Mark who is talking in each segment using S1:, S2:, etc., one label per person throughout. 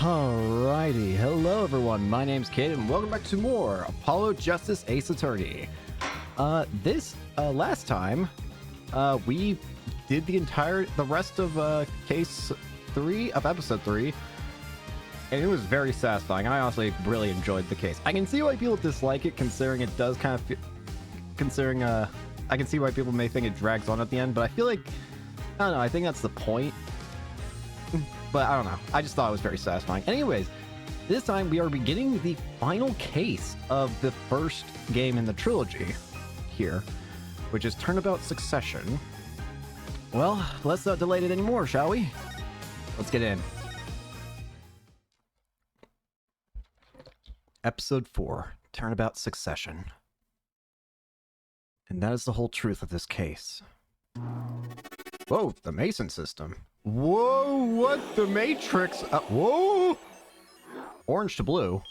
S1: Alrighty, hello everyone, my name's Kid and welcome back to more Apollo Justice Ace Attorney. Last time, we did the rest of case 3 of episode 3, and it was very satisfying. I honestly really enjoyed the case. I can see why people dislike it, considering it does kind of I can see why people may think it drags on at the end, but I feel like, I don't know, I think that's the point. But I don't know. I just thought it was very satisfying. Anyways, this time we are beginning the final case of the first game in the trilogy here, which is Turnabout Succession. Well, let's not delay it anymore, shall we? Let's get in. Episode 4, Turnabout Succession. And that is the whole truth of this case. Whoa, the Mason system. Whoa, what? The Matrix? Whoa! Orange to blue.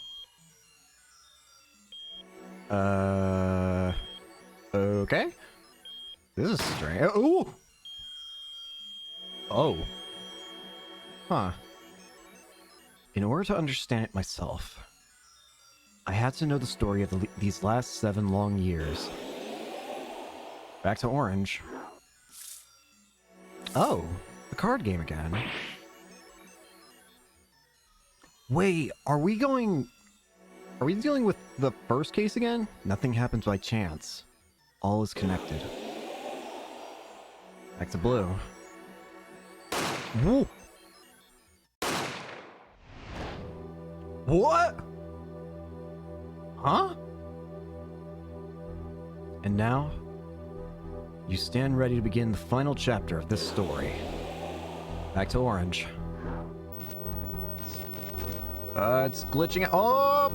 S1: Okay. This is strange. Ooh! Oh. Huh. In order to understand it myself, I had to know the story of these last 7 long years. Back to orange. Oh, the card game again. Wait, are we dealing with the first case again? Nothing happens by chance. All is connected. Back to blue. Whoa. What? Huh? And now, you stand ready to begin the final chapter of this story. Back to orange. It's glitching out. Oh!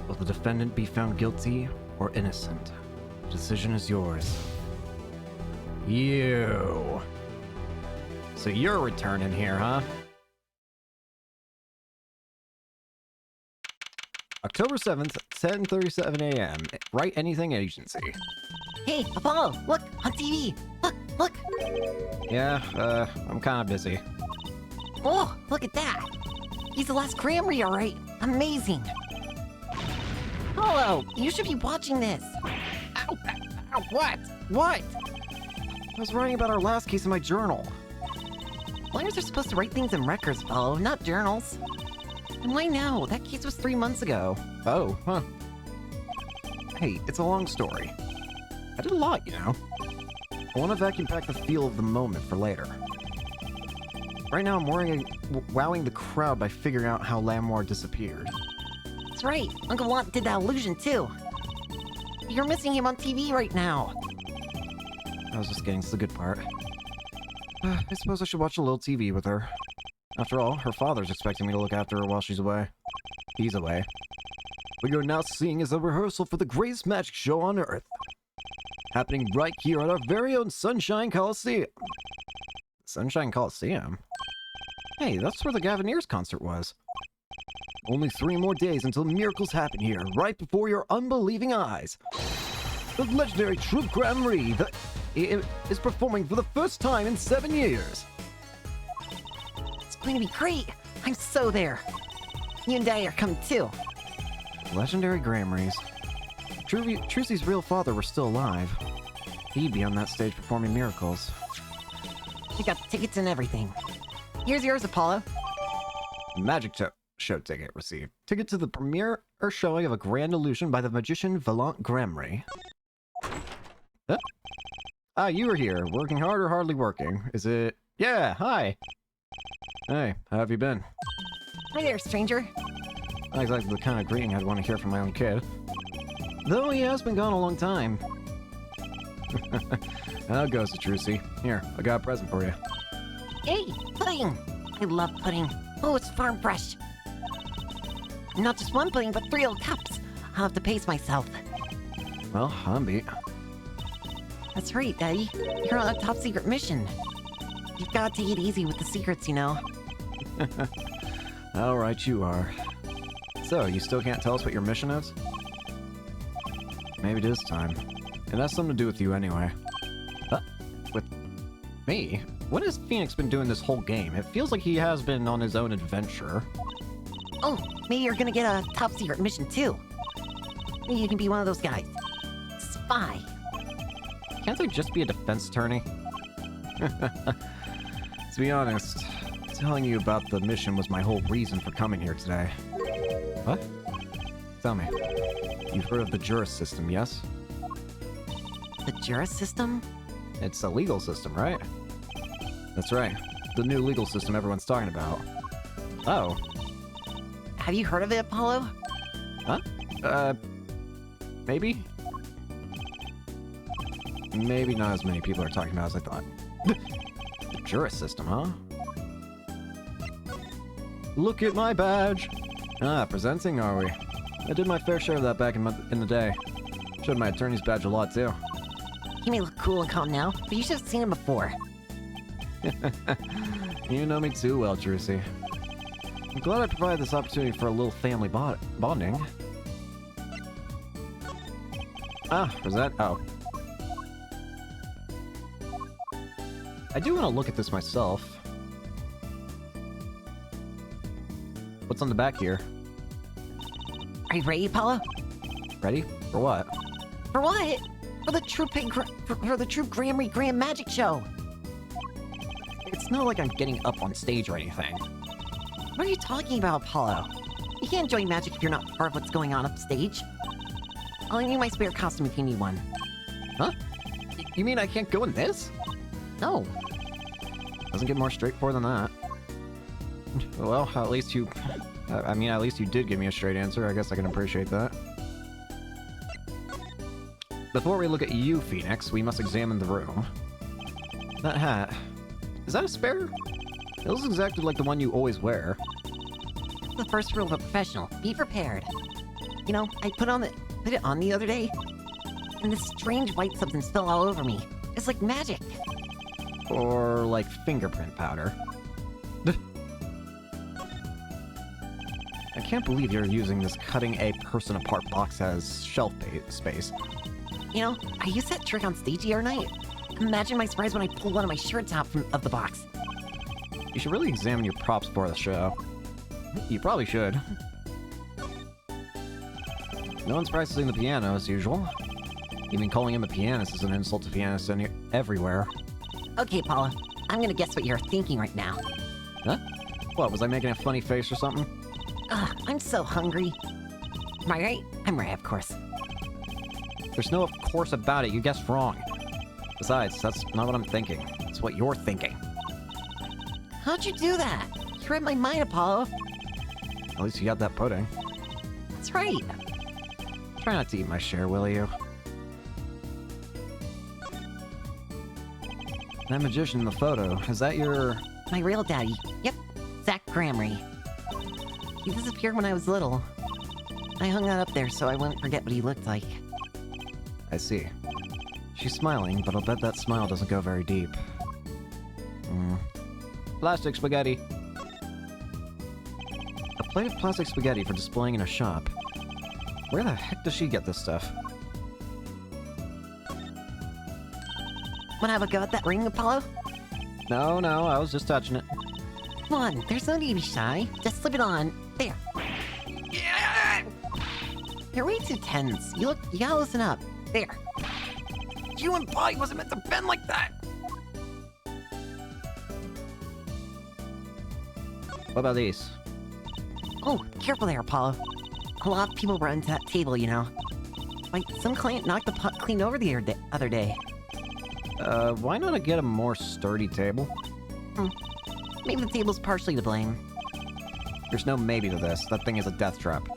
S1: Will the defendant be found guilty or innocent? The decision is yours. You. So you're returning here, huh? October 7th, 10:37 a.m. Write Anything Agency.
S2: Hey, Apollo, look, on TV. Look.
S1: Yeah, I'm kind of busy.
S2: Oh, look at that. He's the last Gramry, all right. Amazing. Apollo, you should be watching this. Ow, what? What?
S1: I was writing about our last case in my journal.
S2: Lawyers are supposed to write things in records, Apollo, not journals. And why now? That case was 3 months ago.
S1: Oh, huh. Hey, it's a long story. I did a lot, you know. I want to vacuum pack the feel of the moment for later. Right now, I'm wowing the crowd by figuring out how Lamoire disappeared.
S2: That's right. Uncle Want did that illusion, too. You're missing him on TV right now.
S1: I was just getting to the good part. I suppose I should watch a little TV with her. After all, her father's expecting me to look after her while she's away. He's away. What you're now seeing is a rehearsal for the greatest magic show on Earth. Happening right here at our very own Sunshine Coliseum. Sunshine Coliseum? Hey, that's where the Gaviniers concert was. Only 3 more days until miracles happen here, right before your unbelieving eyes. The legendary troupe Gramry is performing for the first time in 7 years.
S2: It's going to be great. I'm so there. You and Daddy are coming too.
S1: Legendary Gramrys. Trucy's real father were still alive. He'd be on that stage performing miracles.
S2: We got tickets and everything. Here's yours, Apollo.
S1: Magic show ticket received. Ticket to the premiere or showing of A Grand Illusion by the magician Valant Gramry. Huh? Ah, you were here. Working hard or hardly working? Is it... Yeah, hi! Hey, how have you been?
S2: Hi there, stranger.
S1: Not exactly the kind of greeting I'd want to hear from my own kid. Though he has been gone a long time. How goes it, Trucy? Here, I got a present for you.
S2: Hey, pudding! I love pudding. Oh, it's farm fresh. Not just 1 pudding, but 3 old cups. I'll have to pace myself.
S1: Well, I'm beat.
S2: That's right, Daddy. You're on a top secret mission. You've got to take it easy with the secrets, you know.
S1: Alright, you are. So, you still can't tell us what your mission is? Maybe it is time. It has something to do with you anyway. with me? What has Phoenix been doing this whole game? It feels like he has been on his own adventure.
S2: Oh, maybe you're gonna get a top secret mission too. Maybe you can be one of those guys. Spy.
S1: Can't I just be a defense attorney? To be honest, telling you about the mission was my whole reason for coming here today. What? Tell me. You've heard of the Juris system, yes?
S2: The Juris system?
S1: It's a legal system, right? That's right. The new legal system everyone's talking about. Oh.
S2: Have you heard of it, Apollo?
S1: Huh? Maybe? Maybe not as many people are talking about as I thought. The Juris system, huh? Look at my badge! Ah, presenting, are we? I did my fair share of that back in the day. Showed my attorney's badge a lot, too.
S2: He may look cool and calm now, but you should have seen him before.
S1: You know me too well, Drusy. I'm glad I provided this opportunity for a little family bonding. Ah, was that? Oh. I do want to look at this myself. What's on the back here?
S2: Are you ready, Apollo?
S1: Ready? For what?
S2: For what? For the true for the true Grammy Grand Magic Show.
S1: It's not like I'm getting up on stage or anything.
S2: What are you talking about, Apollo? You can't enjoy magic if you're not part of what's going on upstage. I'll need my spare costume if you need one.
S1: Huh? You mean I can't go in this?
S2: No.
S1: Doesn't get more straightforward than that. Well, at least you... I mean, at least you did give me a straight answer. I guess I can appreciate that. Before we look at you, Phoenix, we must examine the room. That hat... Is that a spare? It looks exactly like the one you always wear.
S2: The first rule of a professional. Be prepared. You know, I put it on the other day, and this strange white substance fell all over me. It's like magic.
S1: Or like fingerprint powder. I can't believe you're using this cutting a person apart box as shelf space.
S2: You know, I used that trick on stage the other night. Imagine my surprise when I pulled one of my shirts out of the box.
S1: You should really examine your props for the show. You probably should. No one's practicing the piano as usual. Even calling him a pianist is an insult to pianists everywhere.
S2: Okay, Paula, I'm gonna guess what you're thinking right now.
S1: Huh? What, was I making a funny face or something?
S2: Ugh, I'm so hungry. Am I right? I'm right, of course.
S1: There's no of course about it, you guessed wrong. Besides, that's not what I'm thinking. It's what you're thinking.
S2: How'd you do that? You read my mind, Apollo.
S1: At least you got that pudding.
S2: That's right.
S1: Try not to eat my share, will you? That magician in the photo, is that your...
S2: My real daddy. Yep, Zach Gramry. He disappeared when I was little. I hung that up there so I wouldn't forget what he looked like.
S1: I see. She's smiling, but I'll bet that smile doesn't go very deep. Plastic spaghetti. A plate of plastic spaghetti for displaying in a shop. Where the heck does she get this stuff?
S2: Wanna have a go at that ring, Apollo?
S1: No, I was just touching it.
S2: Come on, there's no need to be shy. Just slip it on. There. You're way too tense. You gotta listen up. There.
S1: Human body wasn't meant to bend like that! What about these?
S2: Oh, careful there, Apollo. A lot of people run to that table, you know. Like, some client knocked the pot clean over the other day.
S1: Why not get a more sturdy table?
S2: Maybe the table's partially to blame.
S1: There's no maybe to this. That thing is a death trap.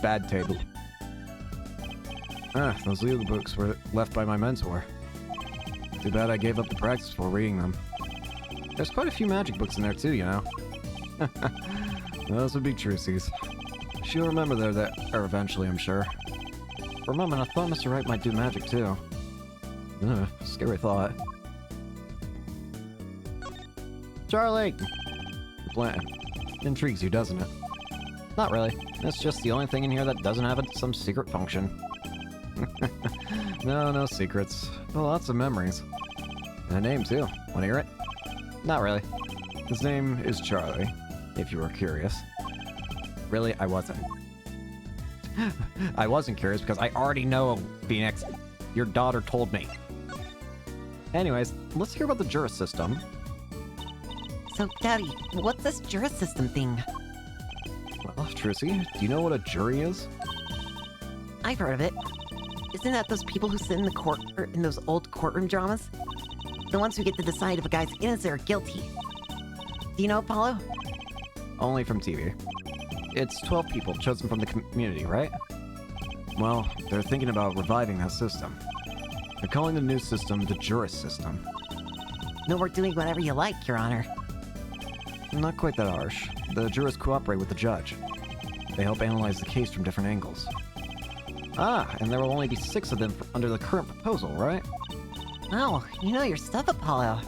S1: Bad table. Ah, those legal books were left by my mentor. Too bad I gave up the practice for reading them. There's quite a few magic books in there too, you know. Those would be Trucy's. She'll remember there eventually, I'm sure. For a moment, I thought Mr. Wright might do magic too. Scary thought. Charlie! The plan. Intrigues you, doesn't it? Not really. It's just the only thing in here that doesn't have some secret function. No secrets. Well, lots of memories. And a name, too. Wanna hear it? Not really. His name is Charlie, if you were curious. Really, I wasn't. I wasn't curious because I already know, Phoenix. Your daughter told me. Anyways, let's hear about the juris system.
S2: So, Daddy, what's this juris system thing?
S1: Well, Trissy, do you know what a jury is?
S2: I've heard of it. Isn't that those people who sit in the court or in those old courtroom dramas? The ones who get to decide if a guy's innocent or guilty. Do you know, Apollo?
S1: Only from TV. It's 12 people chosen from the community, right? Well, they're thinking about reviving that system. They're calling the new system the juris system.
S2: No more doing whatever you like, Your Honor.
S1: Not quite that harsh. The jurors cooperate with the judge. They help analyze the case from different angles. Ah, and there will only be 6 of them under the current proposal, right?
S2: Oh, you know your stuff, Apollo.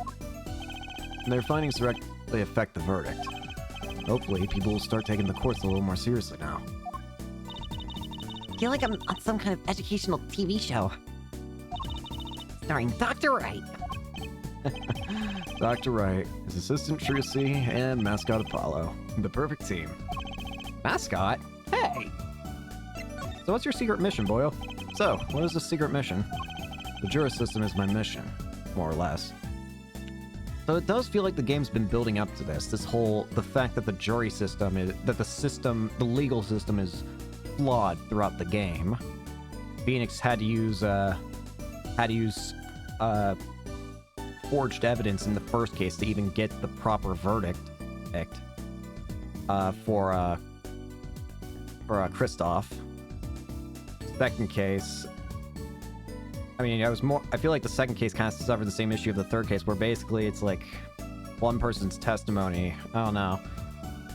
S1: Their findings directly affect the verdict. Hopefully, people will start taking the courts a little more seriously now.
S2: I feel like I'm on some kind of educational TV show. Starring Dr. Wright.
S1: Dr. Wright, his assistant Trissy, and mascot Apollo. The perfect team. Mascot? Hey! So what's your secret mission, Boyle? So, what is the secret mission? The juris system is my mission, more or less. So it does feel like the game's been building up to this whole, the fact that the jury system is, that the legal system is flawed throughout the game. Phoenix had to use forged evidence in the first case to even get the proper verdict for Kristoff. Second case, I mean, I feel like the second case kind of suffered the same issue of the third case, where basically it's like one person's testimony. I don't know.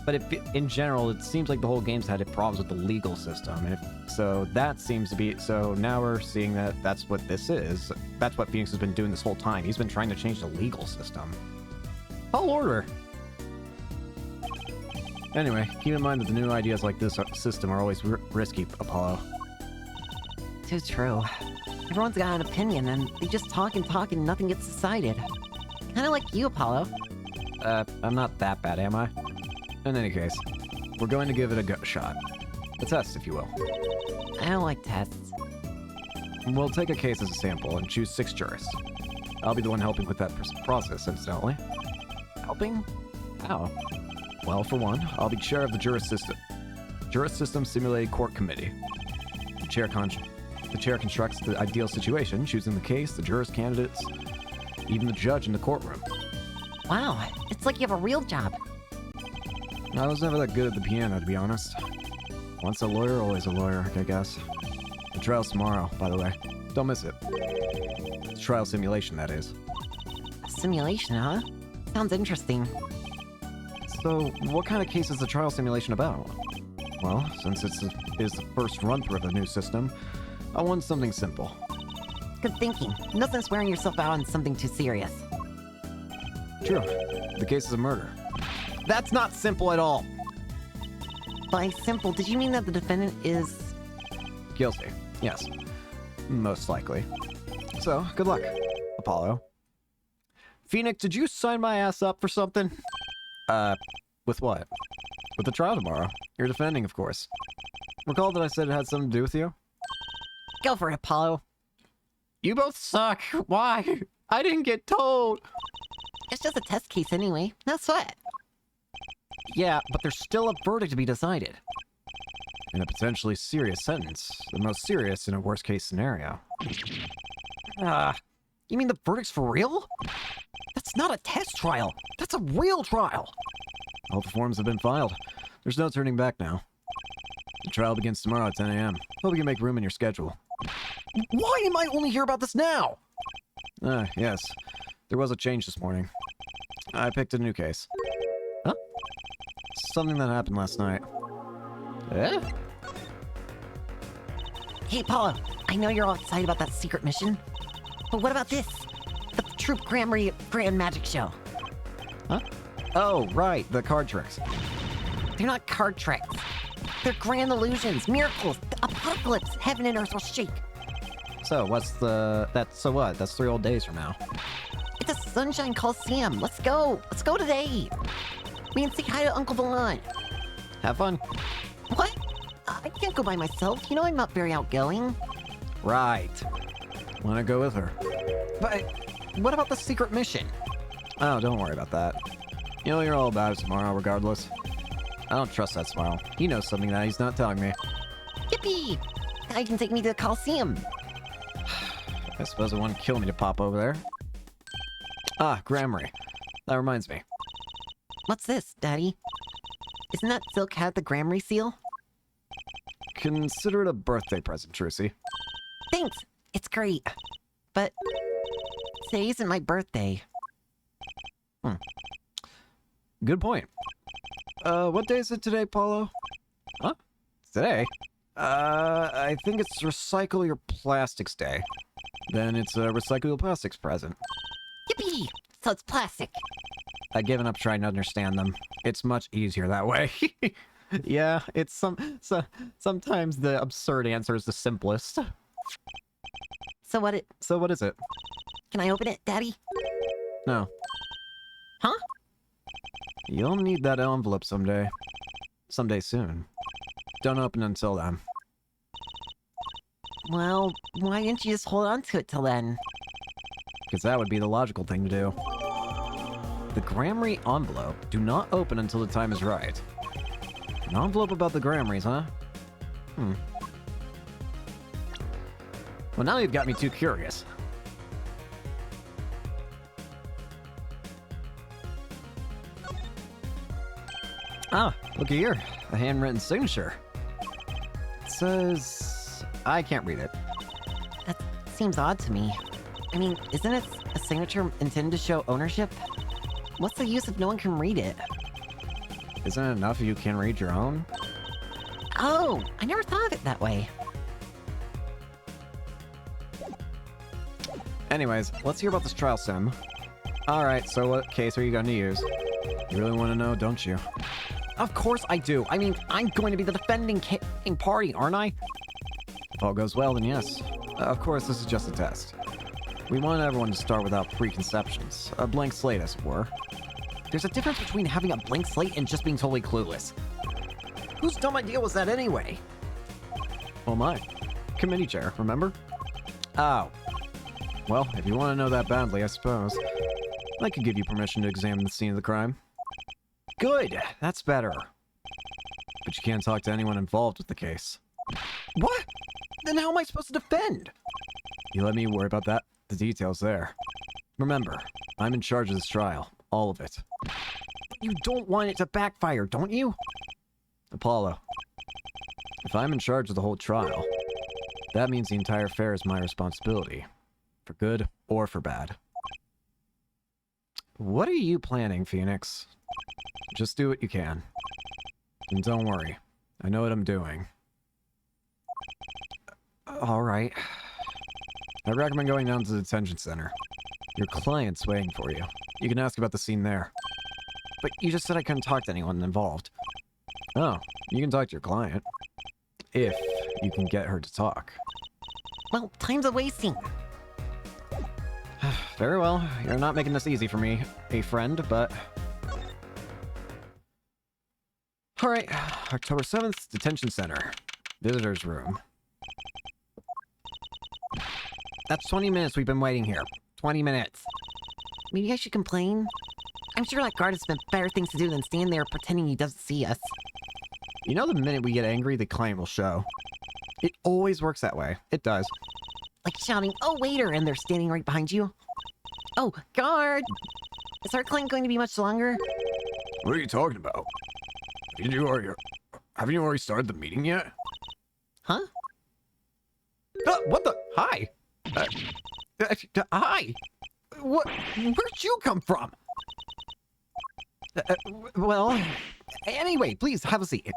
S1: But in general, it seems like the whole game's had problems with the legal system. So that seems to be... So now we're seeing that that's what this is. That's what Phoenix has been doing this whole time. He's been trying to change the legal system. Tall order. Anyway, keep in mind that the new ideas like this system are always risky, Apollo.
S2: Too true. Everyone's got an opinion, and they just talk and nothing gets decided. Kinda like you, Apollo.
S1: I'm not that bad, am I? In any case, we're going to give it a shot. A test, if you will.
S2: I don't like tests.
S1: We'll take a case as a sample and choose 6 jurists. I'll be the one helping with that process, incidentally. Helping? How? Well, for one, I'll be chair of the Juris System Simulated Court Committee. The chair constructs the ideal situation, choosing the case, the jurors, candidates, even the judge in the courtroom.
S2: Wow, it's like you have a real job.
S1: I was never that good at the piano, to be honest. Once a lawyer, always a lawyer, I guess. The trial's tomorrow, by the way. Don't miss it. It's trial simulation, that is.
S2: A simulation, huh? Sounds interesting.
S1: So, what kind of case is the trial simulation about? Well, since it is the first run-through of the new system, I want something simple.
S2: Good thinking. No sense wearing yourself out on something too serious.
S1: True. The case is a murder. That's not simple at all!
S2: By simple, did you mean that the defendant is...
S1: Guilty. Yes. Most likely. So, good luck, Apollo. Phoenix, did you sign my ass up for something? With what? With the trial tomorrow. You're defending, of course. Recall that I said it had something to do with you?
S2: Go for it, Apollo.
S1: You both suck. Why? I didn't get told.
S2: It's just a test case anyway. No sweat.
S1: Yeah, but there's still a verdict to be decided. And a potentially serious sentence. The most serious in a worst-case scenario. You mean the verdict's for real? That's not a test trial. That's a real trial. All the forms have been filed. There's no turning back now. The trial begins tomorrow at 10 a.m. Hope you can make room in your schedule. Why am I only hear about this now? Yes. There was a change this morning. I picked a new case. Huh? Something that happened last night. Eh?
S2: Hey, Apollo. I know you're all excited about that secret mission. But what about this? The Troop Grand Magic Show.
S1: Huh? Oh, right. The card tricks.
S2: They're not card tricks. They're grand illusions, miracles, apocalypse, heaven and earth will shake.
S1: So, so what? That's 3 whole days from now.
S2: It's a Sunshine Coliseum. Let's go. Let's go today. We can say hi to Uncle Vaughn.
S1: Have fun.
S2: What? I can't go by myself. You know I'm not very outgoing.
S1: Right. Wanna go with her?
S2: But what about the secret mission?
S1: Oh, don't worry about that. You know you're all about it tomorrow, regardless. I don't trust that smile. He knows something that he's not telling me.
S2: Yippee! I can take me to the Coliseum.
S1: I suppose it wouldn't kill me to pop over there. Ah, Gramarye. That reminds me.
S2: What's this, Daddy? Isn't that Silk Hat the Gramarye seal?
S1: Consider it a birthday present, Trucy.
S2: Thanks. It's great. But today isn't my birthday.
S1: Good point. What day is it today, Paulo? Huh? Today? I think it's Recycle Your Plastics Day. Then it's a Recycle Your Plastics present.
S2: Yippee! So it's plastic.
S1: I've given up trying to understand them. It's much easier that way. Yeah, it's sometimes the absurd answer is the simplest.
S2: So what
S1: is it?
S2: can I open it, Daddy?
S1: No.
S2: Huh?
S1: You'll need that envelope someday. Someday soon. Don't open until then.
S2: Well, why didn't you just hold on to it till then?
S1: Because that would be the logical thing to do. The Gramarye envelope do not open until the time is right. An envelope about the Gramarys, huh? Well, now you've got me too curious. Ah, looky here. A handwritten signature. It says... I can't read it.
S2: That seems odd to me. I mean, isn't it a signature intended to show ownership? What's the use if no one can read it?
S1: Isn't it enough if you can read your own?
S2: Oh, I never thought of it that way.
S1: Anyways, let's hear about this trial sim. Alright, so what case are you going to use? You really want to know, don't you? Of course I do! I mean, I'm going to be the defending party, aren't I? If all goes well, then yes. Of course, this is just a test. We want everyone to start without preconceptions. A blank slate, as it were.
S2: There's a difference between having a blank slate and just being totally clueless. Whose dumb idea was that anyway?
S1: Oh my. Committee chair, remember? Oh. Well, if you want to know that badly, I suppose. I could give you permission to examine the scene of the crime. Good! That's better. But you can't talk to anyone involved with the case.
S2: What? Then how am I supposed to defend?
S1: You let me worry about that. The details there. Remember, I'm in charge of this trial. All of it.
S2: You don't want it to backfire, don't you?
S1: Apollo. If I'm in charge of the whole trial, that means the entire affair is my responsibility. For good or for bad. What are you planning, Phoenix? Just do what you can. And don't worry. I know what I'm doing. Alright. I recommend going down to the detention center. Your client's waiting for you. You can ask about the scene there. But you just said I couldn't talk to anyone involved. Oh, you can talk to your client. If you can get her to talk.
S2: Well, time's a wasting.
S1: Very well. You're not making this easy for me, a friend, but... Alright, October 7th, detention center. Visitor's room. That's 20 minutes we've been waiting here. 20 minutes.
S2: Maybe I should complain? I'm sure that guard has been better things to do than stand there pretending he doesn't see us.
S1: You know the minute we get angry, the client will show. It always works that way. It does.
S2: Like shouting, "Oh, waiter!" and they're standing right behind you. Oh, guard! Is our client going to be much longer?
S1: What are you talking about? Haven't you already started the meeting yet?
S2: Huh?
S1: What the? Hi! Hi! What? Where'd you come from? Well, anyway, please have a seat.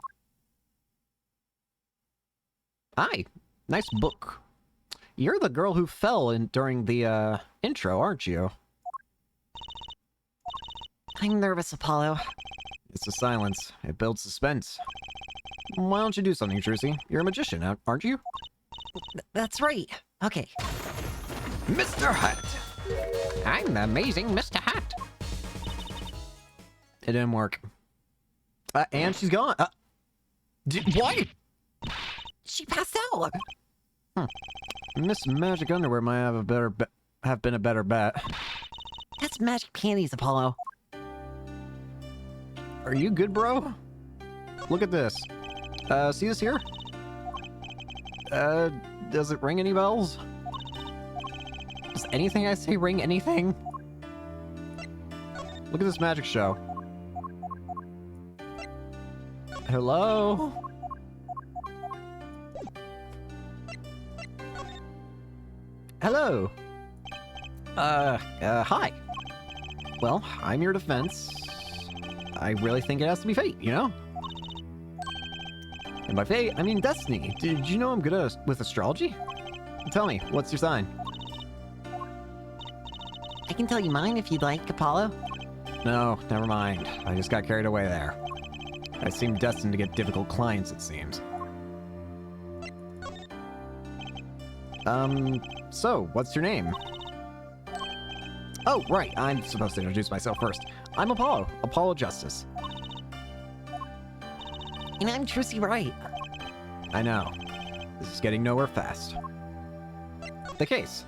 S1: Hi. Nice book. You're the girl who fell during the, intro, aren't you?
S2: I'm nervous, Apollo.
S1: It's the silence. It builds suspense. Why don't you do something, Trucy? You're a magician, aren't you?
S2: That's right. Okay.
S1: Mr. Hat! I'm the amazing Mr. Hat. It didn't work. And she's gone. What?
S2: She passed out.
S1: Miss Magic Underwear might have been a better bet.
S2: That's magic panties, Apollo.
S1: Are you good, bro? Look at this. See this here? Does it ring any bells? Does anything I say ring anything? Look at this magic show. Hello? Hello? Hi. Well, I'm your defense. I really think it has to be fate, you know? And by fate, I mean destiny. Did you know I'm good with astrology? Tell me, what's your sign?
S2: I can tell you mine if you'd like, Apollo.
S1: No, never mind. I just got carried away there. I seem destined to get difficult clients, it seems. So, what's your name? Oh, right, I'm supposed to introduce myself first. I'm Apollo, Apollo Justice.
S2: And I'm Trucy Wright.
S1: I know. This is getting nowhere fast. The case.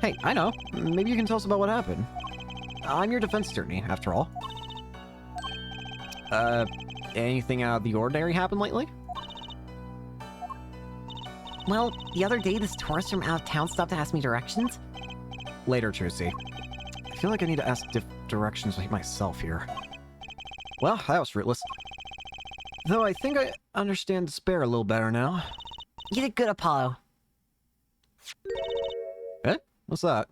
S1: Hey, I know. Maybe you can tell us about what happened. I'm your defense attorney, after all. Anything out of the ordinary happened lately?
S2: Well, the other day this tourist from out of town stopped to ask me directions.
S1: Later, Trucy. I feel like I need to ask directions myself here. Well, that was fruitless. Though I think I understand despair a little better now.
S2: You did good, Apollo.
S1: Eh? What's that?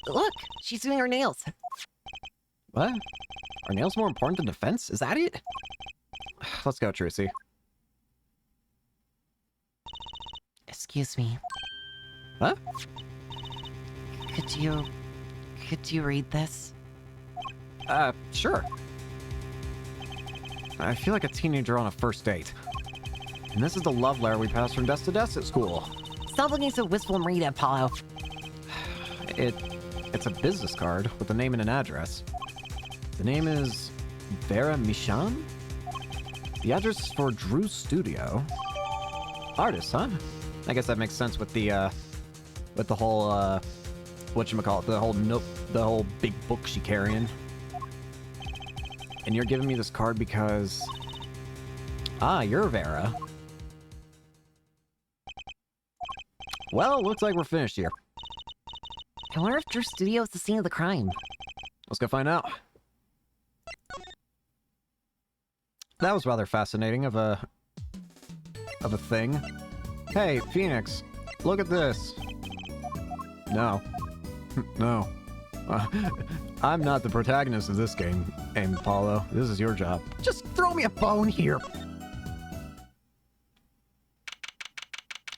S2: Look, she's doing her nails.
S1: What? Are nails more important than defense? Is that it? Let's go, Trucy.
S2: Excuse me.
S1: Huh?
S2: Could you read this?
S1: Sure. I feel like a teenager on a first date. And this is the love letter we passed from desk to desk at school.
S2: Stop looking so wistful and read it, Apollo.
S1: It's a business card with a name and an address. The name is Vera Michan? The address is for Drew's studio. Artist, huh? I guess that makes sense with the whole, whatchamacallit, the whole big book she carrying. And you're giving me this card because... Ah, you're Vera. Well, looks like we're finished here.
S2: I wonder if Drew's studio is the scene of the crime.
S1: Let's go find out. That was rather fascinating of a thing. Hey, Phoenix, look at this. No. No. I'm not the protagonist of this game, Apollo. This is your job. Just throw me a bone here.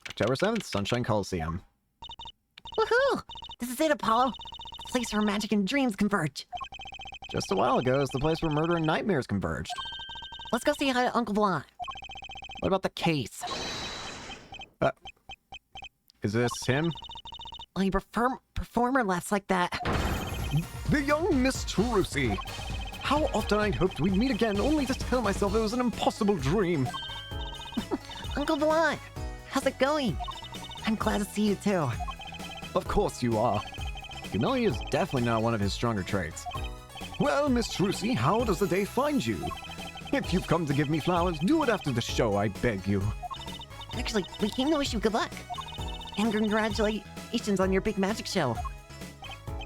S1: October 7th, Sunshine Coliseum.
S2: Woohoo! This is it, Apollo. The place where magic and dreams converge.
S1: Just a while ago, it's the place where murder and nightmares converged.
S2: Let's go say hi to Uncle Vlad.
S1: What about the case? Is this him?
S2: Well, you performer laughs like that.
S1: The young Miss Trucy. How often I'd hoped we'd meet again, only to tell myself it was an impossible dream.
S2: Uncle Vlad, how's it going? I'm glad to see you too.
S1: Of course you are. Humility is definitely not one of his stronger traits. Well, Miss Trucy, how does the day find you? If you've come to give me flowers, do it after the show, I beg you.
S2: Actually, we came to wish you good luck. And congratulations on your big magic show.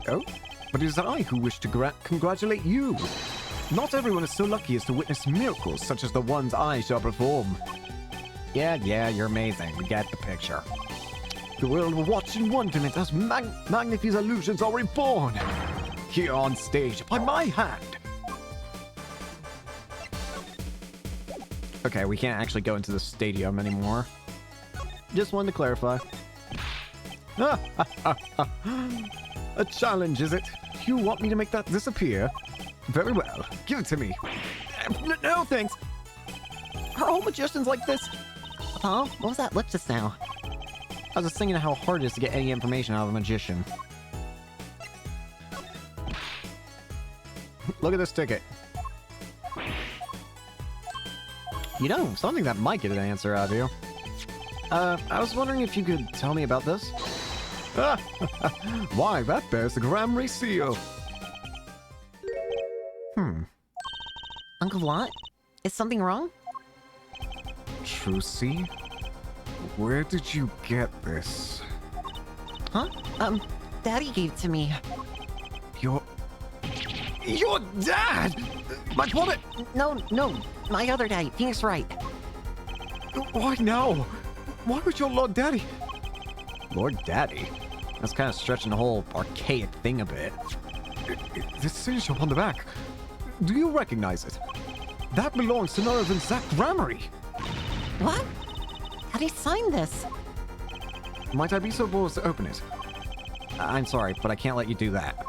S1: Oh? But it is I who wish to congratulate you. Not everyone is so lucky as to witness miracles such as the ones I shall perform. Yeah, you're amazing. We get the picture. The world will watch in wonderment as Magnifi's illusions are reborn. Here on stage, by my hand. Okay, we can't actually go into the stadium anymore. Just wanted to clarify. A challenge, is it? You want me to make that disappear? Very well. Give it to me. No, thanks. Are all magicians like this?
S2: Apollo, what was that look just now?
S1: I was just thinking how hard it is to get any information out of a magician. Look at this ticket. You know, something that might get an answer out of you. I was wondering if you could tell me about this. Why, that bears the Gramarye seal.
S2: Uncle Lot? Is something wrong?
S3: Trucy? Where did you get this?
S2: Huh? Daddy gave it to me.
S3: Your dad! My wallet!
S2: No, my other daddy, Phoenix Wright.
S3: Why now? Why would your Lord Daddy?
S1: Lord Daddy? That's kind of stretching the whole archaic thing a bit.
S3: This signature on the back. Do you recognize it? That belongs to none other than Zach Gramarye.
S2: What? Daddy signed this.
S3: Might I be so bold as to open it?
S1: I'm sorry, but I can't let you do that.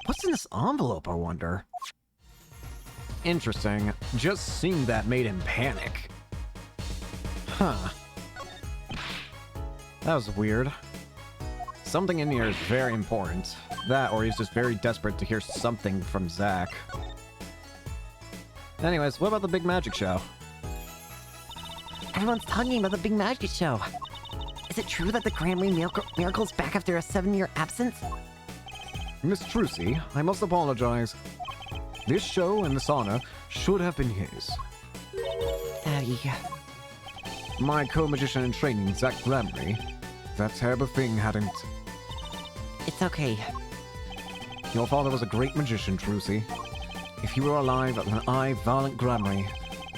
S1: What's in this envelope, I wonder? Interesting. Just seeing that made him panic. Huh. That was weird. Something in here is very important. That, or he's just very desperate to hear something from Zach. Anyways, what about the big magic show?
S2: Everyone's talking about the big magic show. Is it true that the Gramarye Miracle's back after a 7-year absence?
S3: Miss Trucy, I must apologize. This show and this honor should have been his.
S2: Daddy.
S3: My co-magician in training, Zach Gramarye, that terrible thing hadn't...
S2: It's okay.
S3: Your father was a great magician, Trucy. If he were alive, then I, Valiant Gramarye,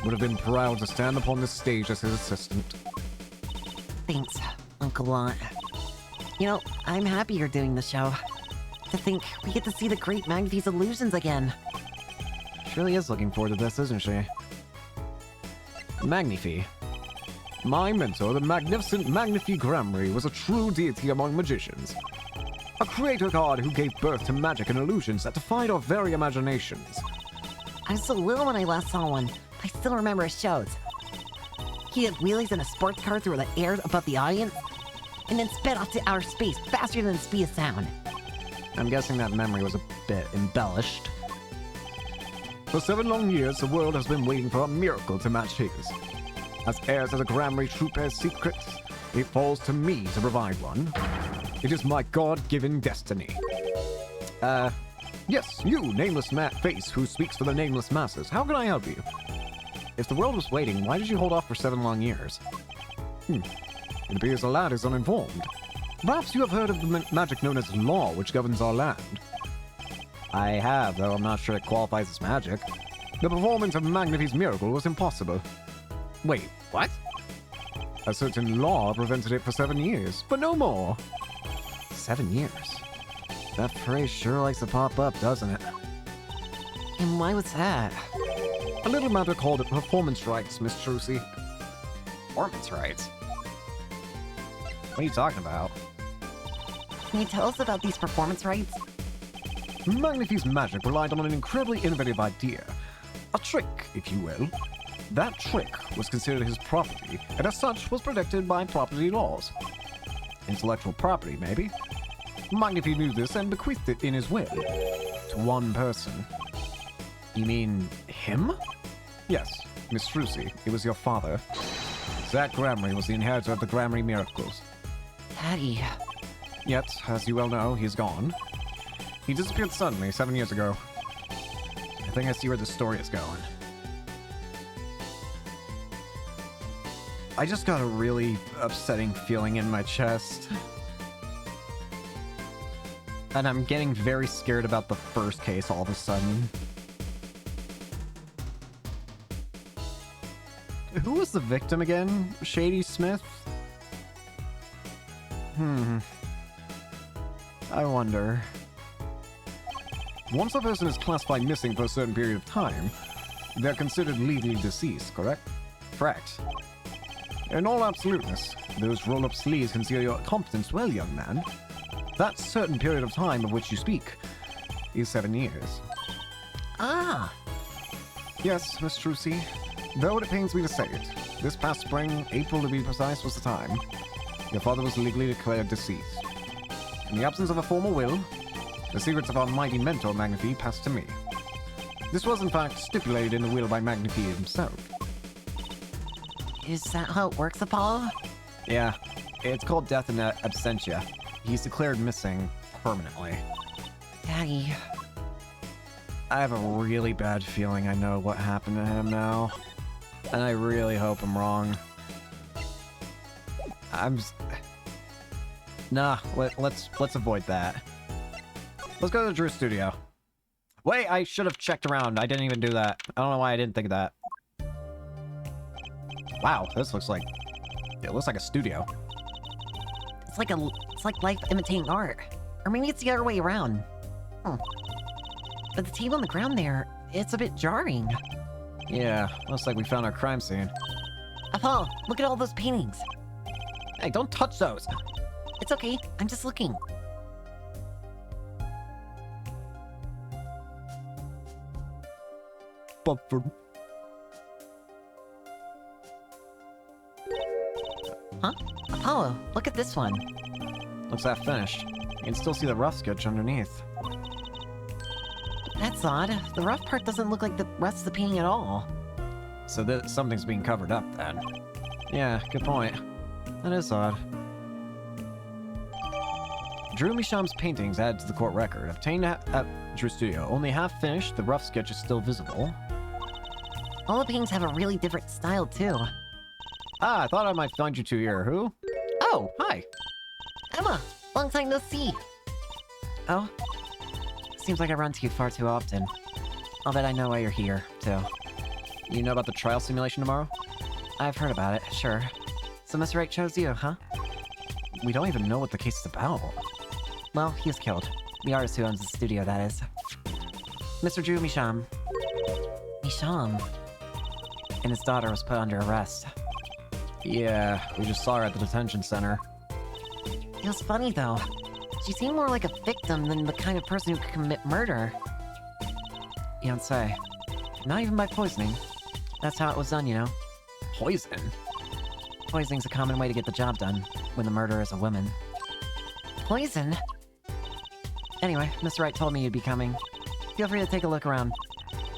S3: would have been proud to stand upon this stage as his assistant.
S2: Thanks, Uncle Lot. You know, I'm happy you're doing the show. To think we get to see the great Magnify's illusions again.
S1: She really is looking forward to this, isn't she? Magnify.
S3: My mentor, the magnificent Magnify Gramarye, was a true deity among magicians. A creator god who gave birth to magic and illusions that defied our very imaginations.
S2: I was so little when I last saw one. I still remember his shows. He did wheelies in a sports car through the air above the audience, and then sped off to outer space faster than the speed of sound.
S1: I'm guessing that memory was a bit embellished.
S3: For 7 long years, the world has been waiting for a miracle to match his. As heirs to the Gramarye Troupe's secrets, it falls to me to provide one. It is my God-given destiny. Yes, you, nameless face who speaks for the nameless masses. How can I help you?
S1: If the world was waiting, why did you hold off for 7 long years?
S3: It appears the lad is uninformed. Perhaps you have heard of the magic known as law, which governs our land.
S1: I have, though I'm not sure it qualifies as magic.
S3: The performance of Magnify's miracle was impossible.
S1: Wait, what?
S3: A certain law prevented it for 7 years, but no more.
S1: 7 years? That phrase sure likes to pop up, doesn't it?
S2: And why was that?
S3: A little matter called performance rights, Miss Trucy.
S1: Performance rights? What are you talking about?
S2: Can you tell us about these performance rights?
S3: Magnify's magic relied on an incredibly innovative idea. A trick, if you will. That trick was considered his property, and as such was protected by property laws. Intellectual property, maybe? Magnify knew this and bequeathed it in his will. To one person.
S1: You mean him?
S3: Yes, Miss Trucy, it was your father. Zach Gramarye was the inheritor of the Gramarye Miracles.
S2: Daddy.
S3: Yet, as you well know, he's gone. He disappeared suddenly 7 years ago.
S1: I think I see where the story is going. I just got a really upsetting feeling in my chest. And I'm getting very scared about the first case all of a sudden. Who was the victim again? Shady Smith? I wonder.
S3: Once a person is classified missing for a certain period of time, they're considered legally deceased, correct?
S1: Correct.
S3: In all absoluteness, those roll-up sleeves conceal your competence well, young man. That certain period of time of which you speak is 7 years.
S2: Ah!
S3: Yes, Miss Trucy, though it pains me to say it, This past spring, April to be precise, was the time. Your father was legally declared deceased. In the absence of a formal will, the secrets of our mighty mentor, Magnifi, passed to me. This was in fact stipulated in the will by Magnifi himself.
S2: Is that how it works, Apollo?
S3: Yeah, it's called death in absentia. He's declared missing permanently.
S2: Daddy.
S3: I have a really bad feeling I know what happened to him now. And I really hope I'm wrong. Nah, let's avoid that. Let's go to the Drew studio. Wait, I should have checked around. I didn't even do that. I don't know why I didn't think of that. Wow, this looks like... It looks like a studio.
S2: It's like life imitating art. Or maybe it's the other way around. But the table on the ground there, it's a bit jarring.
S3: Yeah, looks like we found our crime scene.
S2: Apollo, look at all those paintings.
S3: Hey, don't touch those!
S2: It's okay, I'm just looking.
S3: Buffer.
S2: Huh? Apollo, look at this one.
S3: Looks half finished. You can still see the rough sketch underneath.
S2: That's odd. The rough part doesn't look like the rest of the painting at all.
S3: So that something's being covered up then. Yeah, good point. That is odd. Drew Misham's paintings added to the court record. Obtained at Drew Studio. Only half finished, the rough sketch is still visible.
S2: All the paintings have a really different style, too.
S3: Ah, I thought I might find you two here. Who? Oh, hi.
S2: Emma! Long time no see! Oh? Seems like I run to you far too often. I'll bet I know why you're here, too.
S3: You know about the trial simulation tomorrow?
S2: I've heard about it, sure. So Mr. Wright chose you, huh?
S3: We don't even know what the case is about.
S2: Well, he was killed. The artist who owns the studio, that is. Mr. Drew Misham. Misham? And his daughter was put under arrest.
S3: Yeah, we just saw her at the detention center.
S2: It was funny, though. She seemed more like a victim than the kind of person who could commit murder. You don't say. Not even by poisoning. That's how it was done, you know.
S3: Poison?
S2: Poisoning's a common way to get the job done, when the murderer is a woman. Poison? Anyway, Mr. Wright told me you'd be coming. Feel free to take a look around.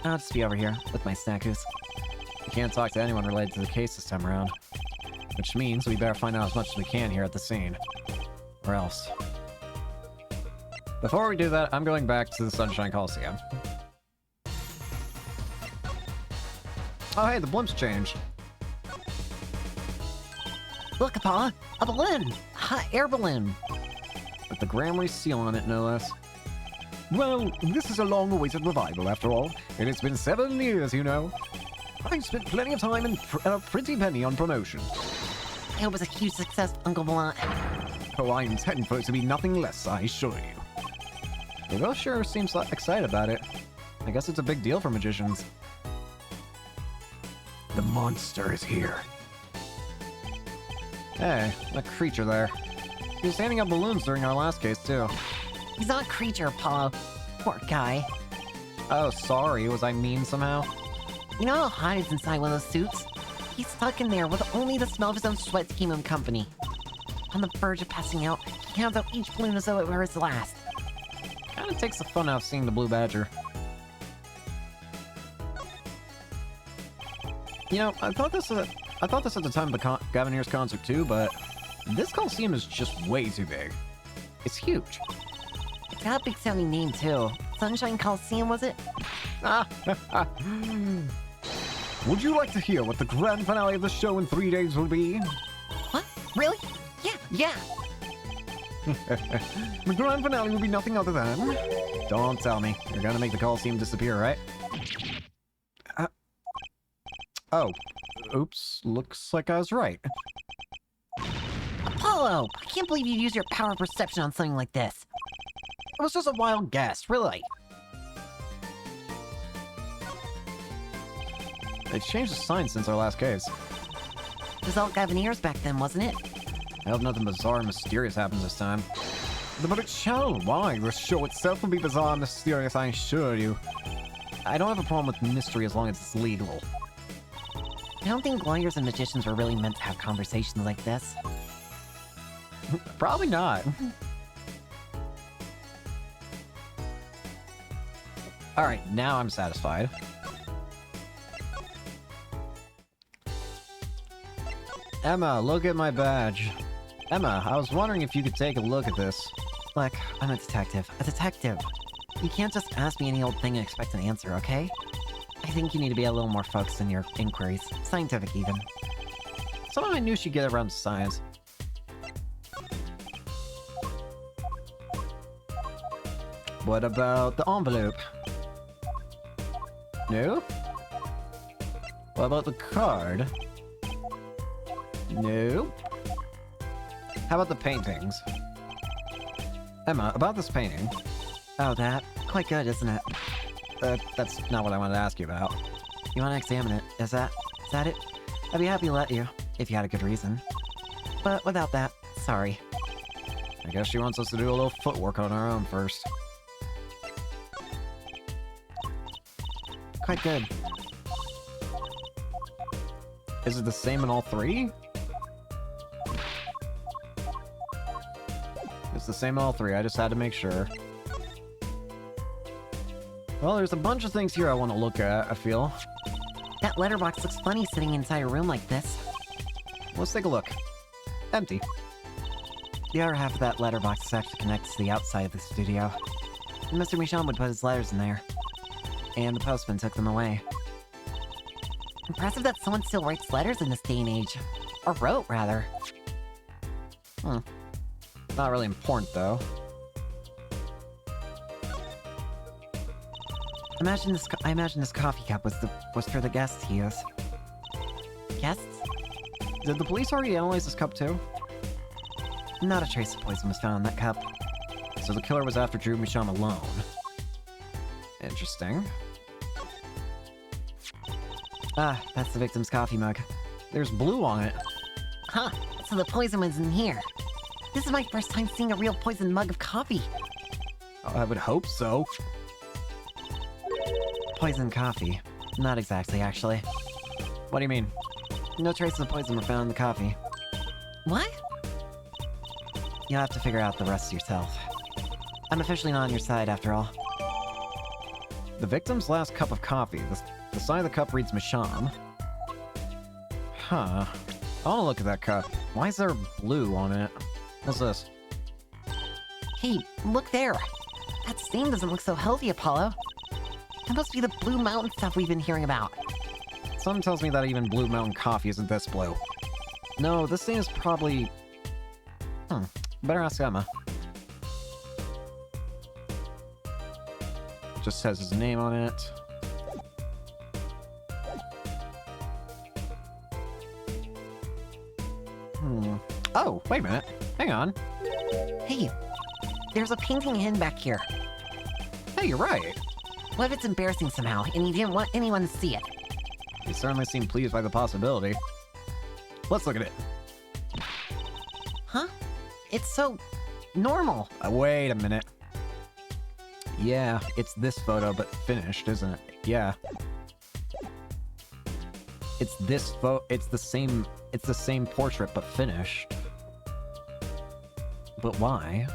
S2: I'll just be over here, with my snackus.
S3: We can't talk to anyone related to the case this time around. Which means we better find out as much as we can here at the scene. Or else. Before we do that, I'm going back to the Sunshine Coliseum. Oh hey, the blimps changed.
S2: Look, Apollo! A balloon! A hot air balloon!
S3: With the Grammarly seal on it, no less. Well, this is a long-awaited revival, after all. It has been 7 years, you know. I've spent plenty of time and a pretty penny on promotion.
S2: I hope it's a huge success, Uncle Blunt.
S3: Oh, I intend for it to be nothing less, I assure you. The girl sure seems excited about it. I guess it's a big deal for magicians. The monster is here. Hey, that creature there. He was handing out balloons during our last case, too.
S2: He's not a creature, Apollo. Poor guy.
S3: Oh, sorry. Was I mean somehow?
S2: You know how hot it is inside one of those suits? He's stuck in there with only the smell of his own sweat to keep him company. On the verge of passing out, he hands out each balloon as though it were his last.
S3: Kinda takes the fun out of seeing the Blue Badger. You know, I thought this at the time of the Gaviniers concert too, but this Coliseum is just way too big. It's huge.
S2: It's got a big sounding name, too. Sunshine Coliseum, was it?
S3: Would you like to hear what the grand finale of the show in 3 days will be?
S2: What? Really? Yeah.
S3: The grand finale will be nothing other than... Don't tell me. You're gonna make the Coliseum disappear, right? Oh. Oops. Looks like I was right.
S2: Apollo! I can't believe you'd use your power of perception on something like this.
S3: It was just a wild guess, really. They changed the sign since our last case.
S2: It was all Gaviniers back then, wasn't it?
S3: I hope nothing bizarre and mysterious happens this time. But it shall. Why? The show itself will be bizarre and mysterious, I assure you. I don't have a problem with mystery as long as it's legal.
S2: I don't think lawyers and magicians were really meant to have conversations like this.
S1: Probably not. Alright, now I'm satisfied. Emma, look at my badge. Emma, I was wondering if you could take a look at this.
S2: Look, I'm a detective. A detective. You can't just ask me any old thing and expect an answer, okay? I think you need to be a little more focused in your inquiries. Scientific, even.
S1: Somehow I knew she'd get around to science. What about the envelope? No? What about the card? No. How about the paintings? Emma, about this painting.
S2: Oh, that? Quite good, isn't it?
S1: That's not what I wanted to ask you about.
S2: You want to examine it, is that it? I'd be happy to let you, if you had a good reason. But without that, sorry.
S1: I guess she wants us to do a little footwork on our own first.
S2: Quite good.
S1: Is it the same in all three? It's the same in all three, I just had to make sure. Well, there's a bunch of things here I want to look at, I feel.
S2: That letterbox looks funny sitting inside a room like this.
S1: Let's take a look. Empty.
S2: The other half of that letterbox is actually connected to the outside of the studio. Mr. Michon would put his letters in there. And the postman took them away. Impressive that someone still writes letters in this day and age. Or wrote, rather.
S1: Not really important, though.
S2: I imagine this coffee cup was for the guests he used. Guests?
S1: Did the police already analyze this cup, too?
S2: Not a trace of poison was found in that cup.
S1: So the killer was after Drew Michon alone. Interesting.
S2: Ah, that's the victim's coffee mug.
S1: There's blue on it.
S2: Huh, so the poison was in here. This is my first time seeing a real poison mug of coffee.
S1: I would hope so.
S2: Poison coffee. Not exactly, actually.
S1: What do you mean?
S2: No traces of poison were found in the coffee. What? You'll have to figure out the rest yourself. I'm officially not on your side, after all.
S1: The victim's last cup of coffee. The side of the cup reads Michon. Huh. I want to look at that cup. Why is there blue on it? What's this?
S2: Hey, look there! That stain doesn't look so healthy, Apollo. That must be the Blue Mountain stuff we've been hearing about.
S1: Something tells me that even Blue Mountain coffee isn't this blue. No, this thing is probably... Better ask Emma. Just says his name on it. Oh, wait a minute. Hang on.
S2: Hey, there's a painting hidden back here.
S1: Hey, you're right.
S2: What if it's embarrassing somehow, and you didn't want anyone to see it?
S1: You certainly seem pleased by the possibility. Let's look at it.
S2: Huh? It's so... normal.
S1: Wait a minute. Yeah, it's this photo, but finished, isn't it? Yeah. It's this it's the same portrait, but finished. But why?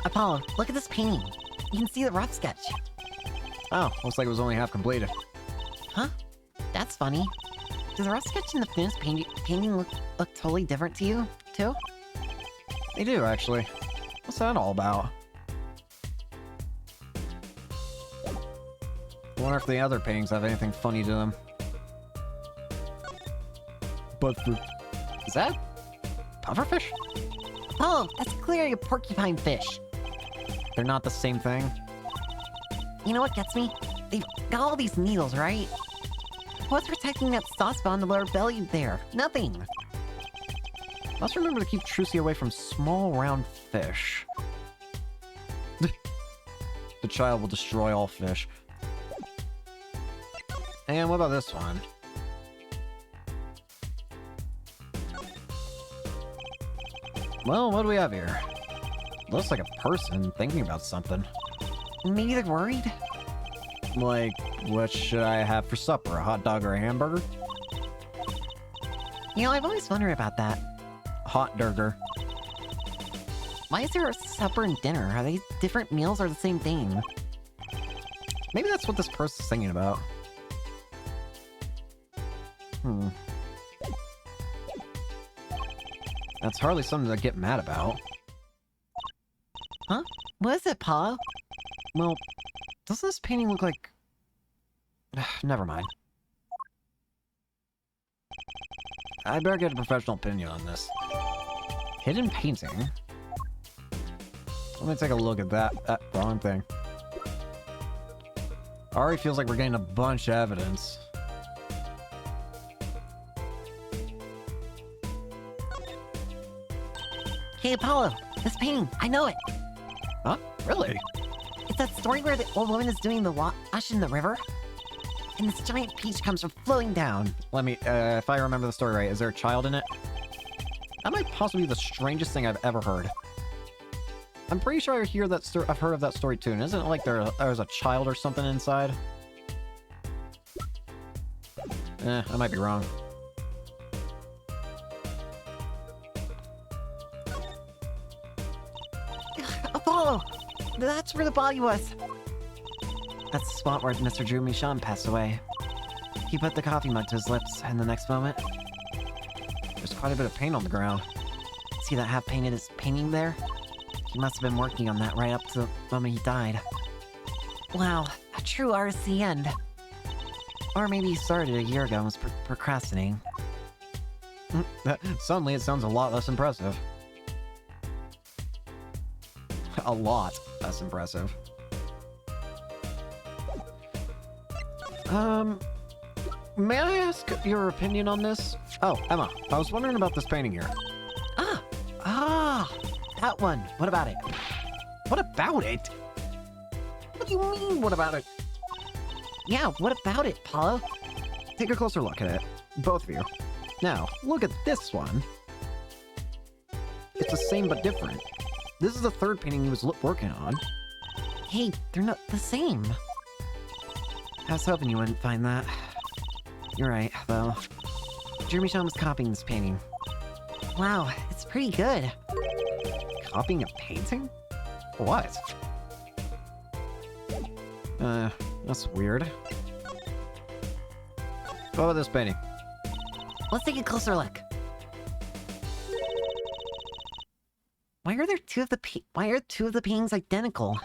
S2: Apollo, look at this painting. You can see the rough sketch.
S1: Oh, looks like it was only half completed.
S2: Huh? That's funny. Does the rough sketch and the finished painting look totally different to you, too?
S1: They do, actually. What's that all about? I wonder if the other paintings have anything funny to them. Is that pufferfish?
S2: Oh, that's clearly a porcupine fish.
S1: They're not the same thing.
S2: You know what gets me? They've got all these needles, right? What's protecting that soft spot on the lower belly there? Nothing.
S1: Must remember to keep Trucy away from small, round fish. The child will destroy all fish. And what about this one? Well, what do we have here? Looks like a person thinking about something.
S2: Maybe they're worried?
S1: Like, what should I have for supper? A hot dog or a hamburger?
S2: You know, I've always wondered about that.
S1: Hot burger.
S2: Why is there a supper and dinner? Are they different meals or the same thing?
S1: Maybe that's what this person's thinking about. That's hardly something to get mad about.
S2: Huh? What is it, Paul?
S1: Well, doesn't this painting look like... Never mind. I better get a professional opinion on this. Hidden painting? Let me take a look at that. Wrong thing. Already feels like we're getting a bunch of evidence.
S2: Hey, Apollo! This painting! I know it!
S1: Huh? Really?
S2: It's that story where the old woman is doing the wash in the river? And this giant peach comes from floating down.
S1: Let me, if I remember the story right, is there a child in it? That might possibly be the strangest thing I've ever heard. I'm pretty sure I hear that I've heard of that story too, and isn't it like there's a child or something inside? I might be wrong.
S2: Apollo! That's where the body was! That's the spot where Mr. Drew Michon passed away. He put the coffee mug to his lips, and the next moment...
S1: There's quite a bit of paint on the ground.
S2: See that half-painted painting there? He must have been working on that right up to the moment he died. Wow, a true artist at the end. Or maybe he started a year ago and was procrastinating.
S1: Suddenly it sounds a lot less impressive. A lot less impressive. May I ask your opinion on this? Oh, Emma, I was wondering about this painting here.
S2: That one. What about it?
S1: What about it? What do you mean, what about it?
S2: Yeah, what about it, Paulo?
S1: Take a closer look at it. Both of you. Now, look at this one. It's the same but different. This is the third painting he was working on.
S2: Hey, they're not the same. I was hoping you wouldn't find that. You're right, though. Jeremy Shaw was copying this painting. Wow, it's pretty good.
S1: Copying a painting? What? That's weird. What about this painting?
S2: Let's take a closer look. Why are two of the paintings identical?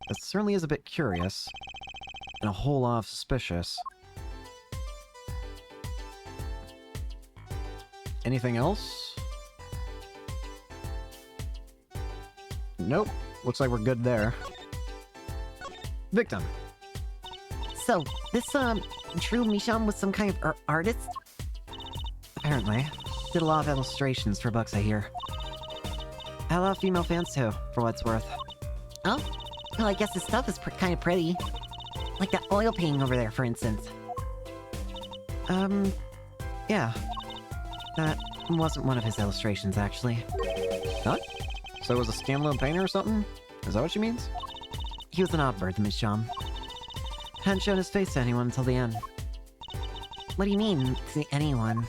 S1: It certainly is a bit curious. And a whole lot suspicious. Anything else? Nope. Looks like we're good there. Victim.
S2: So, this, Drew Michon was some kind of artist? Apparently. Did a lot of illustrations for books, I hear. Had a lot of female fans, too, for what it's worth. Oh? Well, I guess his stuff is kind of pretty. Like that oil painting over there, for instance.
S1: Yeah.
S2: That wasn't one of his illustrations, actually.
S1: What? So it was a standalone painter or something? Is that what she means?
S2: He was an odd bird, the Michon. Hadn't shown his face to anyone until the end. What do you mean, to anyone?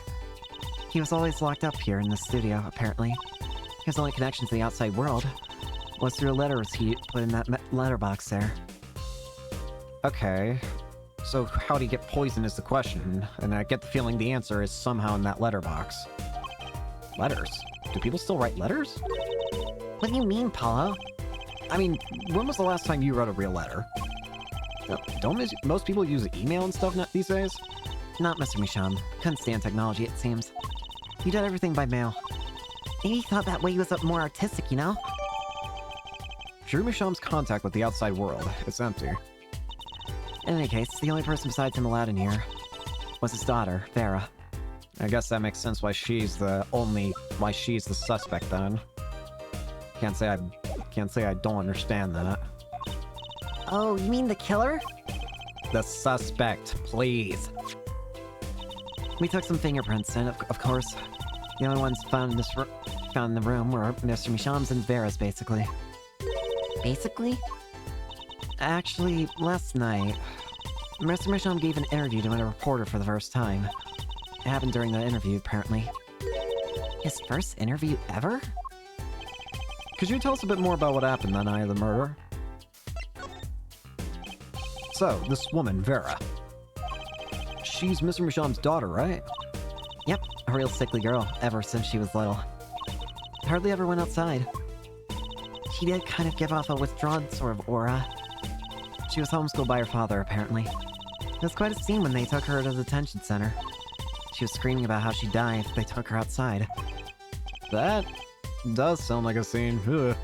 S2: He was always locked up here in the studio, apparently. His only connection to the outside world was through letters he put in that letterbox there.
S1: Okay. So how do you get poisoned is the question, and I get the feeling the answer is somehow in that letterbox. Letters? Do people still write letters?
S2: What do you mean, Paulo?
S1: I mean, when was the last time you wrote a real letter? Don't most people use email and stuff these days?
S2: Not Mr. Michon. Couldn't stand technology, it seems. He did everything by mail. Maybe he thought that way he was more artistic, you know?
S1: Drew Michon's contact with the outside world. It's empty.
S2: In any case, the only person besides him allowed in here was his daughter, Vera.
S1: I guess that makes sense why she's the suspect then. Can't say I don't understand that.
S2: Oh, you mean the killer?
S1: The suspect, please.
S2: We took some fingerprints, and of course, the only ones found in this found in the room were Mr. Misham's and Vera's, basically. Basically? Actually, last night, Mr. Misham gave an interview to a reporter for the first time. It happened during the interview, apparently. His first interview ever?
S3: Could you tell us a bit more about what happened that night of the murder? So, this woman, Vera. She's Mr. Misham's daughter, right?
S2: Yep, a real sickly girl, ever since she was little. Hardly ever went outside. She did kind of give off a withdrawn sort of aura. She was homeschooled by her father, apparently. It was quite a scene when they took her to the detention center. She was screaming about how she'd die if they took her outside.
S3: That does sound like a scene. Ugh.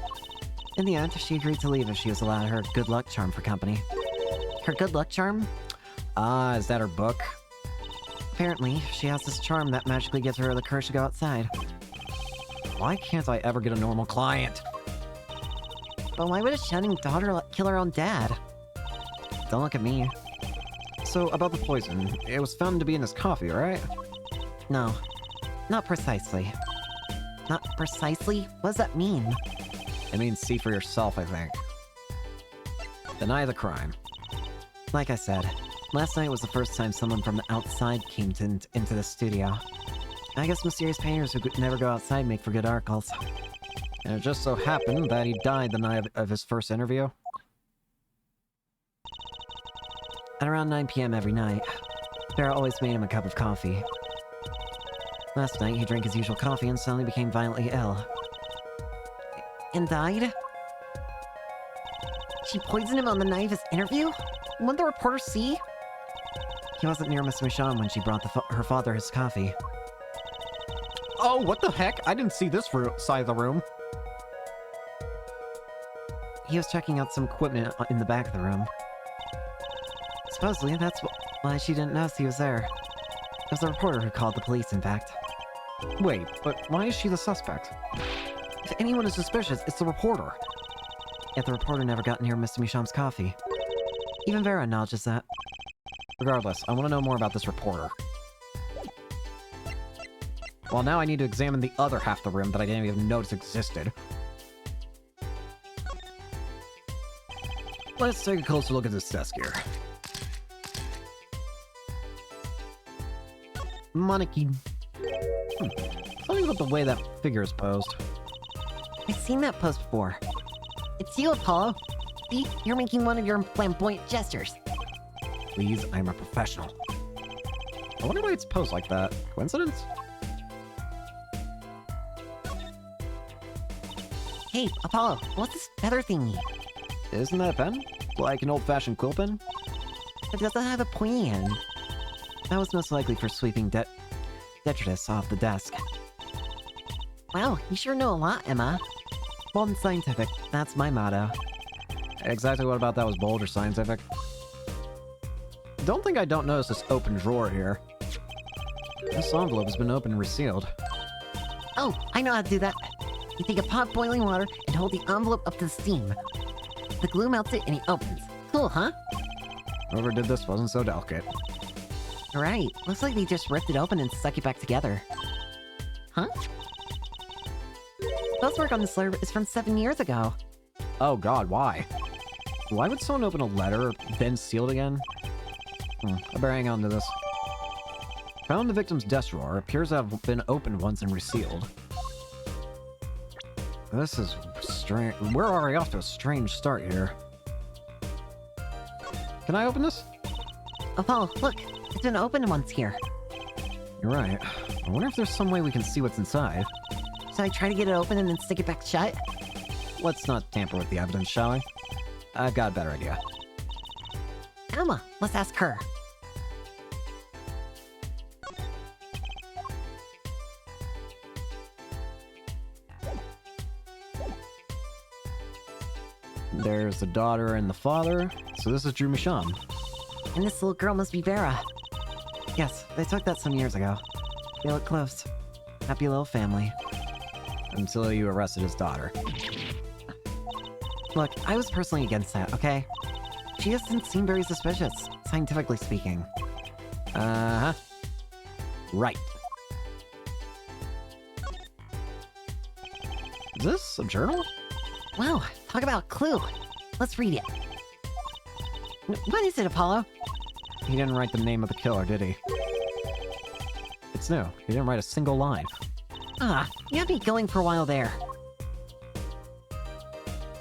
S2: In the end, she agreed to leave if she was allowed her good luck charm for company. Her good luck charm?
S3: Ah, is that her book?
S2: Apparently, she has this charm that magically gives her the courage to go outside.
S3: Why can't I ever get a normal client?
S2: But why would a shouting daughter kill her own dad? Don't look at me.
S3: So, about the poison, it was found to be in his coffee, right?
S2: No, not precisely. Not precisely? What does that mean?
S3: It means see for yourself, I think. Deny the crime.
S2: Like I said, last night was the first time someone from the outside came into the studio. I guess mysterious painters who could never go outside make for good articles.
S3: And it just so happened that he died the night of his first interview.
S2: At around 9 p.m. every night, Vera always made him a cup of coffee. Last night, he drank his usual coffee and suddenly became violently ill. And died? She poisoned him on the night of his interview? Wouldn't the reporter see? He wasn't near Miss Michonne when she brought her father his coffee.
S3: Oh, what the heck? I didn't see this side of the room.
S2: He was checking out some equipment in the back of the room. Supposedly, that's why she didn't notice he was there. It was the reporter who called the police, in fact.
S3: Wait, but why is she the suspect?
S2: If anyone is suspicious, it's the reporter. Yet the reporter never got near Mr. Misham's coffee. Even Vera acknowledges that.
S3: Regardless, I want to know more about this reporter. Well, now I need to examine the other half of the room that I didn't even notice existed. Let's take a closer look at this desk here.
S2: Mannequin.
S3: Something about the way that figure is posed.
S2: I've seen that pose before. It's you, Apollo. See, you're making one of your flamboyant gestures.
S3: Please, I'm a professional. I wonder why it's posed like that. Coincidence?
S2: Hey, Apollo, what's this feather thingy?
S3: Isn't that a pen? Like an old-fashioned quill pen?
S2: It doesn't have a pointy end. That was most likely for sweeping detritus off the desk. Wow, you sure know a lot, Emma. Bold and scientific, that's my motto.
S3: Exactly what about that was bold or scientific? Don't think I don't notice this open drawer here. This envelope has been opened and resealed.
S2: Oh, I know how to do that. You take a pot of boiling water and hold the envelope up to the steam. The glue melts it and it opens. Cool, huh?
S3: Whoever did this wasn't so delicate.
S2: Right, looks like they just ripped it open and stuck it back together. Huh? Bell's work on this letter is from 7 years ago.
S3: Oh god, why? Why would someone open a letter, then seal it again? I better hang on to this. Found the victim's desk drawer. Appears to have been opened once and resealed. This is strange. We're already off to a strange start here. Can I open this?
S2: Apollo, look! It's been opened once here.
S3: You're right. I wonder if there's some way we can see what's inside.
S2: Should I try to get it open and then stick it back shut?
S3: Let's not tamper with the evidence, shall we? I've got a better idea.
S2: Emma, let's ask her.
S3: There's the daughter and the father. So this is Drew Misham.
S2: And this little girl must be Vera. Yes, they took that some years ago. They look close. Happy little family.
S3: Until you arrested his daughter.
S2: Look, I was personally against that, okay? She just didn't seem very suspicious, scientifically speaking.
S3: Uh-huh. Right.
S1: Is this a journal?
S2: Wow, talk about a clue. Let's read it. What is it, Apollo?
S1: He didn't write the name of the killer, did he? It's new. He didn't write a single line.
S2: You had me going for a while there.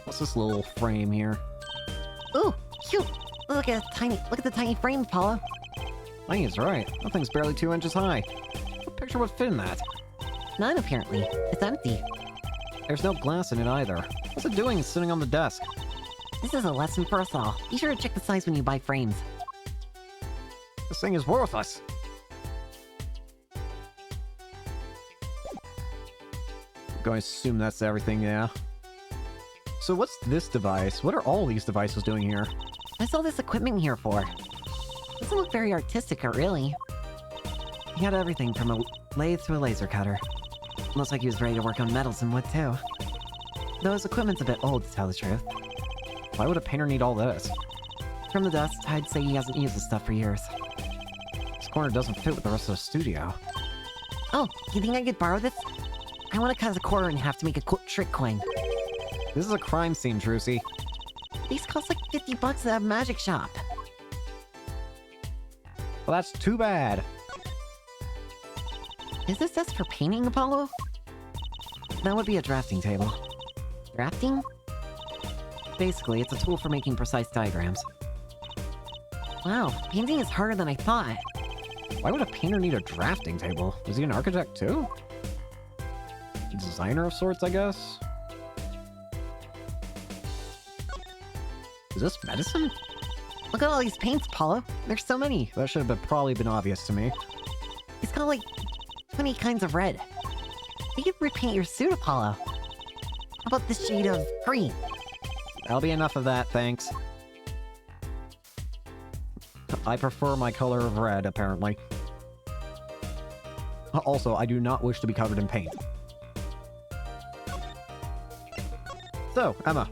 S1: What's this little frame here?
S2: Ooh, cute. Look at the tiny frame, Apollo.
S1: I think he's right. That thing's barely 2 inches high. What picture would fit in that?
S2: None, apparently. It's empty.
S1: There's no glass in it either. What's it doing sitting on the desk?
S2: This is a lesson for us all. Be sure to check the size when you buy frames.
S1: This thing is worthless. I'm going to assume that's everything, yeah. So what's this device? What are all these devices doing here?
S2: What's all this equipment here for? Doesn't look very artistic, really. He had everything from a lathe to a laser cutter. Looks like he was ready to work on metals and wood, too. Though his equipment's a bit old, to tell the truth.
S1: Why would a painter need all this?
S2: From the dust, I'd say he hasn't used this stuff for years.
S1: This corner doesn't fit with the rest of the studio.
S2: Oh, you think I could borrow this? I want to cut a quarter in half to make a trick coin.
S1: This is a crime scene, Trucy.
S2: These cost like $50 at a magic shop.
S1: Well, that's too bad.
S2: Is this just for painting, Apollo? That would be a drafting table. Drafting? Basically, it's a tool for making precise diagrams. Wow, painting is harder than I thought.
S1: Why would a painter need a drafting table? Was he an architect too? A designer of sorts, I guess? Is this medicine?
S2: Look at all these paints, Apollo. There's so many.
S1: That should have probably been obvious to me.
S2: It's got like 20 kinds of red. You could repaint your suit, Apollo. How about this shade of green?
S1: That'll be enough of that, thanks. I prefer my color of red, apparently. Also, I do not wish to be covered in paint. So, Emma,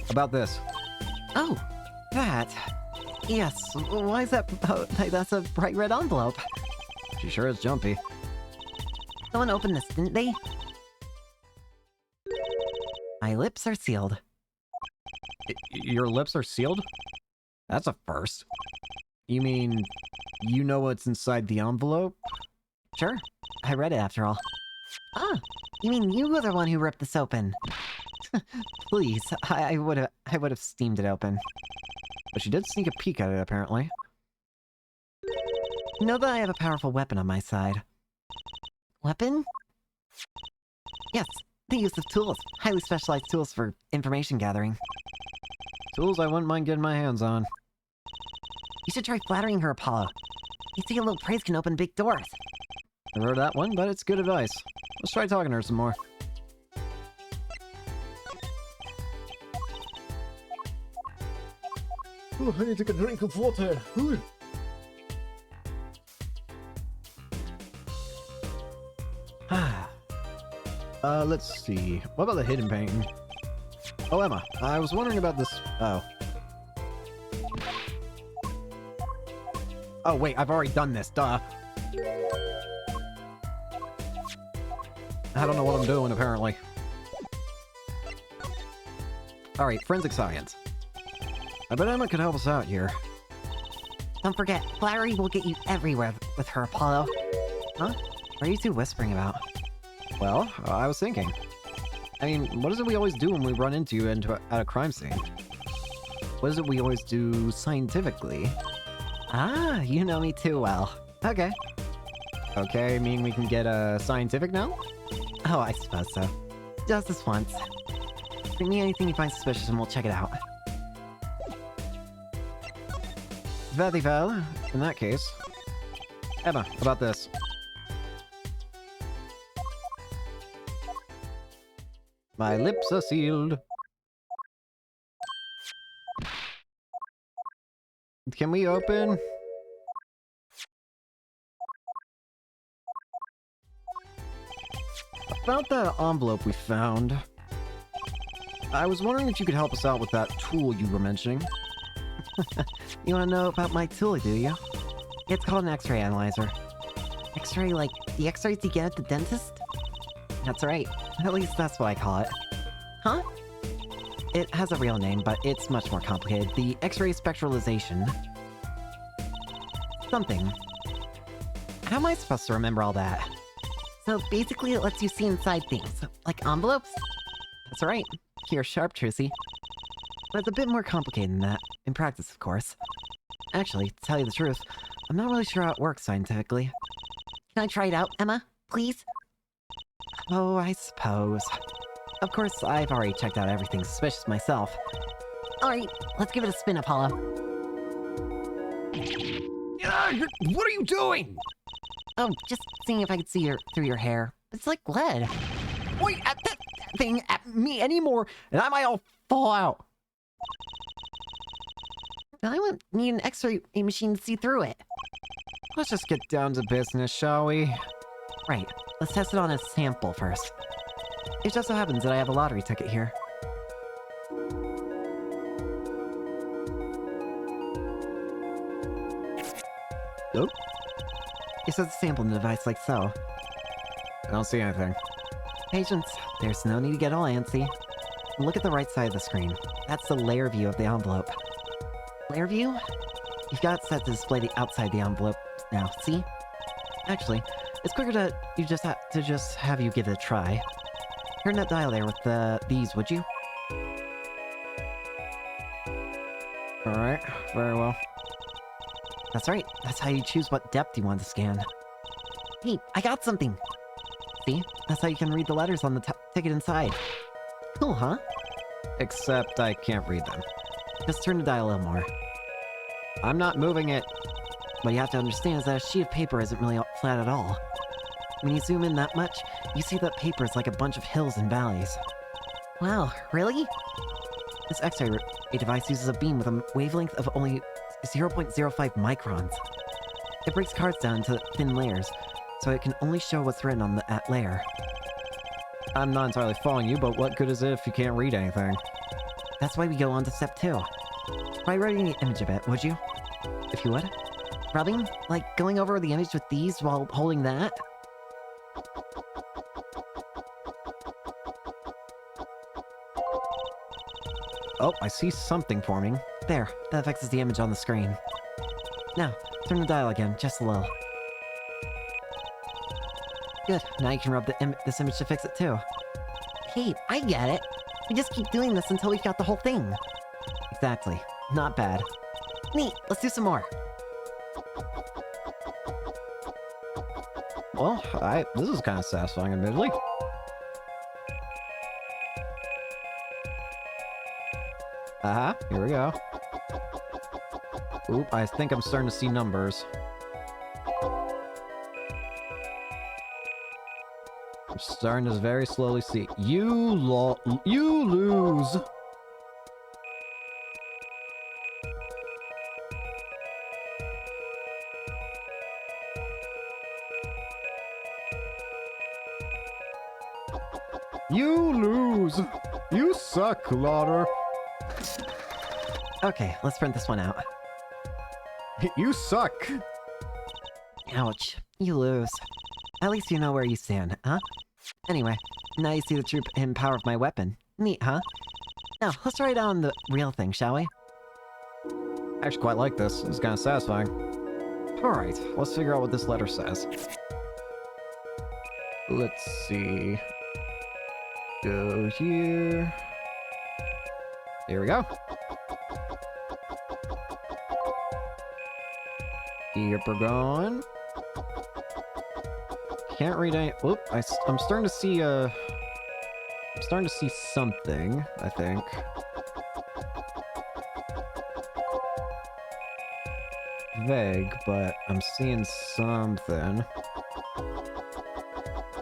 S1: about this.
S2: Oh, that. Yes, why is that? Oh, that's a bright red envelope.
S1: She sure is jumpy.
S2: Someone opened this, didn't they? My lips are sealed.
S1: Your lips are sealed? That's a first. You mean, you know what's inside the envelope?
S2: Sure, I read it after all. Ah, you mean you were the one who ripped this open? Please, I would have steamed it open.
S1: But she did sneak a peek at it, apparently.
S2: You know that I have a powerful weapon on my side. Weapon? Yes, the use of tools. Highly specialized tools for information gathering.
S1: Tools I wouldn't mind getting my hands on.
S2: You should try flattering her, Apollo. You see, a little praise can open big doors.
S1: I've heard that one, but it's good advice. Let's try talking to her some more.
S4: Oh, I need to take a drink of water. Ooh.
S1: Let's see. What about the hidden painting? Oh, Emma, I was wondering about this... Oh. Oh, wait, I've already done this, duh. I don't know what I'm doing, apparently. Alright, forensic science. I bet Emma could help us out here.
S2: Don't forget, flattery will get you everywhere with her, Apollo. Huh? What are you two whispering about?
S1: Well, I was thinking. I mean, what is it we always do when we run into you at a crime scene? What is it we always do scientifically?
S2: Ah, you know me too well.
S1: Okay. Okay, mean we can get scientific now?
S2: Oh, I suppose so. Just this once. Bring me anything you find suspicious and we'll check it out.
S1: Very well. In that case... Emma, about this. My lips are sealed. Can we open? About that envelope we found. I was wondering if you could help us out with that tool you were mentioning.
S2: You wanna know about my tool, do you? It's called an X-ray analyzer. X-ray like the X-rays you get at the dentist? That's right. At least that's what I call it. Huh? It has a real name, but it's much more complicated. The X-ray spectralization. Something. How am I supposed to remember all that? So basically it lets you see inside things, like envelopes? That's right. You're sharp, Trucy. But it's a bit more complicated than that, in practice, of course. Actually, to tell you the truth, I'm not really sure how it works scientifically. Can I try it out, Emma? Please? Oh, I suppose. Of course, I've already checked out everything suspicious myself. Alright, let's give it a spin, Apollo.
S3: What are you doing?
S2: Oh, just seeing if I could see through your hair. It's like lead.
S3: Wait, at that thing at me anymore, and I might all fall out.
S2: I would need an X-ray machine to see through it.
S3: Let's just get down to business, shall we?
S2: Right, let's test it on a sample first. It just so happens that I have a lottery ticket here.
S3: Nope.
S2: It says sample in the device like so.
S3: I don't see anything.
S2: Patience, there's no need to get all antsy. Look at the right side of the screen. That's the layer view of the envelope. Layer view? You've got it set to display the outside of the envelope now, see? Actually, it's quicker to have you give it a try. Turn that dial there with these, would you?
S3: Alright, very well.
S2: That's right, that's how you choose what depth you want to scan. Hey, I got something! See? That's how you can read the letters on the ticket inside. Cool, huh?
S3: Except I can't read them.
S2: Just turn the dial a little more.
S3: I'm not moving it.
S2: What you have to understand is that a sheet of paper isn't really flat at all. When you zoom in that much, you see that paper is like a bunch of hills and valleys. Wow, really? This X-ray device uses a beam with a wavelength of only 0.05 microns. It breaks cards down into thin layers, so it can only show what's written on that layer.
S3: I'm not entirely following you, but what good is it if you can't read anything?
S2: That's why we go on to step 2. Try writing the image a bit, would you? If you would. Rubbing? Like going over the image with these while holding that?
S3: Oh, I see something forming.
S2: There, that fixes the image on the screen. Now, turn the dial again, just a little. Good, now you can rub this image to fix it too. Hey, I get it! We just keep doing this until we've got the whole thing. Exactly. Not bad. Neat, let's do some more.
S3: Well, this is kind of satisfying, admittedly. Here we go. Oop, I think I'm starting to see numbers. I'm starting to very slowly see. You lose! You lose! You suck, Lauder!
S2: Okay, let's print this one out.
S3: You suck!
S2: Ouch. You lose. At least you know where you stand, huh? Anyway, now you see the true power of my weapon. Neat, huh? Now, let's try it on the real thing, shall we?
S3: I actually quite like this. It's kind of satisfying. Alright, let's figure out what this letter says. Let's see. Go here. Here we go. Keep her going. Can't read any. Whoop! I'm starting to see I'm starting to see something. I think. Vague, but I'm seeing something.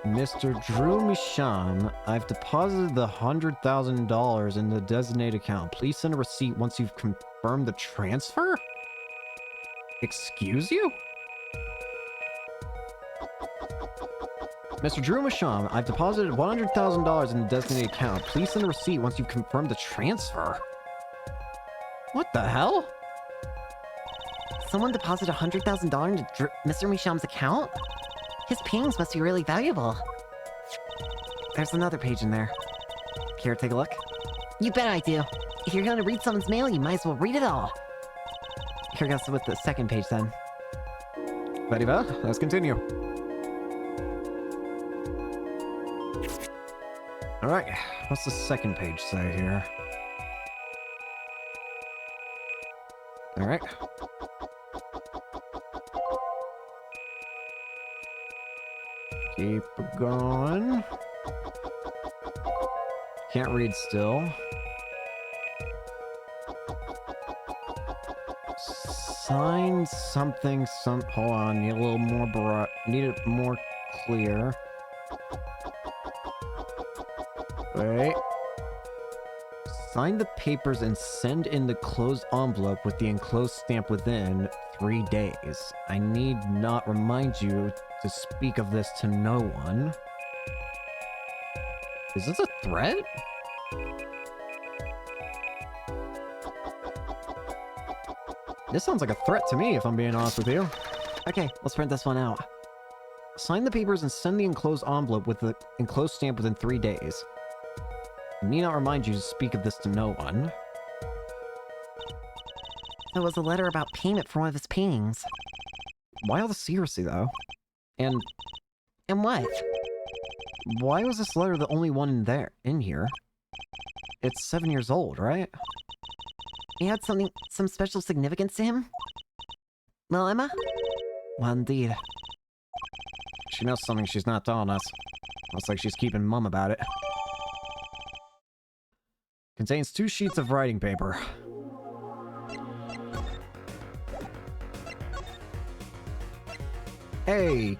S3: Mr. Drew Misham, I've deposited the $100,000 in the designated account. Please send a receipt once you've confirmed the transfer? Excuse you? Mr. Drew Misham, I've deposited $100,000 in the designated account. Please send a receipt once you've confirmed the transfer. What the hell?
S2: Someone deposited $100,000 into Mr. Misham's account? His paintings must be really valuable. There's another page in there. Care to take a look? You bet I do. If you're gonna read someone's mail, you might as well read it all. Here goes with the second page then.
S3: Very well, let's continue. Alright, what's the second page say here? Alright. Keep going. Can't read still. Sign something, hold on, need a little more broad, need it more clear. Wait. Sign the papers and send in the closed envelope with the enclosed stamp within 3 days. I need not remind you to speak of this to no one. Is this a threat? This sounds like a threat to me, if I'm being honest with you.
S2: Okay, let's print this one out.
S3: Sign the papers and send the enclosed envelope with the enclosed stamp within 3 days. I need not remind you to speak of this to no one.
S2: There was a letter about payment for one of his paintings.
S3: Why all the secrecy, though? And
S2: And what?
S3: why was this letter the only one in here? It's 7 years old, right?
S2: It had some special significance to him? Well, Emma?
S3: Well, indeed. She knows something she's not telling us. Looks like she's keeping mum about it. Contains 2 sheets of writing paper. Hey!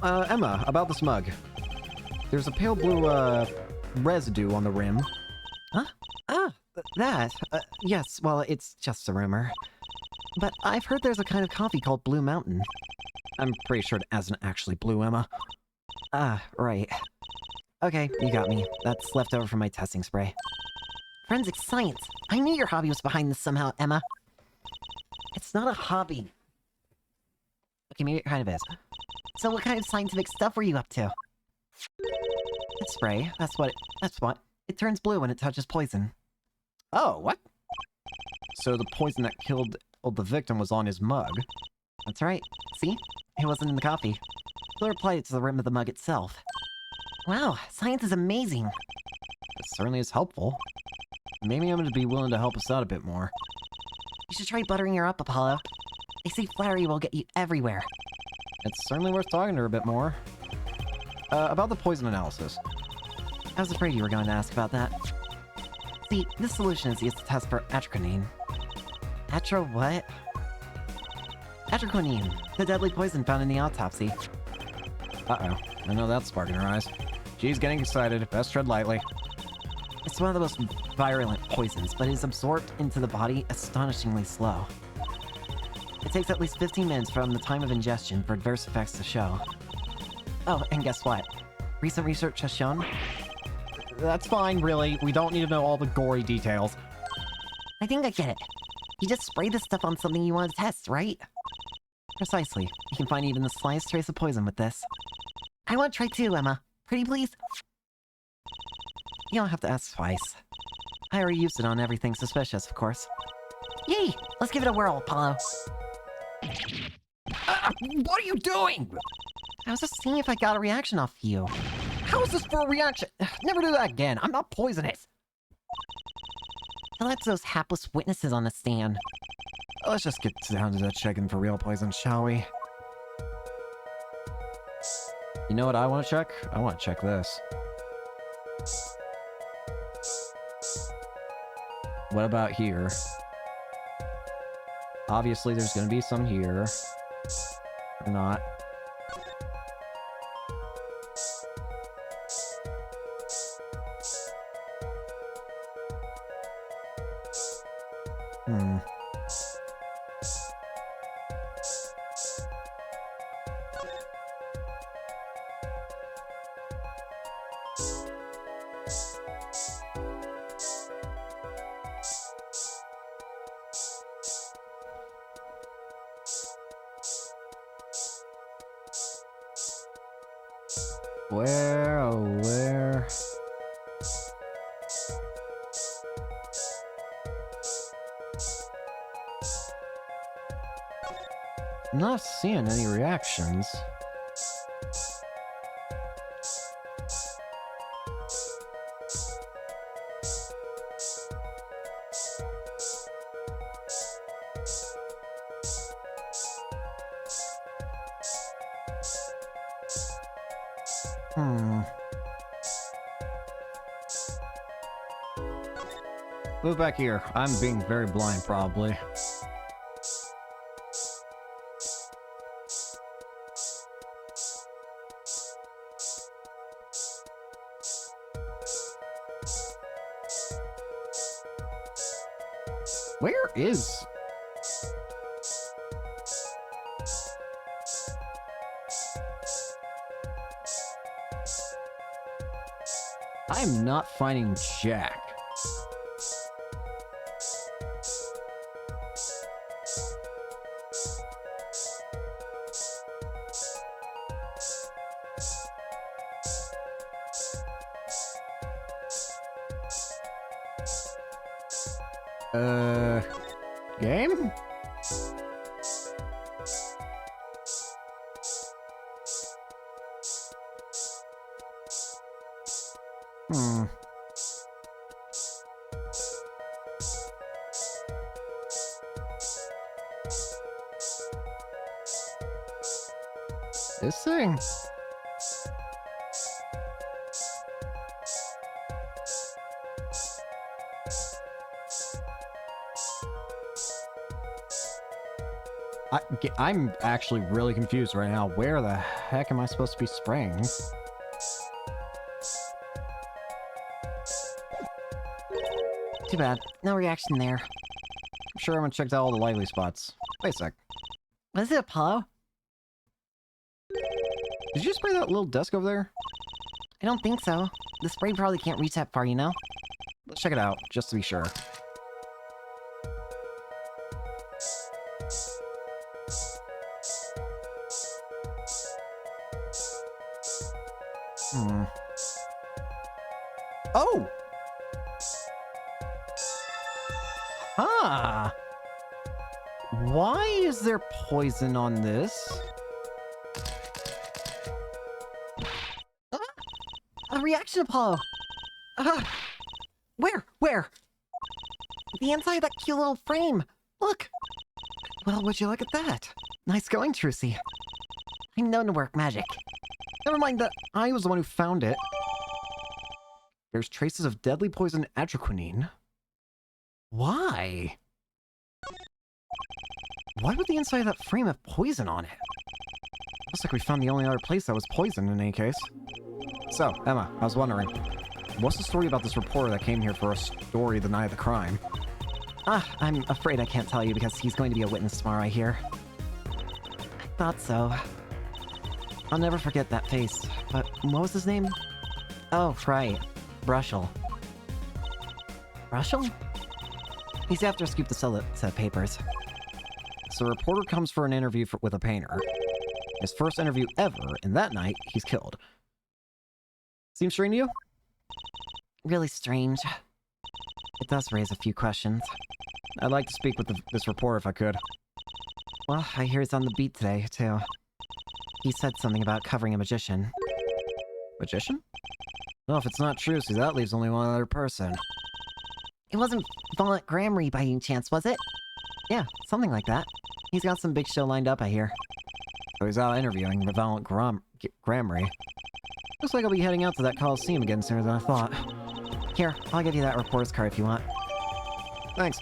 S3: Emma, about this mug. There's a pale blue, residue on the rim.
S2: That? Yes, well, it's just a rumor. But I've heard there's a kind of coffee called Blue Mountain.
S3: I'm pretty sure it isn't actually blue, Emma.
S2: Ah, right. Okay, you got me. That's left over from my testing spray. Forensic science! I knew your hobby was behind this somehow, Emma. It's not a hobby. Okay, maybe it kind of is. So what kind of scientific stuff were you up to? It's spray. That's what. It turns blue when it touches poison.
S3: Oh, what? So the poison that killed the victim was on his mug.
S2: That's right. See? It wasn't in the coffee. They'll apply it to the rim of the mug itself. Wow, science is amazing.
S3: It certainly is helpful. Maybe I'm gonna be willing to help us out a bit more.
S2: You should try buttering her up, Apollo. They say flattery will get you everywhere.
S3: It's certainly worth talking to her a bit more. About the poison analysis.
S2: I was afraid you were going to ask about that. See, this solution is used to test for atroquinine. What? Atroquinine, the deadly poison found in the autopsy.
S3: Uh-oh. I know that's sparking her eyes. She's getting excited. Best tread lightly.
S2: It's one of the most virulent poisons, but is absorbed into the body astonishingly slow. It takes at least 15 minutes from the time of ingestion for adverse effects to show. Oh, and guess what? Recent research has shown...
S3: That's fine, really. We don't need to know all the gory details.
S2: I think I get it. You just spray this stuff on something you want to test, right? Precisely. You can find even the slightest trace of poison with this. I want to try too, Emma. Pretty please? You don't have to ask twice. I already used it on everything suspicious, of course. Yay! Let's give it a whirl, Apollo.
S3: What are you doing?
S2: I was just seeing if I got a reaction off you.
S3: How is this for a reaction? Never do that again. I'm not poisonous.
S2: Let's those hapless witnesses on the stand.
S3: Let's just get down to the checking for real poison, shall we? You know what I want to check? I want to check this. What about here? Obviously, there's going to be some here. Or not.
S1: Where, oh, where? I'm not seeing any reactions. Move back here. I'm being very blind, probably. Where is... I'm not finding Jack. Game? This thing? I'm actually really confused right now. Where the heck am I supposed to be spraying?
S2: Too bad. No reaction there.
S1: I'm sure everyone checked out all the lively spots. Wait a sec.
S2: Was it Apollo?
S1: Did you spray that little desk over there?
S2: I don't think so. The spray probably can't reach that far, you know?
S1: Let's check it out, just to be sure. Oh! Huh! Why is there poison on this?
S2: A reaction, Apollo! Where? Where? The inside of that cute little frame! Look! Well, would you look at that? Nice going, Trucy. I'm known to work magic.
S1: Never mind that I was the one who found it. There's traces of deadly poison atroquinine. Why? Why would the inside of that frame have poison on it? Looks like we found the only other place that was poisoned in any case. So, Emma, I was wondering, what's the story about this reporter that came here for a story the night of the crime?
S2: I'm afraid I can't tell you because he's going to be a witness tomorrow, I hear. I thought so. I'll never forget that face. But what was his name? Oh, right. Brushel. Brushel? He's after Scoop the set of papers.
S1: So a reporter comes for an interview with a painter. His first interview ever, and that night, he's killed. Seems strange to you?
S2: Really strange. It does raise a few questions.
S1: I'd like to speak with this reporter if I could.
S2: Well, I hear he's on the beat today, too. He said something about covering a magician.
S1: Magician? Well, if it's not true, see, that leaves only one other person.
S2: It wasn't Vaunt Gramarye by any chance, was it? Yeah, something like that. He's got some big show lined up, I hear.
S1: So he's out interviewing the Vaunt Gramarye. Looks like I'll be heading out to that Coliseum again sooner than I thought.
S2: Here, I'll give you that reporter's card if you want.
S1: Thanks.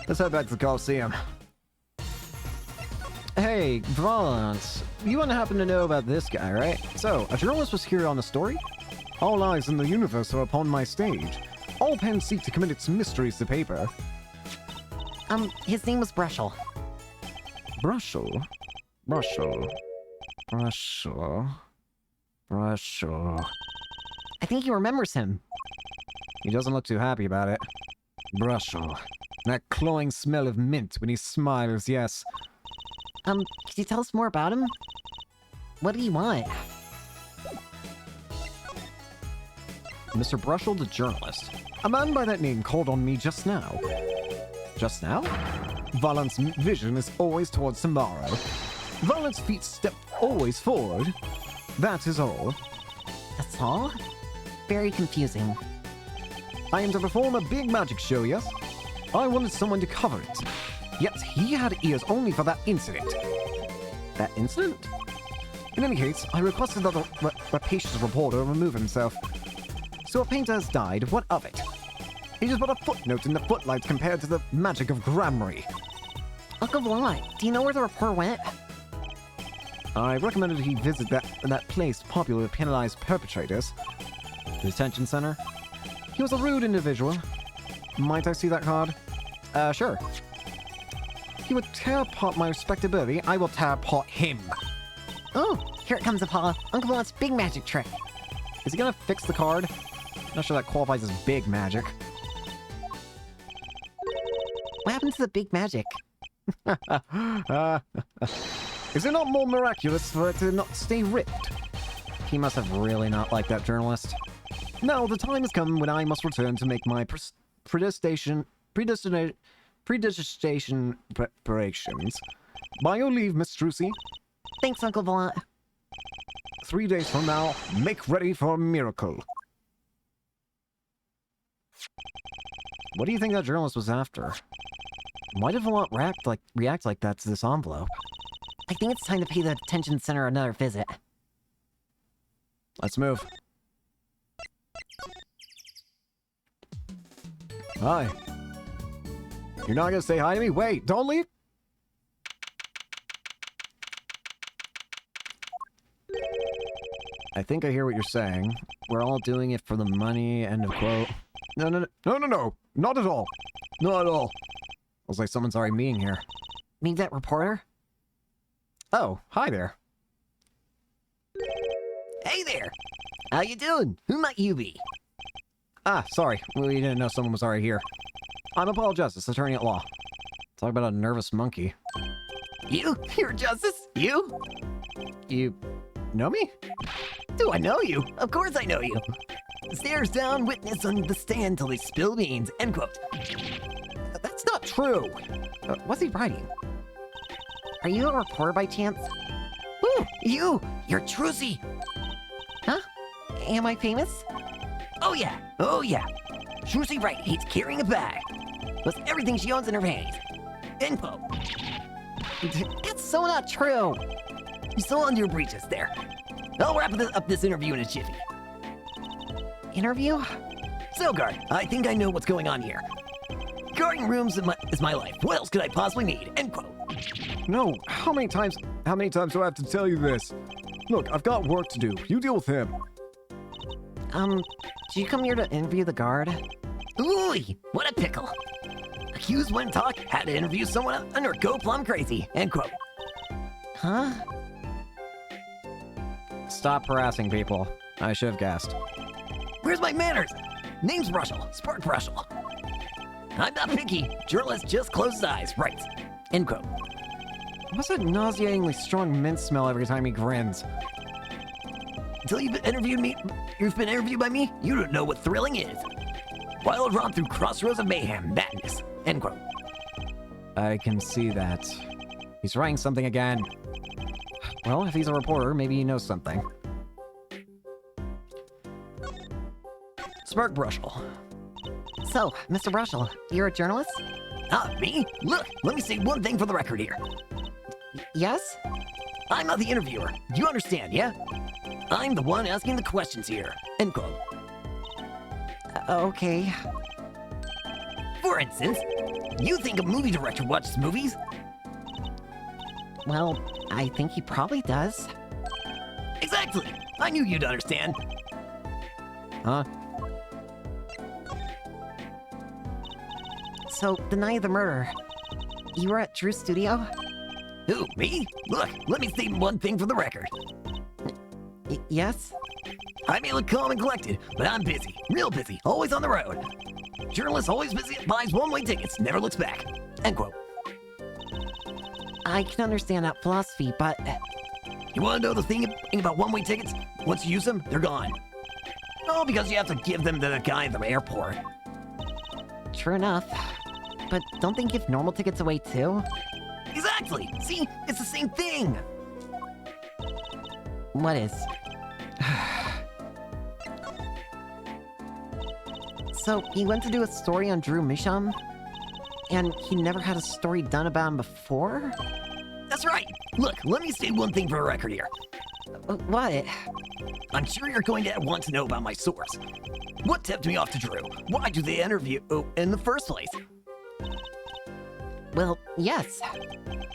S1: Let's head back to the Coliseum. Hey, Vaunt, you wouldn't happen to know about this guy, right? So, a journalist was here on the story?
S3: All eyes in the universe are upon my stage. All pens seek to commit its mysteries to paper.
S2: His name was Brushel.
S3: Brushel? Brushel? Brushel? Brushel?
S2: I think he remembers him.
S1: He doesn't look too happy about it.
S3: Brushel. That cloying smell of mint when he smiles, yes.
S2: Could you tell us more about him? What do you want?
S3: Mr. Brushel, the journalist. A man by that name called on me just now. Just now? Valant's vision is always towards tomorrow. Valant's feet step always forward. That is all.
S2: That's all? Very confusing.
S3: I am to perform a big magic show, yes? I wanted someone to cover it. Yet he had ears only for that incident. That incident? In any case, I requested that the rapacious reporter remove himself. So a painter has died, what of it? It is but a footnote in the footlights compared to the magic of Gramarye.
S2: Uncle Vlad, do you know where the report went?
S3: I recommended he visit that place popular with penalized perpetrators. The detention center. He was a rude individual. Might I see that card? Sure. He would tear apart my respectability. I will tear apart him.
S2: Oh, here it comes, Apollo. Uncle Vlad's big magic trick.
S3: Is he gonna fix the card? Not sure that qualifies as big magic.
S2: What happened to the big magic?
S3: Is it not more miraculous for it to not stay ripped? He must have really not liked that journalist. Now the time has come when I must return to make my predestination preparations. By your leave, Miss Strucy.
S2: Thanks, Uncle Vlad.
S3: 3 days from now, make ready for a miracle. What do you think that journalist was after? Why did Volant react like that to this envelope?
S2: I think it's time to pay the detention center another visit.
S3: Let's move. Hi. You're not gonna say hi to me? Wait, don't leave! I think I hear what you're saying. We're all doing it for the money, end of quote. No, not at all. Not at all. Looks like someone's already meeting here.
S2: Meet that reporter?
S3: Oh, hi there.
S2: Hey there! How you doing? Who might you be?
S3: Ah, sorry. We didn't know someone was already here. I'm a Paul Justice, attorney at law. Talk about a nervous monkey.
S2: You? You're Justice? You?
S3: You know me?
S2: Do I know you? Of course I know you. Stares down witness on the stand till they spill beans. End quote.
S3: That's not true. What's he writing?
S2: Are you a reporter by chance? Ooh, you're Trucy. Huh? Am I famous? Oh yeah. Trucy Wright hates carrying a bag. Puts everything she owns in her panties. End quote. That's so not true. You still under your breeches there. I'll wrap up this interview in a jiffy. Interview? Silgard, I think I know what's going on here. Guarding rooms is my life. What else could I possibly need? End quote.
S3: No, how many times do I have to tell you this? Look, I've got work to do. You deal with him.
S2: Did you come here to interview the guard? Ooh, what a pickle. Accused wouldn't talk, had to interview someone under go plumb crazy. End quote. Huh?
S3: Stop harassing people. I should have guessed.
S2: Where's my manners? Name's Brushel, Spark Brushel. I'm not picky. Journalist just closed his eyes. Right. End quote.
S3: What's that nauseatingly strong mint smell every time he grins?
S2: Until you've been interviewed by me, you don't know what thrilling is. Wild romp through crossroads of mayhem, madness. End quote.
S3: I can see that. He's writing something again. Well, if he's a reporter, maybe he knows something.
S2: Spark Brushel. So, Mr. Brushel, you're a journalist? Me? Look, let me say one thing for the record here. Yes? I'm not the interviewer. You understand, yeah? I'm the one asking the questions here. End quote. Okay. For instance, you think a movie director watches movies? Well, I think he probably does. Exactly! I knew you'd understand.
S3: Huh?
S2: So, the night of the murder, you were at Drew's studio? Who, me? Look, let me state one thing for the record. Yes? I may look calm and collected, but I'm busy. Real busy. Always on the road. Journalist always busy, buys one-way tickets, never looks back. End quote. I can understand that philosophy, but...
S5: You want to know the thing about one-way tickets? Once you use them, they're gone. Oh, because you have to give them to the guy at the airport.
S2: True enough. But don't they give normal tickets away too?
S5: Exactly! See? It's the same thing!
S2: What is? So, he went to do a story on Drew Misham? And he never had a story done about him before?
S5: That's right! Look, let me state one thing for a record here.
S2: What?
S5: I'm sure you're going to want to know about my source. What tipped me off to Drew? Why do they interview in the first place?
S2: Well, yes.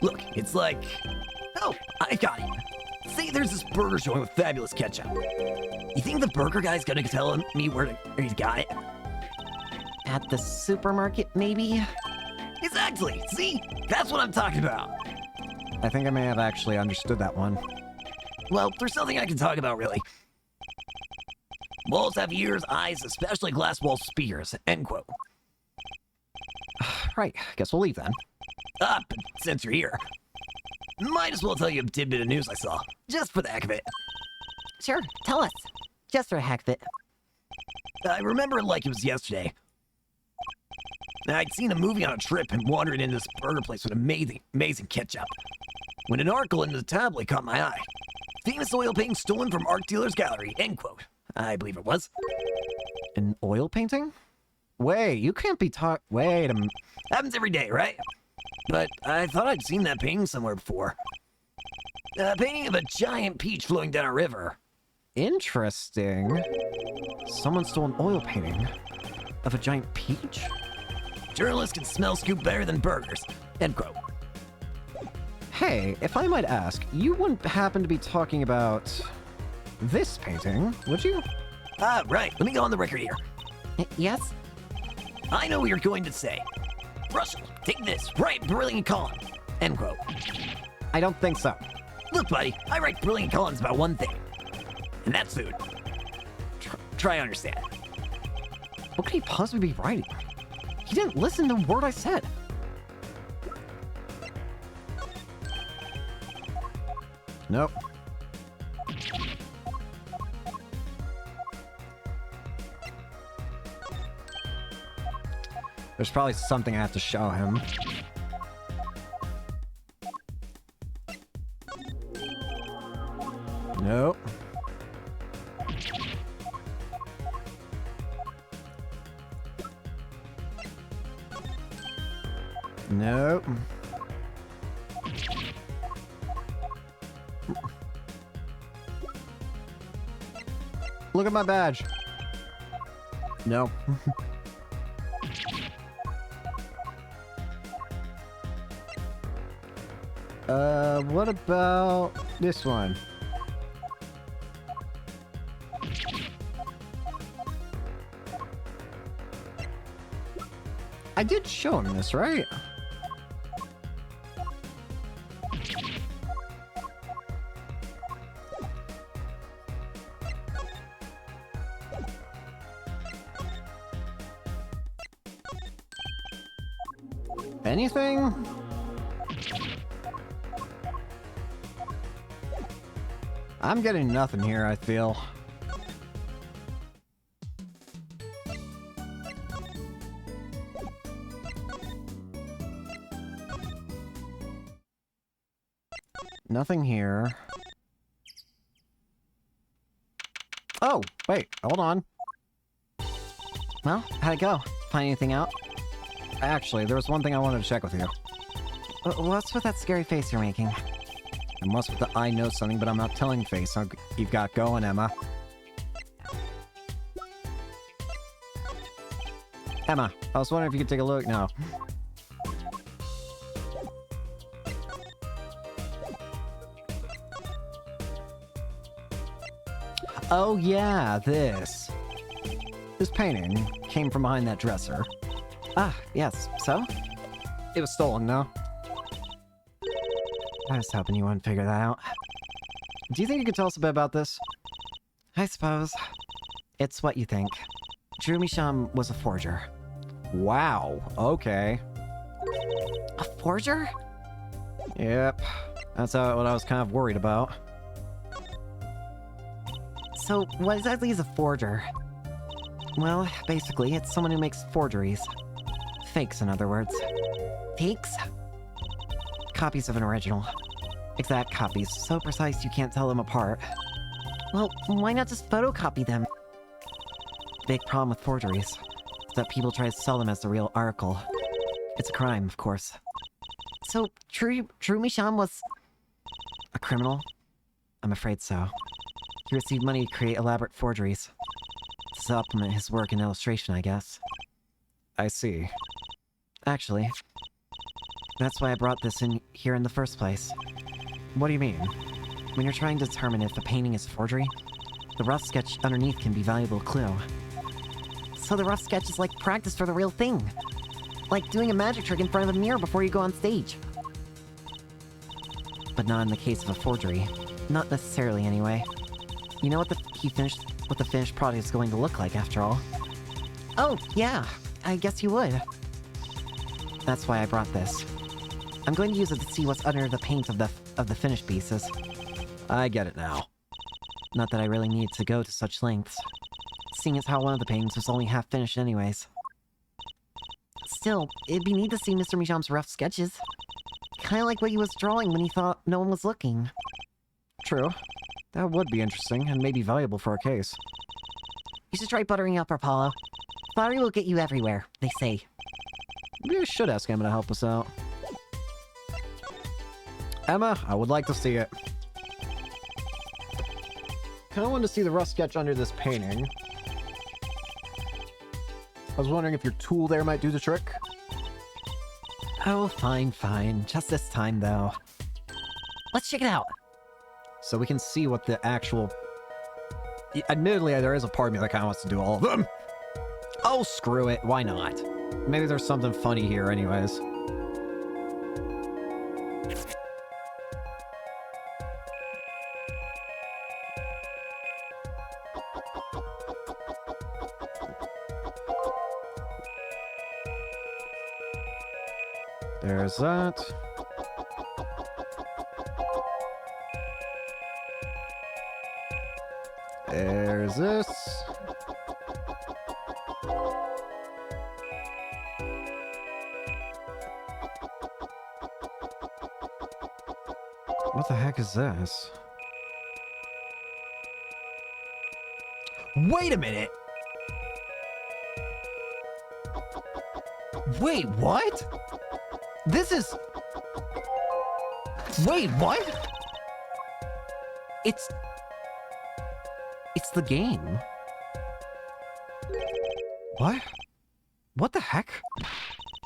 S5: Look, it's like... Oh, I got it. Say there's this burger joint with fabulous ketchup. You think the burger guy's gonna tell me where he's got it?
S2: At the supermarket, maybe?
S5: Exactly! See? That's what I'm talking about!
S3: I think I may have actually understood that one.
S5: Well, there's something I can talk about, really. Walls have ears, eyes, especially glass wall speakers. End quote.
S3: Right, guess we'll leave then.
S5: But since you're here, might as well tell you a tidbit of news I saw, just for the heck of it.
S2: Sure, tell us. Just for a heck of it.
S5: I remember it like it was yesterday. I'd seen a movie on a trip and wandered into this burger place with amazing ketchup. When an article in the tabloid caught my eye. Famous oil painting stolen from art dealer's gallery, end quote. I believe it was.
S3: An oil painting? Wait, you can't be Wait a minute.
S5: Happens every day, right? But I thought I'd seen that painting somewhere before. A painting of a giant peach flowing down a river.
S3: Interesting. Someone stole an oil painting of a giant peach?
S5: Journalists can smell scoop better than burgers. End quote.
S3: Hey, if I might ask, you wouldn't happen to be talking about this painting, would you?
S5: Ah, right. Let me go on the record here.
S2: Yes?
S5: I know what you're going to say. Russell, take this. Write brilliant column. End quote.
S3: I don't think so.
S5: Look, buddy, I write brilliant columns about one thing. And that's food. Try to understand.
S3: What could he possibly be writing? He didn't listen to a word I said. Nope. There's probably something I have to show him. Nope. Nope. Look at my badge. No. What about this one? I did show him this, right? Anything? I'm getting nothing here, I feel. Nothing here. Oh, wait, hold on.
S2: Well, how'd it go? Find anything out?
S3: Actually, there was one thing I wanted to check with you.
S2: What's with that scary face you're making?
S3: And what's with the I know something, but I'm not telling face you've got going, Emma? Emma, I was wondering if you could take a look now. Oh yeah, this. This painting came from behind that dresser.
S2: Ah, yes. So?
S3: It was stolen, no?
S2: I was hoping you wouldn't figure that out.
S3: Do you think you could tell us a bit about this?
S2: I suppose. It's what you think. Drew Misham was a forger.
S3: Wow, okay.
S2: A forger?
S3: Yep, that's what I was kind of worried about.
S2: So, what exactly is a forger? Well, basically, it's someone who makes forgeries. Fakes, in other words. Fakes? Copies of an original. Exact copies, so precise you can't tell them apart. Well, why not just photocopy them? Big problem with forgeries is that people try to sell them as the real article. It's a crime, of course. So, True Misham was a criminal? I'm afraid so. He received money to create elaborate forgeries. To supplement his work in illustration, I guess.
S3: I see.
S2: Actually, that's why I brought this in here in the first place.
S3: What do you mean?
S2: When you're trying to determine if a painting is a forgery, the rough sketch underneath can be a valuable clue. So the rough sketch is like practice for the real thing. Like doing a magic trick in front of a mirror before you go on stage. But not in the case of a forgery. Not necessarily, anyway. You know what the finished product is going to look like, after all. Oh, yeah. I guess you would. That's why I brought this. I'm going to use it to see what's under the paint of the finished pieces.
S3: I get it now.
S2: Not that I really need to go to such lengths, seeing as how one of the paintings was only half finished anyways. Still, it'd be neat to see Mr. Mijam's rough sketches. Kinda like what he was drawing when he thought no one was looking.
S3: True. That would be interesting, and maybe valuable for a case.
S2: You should try buttering up, Apollo. Flattery will get you everywhere, they say.
S3: Maybe I should ask Emma to help us out. Emma, I would like to see it. Kinda wanted to see the rough sketch under this painting. I was wondering if your tool there might do the trick.
S2: Oh, fine. Just this time, though. Let's check it out.
S3: So we can see what the actual... Admittedly, there is a part of me that kind of wants to do all of them. Oh, screw it. Why not? Maybe there's something funny here anyways. There's that. There's this. What the heck is this?
S5: Wait a minute! Wait, what? This is... Wait, what?
S2: It's the game.
S3: What? What the heck?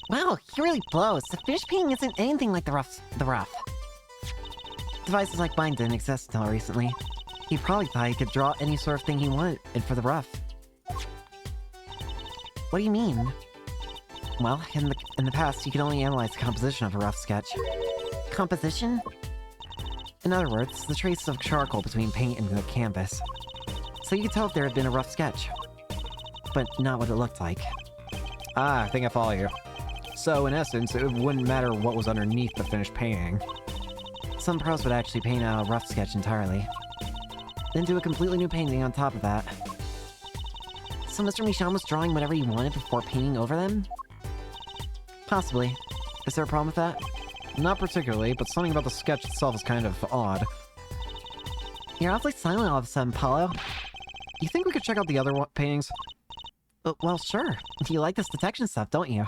S2: Wow, he really blows. The fish painting isn't anything like the rough. Devices like mine didn't exist until recently. He probably thought he could draw any sort of thing he wanted for the rough. What do you mean? Well, in the past, you could only analyze the composition of a rough sketch. Composition? In other words, the traces of charcoal between paint and the canvas. So you could tell if there had been a rough sketch. But not what it looked like.
S3: Ah, I think I follow you. So, in essence, it wouldn't matter what was underneath the finished painting.
S2: Some pros would actually paint out a rough sketch entirely. Then do a completely new painting on top of that. So Mr. Misham was drawing whatever he wanted before painting over them? Possibly. Is there a problem with that?
S3: Not particularly, but something about the sketch itself is kind of odd.
S2: You're awfully silent all of a sudden, Paulo.
S3: You think we could check out the other paintings?
S2: Well, sure. You like this detection stuff, don't you?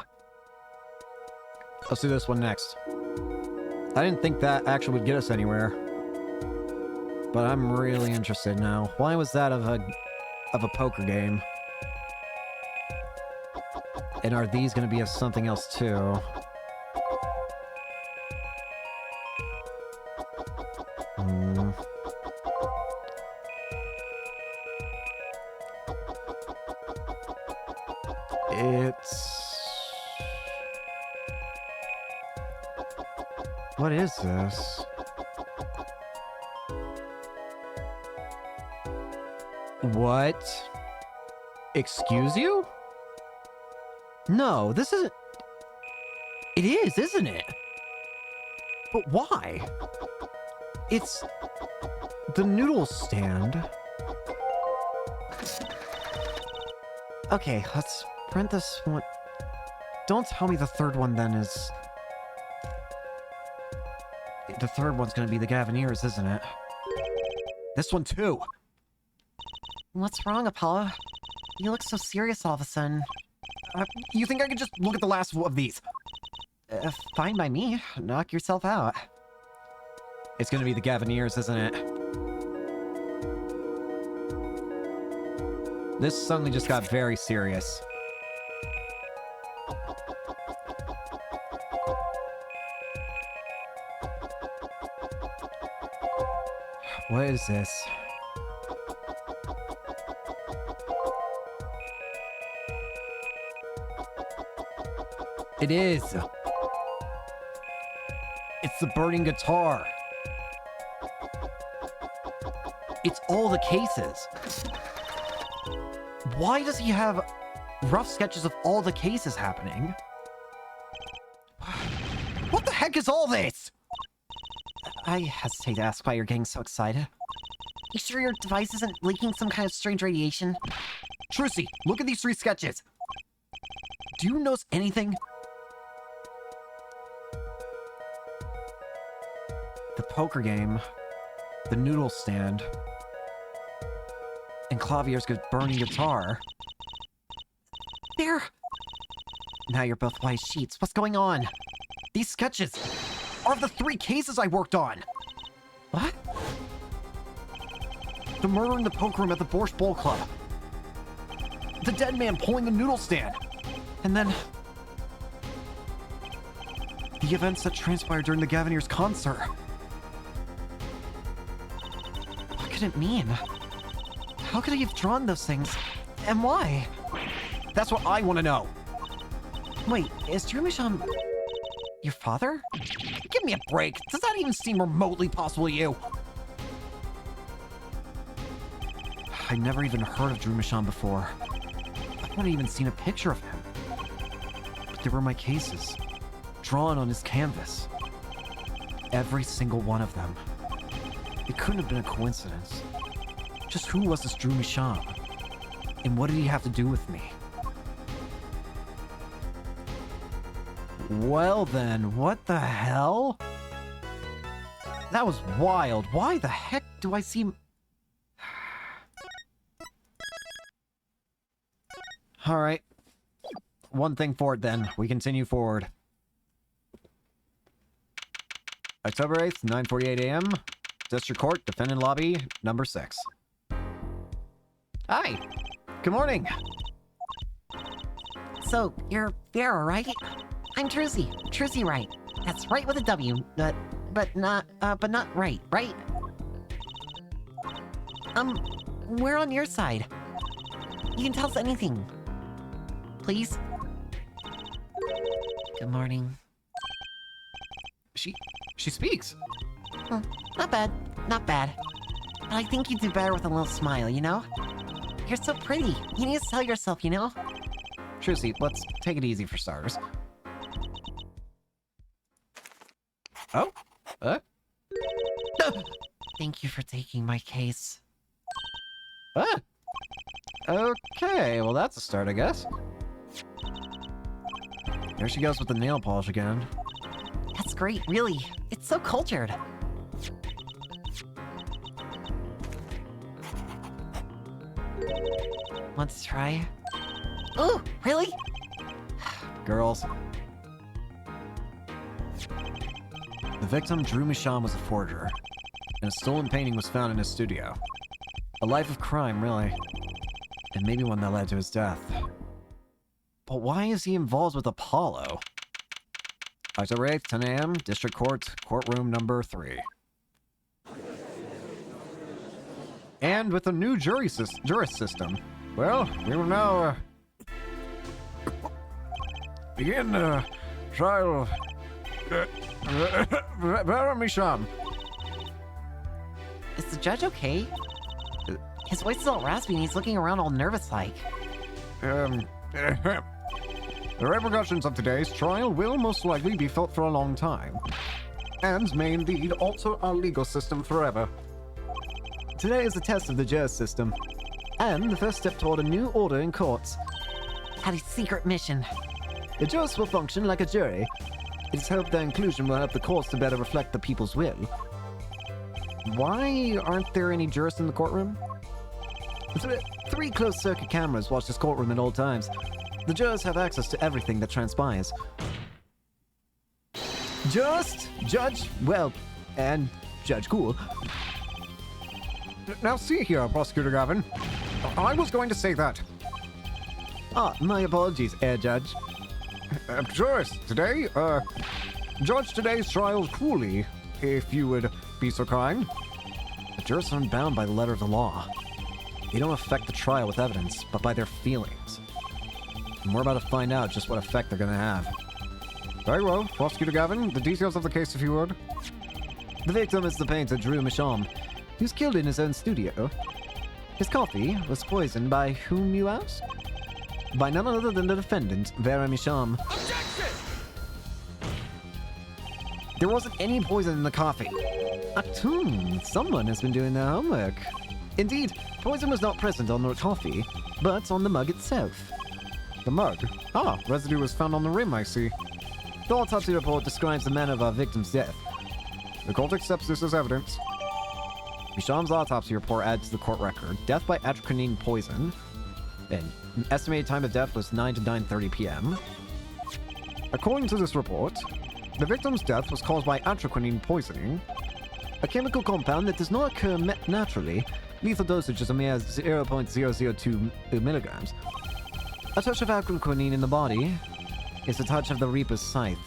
S3: Let's do this one next. I didn't think that actually would get us anywhere. But I'm really interested now. Why was that of a poker game? And are these going to be of something else too? What is this? What? Excuse you? No, this isn't... It is, isn't it? But why? It's... the noodle stand.
S2: Okay, let's print this one. Don't tell me the third one then is... The third one's gonna be the Gavineers, isn't it?
S3: This one too.
S2: What's wrong, Apollo? You look so serious all of a sudden.
S3: You think I could just look at the last of these?
S2: Fine by me. Knock yourself out.
S3: It's gonna be the Gavineers, isn't it? This suddenly just got very serious.
S2: What is this?
S3: It is. It's the burning guitar.
S2: It's all the cases. Why does he have rough sketches of all the cases happening?
S3: What the heck is all this?
S2: I hesitate to ask why you're getting so excited. You sure your device isn't leaking some kind of strange radiation?
S3: Trucy, look at these 3 sketches.
S2: Do you notice anything? The poker game, the noodle stand, and Clavier's burning guitar. There! Now you're both white sheets. What's going on?
S3: These sketches are the 3 cases I worked on.
S2: What?
S3: The murder in the poker room at the Borscht Bowl Club. The dead man pulling the noodle stand.
S2: And then...
S3: the events that transpired during the Gavineers concert.
S2: What could it mean? How could he have drawn those things? And why?
S3: That's what I want to know.
S2: Wait, is Drumisham your father?
S3: Give me a break. Does that even seem remotely possible to you?
S2: I'd never even heard of Drumisham before. I haven't even seen a picture of him. But there were my cases, drawn on his canvas. Every single one of them. It couldn't have been a coincidence. Just who was this Drumisham? And what did he have to do with me? Well then, what the hell? That was wild. Why the heck do I seem... Alright. One thing forward then. We continue forward. October 8th, 9:48 a.m. District Court, Defendant Lobby, number 6. Hi. Good morning.
S6: So, you're Vera, right? I'm Trucy. Trucy Wright. That's right with a W, but not right, right? We're on your side. You can tell us anything. Please? Good morning.
S3: She speaks.
S6: Not bad. Not bad. But I think you do better with a little smile, you know? You're so pretty. You need to sell yourself, you know?
S2: Trucy, let's take it easy for starters. Oh?
S6: Thank you for taking my case.
S2: Okay, well that's a start, I guess. There she goes with the nail polish again.
S6: That's great, really. It's so cultured. Want to try? Ooh, really?
S2: Girls. The victim, Drumisham, was a forger, and a stolen painting was found in his studio. A life of crime, really. And maybe one that led to his death. But why is he involved with Apollo? October 8th, 10 a.m., District Court, courtroom number 3. And with a new jurist system, well, we will now begin trial of Drumisham.
S6: Is the judge okay? His voice is all raspy and he's looking around all nervous like.
S3: The repercussions of today's trial will most likely be felt for a long time, and may indeed alter our legal system forever.
S2: Today is a test of the justice system, and the first step toward a new order in courts.
S6: had a secret mission.
S3: The jurors will function like a jury. It is hoped their inclusion will help the courts to better reflect the people's will. Why aren't there any jurors in the courtroom? Three closed-circuit cameras watch this courtroom at all times. The jurors have access to everything that transpires. Just Judge, well, and Judge Cool. Now see here, Prosecutor Gavin. I was going to say that. Ah, my apologies, Judge. Jurors, today, judge today's trials coolly, if you would be so kind. The jurors aren't bound by the letter of the law. They don't affect the trial with evidence, but by their feelings. And we're about to find out just what effect they're gonna have. Very well, Prosecutor Gavin, the details of the case, if you would. The victim is the painter Drew Misham. He was killed in his own studio. His coffee was poisoned by whom, you ask? By none other than the defendant, Vera Misham. Objection! There wasn't any poison in the coffee. Someone has been doing their homework. Indeed, poison was not present on the coffee, but on the mug itself. The mug? Ah, residue was found on the rim, I see. The autopsy report describes the manner of our victim's death. The court accepts this as evidence. Misham's autopsy report adds to the court record death by atroquinine poison, and estimated time of death was 9 to 9:30 p.m. According to this report, the victim's death was caused by atroquinine poisoning, a chemical compound that does not occur naturally. Lethal dosage is a mere 0.002 milligrams. A touch of atroquinine in the body is a touch of the Reaper's scythe.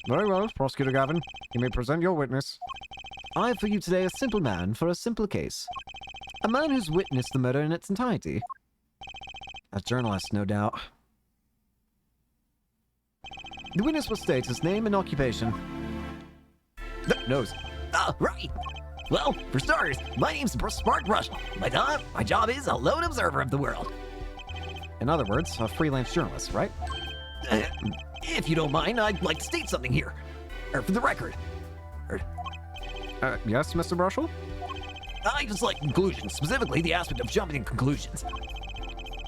S3: Very well, Prosecutor Gavin. You may present your witness. I have for you today a simple man for a simple case. A man who's witnessed the murder in its entirety. A journalist, no doubt. The witness will state his name and occupation. Nose.
S5: Oh, right. Well, for starters, my name's Spark Russell. My job is a lone observer of the world.
S3: In other words, a freelance journalist, right?
S5: If you don't mind, I'd like to state something here. Or for the record.
S3: Yes, Mr. Brushel?
S5: I just like conclusions, specifically the aspect of jumping in conclusions.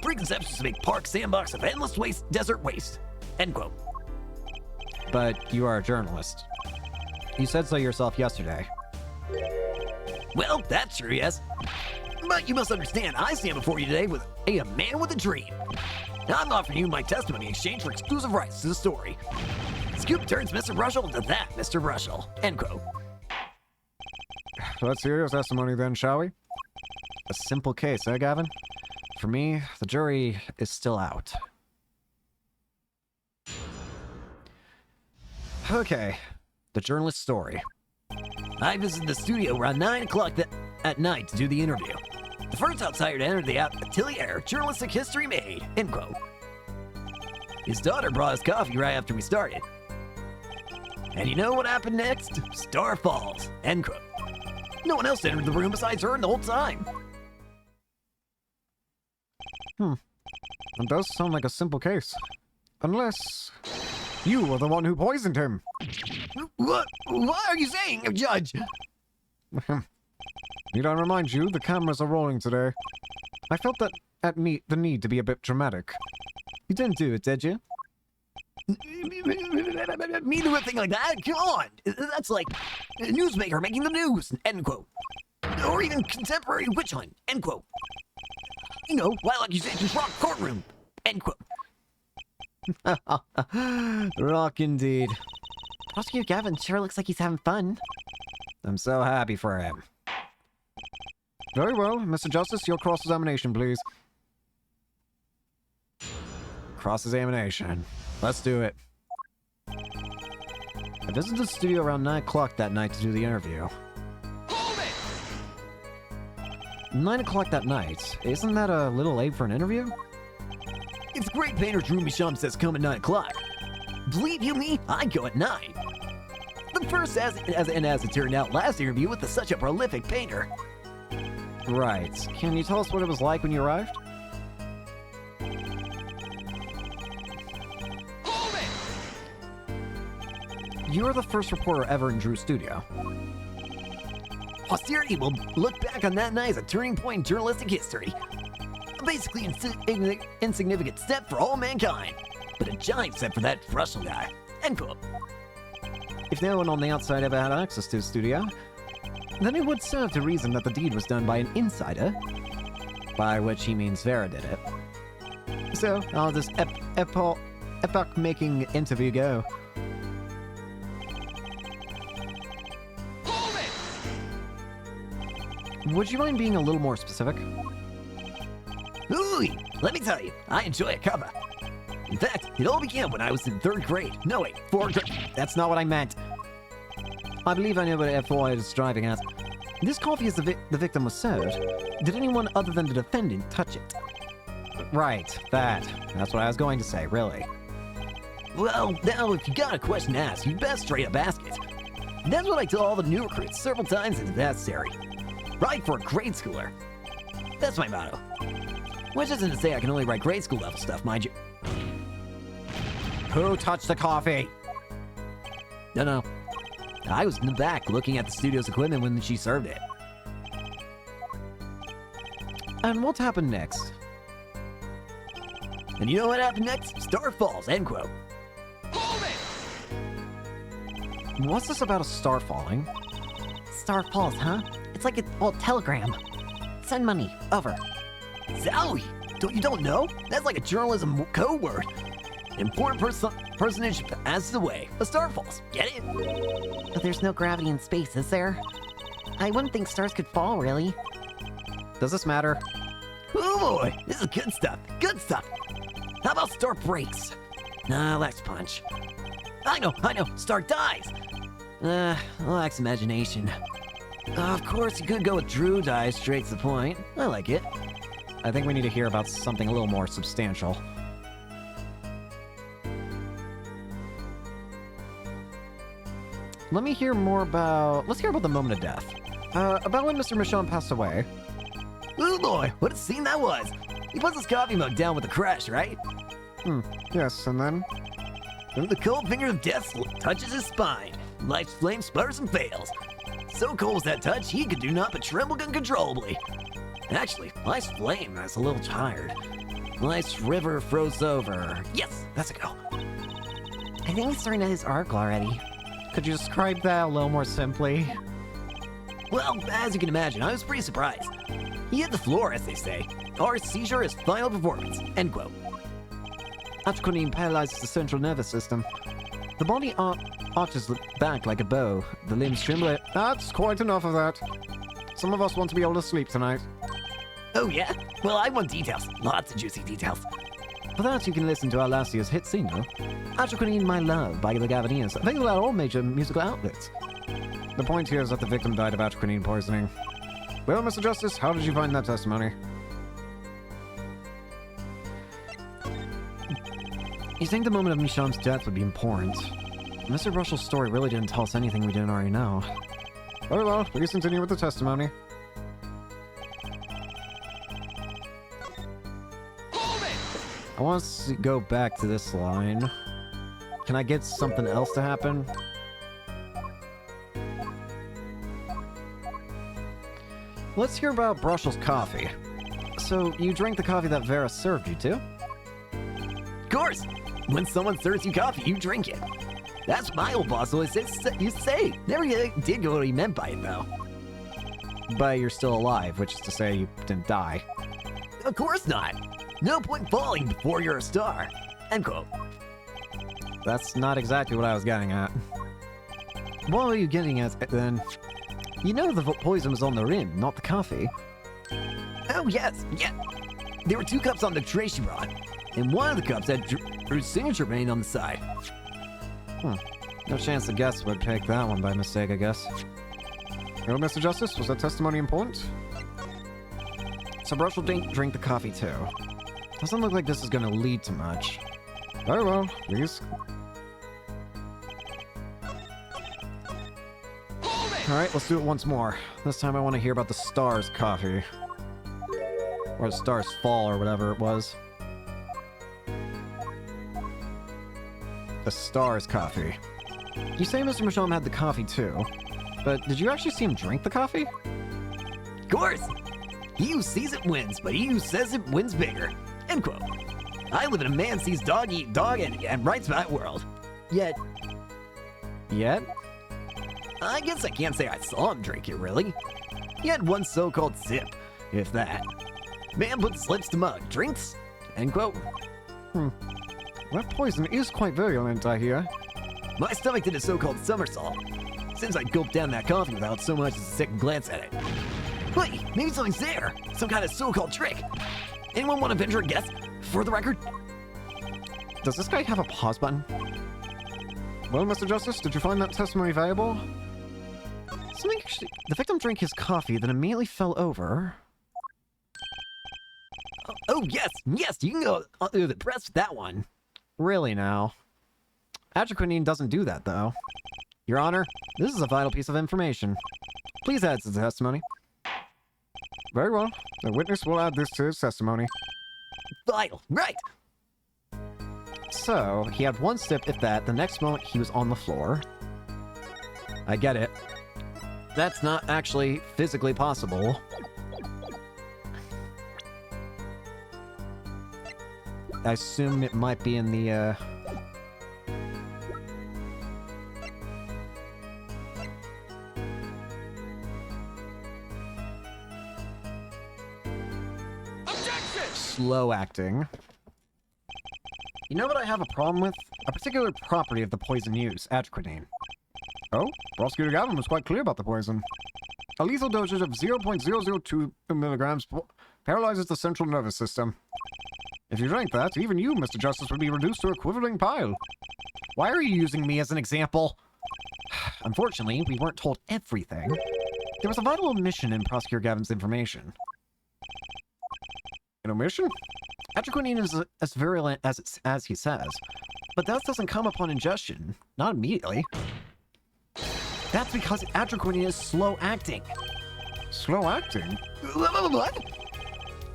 S5: Preconceptions make park sandbox of endless waste, desert waste. End quote.
S3: But you are a journalist. You said so yourself yesterday.
S5: Well, that's true, yes. But you must understand, I stand before you today with a man with a dream. Now, I'm offering you my testimony in exchange for exclusive rights to the story. Scoop turns Mr. Brushel into that Mr. Brushel. End quote.
S3: Let's hear your testimony then, shall we? A simple case, eh, Gavin? For me, the jury is still out. Okay, the journalist's story.
S5: I visited the studio around 9 o'clock at night to do the interview. The first outsider to enter the atelier, journalistic history made. End quote. His daughter brought us coffee right after we started. And you know what happened next? Star falls. End quote. No one else entered the room besides her the whole time.
S3: It does sound like a simple case. Unless you were the one who poisoned him.
S5: What are you saying, Judge?
S3: Need I remind you, the cameras are rolling today. I felt that the need to be a bit dramatic. You didn't do it, did you?
S5: Me do a thing like that? Come on! That's like a newsmaker making the news, end quote. Or even contemporary witch hunt, end quote. You know, wild accusations rock courtroom, end quote.
S3: Rock indeed.
S6: Prosecutor Gavin sure looks like he's having fun.
S3: I'm so happy for him. Very well, Mr. Justice, your cross-examination, please. Cross-examination. Let's do it. I visited the studio around 9 o'clock that night to do the interview.
S5: Hold it!
S3: 9 o'clock that night? Isn't that a little late for an interview?
S5: If the great painter Drew Misham says come at 9 o'clock, believe you me, I go at 9. The first, as it turned out, last interview with such a prolific painter.
S3: Right. Can you tell us what it was like when you arrived?
S5: Hold it!
S3: You were the first reporter ever in Drew's studio.
S5: Posterity will look back on that night as a turning point in journalistic history. A basically insignificant step for all mankind, but a giant step for that Russell guy. End quote.
S3: If no one on the outside ever had access to the studio, then it would serve to reason that the deed was done by an insider, by which he means Vera did it. So, how does this epoch-making interview go? Would you mind being a little more specific?
S5: Ooh, let me tell you, I enjoy a cuppa. In fact, it all began when I was in 3rd grade. No, wait, 4th grade.
S3: That's not what I meant. I believe I know what F4 is driving at. This coffee as the victim was served. Did anyone other than the defendant touch it? Right, that's what I was going to say, really.
S5: Well, now, if you got a question to ask, you'd best straight up ask it. That's what I tell all the new recruits several times if necessary. Right for a grade schooler. That's my motto. Which isn't to say I can only write grade school level stuff, mind you.
S3: Who touched the coffee?
S5: No. I was in the back looking at the studio's equipment when she served it.
S3: And what happened next?
S5: And you know what happened next? Star Falls, end quote.
S3: What's this about a star falling?
S6: Star Falls, huh? It's like a old telegram. Send money. Over.
S5: Zowie! You don't know? That's like a journalism code word. An important personage passes away. A star falls. Get it?
S6: But there's no gravity in space, is there? I wouldn't think stars could fall, really.
S3: Does this matter?
S5: Oh boy, this is good stuff. Good stuff. How about star breaks? Nah, lacks punch. I know. Star dies. Lacks imagination. Of course, you could go with Drew dies straight to the point. I like it.
S3: I think we need to hear about something a little more substantial. Let's hear about the moment of death. About when Mr. Michon passed away.
S5: Oh boy, what a scene that was. He puts his coffee mug down with a crash, right?
S3: Yes, and then?
S5: Then the cold finger of death touches his spine. Life's flame sputters and fails. So cold was that touch, he could do naught but tremble uncontrollably. Actually, life's flame is a little tired. Life's river froze over. Yes, that's a go.
S6: I think he's starting to his arc already.
S3: Could you describe that a little more simply?
S5: Well, as you can imagine, I was pretty surprised. He hit the floor, as they say. Our seizure is final performance. End quote.
S3: Atropine paralyzes the central nervous system. The body arches back like a bow. The limbs tremble. That's quite enough of that. Some of us want to be able to sleep tonight.
S5: Oh yeah? Well, I want details. Lots of juicy details.
S3: For that, you can listen to our last year's hit single, Atropine My Love by the Gavinians, available at all major musical outlets. The point here is that the victim died of atropine poisoning. Well, Mr. Justice, how did you find that testimony? You think the moment of Michon's death would be important? Mr. Russell's story really didn't tell us anything we didn't already know. Very well, please continue with the testimony. I want to go back to this line. Can I get something else to happen? Let's hear about Brussels coffee. So, you drank the coffee that Vera served you to?
S5: Of course! When someone serves you coffee, you drink it. That's what my old boss always used to say. Never did get what he meant by it, though.
S3: But you're still alive, which is to say you didn't die.
S5: Of course not. No point falling before you're a star. End quote.
S3: That's not exactly what I was getting at. What were you getting at, then? You know the poison was on the rim, not the coffee.
S5: Oh, yes. Yeah. There were 2 cups on the tray she brought. And one of the cups had Drew's signature paint on the side.
S3: No chance the guests would pick that one by mistake, I guess. Well, Mr. Justice, was that testimony important? So Brussels didn't drink the coffee too. Doesn't look like this is gonna lead to much. Very well, please. Alright, let's do it once more. This time I want to hear about the Stars coffee. Or the Stars Fall, or whatever it was. The Stars coffee. You say Mr. Michon had the coffee too, but did you actually see him drink the coffee?
S5: Of course! He who sees it wins, but he who says it wins bigger. End quote. I live in a man sees dog eat dog and writes about world. Yet, I guess I can't say I saw him drink it, really. He had one so-called sip, if that. Man puts lips to mug, drinks, end quote.
S3: That poison is quite virulent, I hear.
S5: My stomach did a so-called somersault. Since I gulped down that coffee without so much as a second glance at it. Wait, maybe something's there. Some kind of so-called trick. Anyone want to venture a guess? For the record?
S3: Does this guy have a pause button? Well, Mr. Justice, did you find that testimony valuable?
S1: Something actually... The victim drank his coffee, then immediately fell over.
S5: Oh, yes, you can go under the press with that one.
S1: Really now? Atraquinine doesn't do that, though. Your Honor, this is a vital piece of information. Please add to the testimony.
S3: Very well. The witness will add this to his testimony.
S5: Vital, right.
S1: So, he had one sip, if that. The next moment, he was on the floor. I get it. That's not actually physically possible. I assume it might be in the, slow acting. You know what I have a problem with? A particular property of the poison used, atraquinine.
S3: Oh, Prosecutor Gavin was quite clear about the poison. A lethal dosage of 0.002 milligrams paralyzes the central nervous system. If you drank that, even you, Mr. Justice, would be reduced to a quivering pile.
S1: Why are you using me as an example? Unfortunately, we weren't told everything. There was a vital omission in Prosecutor Gavin's information.
S3: An omission?
S1: Atraquinine is as virulent as he says, but that doesn't come upon ingestion. Not immediately. That's because atraquinine is slow acting.
S3: Slow acting?
S5: What?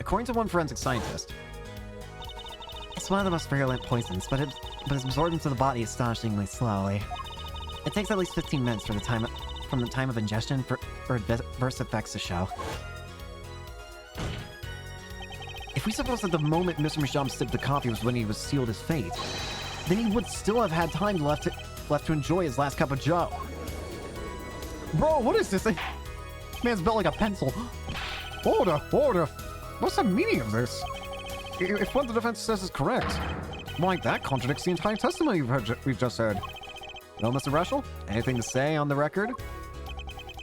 S1: According to one forensic scientist,
S2: It's one of the most virulent poisons, but it's absorbed into the body astonishingly slowly. It takes at least 15 minutes from the time of ingestion for adverse effects to show.
S1: if we suppose that the moment Mr. Misham sipped the coffee was when he was sealed his fate, then he would still have had time left to enjoy his last cup of joe. Bro, what is this thing? Man's built like a pencil.
S3: Order! Order! What's the meaning of this? If what the defense says is correct, why, that contradicts the entire testimony we've just heard.
S1: Well, Mr. Rushel, anything to say on the record?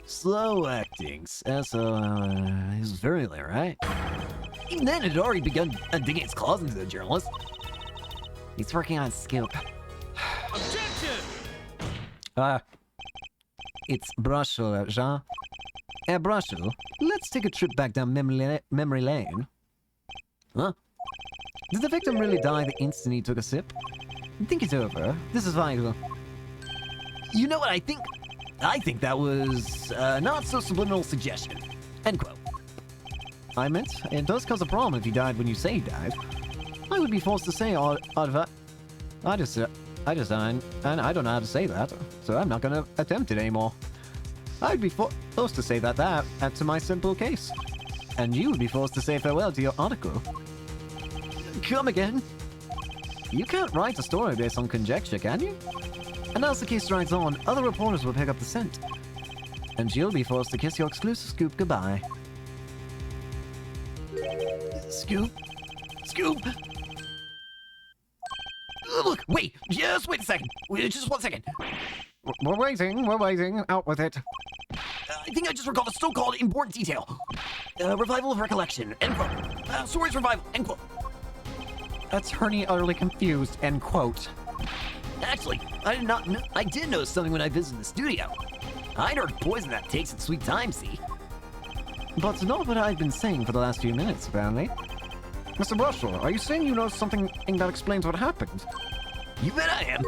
S5: Slow acting. So, he's virulent, right? Even then, it had already begun digging its claws into the journalist.
S2: He's working on a scoop.
S1: It's Brushel, Jean. Brushel, let's take a trip back down memory lane.
S5: Huh?
S1: Did the victim really die the instant he took a sip? Think it over. This is vital.
S5: You know what I think? I think that was not so subliminal suggestion. End quote.
S1: I meant, it does cause a problem if he died when you say he died. I would be forced to say I designed, and I don't know how to say that, so I'm not going to attempt it anymore. I'd be forced to say that to my simple case. And you would be forced to say farewell to your article.
S5: Come again?
S1: You can't write a story based on conjecture, can you? And as the case drags on, other reporters will pick up the scent. And you'll be forced to kiss your exclusive scoop goodbye.
S5: Scoop? Scoop? Look, wait, just wait a second. Just 1 second.
S3: We're waiting, out with it.
S5: I think I just recalled a so-called important detail. Revival of recollection, end quote. Stories revival, end quote.
S1: Attorney utterly confused, end quote.
S5: Actually, I did notice something when I visited the studio. I'd heard poison that takes its sweet time, see?
S1: But not what I've been saying for the last few minutes, apparently.
S3: Mr. Russell, are you saying you know something that explains what happened?
S5: You bet I am.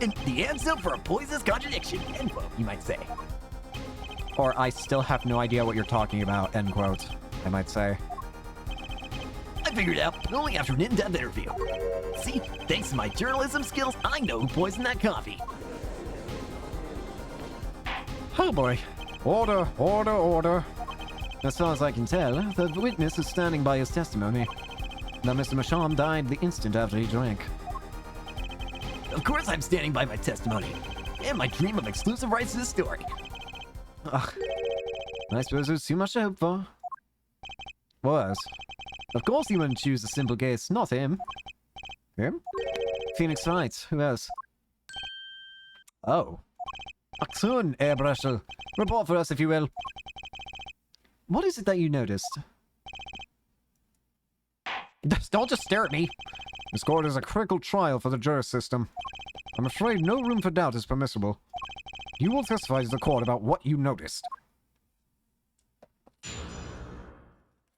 S5: And the antidote for a poisonous contradiction, end quote, you might say.
S1: Or I still have no idea what you're talking about, end quote, I might say.
S5: I figured it out, but only after an in-depth interview. See, thanks to my journalism skills, I know who poisoned that coffee.
S1: Oh boy.
S3: Order. As far as I can tell, the witness is standing by his testimony that Mr. Masham died the instant after he drank.
S5: Of course I'm standing by my testimony. And my dream of exclusive rights to this story.
S3: Ugh. I suppose there's too much to hope for. Was. Of course he wouldn't choose a simple case, not him. Him? Phoenix Wright, who else? Oh. Axon, Airbrusher. Report for us, if you will. What is it that you noticed?
S1: Don't just stare at me.
S3: This court is a critical trial for the justice system. I'm afraid no room for doubt is permissible. You will testify to the court about what you noticed.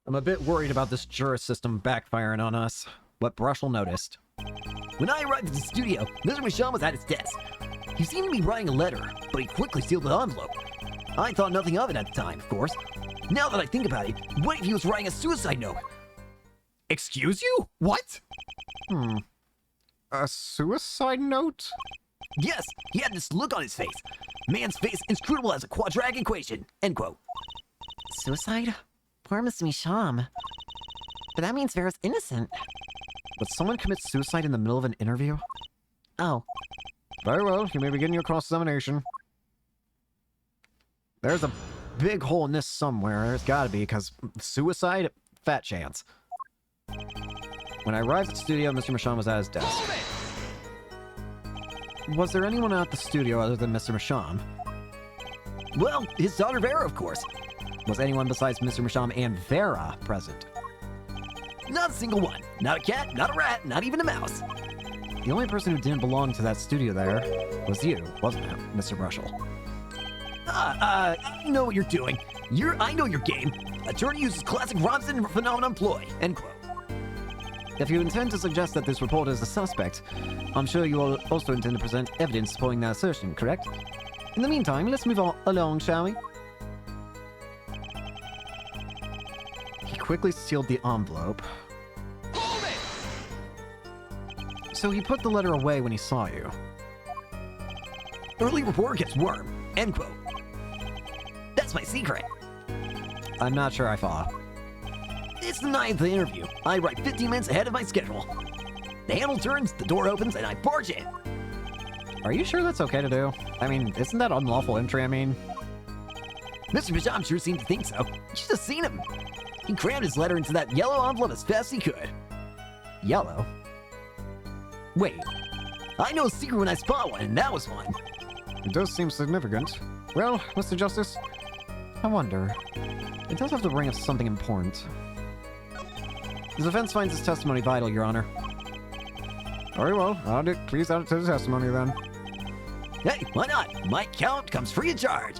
S1: I'm a bit worried about this juris system backfiring on us. What Brushel noticed.
S5: When I arrived at the studio, Mr. Michon was at his desk. He seemed to be writing a letter, but he quickly sealed the envelope. I thought nothing of it at the time, of course. Now that I think about it, what if he was writing a suicide note?
S1: Excuse you? What?
S3: A suicide note?
S5: Yes, he had this look on his face. Man's face inscrutable as a quadratic equation. End quote.
S6: Suicide? Poor Mr. Misham. But that means Vera's innocent.
S1: Would someone commit suicide in the middle of an interview?
S6: Oh,
S3: Very well, you may begin your cross-examination.
S1: There's a big hole in this somewhere. There's gotta be, because suicide? Fat chance. When I arrived at the studio, Mr. Masham was at his desk. Was there anyone at the studio other than Mr. Masham?
S5: Well, his daughter Vera, of course.
S1: Was anyone besides Mr. Masham and Vera present?
S5: Not a single one. Not a cat, not a rat, not even a mouse.
S1: The only person who didn't belong to that studio there was you, wasn't it, Mr. Brushel?
S5: I know what you're doing. I know your game. Attorney uses classic Robinson phenomenon ploy. End quote.
S1: If you intend to suggest that this reporter is a suspect, I'm sure you will also intend to present evidence supporting that assertion, correct? In the meantime, let's move along, shall we? He quickly sealed the envelope. So he put the letter away when he saw you.
S5: Early reporter gets worm. End quote. That's my secret.
S1: I'm not sure I follow.
S5: It's the night of the interview. I arrive 15 minutes ahead of my schedule. The handle turns, the door opens, and I barge in.
S1: Are you sure that's okay to do? I mean, isn't that unlawful entry? I mean,
S5: Mr. Pajam sure seemed to think so. You should have seen him. He crammed his letter into that yellow envelope as fast as he could.
S1: yellow.
S5: Wait, I know a secret when I spot one, and that was one.
S3: It does seem significant. Well, Mr. Justice,
S1: I wonder. It does have the ring of something important. The defense finds his testimony vital, Your Honor.
S3: very well. Please add it to the testimony then.
S5: Hey, why not? My count comes free of charge.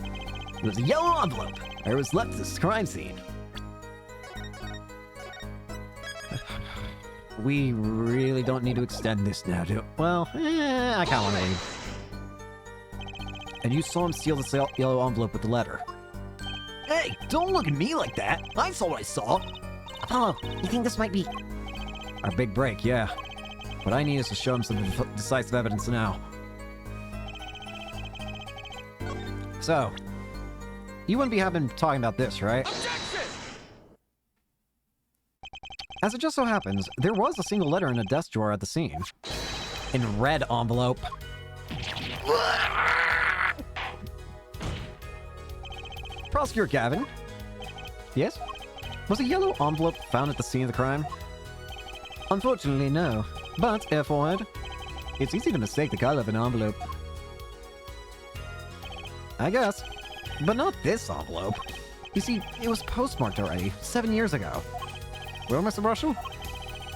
S5: It was a yellow envelope. Where it was left at this crime scene.
S1: We really don't need to extend this now, do well, I kind of want to leave. And you saw him seal the yellow envelope with the letter.
S5: Hey, don't look at me like that. I saw what I saw.
S6: Apollo, you think this might be...
S1: Our big break, yeah. What I need is to show him some decisive evidence now. So, you wouldn't be having talking about this, right? As it just so happens, there was a single letter in a desk drawer at the scene. In red envelope. Prosecutor Gavin? Yes? Was a yellow envelope found at the scene of the crime? Unfortunately, no. But, Air Forward, it's easy to mistake the color of an envelope. I guess. But not this envelope. You see, it was postmarked already, 7 years ago.
S3: Well, Mr. Brushel?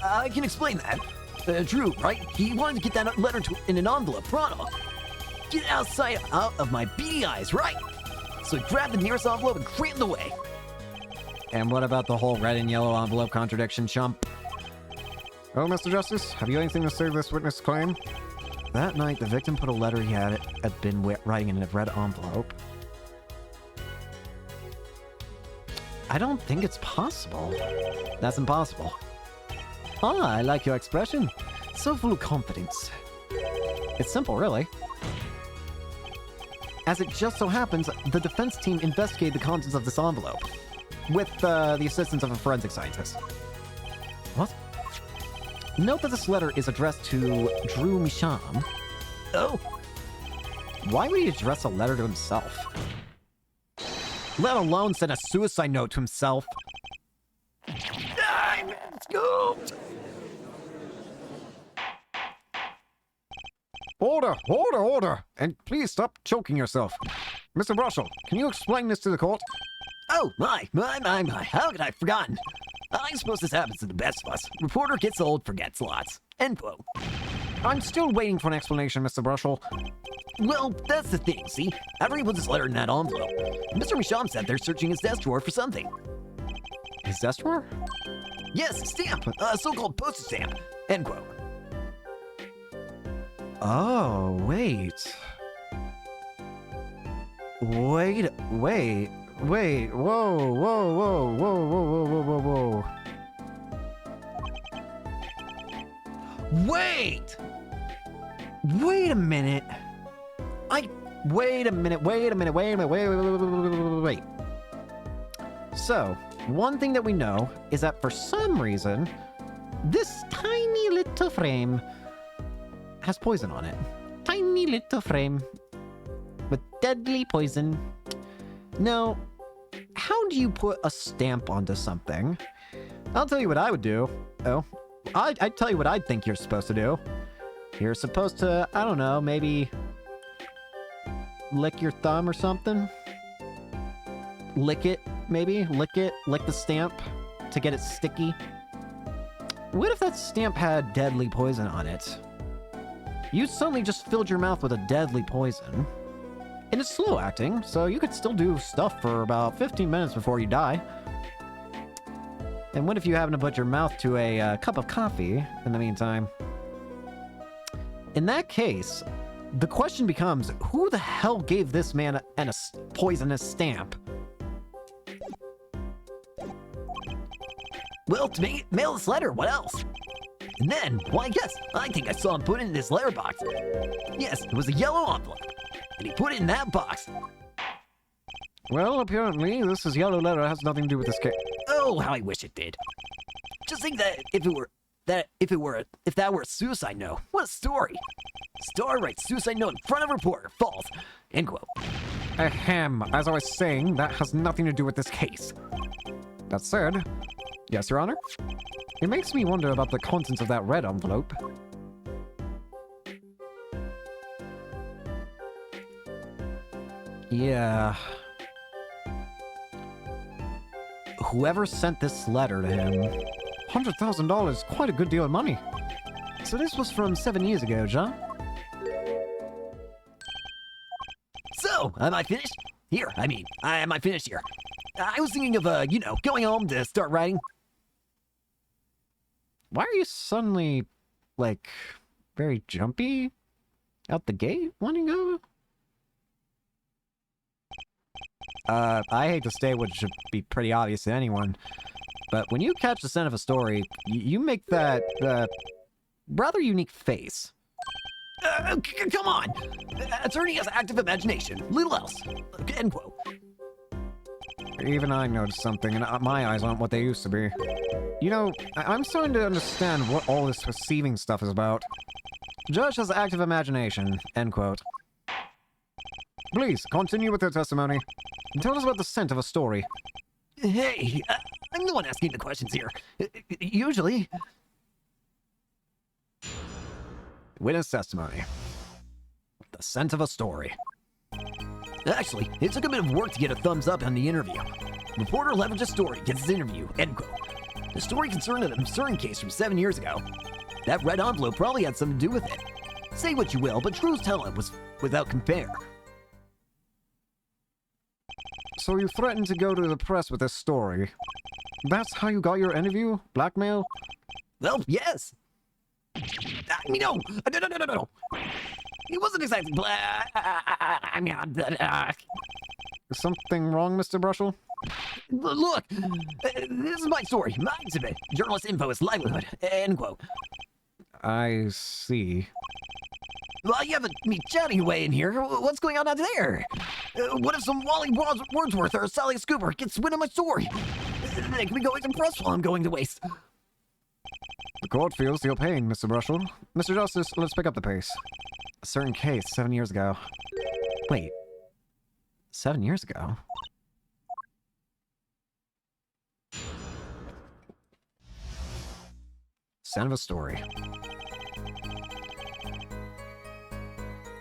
S5: I can explain that. Drew, right? He wanted to get that letter in an envelope, pronto. Get it out of my beady eyes, right? So he grabbed the nearest envelope and crammed it away.
S1: And what about the whole red and yellow envelope contradiction, chump?
S3: Well, Mr. Justice, have you anything to say to this witness' claim?
S1: That night, the victim put a letter he had been writing in a red envelope. I don't think it's possible. That's impossible. Ah, I like your expression. So full of confidence. It's simple, really. as it just so happens, the defense team investigated the contents of this envelope with the assistance of a forensic scientist. What? Note that this letter is addressed to Drew Misham.
S5: Oh,
S1: Why would he address a letter to himself? Let alone send a suicide note to himself.
S5: I'm scooped.
S3: Order! Order! Order! And please stop choking yourself. Mr. Brushel, can you explain this to the court?
S5: Oh, my. How could I have forgotten? I suppose this happens to the best of us. Reporter gets old, forgets lots. End quote.
S3: I'm still waiting for an explanation, Mr. Brushel.
S5: Well, that's the thing, see? After he puts his letter in that envelope, Mr. Misham said they're searching his desk drawer for something.
S1: His desk drawer?
S5: Yes, a stamp. A so-called postage stamp. End quote.
S1: Oh, wait. Wait, wait, wait, whoa, whoa, whoa, whoa, whoa, whoa, whoa, whoa. Wait! Wait a minute. Wait a minute, wait a minute, wait a minute, wait. So, one thing that we know is that for some reason, this tiny little frame has poison on it. Tiny little frame with deadly poison. Now, how do you put a stamp onto something? I'll tell you what I would do. Oh, I'd tell you what I'd think you're supposed to do. You're supposed to, I don't know, maybe lick your thumb or something. Lick it, maybe. Lick the stamp to get it sticky. What if that stamp had deadly poison on it? You suddenly just filled your mouth with a deadly poison. And it's slow acting, so you could still do stuff for about 15 minutes before you die. And what if you happen to put your mouth to a cup of coffee in the meantime? In that case, the question becomes, who the hell gave this man a poisonous stamp?
S5: Well, to mail this letter, what else? And then, why, yes, I think I saw him put it in this letter box. Yes, it was a yellow envelope. And he put it in that box.
S3: Well, apparently, this yellow letter has nothing to do with this case.
S5: Oh, how I wish it did. Just think that if that were a suicide note, what a story. Star writes suicide note in front of reporter, false. End quote.
S3: Ahem, as I was saying, that has nothing to do with this case. That said, yes, Your Honor? It makes me wonder about the contents of that red envelope.
S1: Yeah. Whoever sent this letter to him...
S3: $100,000, quite a good deal of money.
S1: So this was from 7 years ago, John?
S5: So, am I finished? Am I finished here? I was thinking of, going home to start writing.
S1: Why are you suddenly, like, very jumpy out the gate wanting to go? I hate to say what should be pretty obvious to anyone, but when you catch the scent of a story, you make that, rather unique face.
S5: Come on! Attorney has active imagination. Little else. End quote.
S3: Even I noticed something, and my eyes aren't what they used to be. You know, I'm starting to understand what all this perceiving stuff is about.
S1: Judge has active imagination. End quote.
S3: Please, continue with your testimony. Tell us about the scent of a story.
S5: Hey, I'm the one asking the questions here. Usually.
S1: Witness testimony. The scent of a story.
S5: Actually, it took a bit of work to get a thumbs up on the interview. Reporter leverages story, gets his interview, end quote. The story concerned an absurd case from 7 years ago. That red envelope probably had something to do with it. Say what you will, but Drew's talent was without compare.
S3: So you threatened to go to the press with this story. That's how you got your interview? Blackmail?
S5: Well, yes. No. He wasn't exactly
S3: Is something wrong, Mr. Brushel?
S5: Look, this is my story, my exhibit. Journalist info is livelihood, end quote.
S3: I see.
S5: Well, you have me chatting away in here. What's going on out there? What if some Wally Wordsworth or Sally Scooper gets wind of my story? They can be going to press while I'm going to waste.
S3: The court feels your pain, Mr. Brushel. Mr. Justice, let's pick up the pace. A certain case 7 years ago.
S2: Wait. 7 years ago?
S3: Sound of a story.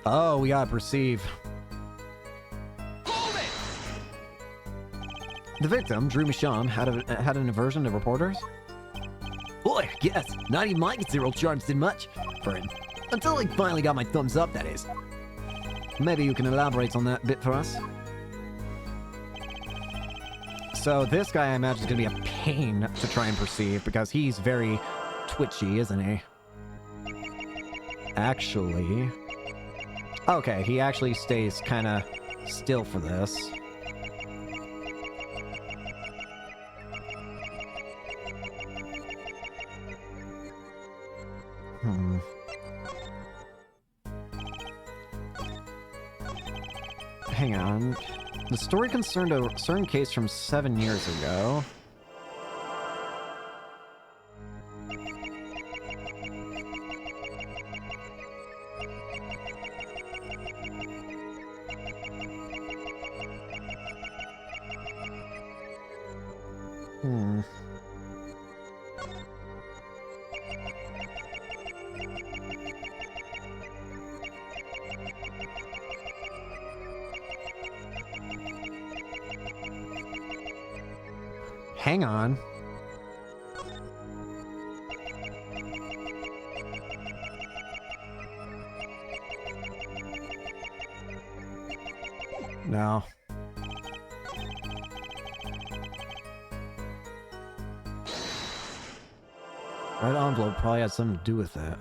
S1: Oh, we gotta perceive.
S3: The victim, Drew Michon, had an aversion to reporters?
S5: Boy, yes, not even my considerable charms did much for him. Until I finally got my thumbs up, that is.
S3: Maybe you can elaborate on that bit for us?
S1: So this guy, I imagine, is gonna be a pain to try and perceive because he's very twitchy, isn't he? Actually... Okay, he actually stays kind of still for this. Hang on. The story concerned a certain case from 7 years ago. Hang on. No. Red envelope probably had something to do with it.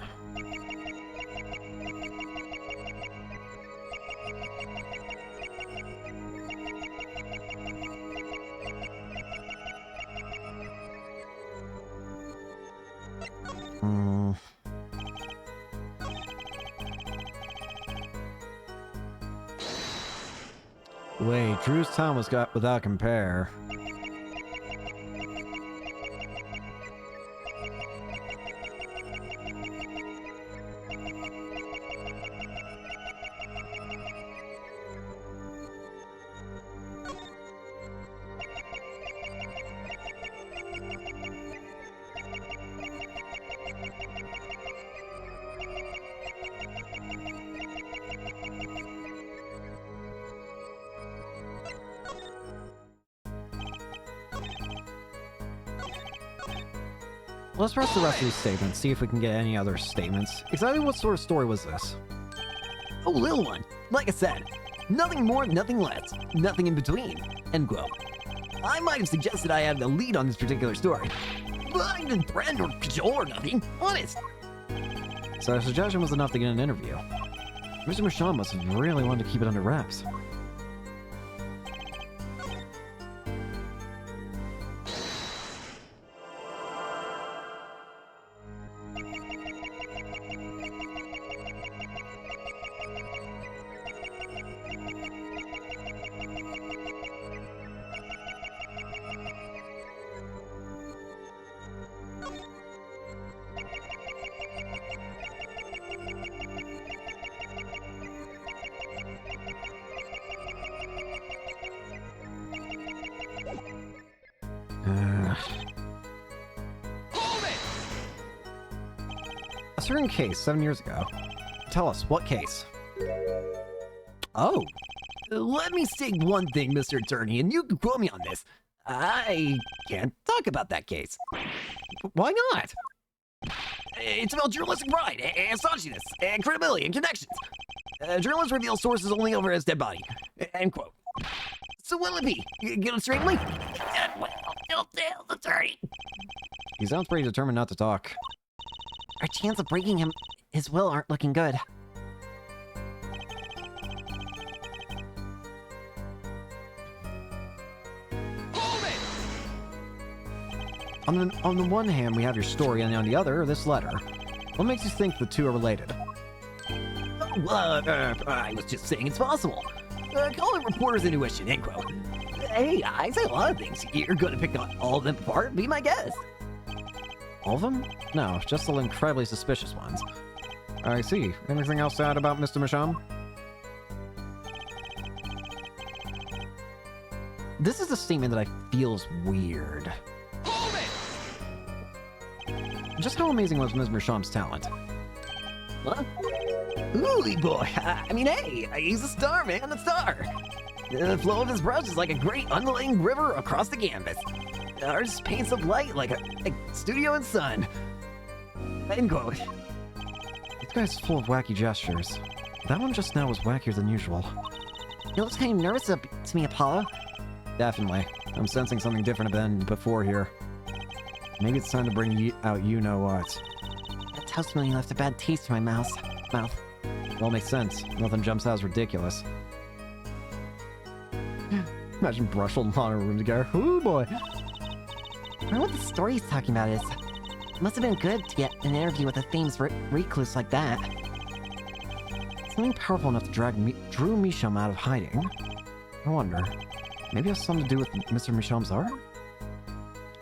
S1: Wait, Drew's town was got without compare. Let's press the rest of these statements, see if we can get any other statements. Exactly what sort of story was this?
S5: Oh, little one. Like I said, nothing more, nothing less, nothing in between. End quote. I might have suggested I had the lead on this particular story, but I didn't threaten or cajole or nothing. Honest.
S3: So a suggestion was enough to get an interview. Mr. Michon must have really wanted to keep it under wraps. A certain case 7 years ago. Tell us, what case?
S5: Oh, let me state one thing, Mr. Attorney, and you can quote me on this. I can't talk about that case.
S1: Why not?
S5: It's about journalistic pride, and staunchiness, and credibility, and connections. Journalists reveal sources only over his dead body. End quote. So what'll it be? Get it straight, Lee? Well, he'll tell the attorney.
S3: He sounds pretty determined not to talk.
S2: Our chance of breaking his will aren't looking good.
S3: On the one hand, we have your story, and on the other, this letter. What makes you think the two are related?
S5: I was just saying it's possible. Call it reporter's intuition, end quote. Hey, I say a lot of things. You're gonna pick on all of them apart? Be my guest.
S1: All of them? No, just the incredibly suspicious ones. I see. Anything else to add about Mr. Misham? This is a statement that I feels weird.
S5: Hold it!
S1: Just how amazing was Ms. Misham's talent?
S5: What? Ooh, boy. I mean, hey, he's a star, man, a star. The flow of his brush is like a great undulating river across the canvas. Ours paints up light like a studio in sun. End quote.
S1: This guy's full of wacky gestures. That one just now was wackier than usual.
S2: You look kind of nervous to me, Apollo.
S1: Definitely. I'm sensing something different than before here. Maybe it's time to bring out you-know-what.
S2: That toast melon left a bad taste in my mouth.
S1: Well, makes sense. Nothing jumps out as ridiculous. Imagine brush holding on a room together. Ooh, boy.
S2: I wonder what the story he's talking about is. It must have been good to get an interview with a famous recluse like that.
S1: Something powerful enough to Drew Misham out of hiding. I wonder. Maybe it has something to do with Mr. Misham's art?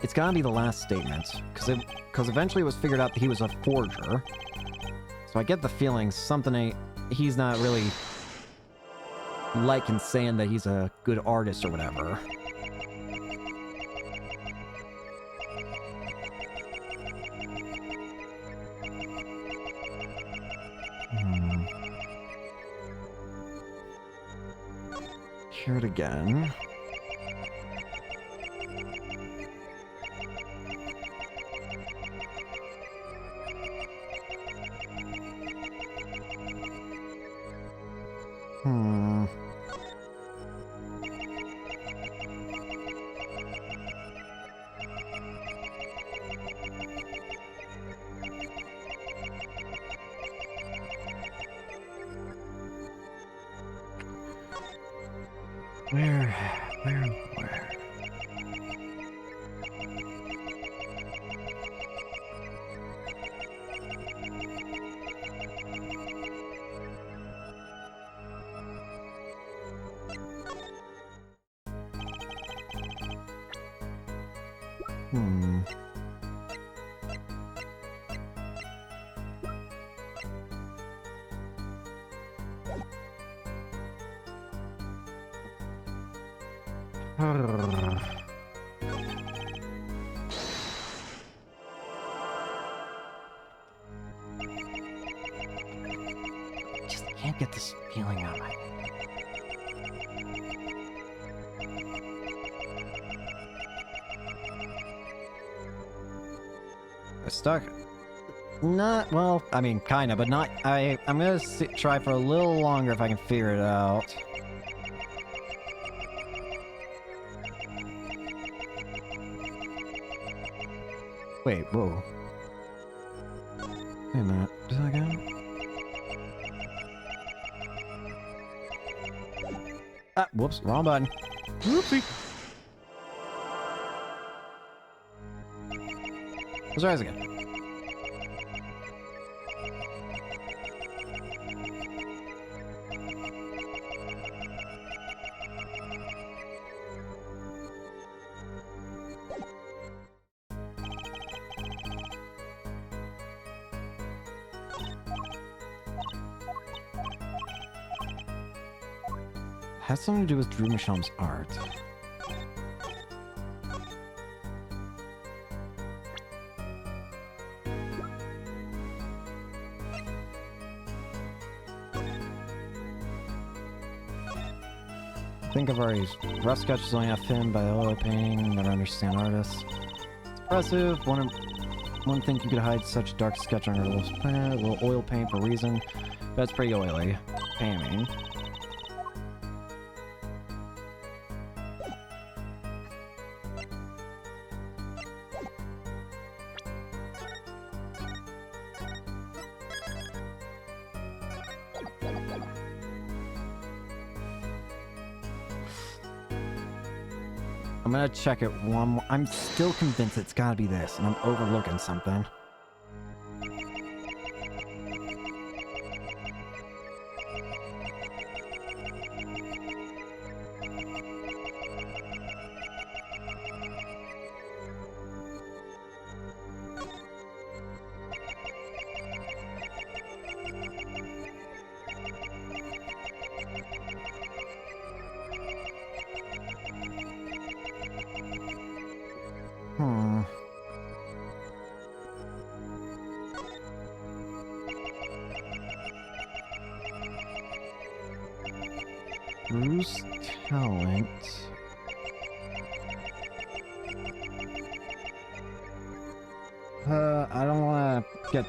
S1: It's gotta be the last statement, because eventually it was figured out that he was a forger. So I get the feeling he's not really liking saying that he's a good artist or whatever. Hear it again. Where?
S2: Just can't get this feeling out of my...
S1: Stuck. Not, well, I mean, kinda, but not, I'm gonna try for a little longer if I can figure it out. Wait, whoa. Wait a minute, do that again? Ah, whoops, wrong button. Whoopsie. Let's try this again. Has something to do with Drew Misham's art. I think I've already rough sketches only have him by oil painting, never understand artists. It's impressive. One think you could hide such a dark sketch under a little oil paint for a reason, but it's pretty oily. Painting. I'm gonna check it one more. I'm still convinced it's gotta be this, and I'm overlooking something. Bruce talent. I don't want to get.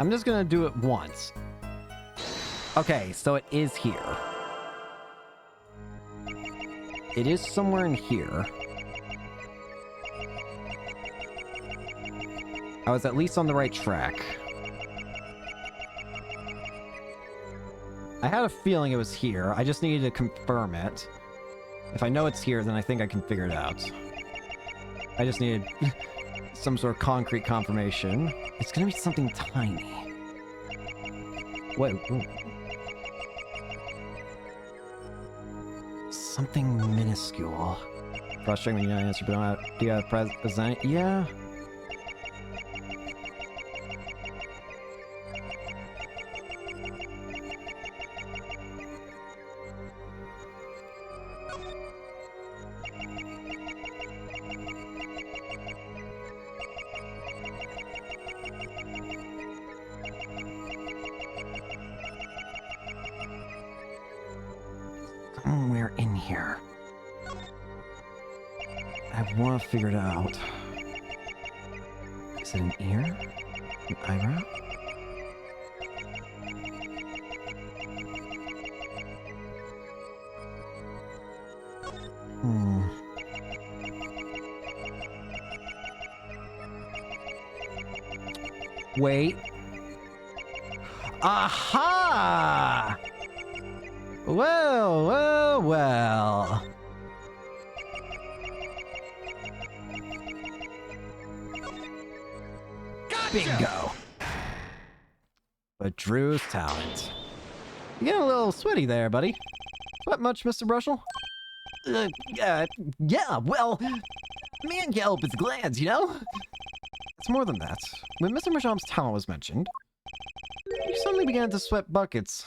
S1: I'm just gonna do it once. Okay, so it is here. It is somewhere in here. I was at least on the right track. I had a feeling it was here. I just needed to confirm it. If I know it's here, then I think I can figure it out. I just needed some sort of concrete confirmation. It's gonna be something tiny. Wait. Ooh. Something minuscule. Frustrating when you don't answer, but don't have, do you have present? Yeah. Somewhere in here. I want to figure it out. Is it an ear? An eyebrow? Wait. Aha! Well, well, well. Gotcha! Bingo. But Drew's talent. You getting a little sweaty there, buddy. Sweat much, Mr. Brushel?
S5: Yeah, well, man can't help his glands, you know?
S1: It's more than that. When Mr. Macham's talent was mentioned, you suddenly began to sweat buckets.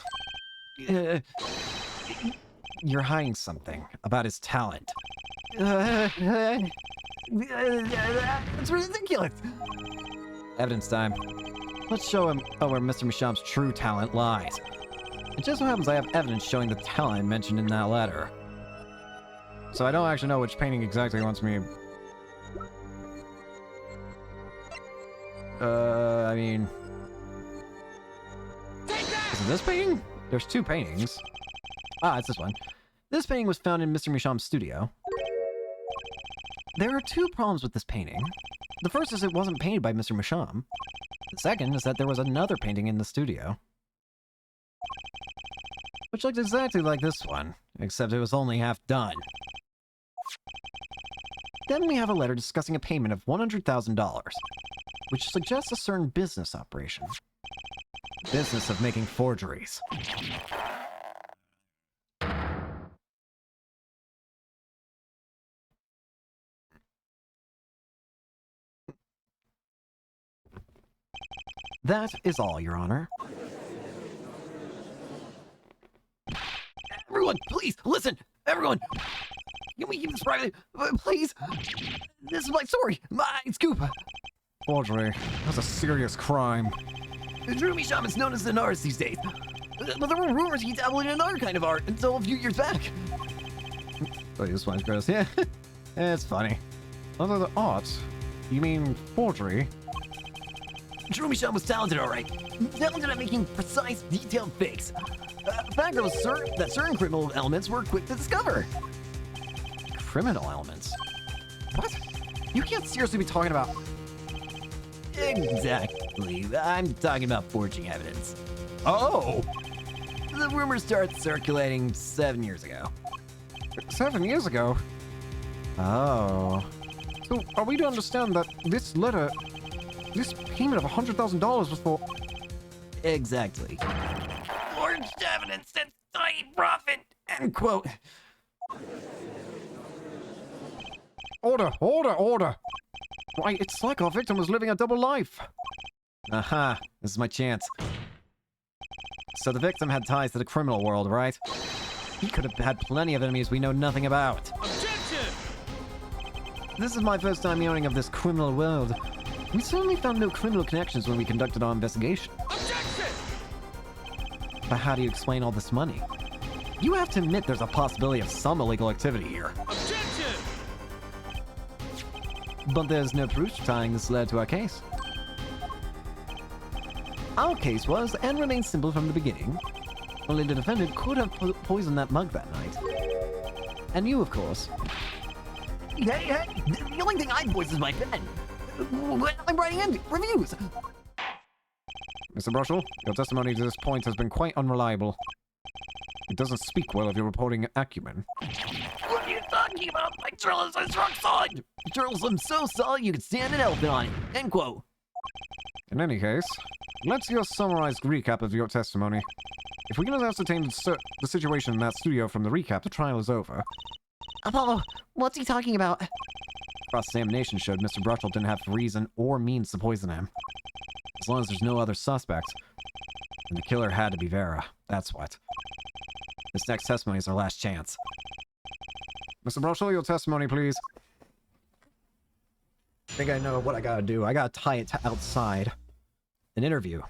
S1: You're hiding something about his talent.
S5: It's ridiculous.
S1: Evidence time. Let's show him where Mr. Macham's true talent lies. It just so happens I have evidence showing the talent mentioned in that letter. So I don't actually know which painting exactly he wants me... I mean... Is it this painting? There's two paintings. Ah, it's this one. This painting was found in Mr. Macham's studio. There are two problems with this painting. The first is it wasn't painted by Mr. Macham. The second is that there was another painting in the studio, which looked exactly like this one, except it was only half done. Then we have a letter discussing a payment of $100,000, which suggests a certain business operation. Business of making forgeries. That is all, Your Honor.
S5: Everyone, please, listen! Everyone! Can we keep this private? Please? This is my story! My scoop!
S3: Forgery. That's a serious crime.
S5: Drew Misham is known as an artist these days. But there were rumors he dabbled in another kind of art until a few years back.
S1: Oh, this one's gross. Yeah, it's funny.
S3: Other than art? You mean forgery?
S5: Drew Misham was talented, alright. Talented at making precise, detailed fakes. A fact that was that certain criminal elements were quick to discover.
S1: Criminal elements? What? You can't seriously be talking about...
S5: Exactly. I'm talking about forging evidence.
S1: Oh!
S5: The rumors started circulating 7 years ago.
S3: 7 years ago?
S1: Oh.
S3: So, are we to understand that this letter, this payment of $100,000 was for...
S5: Exactly. Forged evidence and tiny profit, and End quote.
S3: Order! Why, it's like our victim was living a double life.
S1: Aha, this is my chance. So the victim had ties to the criminal world, right? He could have had plenty of enemies we know nothing about.
S7: Objection!
S1: This is my first time hearing of this criminal world. We certainly found no criminal connections when we conducted our investigation.
S7: Objection!
S1: But how do you explain all this money? You have to admit there's a possibility of some illegal activity here.
S7: Objection!
S1: But there's no proof tying this lead to our case. Our case was and remains simple from the beginning. Only the defendant could have poisoned that mug that night. And you, of course.
S5: Hey, the only thing I voice is my pen. I'm writing in reviews.
S3: Mr. Brushel, your testimony to this point has been quite unreliable. It doesn't speak well of your reporting acumen.
S5: What are you talking about? My journalism is rock solid. Journalism so solid you could stand an elephant on it. End quote.
S3: In any case, let's hear a summarized recap of your testimony. If we can ascertain the situation in that studio from the recap, the trial is over.
S6: Apollo, what's he talking about?
S1: Cross-examination showed Mr. Brushel didn't have reason or means to poison him. As long as there's no other suspects. And the killer had to be Vera. That's what. This next testimony is our last chance.
S3: Mr. Brushel, your testimony, please.
S1: I think I know what I gotta do. I gotta tie it to outside. An interview.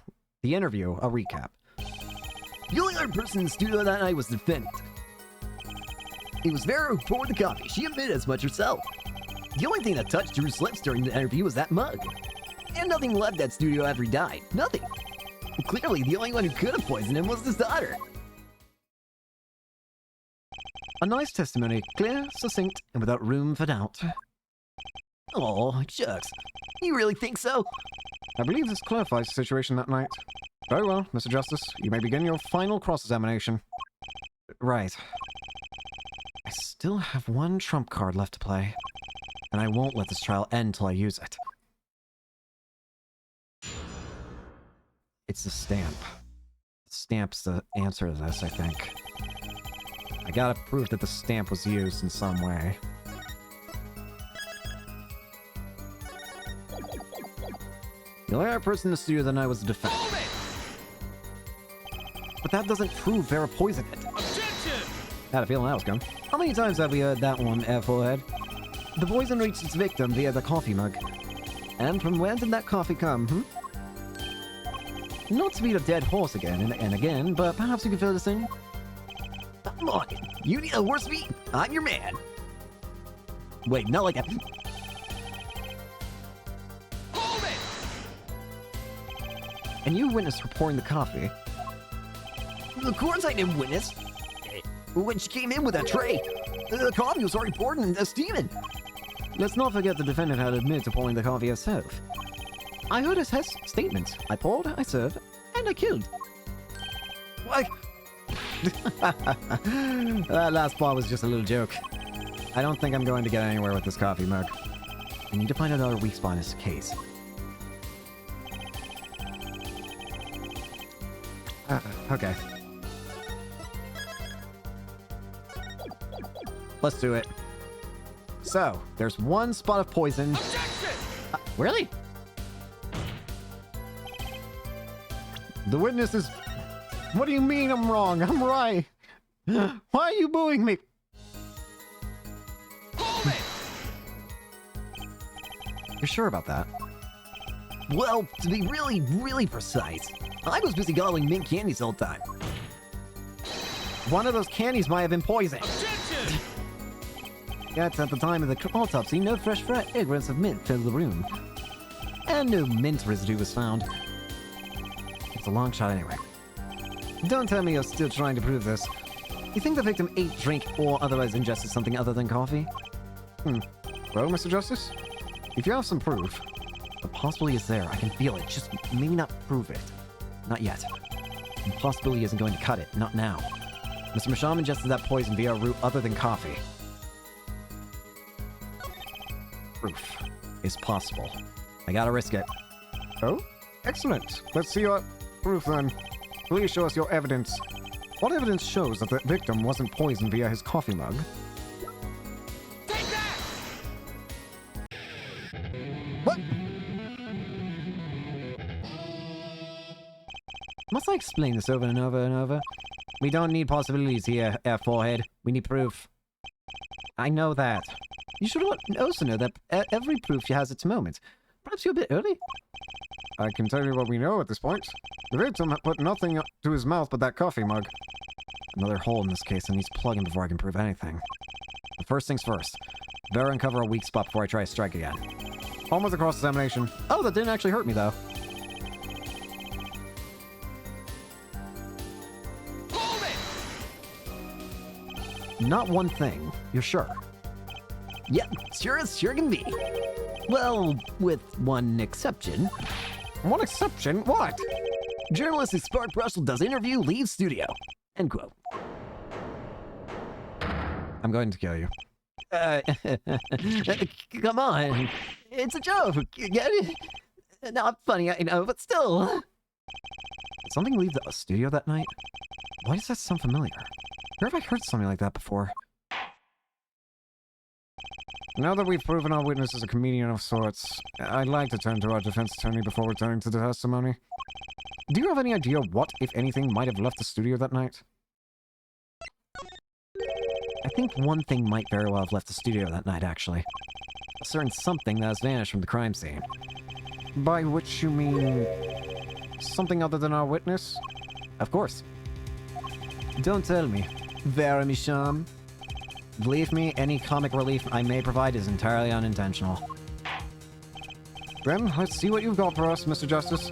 S1: The interview, a recap.
S5: The only other person in the studio that night was the defendant. It was Vera who poured the coffee. She admitted as much herself. The only thing that touched Drew's lips during the interview was that mug. And nothing left that studio after he died. Nothing. Clearly, the only one who could have poisoned him was his daughter.
S1: A nice testimony. Clear, succinct, and without room for doubt.
S5: Oh, shucks. You really think so?
S3: I believe this clarifies the situation that night. Very well, Mr. Justice. You may begin your final cross-examination.
S1: Right. I still have one trump card left to play. And I won't let this trial end till I use it. It's the stamp. The stamp's the answer to this, I think. I gotta prove that the stamp was used in some way. The only other person in the studio that night was the defendant. But that doesn't prove Vera poisoned it.
S7: Objection!
S1: Had a feeling that was coming. How many times have we heard that one, Airforehead? The poison reached its victim via the coffee mug. And from where did that coffee come, Not to beat a dead horse again and again, but perhaps you can fill this in?
S5: Come on. You need a horse meat? I'm your man. Wait, not like that.
S7: Hold it!
S1: And you witnessed her pouring the coffee.
S5: Of course I didn't witness. When she came in with that tray, the coffee was already poured and steaming.
S1: Let's not forget the defendant had admitted to pouring the coffee herself. I heard his statement. I poured, I served, and I killed.
S5: What?
S1: That last part was just a little joke. I don't think I'm going to get anywhere with this coffee mug. I need to find another weak spot in this case. Okay. Let's do it. So, there's one spot of poison.
S7: Objection!
S1: Really? The witness is... What do you mean I'm wrong? I'm right. Why are you booing me?
S7: Hold it!
S1: You're sure about that?
S5: Well, to be really precise, I was busy gobbling mint candies all the time.
S1: One of those candies might have been poisoned.
S7: Objection!
S1: Yet at the time of the autopsy, no fresh fragrance of mint filled the room. And no mint residue was found. It's a long shot anyway. Don't tell me you're still trying to prove this. You think the victim ate, drank, or otherwise ingested something other than coffee?
S3: Well, Mr. Justice, if you have some proof...
S1: The possibility is there. I can feel it. Just maybe not prove it. Not yet. The possibility isn't going to cut it. Not now. Mr. Masham ingested that poison via a route other than coffee. Proof is possible. I gotta risk it.
S3: Oh? Excellent. Let's see your proof then. Please show us your evidence. What evidence shows that the victim wasn't poisoned via his coffee mug?
S7: Take that!
S3: What?
S1: Must I explain this over and over and over? We don't need possibilities here, Forehead. We need proof. I know that. You should also know that every proof has its moment. Perhaps you're a bit early?
S3: I can tell you what we know at this point. The victim put nothing to his mouth but that coffee mug.
S1: Another hole in this case that needs plugging before I can prove anything. But first things first. Better uncover a weak spot before I try to strike again.
S3: On with the cross-examination.
S1: Oh, that didn't actually hurt me, though.
S7: Hold it!
S1: Not one thing. You're sure?
S5: Yep, sure as sure can be.
S1: Well, with one exception.
S3: One exception? What?
S5: Journalist at Spark Brussel does interview, leaves studio. End quote.
S1: I'm going to kill you.
S5: Come on. It's a joke. Get it? Not funny, I know, but still.
S1: Did something leave the studio that night? Why does that sound familiar? Where have I heard something like that before?
S3: Now that we've proven our witness is a comedian of sorts, I'd like to turn to our defense attorney before returning to the testimony. Do you have any idea what, if anything, might have left the studio that night?
S1: I think one thing might very well have left the studio that night, actually. A certain something that has vanished from the crime scene.
S3: By which you mean... something other than our witness?
S1: Of course. Don't tell me. Very Micham. Believe me, any comic relief I may provide is entirely unintentional.
S3: Then, let's see what you've got for us, Mr. Justice.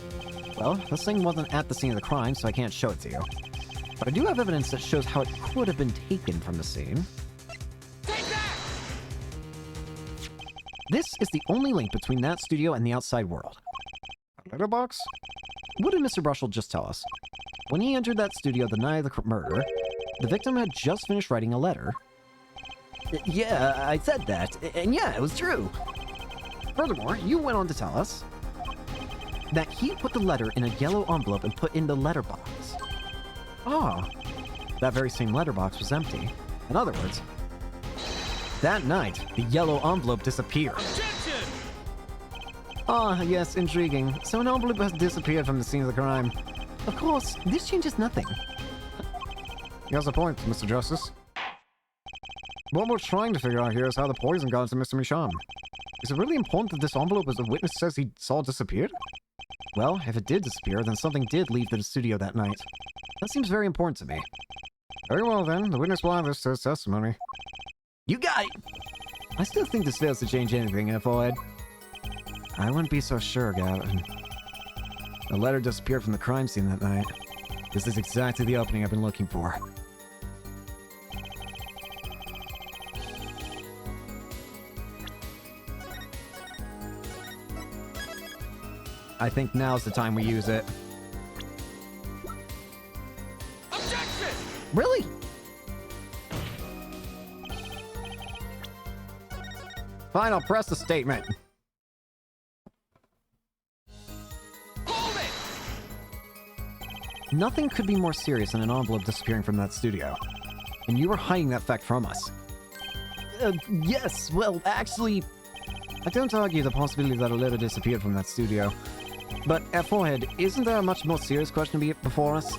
S1: Well, this thing wasn't at the scene of the crime, so I can't show it to you. But I do have evidence that shows how it could have been taken from the scene.
S7: Take that!
S1: This is the only link between that studio and the outside world.
S3: A letterbox?
S1: What did Mr. Brushel just tell us? When he entered that studio the night of the murder, the victim had just finished writing a letter.
S5: Yeah, I said that. And yeah, it was true.
S1: Furthermore, you went on to tell us that he put the letter in a yellow envelope and put in the letterbox. Ah, that very same letterbox was empty. In other words, that night, the yellow envelope disappeared.
S7: Objection!
S1: Ah, yes, intriguing. So an envelope has disappeared from the scene of the crime. Of course, this changes nothing.
S3: He has a point, Mr. Justice. What we're trying to figure out here is how the poison got into Mr. Micham. Is it really important that this envelope, as the witness says he saw, disappeared?
S1: Well, if it did disappear, then something did leave the studio that night. That seems very important to me.
S3: Very well then, the witness will add this to his testimony.
S5: You got it.
S1: I still think this fails to change anything, Forehead. I wouldn't be so sure, Gavin. The letter disappeared from the crime scene that night. This is exactly the opening I've been looking for. I think now's the time we use it.
S7: Objection!
S1: Really? Fine, I'll press the statement.
S7: Hold it!
S1: Nothing could be more serious than an envelope disappearing from that studio. And you were hiding that fact from us.
S5: Yes, well, actually,
S1: I don't argue the possibility that a letter disappeared from that studio. But, Forehead, isn't there a much more serious question to be before us?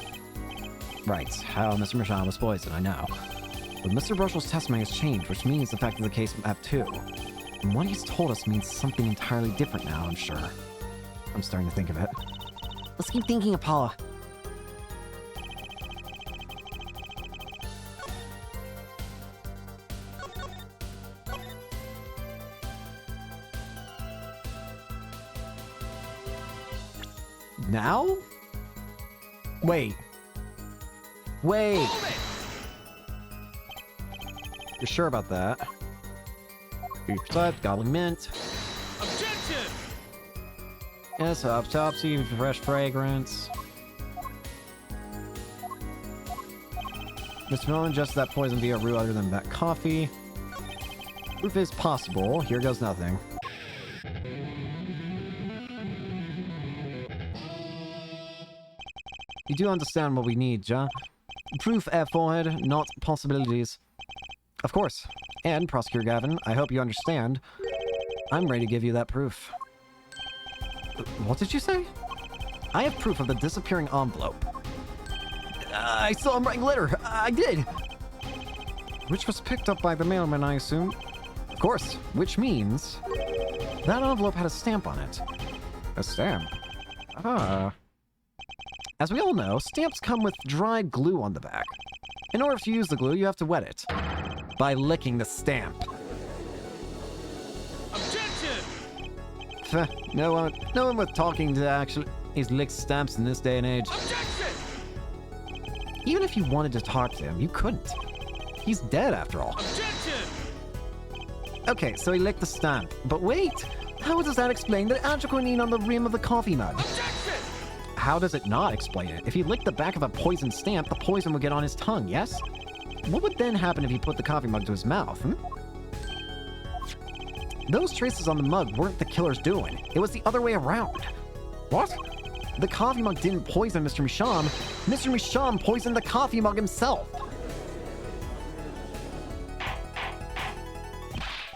S1: Right, how Mr. Micham was poisoned, I know. But Mr. Brushel's testimony has changed, which means the fact of the case map too. And what he's told us means something entirely different now, I'm sure. I'm starting to think of it.
S6: Let's keep thinking, Apollo.
S1: Now? Wait. Wait!
S7: Hold it!
S1: You're sure about that? Beef type, gobbling mint.
S7: Objection!
S1: Yes, autopsy, fresh fragrance. Mr. Miller ingested that poison via a route other than that coffee. Proof is possible. Here goes nothing. You do understand what we need, John?
S3: Proof F forehead, not possibilities. Of course. And, Prosecutor Gavin, I hope you understand. I'm ready to give you that proof. What did you say? I have proof of the disappearing envelope.
S5: I saw him writing a letter. I did.
S3: Which was picked up by the mailman, I assume. Of course, which means that envelope had a stamp on it. A stamp? Ah. As we all know, stamps come with dried glue on the back. In order to use the glue, you have to wet it by licking the stamp.
S7: Objection!
S3: No one with talking to actually is lick stamps in this day and age.
S7: Objection!
S3: Even if you wanted to talk to him, you couldn't. He's dead after all.
S7: Objection!
S3: Okay, so he licked the stamp. But wait! How does that explain the atroquinine on the rim of the coffee mug?
S7: Objection!
S3: How does it not explain it? If he licked the back of a poison stamp, the poison would get on his tongue, yes? What would then happen if he put the coffee mug to his mouth, Those traces on the mug weren't the killer's doing. It was the other way around. What? The coffee mug didn't poison Mr. Misham. Mr. Misham poisoned the coffee mug himself.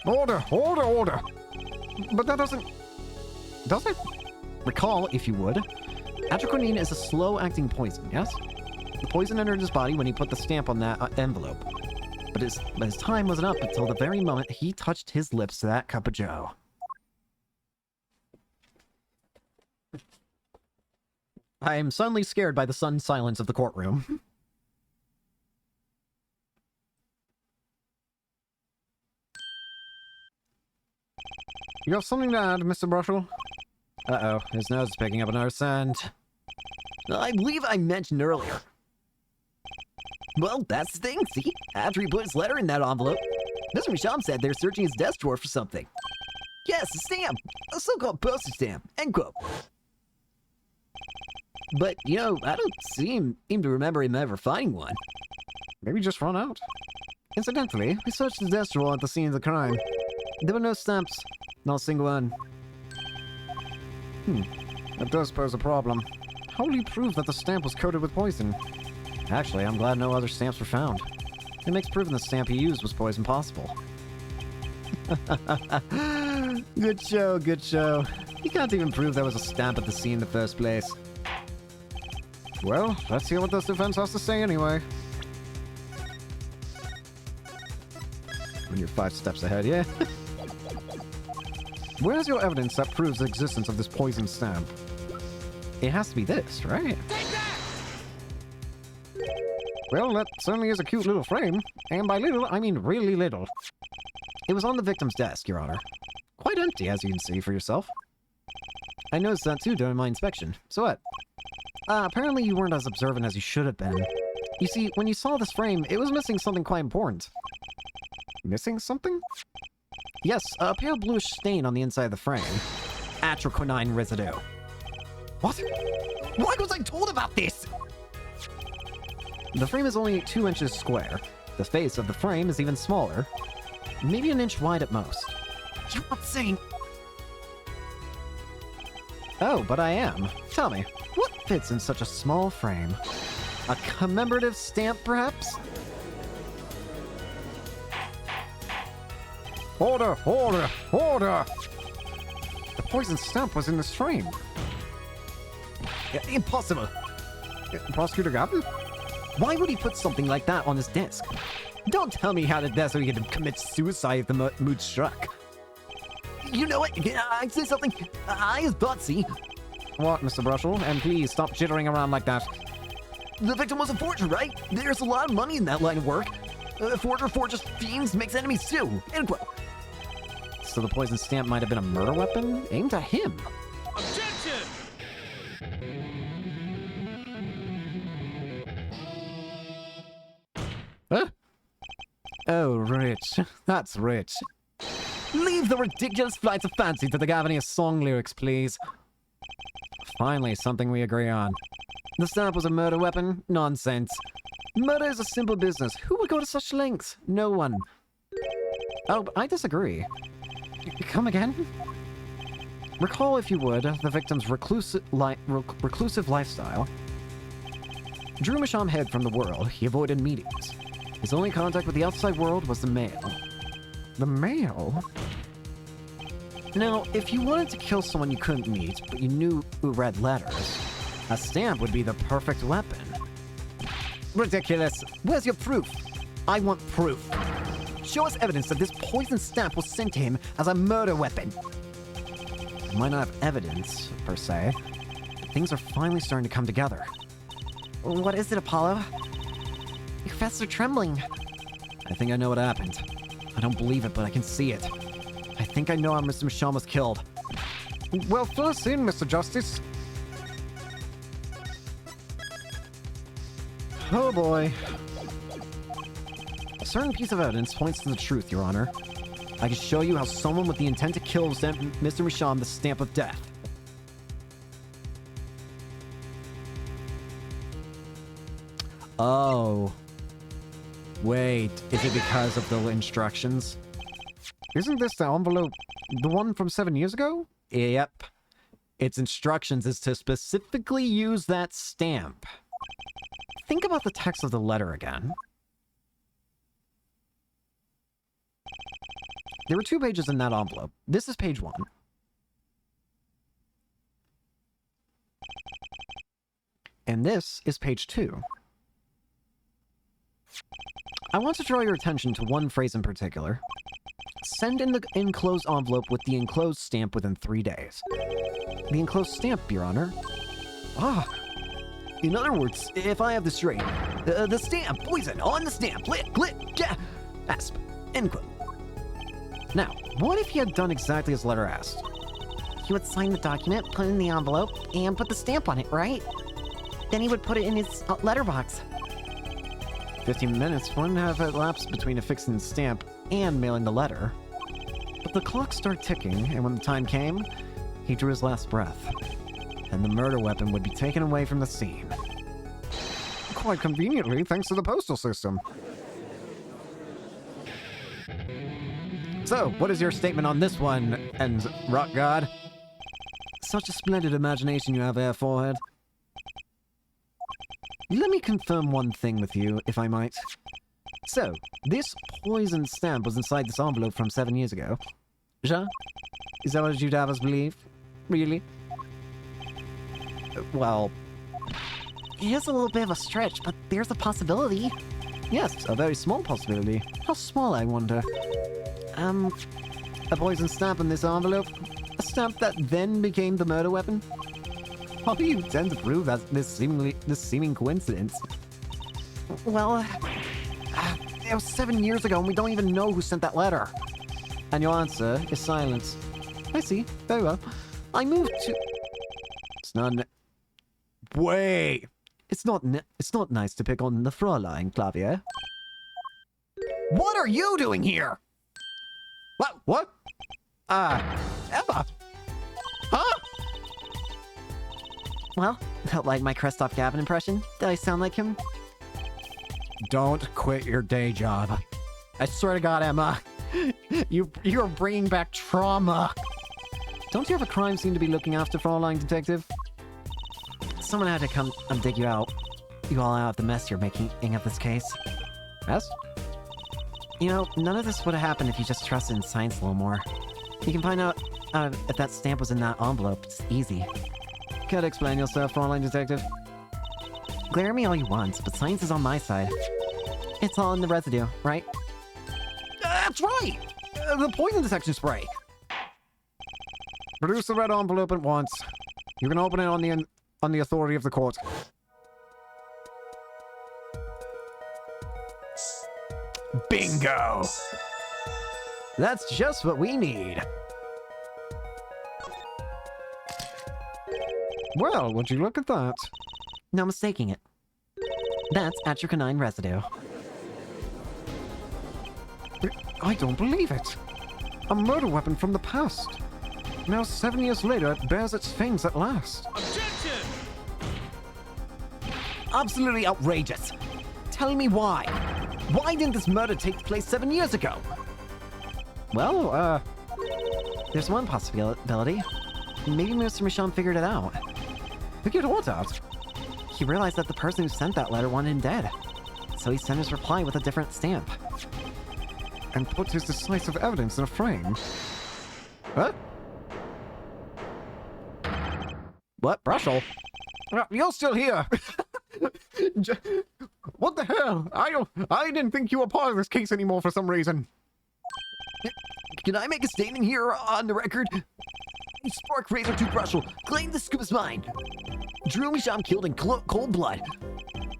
S3: Order, order, order. But that doesn't... Does it? Recall, if you would, atroquinine is a slow-acting poison, yes? The poison entered his body when he put the stamp on that envelope. But his time wasn't up until the very moment he touched his lips to that cup of joe. I am suddenly scared by the sudden silence of the courtroom. You have something to add, Mr. Brushel? Uh-oh, his nose is picking up another scent.
S5: I believe I mentioned earlier. Well, that's the thing, see? After he put his letter in that envelope, Mr. Misham said they're searching his desk drawer for something. Yes, a stamp! A so-called postage stamp. End quote. But, you know, I don't seem to remember him ever finding one.
S3: Maybe just run out. Incidentally, we searched the desk drawer at the scene of the crime. There were no stamps. Not a single one. That does pose a problem. How will you prove that the stamp was coated with poison? Actually, I'm glad no other stamps were found. It makes proving the stamp he used was poison possible. Good show, good show. You can't even prove there was a stamp at the scene in the first place. Well, let's hear what this defense has to say anyway. When you're 5 steps ahead, yeah? Where's your evidence that proves the existence of this poison stamp? It has to be this, right?
S7: Take that!
S3: Well, that certainly is a cute little frame. And by little, I mean really little. It was on the victim's desk, Your Honor. Quite empty, as you can see for yourself. I noticed that too during my inspection. So what? Apparently you weren't as observant as you should have been. You see, when you saw this frame, it was missing something quite important. Missing something? Yes, a pale bluish stain on the inside of the frame. Atroquinine residue. What?
S5: Why was I told about this?
S3: The frame is only 2 inches square. The face of the frame is even smaller. Maybe an inch wide at most.
S5: You're not saying...
S3: Oh, but I am. Tell me, what fits in such a small frame? A commemorative stamp, perhaps? Order! Order! Order! The poison stamp was in this frame.
S5: Impossible.
S3: Prosecutor Gavin?
S5: Why would he put something like that on his desk? Don't tell me how did that so he could commit suicide if the mood struck. You know what? Can I say something? I just thought, see?
S3: What, Mr. Brushel? And please stop jittering around like that.
S5: The victim was a forger, right? There's a lot of money in that line of work. A forger forges fiends, makes enemies too. End quote.
S3: So the poison stamp might have been a murder weapon aimed at him.
S7: Objection!
S3: Huh? Oh, rich. That's rich. Leave the ridiculous flights of fancy to the Gavinius song lyrics, please. Finally, something we agree on. The stamp was a murder weapon? Nonsense. Murder is a simple business. Who would go to such lengths? No one. Oh, but I disagree. Come again? Recall, if you would, the victim's reclusive lifestyle. Drew Misham hid from the world. He avoided meetings. His only contact with the outside world was the mail. The mail? Now, if you wanted to kill someone you couldn't meet, but you knew who read letters, a stamp would be the perfect weapon. Ridiculous. Where's your proof? I want proof. Show us evidence that this poison stamp was sent to him as a murder weapon. I might not have evidence, per se. Things are finally starting to come together.
S2: What is it, Apollo? Your fists are trembling.
S3: I think I know what happened. I don't believe it, but I can see it. I think I know how Mr. Misham was killed. Well, fill us in, Mr. Justice. Oh boy. A certain piece of evidence points to the truth, Your Honor. I can show you how someone with the intent to kill sent Mr. Misham the stamp of death. Oh. Wait, is it because of the instructions? Isn't this the envelope, the one from 7 years ago? Yep. Its instructions is to specifically use that stamp. Think about the text of the letter again. There were 2 pages in that envelope. This is page 1. And this is page 2. I want to draw your attention to one phrase in particular. Send in the enclosed envelope with the enclosed stamp within 3 days. The enclosed stamp, Your Honor. Ah. In other words, if I have this straight, the stamp, poison, on the stamp, lit, asp, end quote. Now, what if he had done exactly as letter asked?
S2: He would sign the document, put it in the envelope, and put the stamp on it, right? Then he would put it in his letterbox.
S3: 15 minutes wouldn't have elapsed between affixing the stamp and mailing the letter. But the clock started ticking, and when the time came, he drew his last breath. And the murder weapon would be taken away from the scene. Quite conveniently, thanks to the postal system. So, what is your statement on this one, and Rock God? Such a splendid imagination you have there, Forehead. Let me confirm one thing with you, if I might. So, this poison stamp was inside this envelope from 7 years ago. Ja? Is that what you'd have us believe? Really? Well,
S2: It is a little bit of a stretch, but there's a possibility.
S3: yes, a very small possibility. How small, I wonder? A poison stamp in this envelope? A stamp that then became the murder weapon? How do you intend to prove that this seeming coincidence?
S2: Well,
S3: It was 7 years ago and we don't even know who sent that letter. And your answer is silence. I see. Very well. I moved to... It's not... Wait! It's not nice to pick on the Fräulein, Clavier. What are you doing here? What? Emma! Huh?
S2: well, like my Kristoff Gavin impression? Did I sound like him?
S3: Don't quit your day job. I swear to God, Emma. You're bringing back trauma. Don't you have a crime scene to be looking after, Fräulein Detective?
S2: Someone had to come and dig you out. You all out of the mess you're making of this case.
S3: Yes?
S2: You know, none of this would have happened if you just trusted in science a little more. You can find out if that stamp was in that envelope. It's easy.
S3: Can't explain yourself, Fräulein Detective.
S2: Glare at me all you want, but science is on my side. It's all in the residue, right?
S3: That's right! The poison detection spray. Produce the red envelope at once. You can open it on the authority of the court. Bingo! That's just what we need. Well, would you look at that?
S2: No mistaking it. That's atrocanine residue.
S3: I don't believe it. A murder weapon from the past. Now 7 years later, it bears its fangs at last.
S7: Objection!
S2: Absolutely outrageous. Tell me why. Why didn't this murder take place 7 years ago?
S3: Well,
S2: There's one possibility. Maybe Mr. Misham figured it out.
S3: figured what out?
S2: He realized that the person who sent that letter wanted him dead. So he sent his reply with a different stamp.
S3: And put his decisive evidence in a frame. Huh?
S1: What? Brushel?
S3: You're still here! What the hell? I didn't think you were part of this case anymore for some reason.
S5: Can I make a statement here on the record? Spark Razor 2 Brushel claimed the scoop is mine. Drew Misham killed in cold blood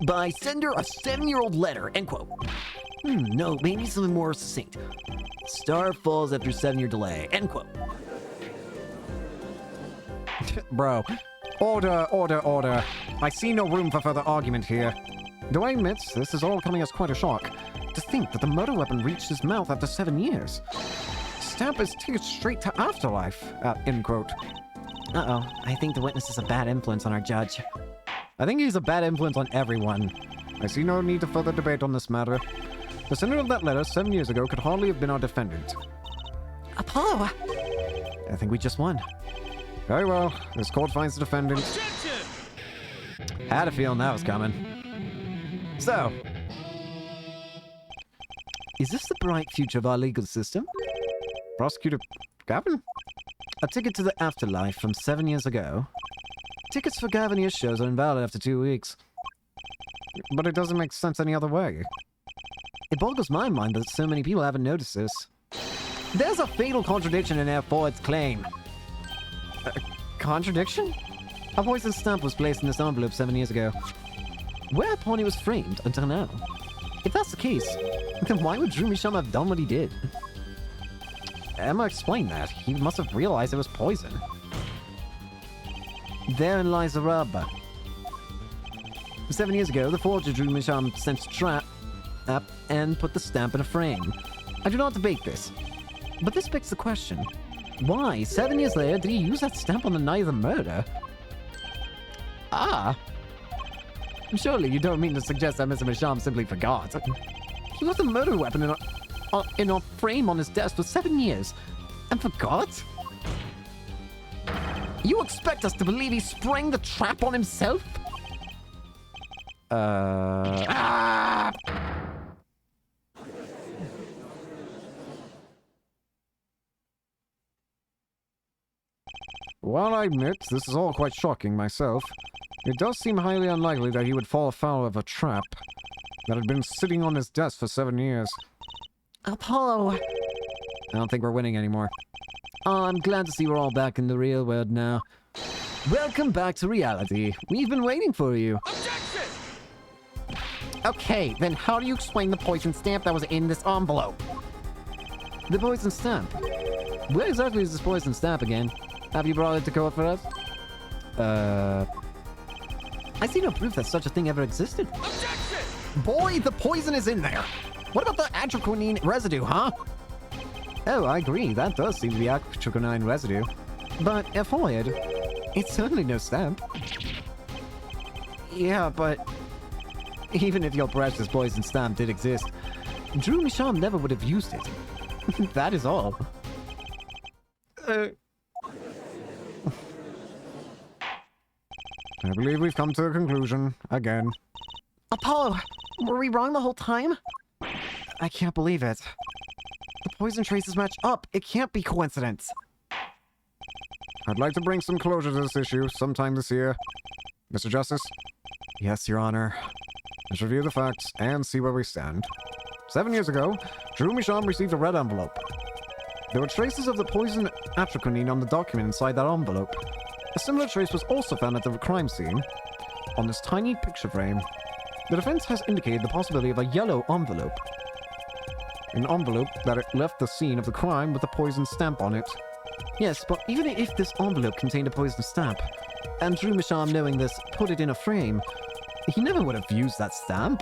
S5: by sender a 7-year-old letter, end quote. No, maybe something more succinct. Star falls after 7-year delay, end quote.
S3: Bro. Order. I see no room for further argument here. Though I admit, this is all coming as quite a shock. To think that the murder weapon reached his mouth after 7 years. Stamp is ticket straight to afterlife, end quote.
S2: Uh-oh, I think the witness is a bad influence on our judge.
S1: I think he's a bad influence on everyone.
S3: I see no need to further debate on this matter. The sender of that letter 7 years ago could hardly have been our defendant.
S2: Apollo!
S1: I think we just won.
S3: Very well. This court finds the defendant.
S7: Objection!
S1: Had a feeling that was coming. So,
S2: Is this the bright future of our legal system?
S3: Prosecutor Gavin?
S2: A ticket to the afterlife from 7 years ago. Tickets for Gavinia's shows are invalid after 2 weeks.
S3: But it doesn't make sense any other way.
S2: It boggles my mind that so many people haven't noticed this.
S1: there's a fatal contradiction in Air Ford's claim.
S2: Contradiction? A poison stamp was placed in this envelope 7 years ago, whereupon he was framed until now. If that's the case, then why would Drew Misham have done what he did?
S1: Emma explained that. He must have realized it was poison.
S2: Therein lies the rub. 7 years ago, the forger Drew Misham sent a trap up and put the stamp in a frame. I do not debate this, but this begs the question: why, 7 years later, did he use that stamp on the night of the murder?
S1: Ah. Surely you don't mean to suggest that Mr. Misham simply forgot.
S2: He left a murder weapon in a frame on his desk for 7 years, and forgot? You expect us to believe he sprang the trap on himself? Ah!
S3: While I admit this is all quite shocking myself, it does seem highly unlikely that he would fall afoul of a trap that had been sitting on his desk for 7 years.
S2: Apollo!
S1: I don't think we're winning anymore.
S2: Oh, I'm glad to see we're all back in the real world now. Welcome back to reality. We've been waiting for you.
S7: Objection!
S1: Okay, then how do you explain the poison stamp that was in this envelope?
S2: The poison stamp. Where exactly is this poison stamp again? Have you brought it to court for us? I see no proof that such a thing ever existed.
S7: Objection!
S1: Boy, the poison is in there! What about the atroquinine residue, huh?
S2: Oh, I agree. That does seem to be atroquinine residue. But, Ephoid, it's certainly no stamp.
S1: Yeah, but
S2: Even if your precious poison stamp did exist, Drew Misham never would have used it. That is all.
S3: I believe we've come to a conclusion, again.
S2: Apollo, were we wrong the whole time? I can't believe it. The poison traces match up. It can't be coincidence.
S3: I'd like to bring some closure to this issue sometime this year. Mr. Justice?
S2: Yes, Your Honor.
S3: Let's review the facts and see where we stand. 7 years ago, Drew Misham received a red envelope. There were traces of the poison atroquinine on the document inside that envelope. A similar trace was also found at the crime scene, on this tiny picture frame. The defense has indicated the possibility of a yellow envelope. An envelope that it left the scene of the crime with a poison stamp on it.
S2: Yes, but even if this envelope contained a poison stamp, and Drew Misham, knowing this, put it in a frame, he never would have used that stamp.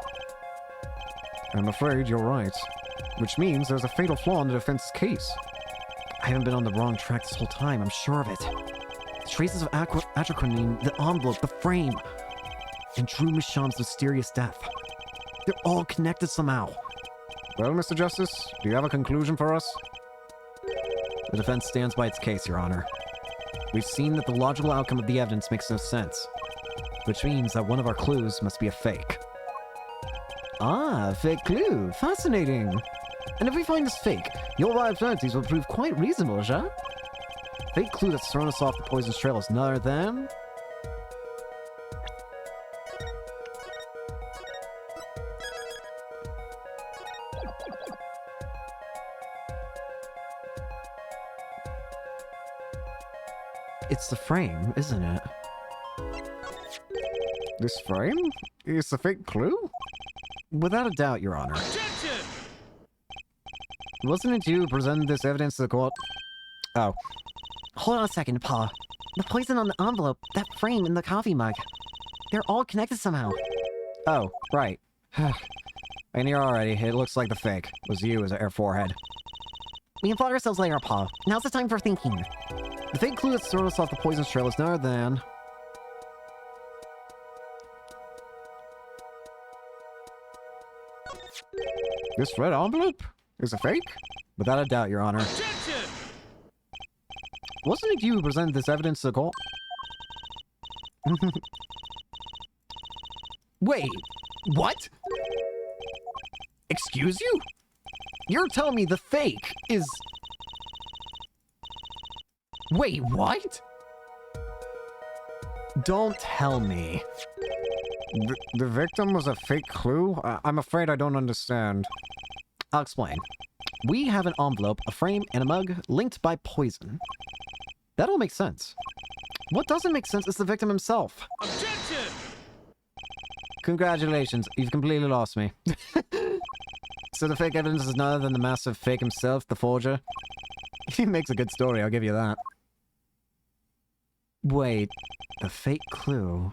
S3: I'm afraid you're right. Which means there's a fatal flaw in the defense's case.
S2: I haven't been on the wrong track this whole time, I'm sure of it. The traces of atroquinine, the envelope, the frame, and Drew Misham's mysterious death. They're all connected somehow.
S3: Well, Mr. Justice, do you have a conclusion for us?
S2: The defense stands by its case, Your Honor. We've seen that the logical outcome of the evidence makes no sense.
S3: which means that one of our clues must be a fake. Ah, fake clue. Fascinating. And if we find this fake, your liabilities will prove quite reasonable, ja? Fake clue that's thrown us off the poison's trail is none other than... It's the frame, isn't it? This frame? Is the fake clue? Without a doubt, Your Honor.
S7: Objection!
S3: Wasn't it you who presented this evidence to the court? Oh.
S2: Hold on a second, Pa. The poison on the envelope, that frame, and the coffee mug. They're all connected somehow.
S3: Oh, right. And here already, it looks like the fake was you as our forehead.
S2: We can plot ourselves later, Pa. Now's the time for thinking.
S3: The fake clue that's thrown us off the poison's trail is none other than... This red envelope is a fake? Without a doubt, Your Honor.
S7: Objection!
S3: Wasn't it you who presented this evidence to the court?
S5: Wait, what? Excuse you? You're telling me the fake is... Wait, what?
S3: Don't tell me. The victim was a fake clue? I'm afraid I don't understand. I'll explain. We have an envelope, a frame, and a mug linked by poison. That all makes sense. What doesn't make sense is the victim himself.
S7: Objection!
S3: Congratulations, you've completely lost me. So the fake evidence is none other than the massive fake himself, the forger? He makes a good story, I'll give you that. Wait, the fake clue...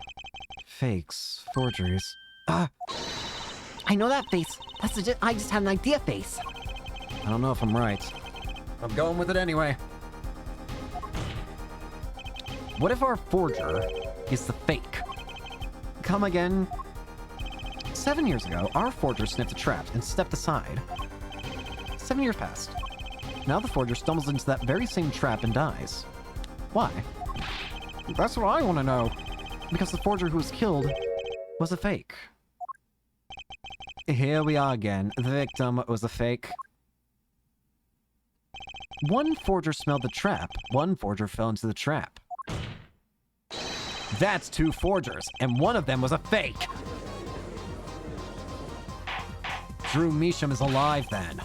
S3: Fakes, forgeries...
S2: I know that face. That's legit. I just had an idea face.
S3: I don't know if I'm right. I'm going with it anyway. What if our forger is the fake? Come again? 7 years ago, our forger sniffed a trap and stepped aside. 7 years passed. Now the forger stumbles into that very same trap and dies. Why? That's what I want to know. Because the forger who was killed was a fake. Here we are again. The victim was a fake. One forger smelled the trap. One forger fell into the trap. That's two forgers, and one of them was a fake. Drew Measham is alive then.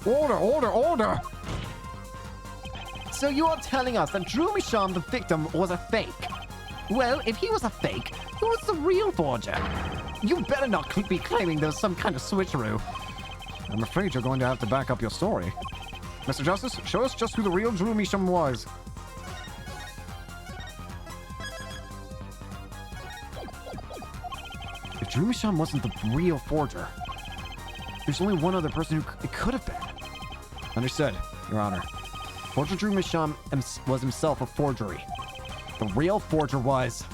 S3: Order, order, order! So you are telling us that Drew Measham, the victim, was a fake? Well, if he was a fake, who was the real forger? You better not be claiming there's some kind of switcheroo. I'm afraid you're going to have to back up your story. Mr. Justice, show us just who the real Drew Measham was. If Drew Measham wasn't the real forger, there's only one other person who it could have been. Understood, Your Honor. Forger Drew Measham was himself a forgery. The real forger was...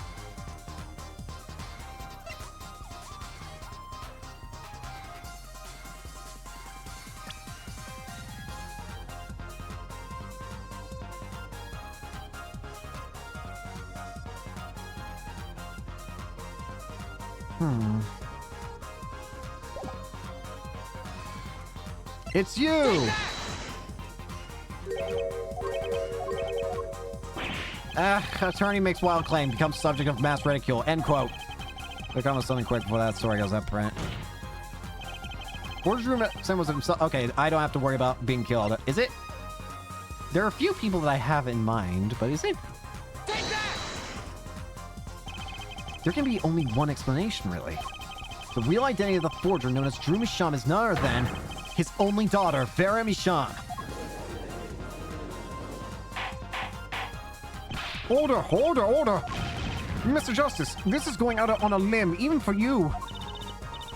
S3: It's you! Attorney makes wild claim, becomes subject of mass ridicule. End quote. Click on something quick before that story goes up print. Forger Measham was himself. Okay, I don't have to worry about being killed. Is it? There are a few people that I have in mind, but is it? There can be only one explanation, really. The real identity of the forger known as Drew Measham is none other than his only daughter, Vera Measham. Order, order, order! Mr. Justice, this is going out on a limb, even for you.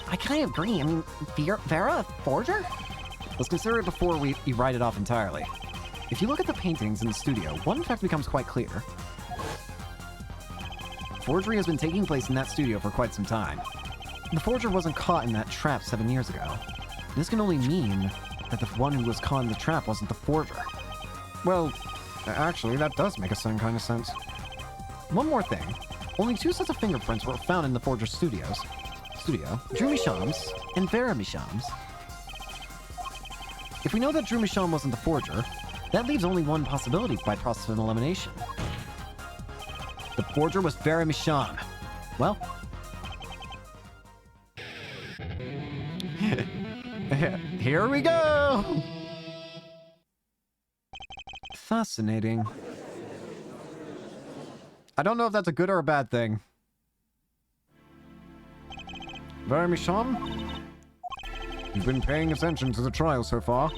S2: I kind of agree. I mean, Vera, a forger?
S3: Let's consider it before we write it off entirely. If you look at the paintings in the studio, one fact becomes quite clear. Forgery has been taking place in that studio for quite some time. The forger wasn't caught in that trap 7 years ago. This can only mean that the one who was caught in the trap wasn't the forger. Well, actually, that does make some kind of sense. One more thing. Only 2 sets of fingerprints were found in the forger's studio. Drew Misham's and Vera Misham's. If we know that Drew Misham wasn't the forger, that leaves only one possibility by process of elimination. The forger was Vera Misham. Well... here we go! Fascinating. I don't know if that's a good or a bad thing. Vera Misham? You've been paying attention to the trial so far.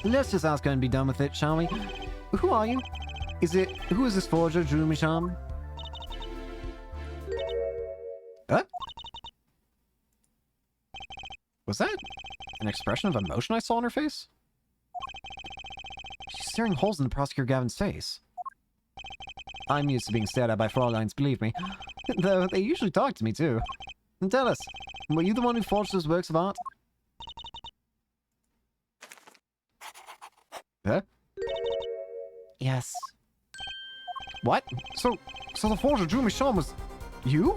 S3: Let's just ask her and be done with it, shall we? Who are you? Who is this forger, Drew Misham? Huh? Was that an expression of emotion I saw on her face? She's staring holes in the prosecutor Gavin's face. I'm used to being stared at by Fraulines, believe me. Though they usually talk to me too. And tell us, were you the one who forged those works of art? Huh?
S2: Yes.
S3: What? So the forger Drew Misham was you?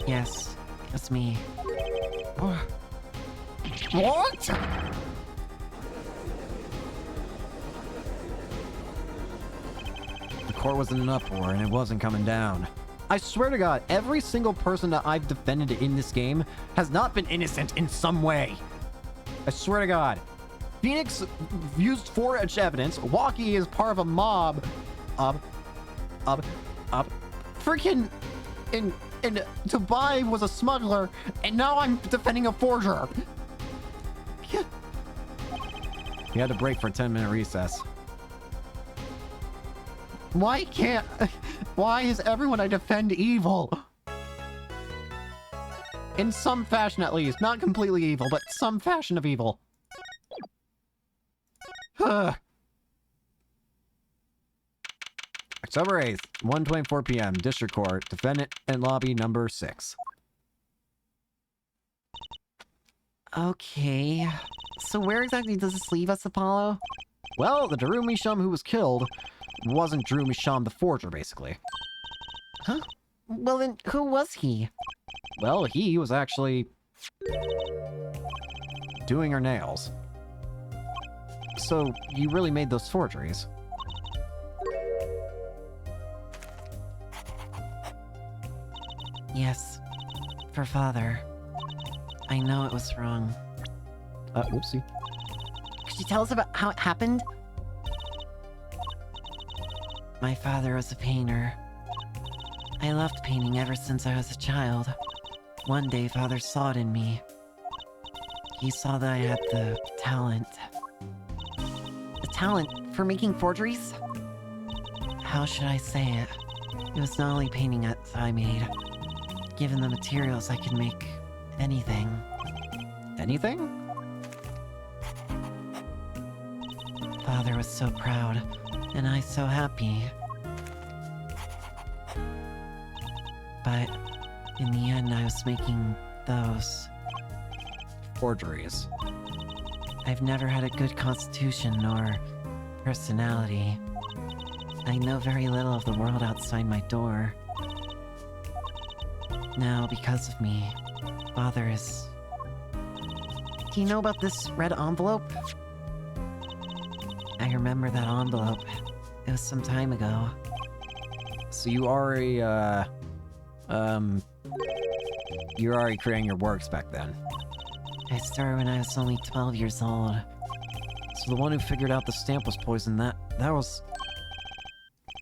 S2: Yes. That's me.
S3: What?
S1: The court was in an uproar and it wasn't coming down.
S3: I swear to God, every single person that I've defended in this game has not been innocent in some way. I swear to God. Phoenix used forged evidence. Walkie is part of a mob. Freaking... And Tobai was a smuggler, and now I'm defending a forger.
S1: We had to break for a 10-minute recess.
S3: Why is everyone I defend evil? In some fashion, at least. Not completely evil, but some fashion of evil.
S1: October 8th, 1:24 p.m., District Court, defendant in lobby number 6.
S2: Okay. So where exactly does this leave us, Apollo?
S3: Well, the Drew Misham who was killed wasn't Drew Misham the forger, basically.
S2: Huh? Well then, who was he?
S3: Well, he was actually... doing her nails. So, you really made those forgeries.
S2: Yes. For father. I know it was wrong.
S3: Whoopsie.
S2: Could you tell us about how it happened? My father was a painter. I loved painting ever since I was a child. One day, father saw it in me. He saw that I had the talent. The talent for making forgeries? How should I say it? It was not only painting that I made. Given the materials, I could make anything.
S3: Anything?
S2: Father was so proud, and I so happy. But in the end, I was making those
S3: Forgeries.
S2: I've never had a good constitution nor personality. I know very little of the world outside my door. Now, because of me, father is... Do you know about this red envelope? I remember that envelope. It was some time ago.
S3: So you already, you're already creating your works back then.
S2: I started when I was only 12 years old.
S3: So the one who figured out the stamp was poisoned, that was...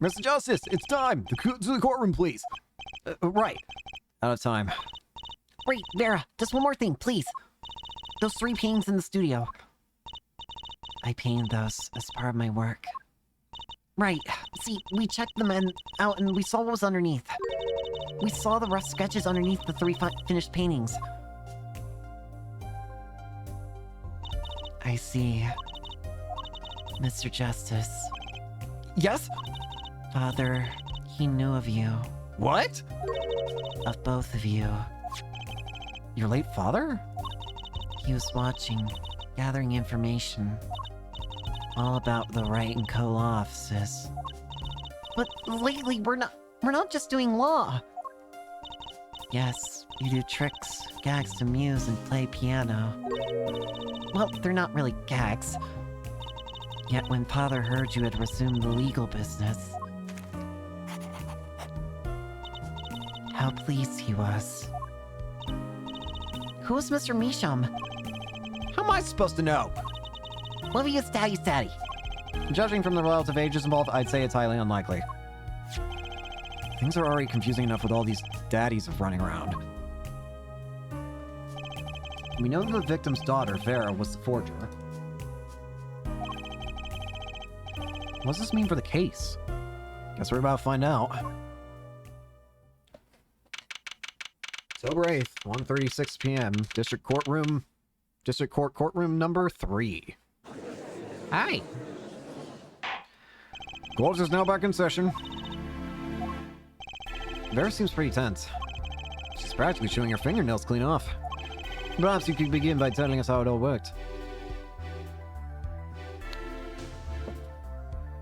S3: Mr. Justice, it's time! To the courtroom, please! Right. Out of time.
S2: Wait, Vera, just one more thing, please. Those 3 paintings in the studio. I painted those as part of my work. Right. See, we checked them out and we saw what was underneath. We saw the rough sketches underneath the 3 finished paintings. I see. Mr. Justice.
S3: Yes?
S2: Father, he knew of you.
S3: What?
S2: Of both of you.
S3: Your late father?
S2: He was watching, gathering information. All about the right and co-law offices.
S6: But lately, we're not just doing law.
S2: Yes, you do tricks, gags to amuse, and play piano.
S6: Well, they're not really gags.
S2: Yet when Father heard you had resumed the legal business, how pleased he was.
S6: Who's Mr. Misham?
S1: How am I supposed to know?
S6: Livius Daddy's daddy.
S1: Judging from the relative ages involved, I'd say it's highly unlikely.
S3: Things are already confusing enough with all these daddies running around. We know that the victim's daughter, Vera, was the forger. What does this mean for the case? Guess we're about to find out. October 8th, 1:36 p.m. District Court courtroom number 3.
S1: Hi.
S3: Court is now back in session. Vera seems pretty tense. She's practically chewing her fingernails clean off. Perhaps you could begin by telling us how it all worked.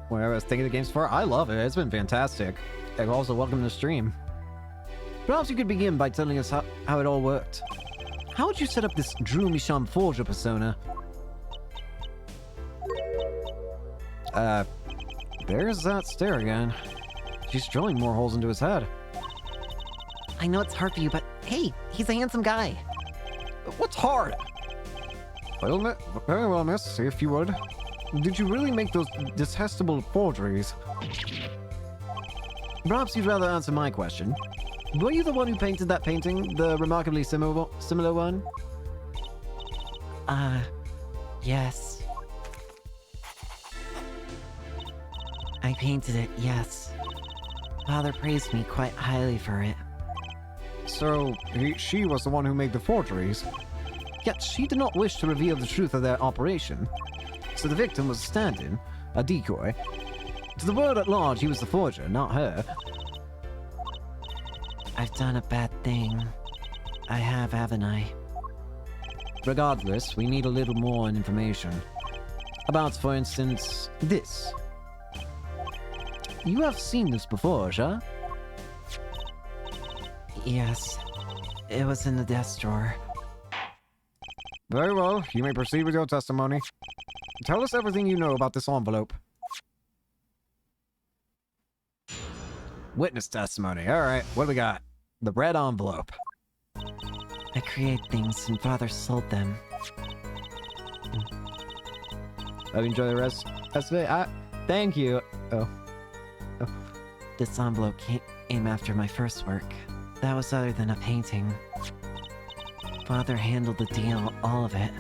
S1: When I was thinking of the games before, I love it. It's been fantastic. And also, welcome to the stream.
S3: Perhaps you could begin by telling us how it all worked. How would you set up this Drew Misham Forger persona? There's that stare again. She's drilling more holes into his head.
S6: I know it's hard for you, but hey, he's a handsome guy.
S3: What's hard? Well, very well, miss, if you would. Did you really make those detestable forgeries? Perhaps you'd rather answer my question. Were you the one who painted that painting, the remarkably similar one?
S2: Yes. I painted it, yes. Father praised me quite highly for it.
S3: So, she was the one who made the forgeries. Yet she did not wish to reveal the truth of their operation. So the victim was a stand-in, a decoy. To the world at large, he was the forger, not her.
S2: I've done a bad thing. I have, haven't I?
S3: Regardless, we need a little more information. About, for instance, this. You have seen this before, Sha?
S2: Yes. It was in the desk drawer.
S3: Very well, you may proceed with your testimony. Tell us everything you know about this envelope. Witness testimony. Alright, what do we got? The red envelope.
S2: I create things and Father sold them.
S1: I enjoy the rest of it. Thank you. Oh.
S2: This envelope came after my first work. That was other than a painting. Father handled the deal, all of it.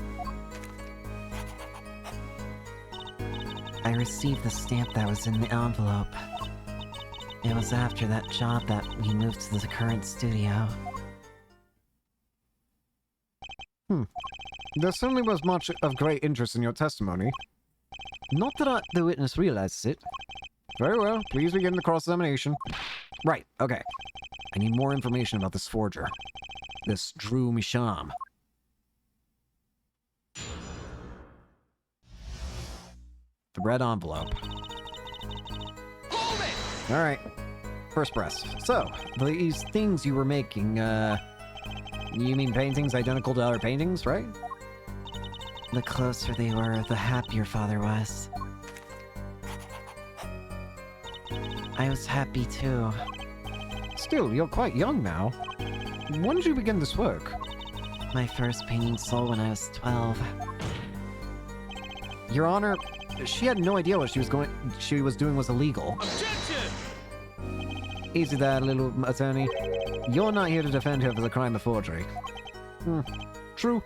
S2: I received the stamp that was in the envelope. It was after that job that we moved to the current studio.
S3: There certainly was much of great interest in your testimony. Not that the witness realizes it. Very well, please begin the cross-examination. Right, okay. I need more information about this forger. This Drew Misham. The red envelope.
S7: Hold it!
S3: Alright. First press. So, these things you were making, you mean paintings identical to other paintings, right?
S2: The closer they were, the happier Father was. I was happy too.
S3: Still, you're quite young now. When did you begin this work?
S2: My first painting sold when I was 12.
S3: Your Honor, she had no idea what she was doing was illegal.
S7: Objection!
S3: Easy there, little attorney. You're not here to defend her for the crime of forgery. True.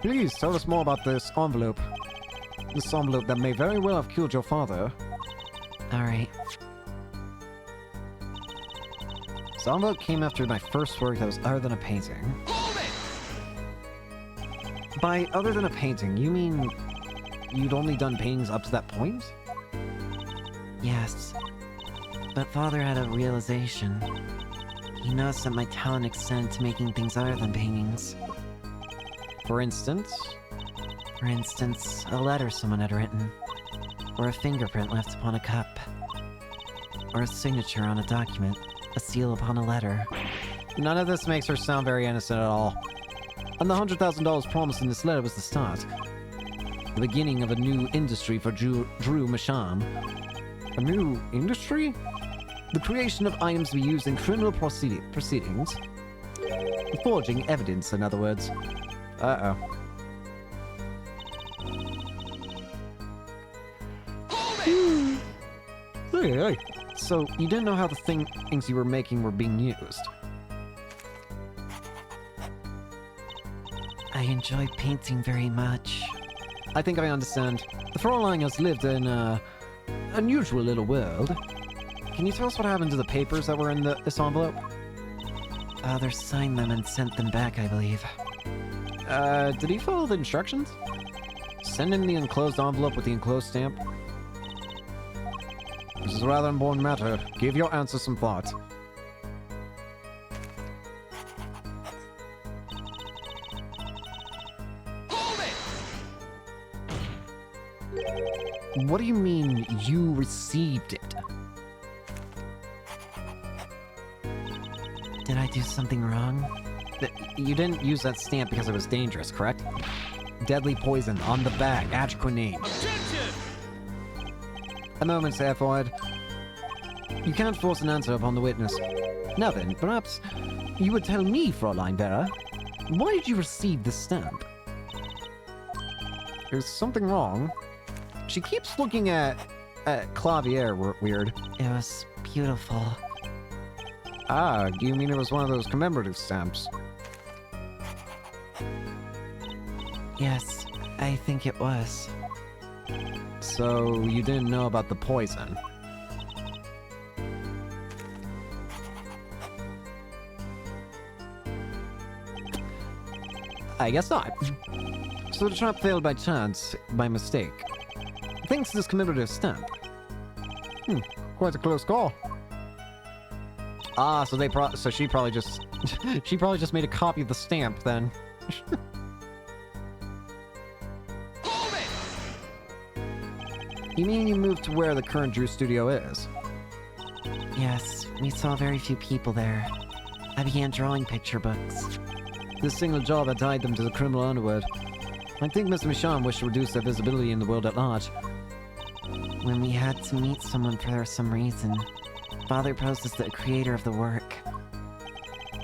S3: Please tell us more about this envelope. This envelope that may very well have killed your father.
S2: Alright.
S3: This envelope came after my first work that was other than a painting.
S7: Hold it!
S3: By other than a painting, you mean you'd only done paintings up to that point?
S2: Yes. But Father had a realization. He noticed that my talent extended to making things other than paintings.
S3: For instance?
S2: For instance, a letter someone had written. or a fingerprint left upon a cup, or a signature on a document, a seal upon a letter.
S1: None of this makes her sound very innocent at all.
S3: And the $100,000 promised in this letter was the start. The beginning of a new industry for Drew Masham. A new industry? The creation of items to be used in criminal proceedings. Forging evidence, in other words. Uh-oh. Hey. So, you didn't know how the things you were making were being used?
S2: I enjoy painting very much.
S3: I think I understand. The Fraulein has lived in a unusual little world. Can you tell us what happened to the papers that were in this envelope?
S2: Father signed them and sent them back, I believe.
S3: Did he follow the instructions? Send in the enclosed envelope with the enclosed stamp? This is a rather important matter. Give your answer some thought. What do you mean, you received it?
S2: Did I do something wrong?
S3: You didn't use that stamp because it was dangerous, correct? Deadly poison on the back, Adequate.
S7: Objection!
S3: A moment, Sir Ford. You can't force an answer upon the witness. Now then, perhaps you would tell me, Fraulein Vera, why did you receive this stamp? Is something wrong? She keeps looking at Clavier weird.
S2: It was beautiful.
S3: Ah, do you mean it was one of those commemorative stamps?
S2: Yes, I think it was.
S3: So, you didn't know about the poison? I guess not. So the trap failed by chance, by mistake. Thanks to this commemorative stamp. Quite a close call. Ah, so so she probably just she probably just made a copy of the stamp then.
S7: Hold it!
S3: You mean you moved to where the current Drew studio is?
S2: Yes, we saw very few people there. I began drawing picture books.
S3: This single job had tied them to the criminal underworld. I think Mr. Michon wished to reduce their visibility in the world at large.
S2: When we had to meet someone for some reason, Father posed as the creator of the work.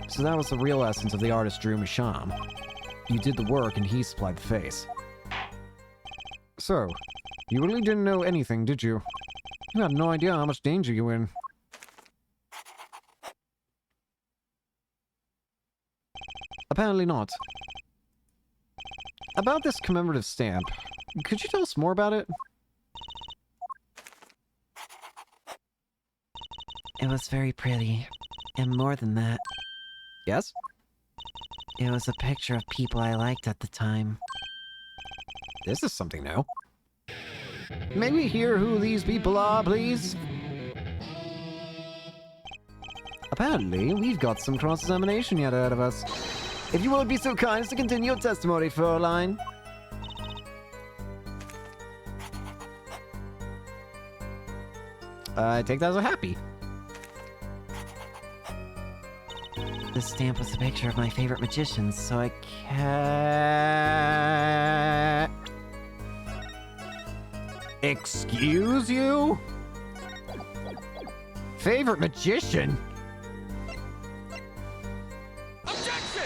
S3: So that was the real essence of the artist Drew Masham. You did the work and he supplied the face. So, you really didn't know anything, did you? You had no idea how much danger you were in. Apparently not. About this commemorative stamp, could you tell us more about it?
S2: It was very pretty. And more than that,
S3: Yes?
S2: it was a picture of people I liked at the time.
S3: This is something new. May we hear who these people are, please? Apparently, we've got some cross-examination yet ahead of us. If you would be so kind as to continue your testimony, Fraulein. I take that as a happy.
S2: The stamp was a picture of my favorite magicians, so I
S3: Excuse you? Favorite magician?
S7: Objection!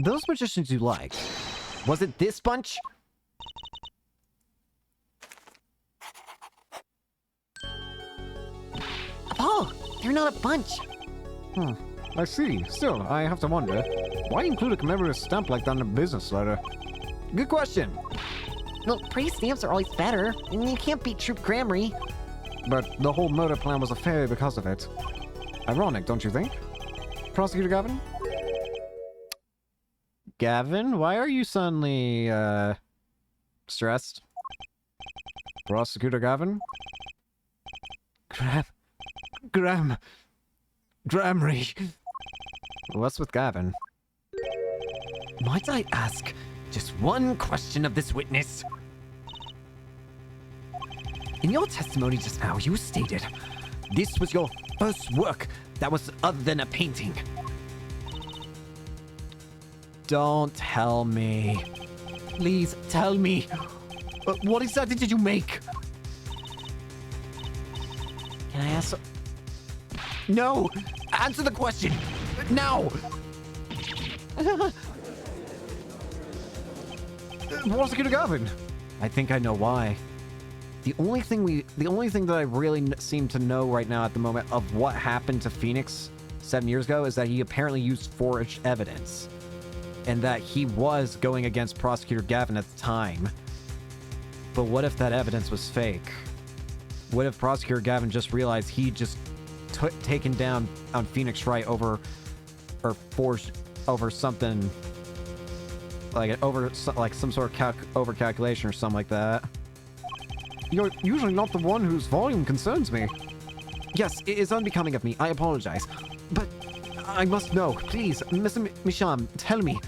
S3: Those magicians you like. Was it this bunch?
S6: Oh, they're not a bunch.
S3: I see. Still, I have to wonder, why include a commemorative stamp like that in a business letter? Good question.
S6: Well, pretty stamps are always better, and you can't beat Troop Grammary.
S3: But the whole murder plan was a failure because of it. Ironic, don't you think? Prosecutor Gavin? Gavin, why are you suddenly, stressed? Prosecutor Gavin? Gramry. What's with Gavin?
S5: Might I ask just one question of this witness? In your testimony just now, you stated this was your first work that was other than a painting. Don't tell me. Please tell me. What exactly did you make?
S2: Can I ask?
S5: No! Answer the question! Now!
S3: Prosecutor Gavin!
S1: I think I know why. The only thing that I really seem to know right now at the moment of what happened to Phoenix 7 years ago is that he apparently used forged evidence. And that he was going against Prosecutor Gavin at the time. But what if that evidence was fake? What if Prosecutor Gavin just realized he just taken down on Phoenix Wright over, or forged over something, like some sort of over-calculation or something like that?
S3: You're usually not the one whose volume concerns me.
S1: Yes, it is unbecoming of me. I apologize. But I must know. Please, Mr. Misham, tell me.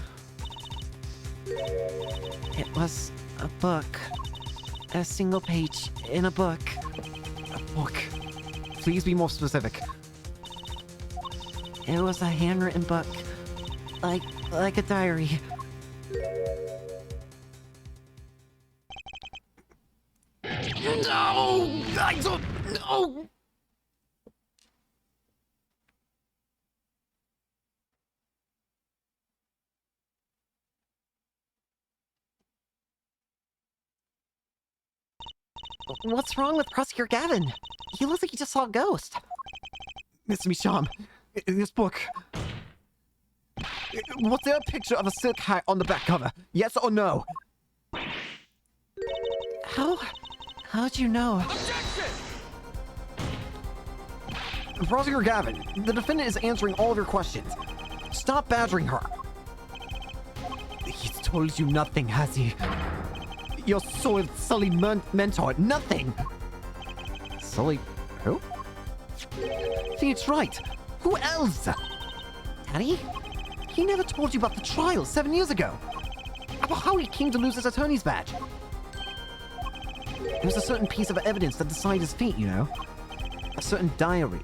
S2: It was a book. A single page in a book.
S1: A book. Please be more specific.
S2: It was a handwritten book. Like a diary.
S5: No! I don't know!
S2: What's wrong with Prosecutor Gavin? He looks like he just saw a ghost.
S1: Mr. Misham, in this book, was there a picture of a silk hat on the back cover? Yes or no?
S2: How'd you know?
S7: Objection!
S1: Prosecutor Gavin, the defendant is answering all of your questions. Stop badgering her. He's told you nothing, has he? Your Sully mentor, nothing! Sully... who? Phoenix Wright! Who else?
S2: Daddy?
S1: He never told you about the trial 7 years ago. About how he came to lose his attorney's badge. There was a certain piece of evidence that decided his fate, you know? A certain diary.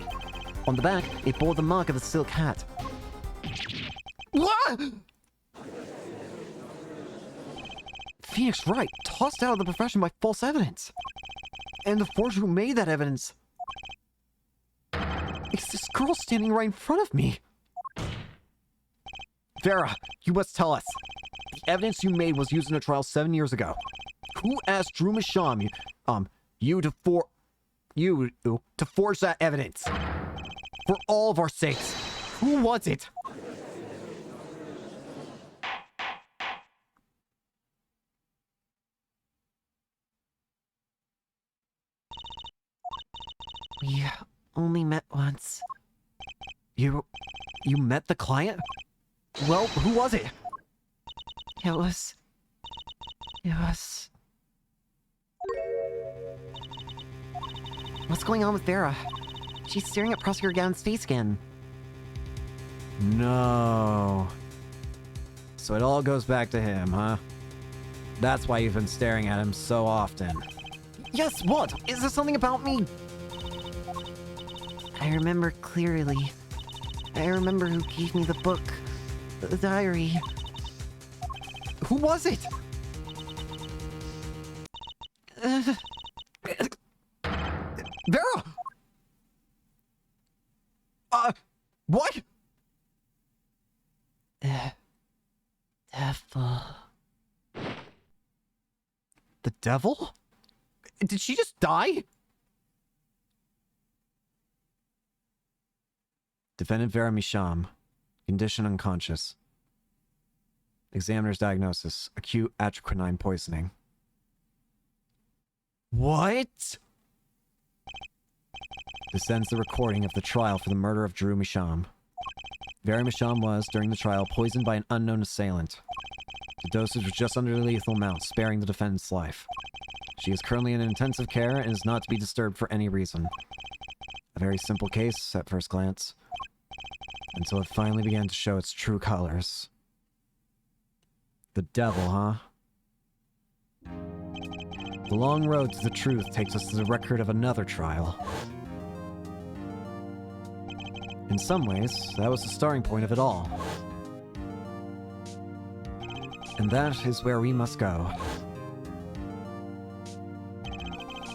S1: On the back, it bore the mark of a silk hat. What? Phoenix Wright, tossed out of the profession by false evidence. And the forger who made that evidence... it's this girl standing right in front of me. Vera, you must tell us. The evidence you made was used in a trial 7 years ago. Who asked Drew Misham, you to forge that evidence? For all of our sakes, who was it?
S2: We only met once.
S1: You met the client? Well, who was it?
S2: It was... What's going on with Vera? She's staring at Prosecutor Gavin's face again.
S1: No. So it all goes back to him, huh? That's why you've been staring at him so often. Yes, what? Is there something about me?
S2: I remember clearly. I remember who gave me the book. The diary.
S1: Who was it? Vera! What?
S2: Devil.
S1: The devil? Did she just die? Defendant Vera Misham. Condition unconscious. Examiner's diagnosis. Acute atroquinine poisoning. What? This ends the recording of the trial for the murder of Drew Misham. Vera Misham was, during the trial, poisoned by an unknown assailant. The dosage was just under the lethal amount, sparing the defendant's life. She is currently in intensive care and is not to be disturbed for any reason. A very simple case, at first glance, until it finally began to show its true colors. The devil, huh?
S3: The long road to the truth takes us to the record of another trial. In some ways, that was the starting point of it all. And that is where we must go.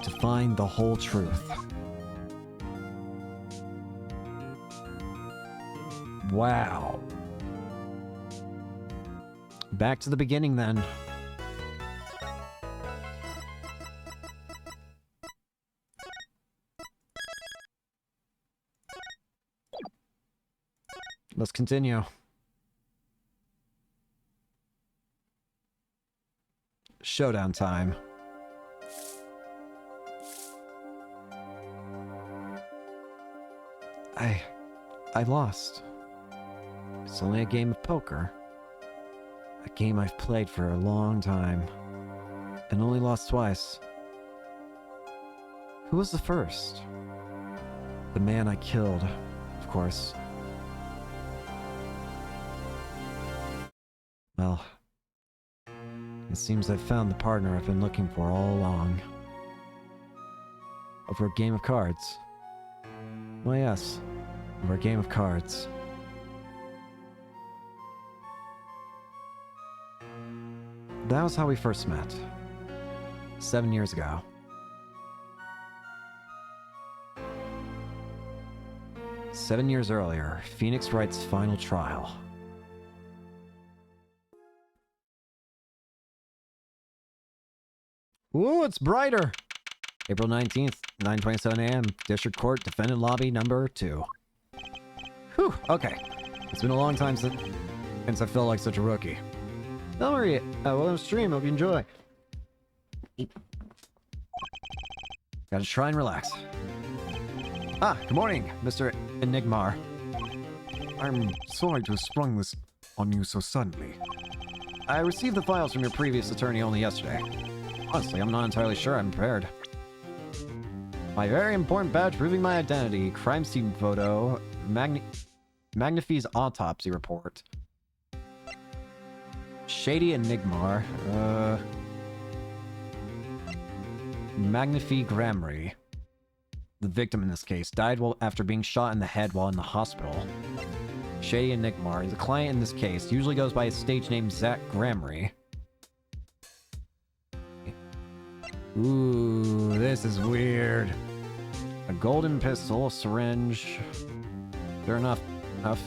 S3: To find the whole truth. Wow. Back to the beginning then. Let's continue. Showdown time. I lost. It's only a game of poker. A game I've played for a long time. And only lost twice. Who was the first? The man I killed, of course. Well, it seems I've found the partner I've been looking for all along. Over a game of cards. Why, yes, over a game of cards. That was how we first met. 7 years ago. Seven years earlier, Phoenix Wright's final trial. Ooh, it's brighter! April 19th, 9:27 a.m. District Court, Defendant Lobby number 2. Whew, okay. It's been a long time since I felt like such a rookie. Don't worry, welcome to stream, hope you enjoy. Gotta try and relax. Ah, good morning, Mr. Enigmar. I'm sorry to have sprung this on you so suddenly. I received the files from your previous attorney only yesterday. Honestly, I'm not entirely sure I'm prepared. My very important badge proving my identity, crime scene photo, Magnify's autopsy report. Shady Enigmar, Magnify Gramry. The victim in this case died after being shot in the head while in the hospital. Shady Enigmar, the client in this case, usually goes by his stage name Zach Gramry. Ooh, this is weird. A golden pistol, a syringe. Fair enough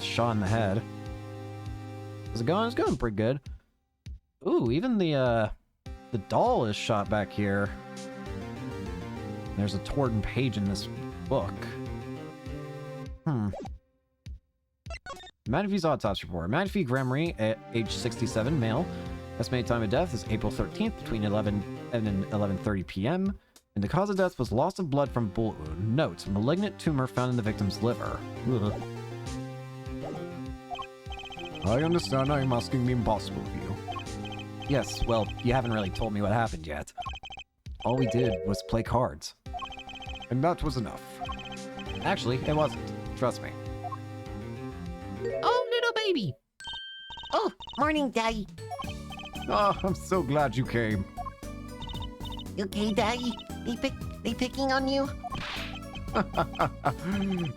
S3: shot in the head. How's it going? It's going pretty good. Ooh, even the doll is shot back here. There's a torn page in this book. Magnify's autopsy report. Magnify Gramry, at age 67, male. Estimated time of death is April 13th, between 11 and 11:30 p.m. And the cause of death was loss of blood from bullet wound. Note, malignant tumor found in the victim's liver. Ugh. I understand I'm asking the impossible of you. Yes, well, you haven't really told me what happened yet. All we did was play cards. And that was enough. Actually, it wasn't. Trust me.
S6: Oh, little baby. Oh, morning, Daddy.
S3: Ah, I'm so glad you came.
S6: You okay, Daddy? They picking on you?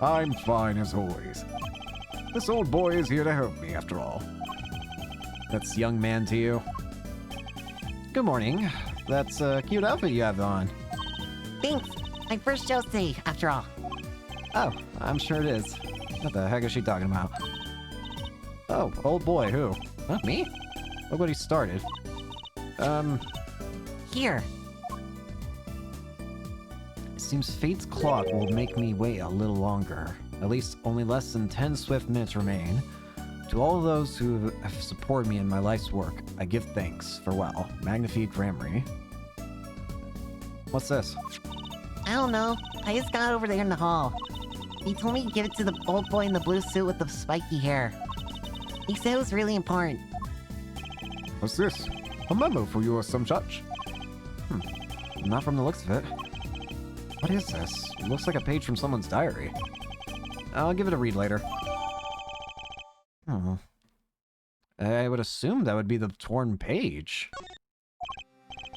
S3: I'm fine as always. This old boy is here to help me, after all. That's young man to you. Good morning. That's a cute outfit you have on.
S6: Thanks. My first show's today, after all.
S3: Oh, I'm sure it is. What the heck is she talking about? Oh, old boy, who? Huh, me? Look what he started.
S6: Here.
S3: It seems fate's clock will make me wait a little longer. At least only less than 10 swift minutes remain. To all those who have supported me in my life's work, I give thanks. Farewell. Magnify Gramry. What's this?
S6: I don't know. I just got over there in the hall. He told me to give it to the old boy in the blue suit with the spiky hair. He said it was really important.
S3: What's this? A memo for you or some such? Not from the looks of it. What is this? It looks like a page from someone's diary. I'll give it a read later. I would assume that would be the torn page.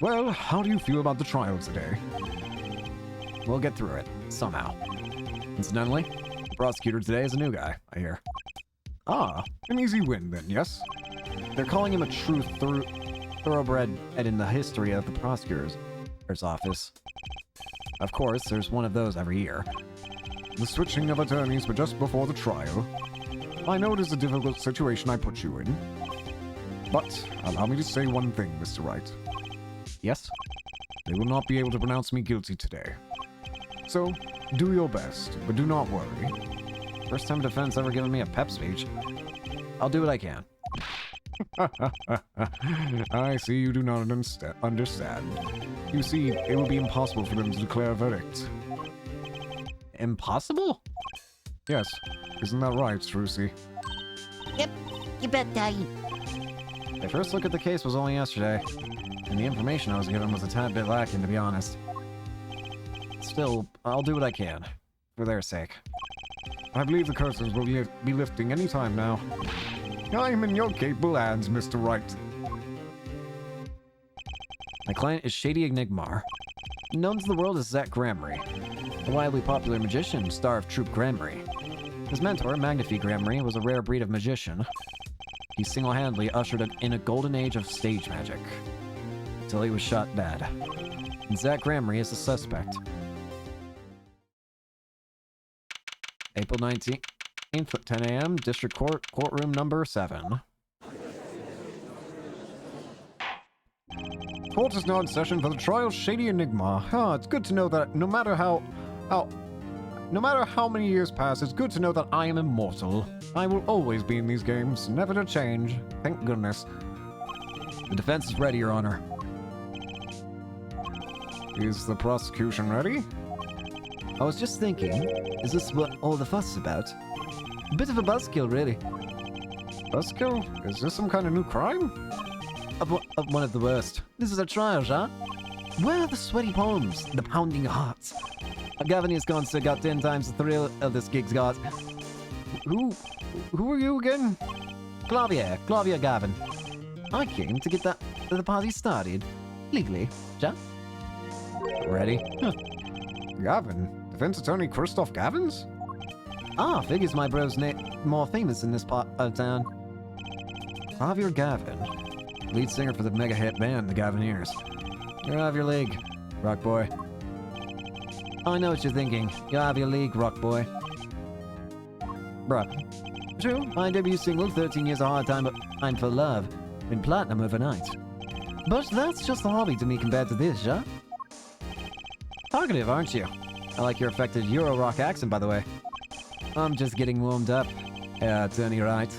S3: Well, how do you feel about the trial today?
S1: We'll get through it, somehow. Incidentally, the prosecutor today is a new guy, I hear.
S3: Ah, an easy win then, yes?
S1: They're calling him a true thoroughbred and in the history of the prosecutor's office. Of course, there's one of those every year.
S3: The switching of attorneys were just before the trial. I know it is a difficult situation I put you in. But allow me to say one thing, Mr. Wright.
S1: Yes?
S3: They will not be able to pronounce me guilty today. So, do your best, but do not worry.
S1: First time defense ever given me a pep speech. I'll do what I can.
S3: I see you do not understand. You see, it will be impossible for them to declare a verdict.
S1: Impossible?
S3: Yes, isn't that right, Trucy?
S6: Yep, you bet, Daddy.
S1: My first look at the case was only yesterday, and the information I was given was a tad bit lacking, to be honest. Still, I'll do what I can, for their sake.
S3: I believe the curtains will be lifting any time now. I am in your capable hands, Mr. Wright.
S1: My client is Shady Enigmar, known to the world as Zack Gramry, a widely popular magician, star of Troupe Gramry. His mentor, Magnifi Gramry, was a rare breed of magician. He single-handedly ushered in a golden age of stage magic, until he was shot dead. And Zack Gramry is the suspect. April 19th, at 10 a.m., District Court, courtroom number 7.
S3: Court is now in session for the trial of Shady Enigma. It's good to know that no matter how many years pass, it's good to know that I am immortal. I will always be in these games, never to change. Thank goodness.
S1: The defense is ready, Your Honor.
S3: Is the prosecution ready?
S1: I was just thinking, is this what all the fuss is about? A bit of a buzzkill, really.
S3: Buzzkill? Is this some kind of new crime?
S1: One of the worst. This is a trial, huh? Where are the sweaty palms? The pounding hearts? Gavin has gone so got 10 times the thrill of this gig's got.
S3: Who are you again?
S1: Clavia Gavin. I came to get the party started. Legally, ja? Ready? Huh.
S3: Gavin? Defense attorney Christoph Gavins?
S1: Figures my bro's more famous in this part of town. Javier Gavin, lead singer for the mega hit band, the Gavineers. You're out of your league, rock boy. I know what you're thinking. You're out of your league, rock boy. Bruh. True, my debut single, 13 Years of Hard Time, but I'm for love, went platinum overnight. But that's just a hobby to me compared to this, yeah? Talkative, aren't you? I like your affected Euro rock accent, by the way. I'm just getting warmed up. Yeah, Attorney Wright.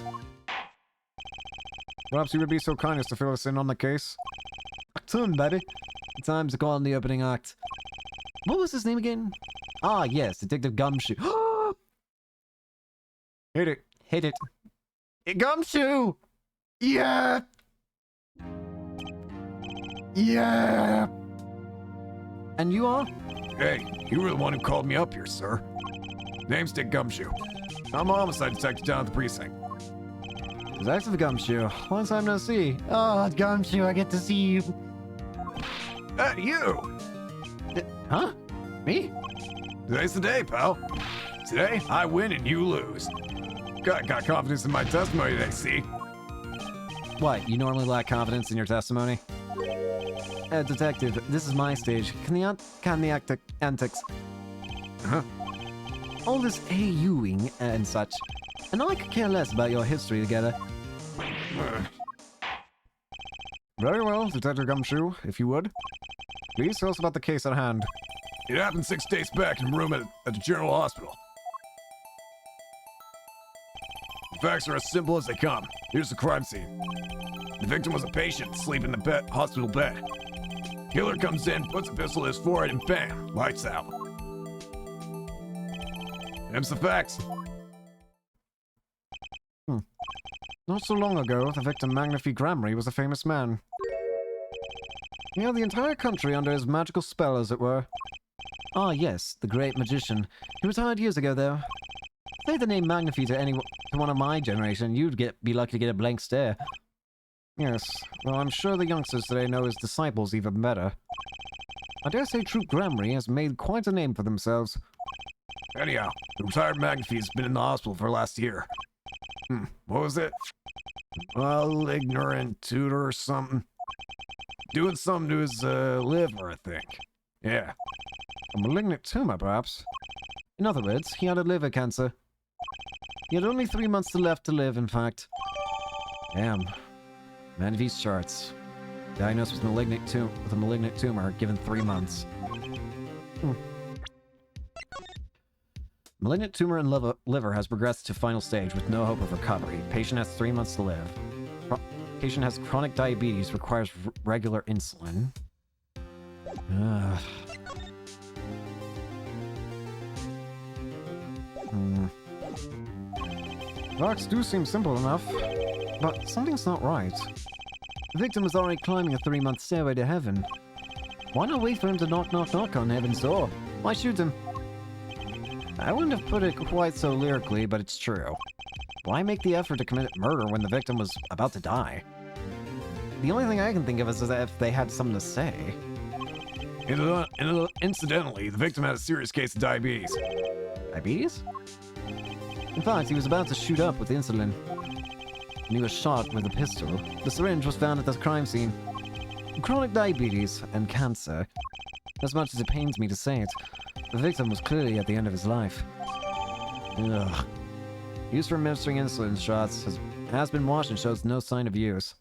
S3: Perhaps you would be so kind as to fill us in on the case?
S1: Turn, baby. Time to call on the opening act. What was his name again? Yes, Detective Gumshoe.
S3: Hit it.
S1: Hit it.
S3: Gumshoe! Yeah! Yeah!
S1: And you are?
S5: Hey, you were the one who called me up here, sir. Name's Dick Gumshoe. I'm a homicide detective down at the precinct.
S1: Detective Gumshoe. Long time no see.
S6: Oh, Gumshoe, I get to see you.
S5: You!
S1: Huh? Me?
S5: Today's the day, pal. Today, I win and you lose. Got confidence in my testimony today, see?
S1: What, you normally lack confidence in your testimony? Detective, this is my stage. Can the antics...
S3: Huh?
S1: All this AUing and such. And I could care less about your history together.
S3: Very well, Detective Gumshoe, if you would. Please tell us about the case at hand.
S5: It happened 6 days back in a room at the General Hospital. The facts are as simple as they come. Here's the crime scene. The victim was a patient asleep in the hospital bed. Killer comes in, puts a pistol to his forehead, and bam, lights out. Them's the facts.
S3: Not so long ago, the victim Magnifi Gramry was a famous man. He had the entire country under his magical spell, as it were.
S1: Yes, the great magician. He retired years ago, though. Say the name Magnifi to one of my generation, you'd be lucky to get a blank stare.
S3: Yes, well, I'm sure the youngsters today know his disciples even better. I dare say Troop Gramry has made quite a name for themselves.
S5: Anyhow, the retired McAfee's been in the hospital for last year. What was it? Ignorant tutor or something. Doing something to his liver, I think. Yeah.
S3: A malignant tumor, perhaps? In other words, he had a liver cancer. He had only 3 months left to live, in fact. Damn. Manvi's charts. Diagnosed with a malignant tumor, given 3 months. Malignant tumor in liver has progressed to final stage with no hope of recovery. Patient has 3 months to live. Patient has chronic diabetes, requires regular insulin. Facts do seem simple enough, but something's not right. The victim was already climbing a 3-month stairway to heaven. Why not wait for him to knock on heaven's door? Why shoot him? I wouldn't have put it quite so lyrically, but it's true. Why make the effort to commit murder when the victim was about to die? The only thing I can think of is that if they had something to say.
S5: Incidentally, the victim had a serious case of diabetes.
S3: Diabetes? In fact, he was about to shoot up with insulin. And he was shot with a pistol. The syringe was found at the crime scene. Chronic diabetes and cancer. As much as it pains me to say it, the victim was clearly at the end of his life. Ugh. Use for administering insulin shots has been washed and shows no sign of use.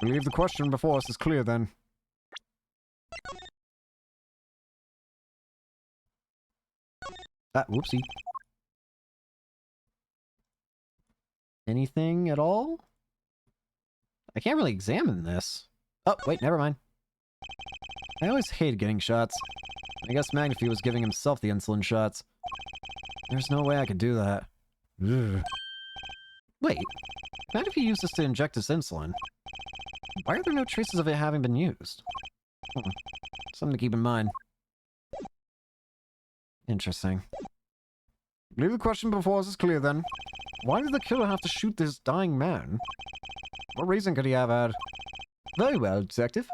S3: Believe the question before us is clear then. Whoopsie. Anything at all? I can't really examine this. Oh, wait, never mind. I always hated getting shots. I guess McAfee was giving himself the insulin shots. There's no way I could do that. Ugh. Wait, McAfee used this to inject his insulin. Why are there no traces of it having been used? Something to keep in mind. Interesting. Leave the question before us is clear then. Why did the killer have to shoot this dying man? What reason could he have had? Very well, detective.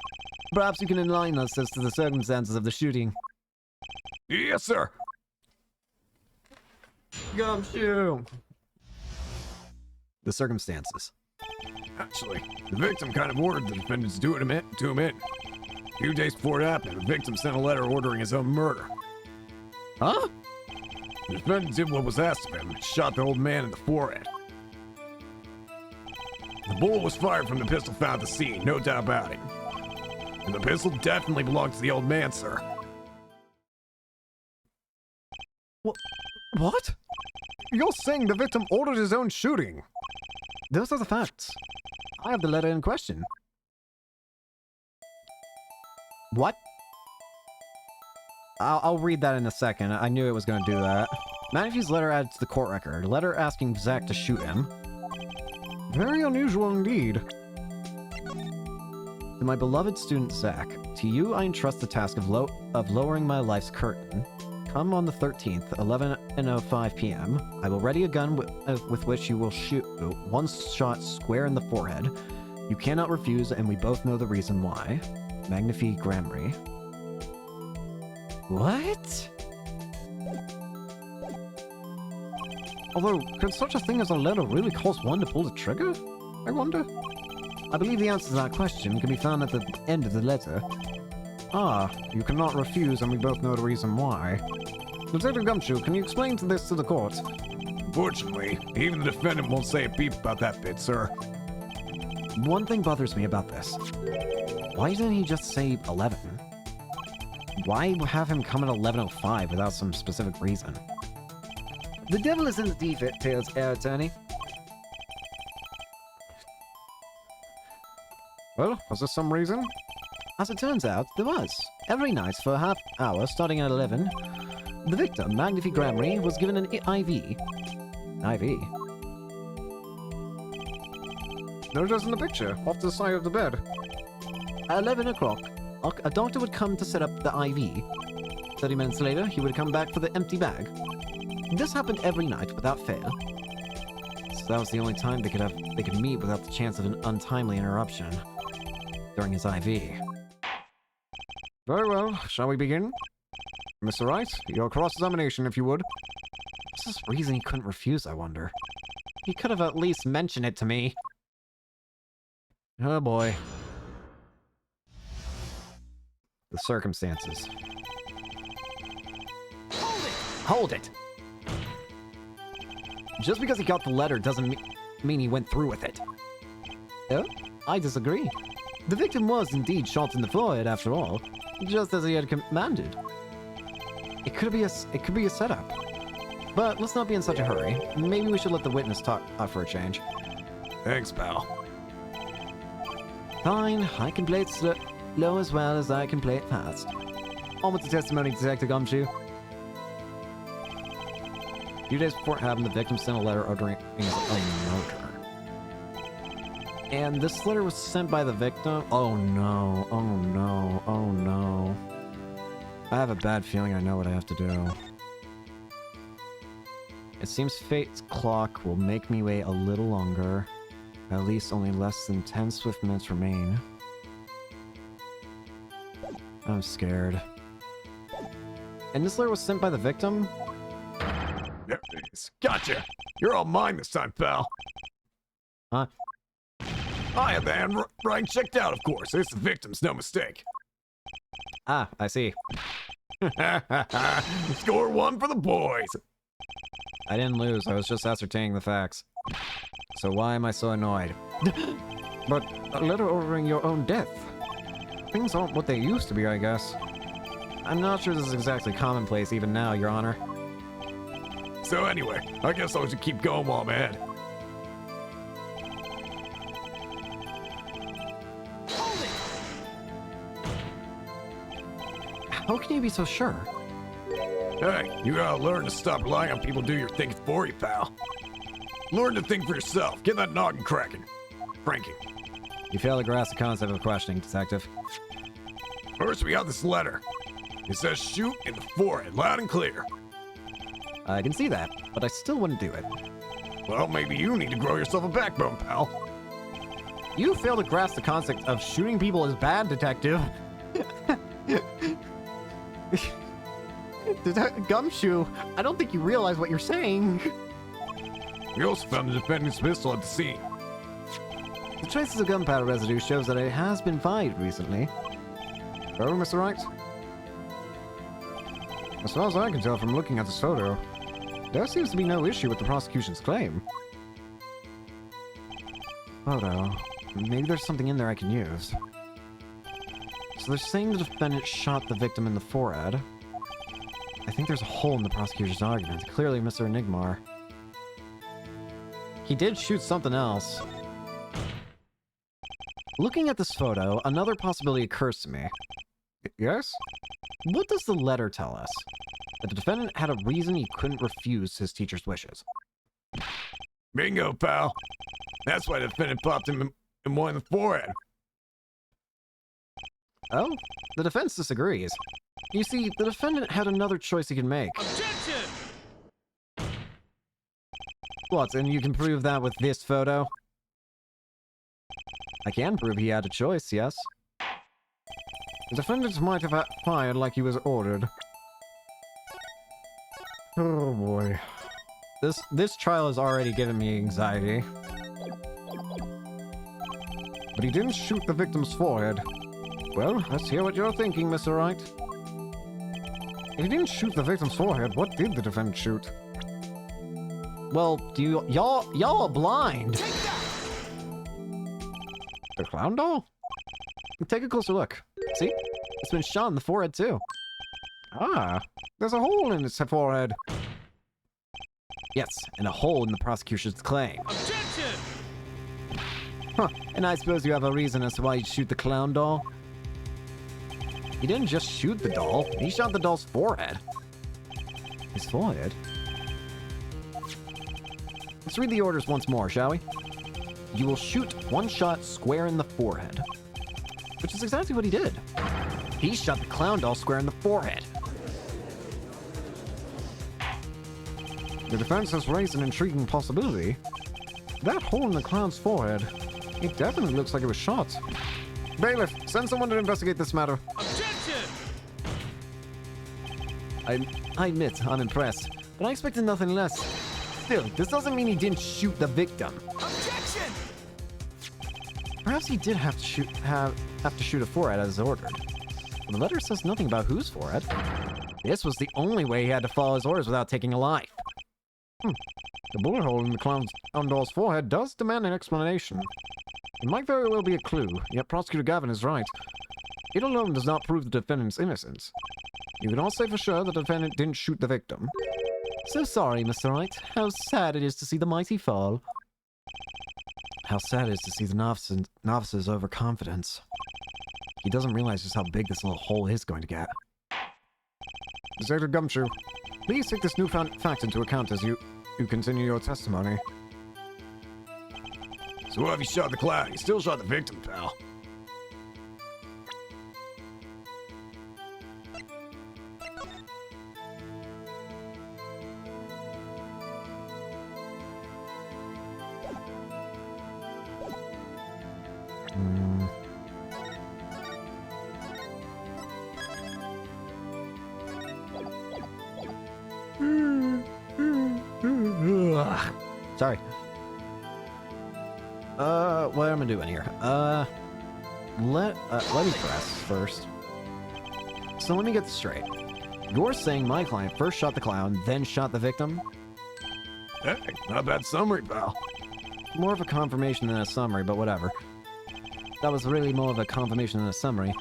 S3: Perhaps you can enlighten us as to the circumstances of the shooting.
S5: Yes, sir.
S3: Gumshoe! The circumstances.
S5: Actually, the victim kind of ordered the defendant to do him in. A few days before it happened, the victim sent a letter ordering his own murder.
S3: Huh?
S5: The defendant did what was asked of him and shot the old man in the forehead. The bullet was fired from the pistol found at the scene, no doubt about it. And the pistol definitely belonged to the old man, sir.
S3: What? You're saying the victim ordered his own shooting? Those are the facts. I have the letter in question. What? I'll read that in a second. I knew it was going to do that. McAfee's letter added to the court record. A letter asking Zack to shoot him. Very unusual indeed. To my beloved student Zack, to you I entrust the task of lowering my life's curtain. Come on the 13th, 11:05 p.m. I will ready a gun with which you will shoot one shot square in the forehead. You cannot refuse, and we both know the reason why. McAfee Gramry. What? Although, could such a thing as a letter really cause one to pull the trigger? I wonder. I believe the answer to that question can be found at the end of the letter. Ah, you cannot refuse, and we both know the reason why. Lieutenant Gumshoe, can you explain this to the court?
S5: Unfortunately, even the defendant won't say a peep about that bit, sir.
S3: One thing bothers me about this. Why didn't he just say 11? Why have him come at 11:05 without some specific reason? The devil is in the details, Air Attorney. Well, was there some reason? As it turns out, there was. Every night for a half hour, starting at 11, the victim, McAfee Gramry, was given an IV. IV? There it is in the picture, off to the side of the bed. At 11 o'clock, a doctor would come to set up the IV. 30 minutes later, he would come back for the empty bag. This happened every night without fail.
S2: that was the only time they could meet without the chance of an untimely interruption during his IV.
S3: Very well, shall we begin? Mr. Wright, your cross-examination, if you would.
S2: What's this reason he couldn't refuse, I wonder?
S1: He could have at least mentioned it to me.
S2: Oh boy.
S1: The circumstances.
S5: Hold it!
S1: Just because he got the letter doesn't mean he went through with it. Oh, I disagree. The victim was indeed shot in the forehead after all, just as he had commanded. It could be a setup. But let's not be in such a hurry. Maybe we should let the witness talk for a change.
S3: Thanks, pal.
S1: Fine, I can play it slow as well as I can play it fast. On with the testimony, Detective Gumshoe. A few days before it happened, the victim sent a letter ordering a murder. And this letter was sent by the victim? Oh no, oh no, oh no. I have a bad feeling I know what I have to do. It seems fate's clock will make me wait a little longer. At least only less than 10 swift minutes remain. I'm scared. And this letter was sent by the victim?
S3: There it is. Gotcha! You're all mine this time, pal.
S1: Huh?
S3: I have the handwriting checked out, of course. It's the victim's, no mistake.
S1: Ah, I see.
S3: Score one for the boys.
S1: I didn't lose, I was just ascertaining the facts. So why am I so annoyed? But a letter ordering your own death. Things aren't what they used to be, I guess. I'm not sure this is exactly commonplace even now, Your Honor.
S3: So anyway, I guess I'll just keep going while I'm ahead.
S1: How can you be so sure?
S3: Hey, you gotta learn to stop relying on people to do your thinking for you, pal. Learn to think for yourself. Get that noggin cracking. Frankie.
S1: You fail to grasp the concept of questioning, Detective.
S3: First, we got this letter. It says shoot in the forehead, loud and clear.
S1: I can see that, but I still wouldn't do it.
S3: Well, maybe you need to grow yourself a backbone, pal.
S1: You fail to grasp the concept of shooting people as bad, Detective. Gumshoe, I don't think you realize what you're saying.
S3: We also found the defendant's pistol at the scene.
S1: The traces of gunpowder residue shows that it has been fired recently.
S3: Oh, Mr. Wright? As far as I can tell from looking at this photo, there seems to be no issue with the prosecution's claim.
S1: Photo. Maybe there's something in there I can use. So they're saying the defendant shot the victim in the forehead. I think there's a hole in the prosecutor's argument. Clearly, Mr. Enigmar. He did shoot something else. Looking at this photo, another possibility occurs to me.
S3: Yes?
S1: What does the letter tell us? That the defendant had a reason he couldn't refuse his teacher's wishes.
S3: Bingo, pal. That's why the defendant popped him in one in the forehead.
S1: Oh? The defense disagrees. You see, the defendant had another choice he could make.
S7: Objection!
S1: What, and you can prove that with this photo? I can prove he had a choice, yes.
S3: The defendant might have fired like he was ordered. Oh boy.
S1: This trial has already given me anxiety.
S3: But he didn't shoot the victim's forehead. Well, let's hear what you're thinking, Mr. Wright. If he didn't shoot the victim's forehead, what did the defendant shoot?
S1: Well, y'all are blind.
S3: The clown doll?
S1: Take a closer look. See? It's been shot in the forehead too.
S3: Ah, there's a hole in its forehead.
S1: Yes, and a hole in the prosecution's claim.
S7: Objection!
S1: Huh, and I suppose you have a reason as to why you'd shoot the clown doll? He didn't just shoot the doll, he shot the doll's forehead. His forehead? Let's read the orders once more, shall we? You will shoot one shot square in the forehead. Which is exactly what he did. He shot the clown doll square in the forehead.
S3: The defense has raised an intriguing possibility. That hole in the clown's forehead, it definitely looks like it was shot. Bailiff, send someone to investigate this matter.
S7: Objection!
S3: I admit, I'm impressed, but I expected nothing less. Still, this doesn't mean he didn't shoot the victim.
S7: Objection!
S3: Perhaps he did have to shoot a forehead as ordered. But the letter says nothing about whose forehead. This was the only way he had to follow his orders without taking a life. The bullet hole in the clown's doll's forehead does demand an explanation. It might very well be a clue, yet Prosecutor Gavin is right. It alone does not prove the defendant's innocence. You can all say for sure the defendant didn't shoot the victim. So sorry, Mr. Wright. How sad it is to see the mighty fall. How sad it is to see the novice's overconfidence. He doesn't realize just how big this little hole is going to get. Detective Gumshoe, please take this newfound fact into account as you continue your testimony.
S5: So what if he shot the clown? He still shot the victim, pal.
S1: Sorry. What am I doing here? Let me press first. So let me get this straight. You're saying my client first shot the clown, then shot the victim?
S5: Hey, not a bad summary, pal.
S1: More of a confirmation than a summary, but whatever. That was really more of a confirmation than a summary.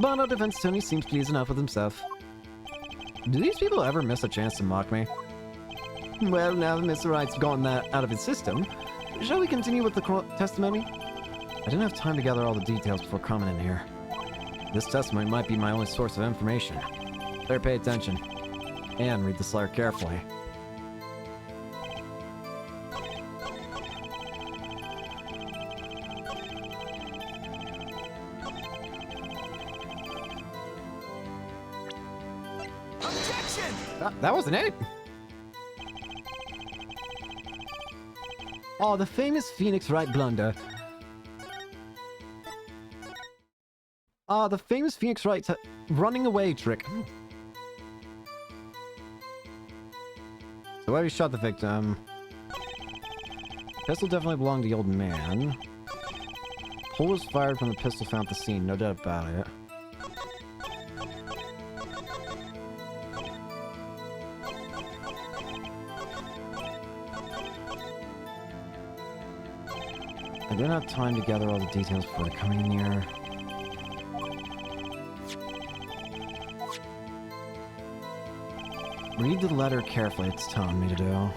S1: But our defense attorney seems pleased enough with himself. Do these people ever miss a chance to mock me? Well, now that Mr. Wright's gotten that out of his system, shall we continue with the testimony? I didn't have time to gather all the details before coming in here. This testimony might be my only source of information. Better pay attention. And read this letter carefully.
S7: Objection!
S1: That wasn't it! Oh, the famous Phoenix Wright blunder. Ah, the famous Phoenix Wright running away trick. So why he shot the victim? Pistol definitely belonged to the old man. Hole was fired from the pistol found at the scene, no doubt about it. I didn't have time to gather all the details before coming in here. Read the letter carefully, it's telling me to do.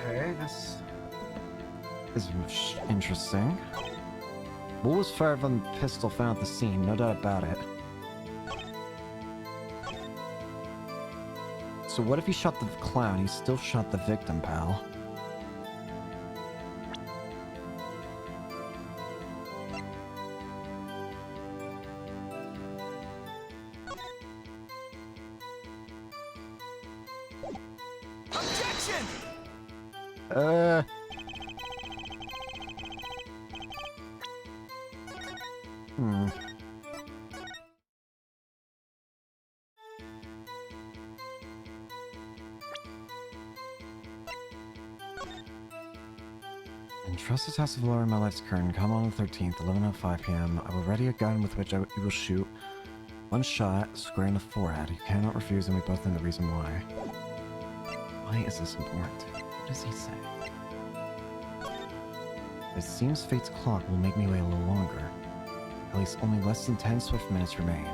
S1: Okay, this is interesting. Bull was fired from the pistol found at the scene, no doubt about it. So what if he shot the clown? He still shot the victim, pal.
S7: Objection!
S1: Entrust the task of lowering my life's curtain. Come on the 13th, 11:05 p.m. I will ready a gun with which you will shoot one shot square in the forehead. You cannot refuse, and we both know the reason why. Why is this important? What does he say? It seems fate's clock will make me wait a little longer. At least only less than 10 swift minutes remain.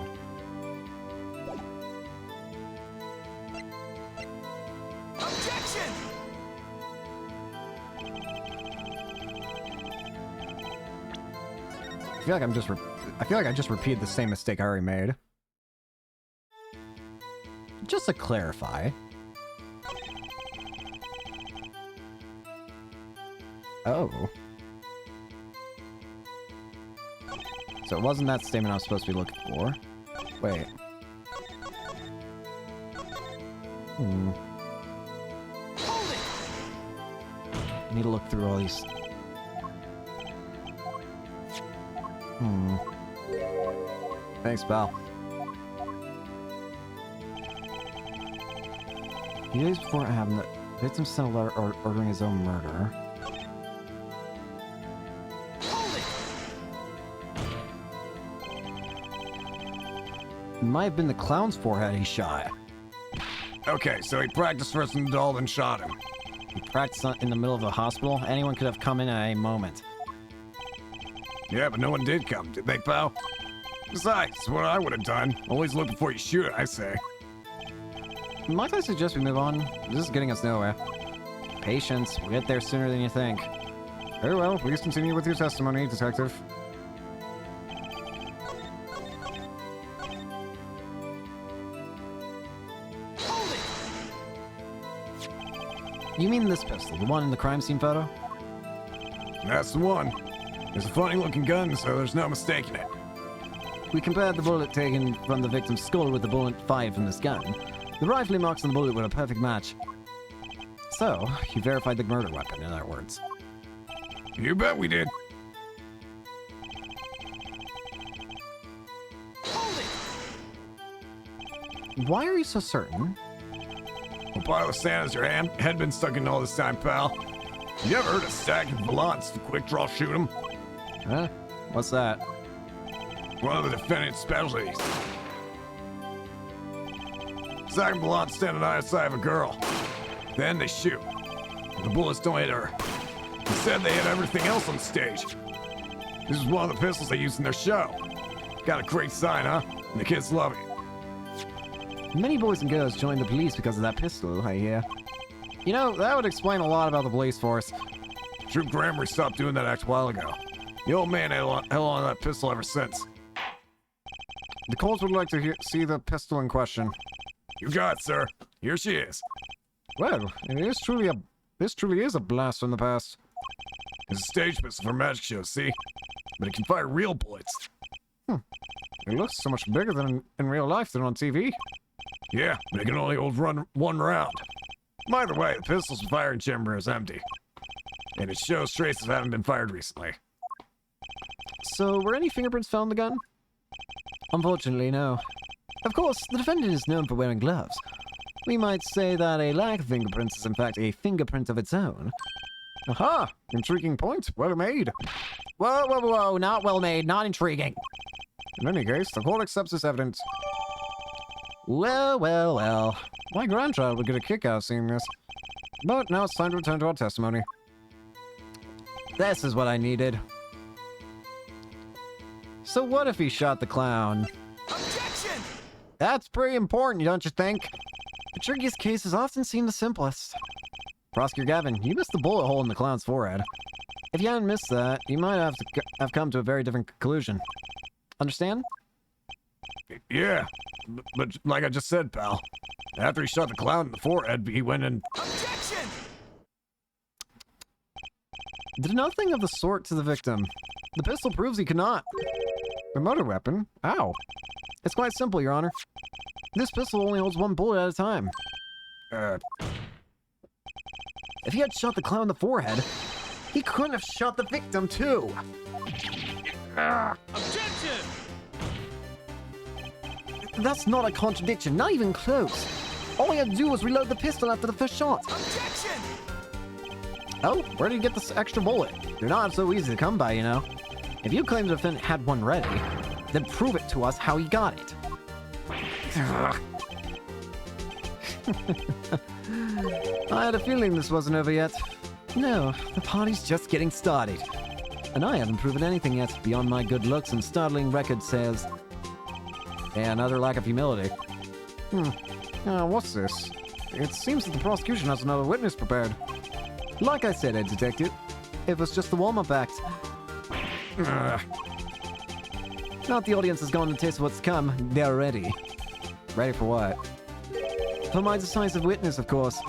S7: Objection!
S3: feel like I just repeated the same mistake I already made. Just to clarify. Oh. So it wasn't that statement I was supposed to be looking for. Wait.
S7: Hold it!
S3: I need to look through all these. Thanks, pal. A few days before it happened, the victim sent a letter ordering his own murder.
S7: Hold it!
S3: It might have been the clown's forehead he shot.
S8: Okay, so he practiced first in the doll, then shot him.
S3: He practiced in the middle of a hospital. Anyone could have come in at any moment.
S8: Yeah, but no one did come, did they, pal? Besides, it's what I would have done. Always look before you shoot, I say.
S3: Might I suggest we move on? This is getting us nowhere. Patience. We'll get there sooner than you think. Very well. Please continue with your testimony, Detective.
S7: Hold it!
S3: You mean this pistol, the one in the crime scene photo?
S8: That's the one. There's a funny-looking gun, so there's no mistaking it.
S3: We compared the bullet taken from the victim's skull with the bullet fired from this gun. The rifling marks on the bullet were a perfect match. So, you verified the murder weapon, in other words.
S8: You bet we did.
S7: Hold it!
S3: Why are you so certain?
S8: What pile of sand has your head been stuck in all this time, pal? You ever heard of stacking volants to quick draw shoot 'em?
S3: Huh? What's that?
S8: One of the defendant's specialties. Stacking volants standing outside of a girl. Then they shoot. The bullets don't hit her. Instead, they hit everything else on stage. This is one of the pistols they used in their show. Got a great sign, huh? And the kids love it.
S3: Many boys and girls joined the police because of that pistol, I hear. You know, that would explain a lot about the police force.
S8: Troop Grammary stopped doing that act a while ago. The old man held on to that pistol ever since.
S3: The Coles would like to see the pistol in question.
S8: You got it, sir. Here she is.
S3: Well, this truly is a blast from the past.
S8: It's a stage pistol for magic shows, see? But it can fire real bullets.
S3: It looks so much bigger than in real life than on TV.
S8: Yeah, but it can only hold one round. By the way, the pistol's firing chamber is empty. And it shows traces haven't been fired recently.
S3: So, were any fingerprints found in the gun? Unfortunately, no. Of course, the defendant is known for wearing gloves. We might say that a lack of fingerprints is in fact a fingerprint of its own. Aha! Intriguing point. Well made.
S2: Whoa, whoa, whoa, not well made, not intriguing.
S3: In any case, the court accepts this evidence.
S2: Well, well, well.
S3: My grandchild would get a kick out of seeing this. But now it's time to return to our testimony.
S2: This is what I needed.
S3: So what if he shot the clown?
S7: Objection!
S3: That's pretty important, don't you think?
S2: The trickiest cases often seem the simplest.
S3: Prosecutor Gavin, you missed the bullet hole in the clown's forehead. If you hadn't missed that, you might have come to a very different conclusion. Understand?
S8: Yeah, but like I just said, pal, after he shot the clown in the forehead, he went and...
S7: Objection!
S3: Did nothing of the sort to the victim. The pistol proves he could not. The murder weapon? Ow. It's quite simple, Your Honor. This pistol only holds one bullet at a time. If he had shot the clown in the forehead, he couldn't have shot the victim, too.
S7: Objection!
S3: That's not a contradiction, not even close. All he had to do was reload the pistol after the first shot.
S7: Objection!
S3: Oh, where did you get this extra bullet? They're not so easy to come by, you know. If you claim the defendant had one ready, then prove it to us how he got it. I had a feeling this wasn't over yet. No, the party's just getting started. And I haven't proven anything yet beyond my good looks and startling record sales. And another lack of humility. What's this? It seems that the prosecution has another witness prepared. Like I said, Ed Detective, it was just the warm-up act. Now the audience has gotten a taste of what's to come, they're ready. Ready for what? For my decisive witness, of course.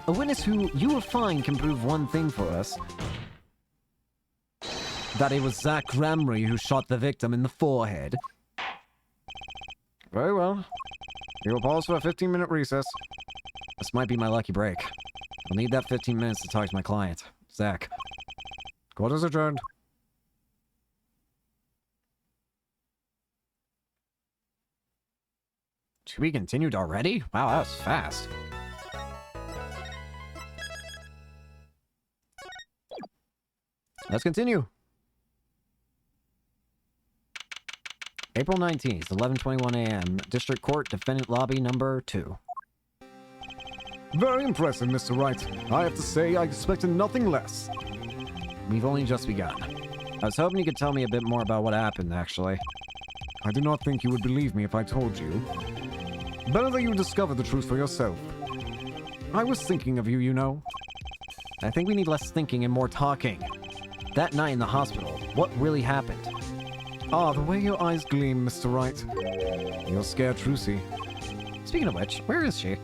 S3: A witness who you will find can prove one thing for us. That it was Zach Gramry who shot the victim in the forehead. Very well. We will pause for a 15-minute recess. This might be my lucky break. I'll need that 15 minutes to talk to my client, Zach. Court is adjourned. To be continued already? Wow, that was fast. Let's continue. April 19th, 11:21 a.m. District Court, Defendant Lobby number 2. Very impressive, Mr. Wright. I have to say, I expected nothing less. We've only just begun. I was hoping you could tell me a bit more about what happened, actually. I do not think you would believe me if I told you. Better that you discover the truth for yourself. I was thinking of you, you know. I think we need less thinking and more talking. That night in the hospital, what really happened? Ah, the way your eyes gleam, Mr. Wright. You're scared, Trucy. Speaking of which, where is she?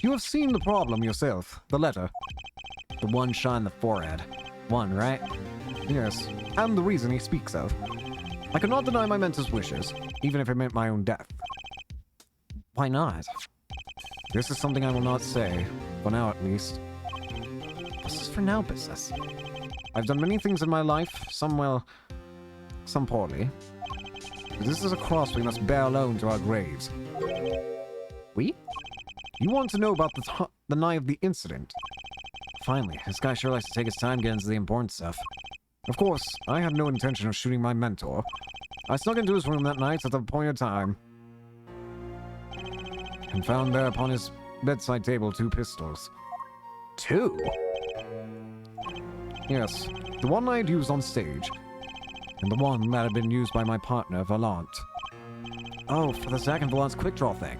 S3: You have seen the problem yourself, the letter. The one shot in the forehead. One, right? Yes, and the reason he speaks of. I cannot deny my mentor's wishes, even if it meant my own death. Why not? This is something I will not say, for now at least. This is for now business. I've done many things in my life, some well, some poorly. But this is a cross we must bear alone to our graves. We? You want to know about the night of the incident? Finally, this guy sure likes to take his time getting into the important stuff. Of course, I had no intention of shooting my mentor. I snuck into his room that night at the appointed time. And found there upon his bedside table 2 pistols. 2? Yes, the one I had used on stage. And the one that had been used by my partner, Valant. Oh, for the Zack and Valant's quick draw thing.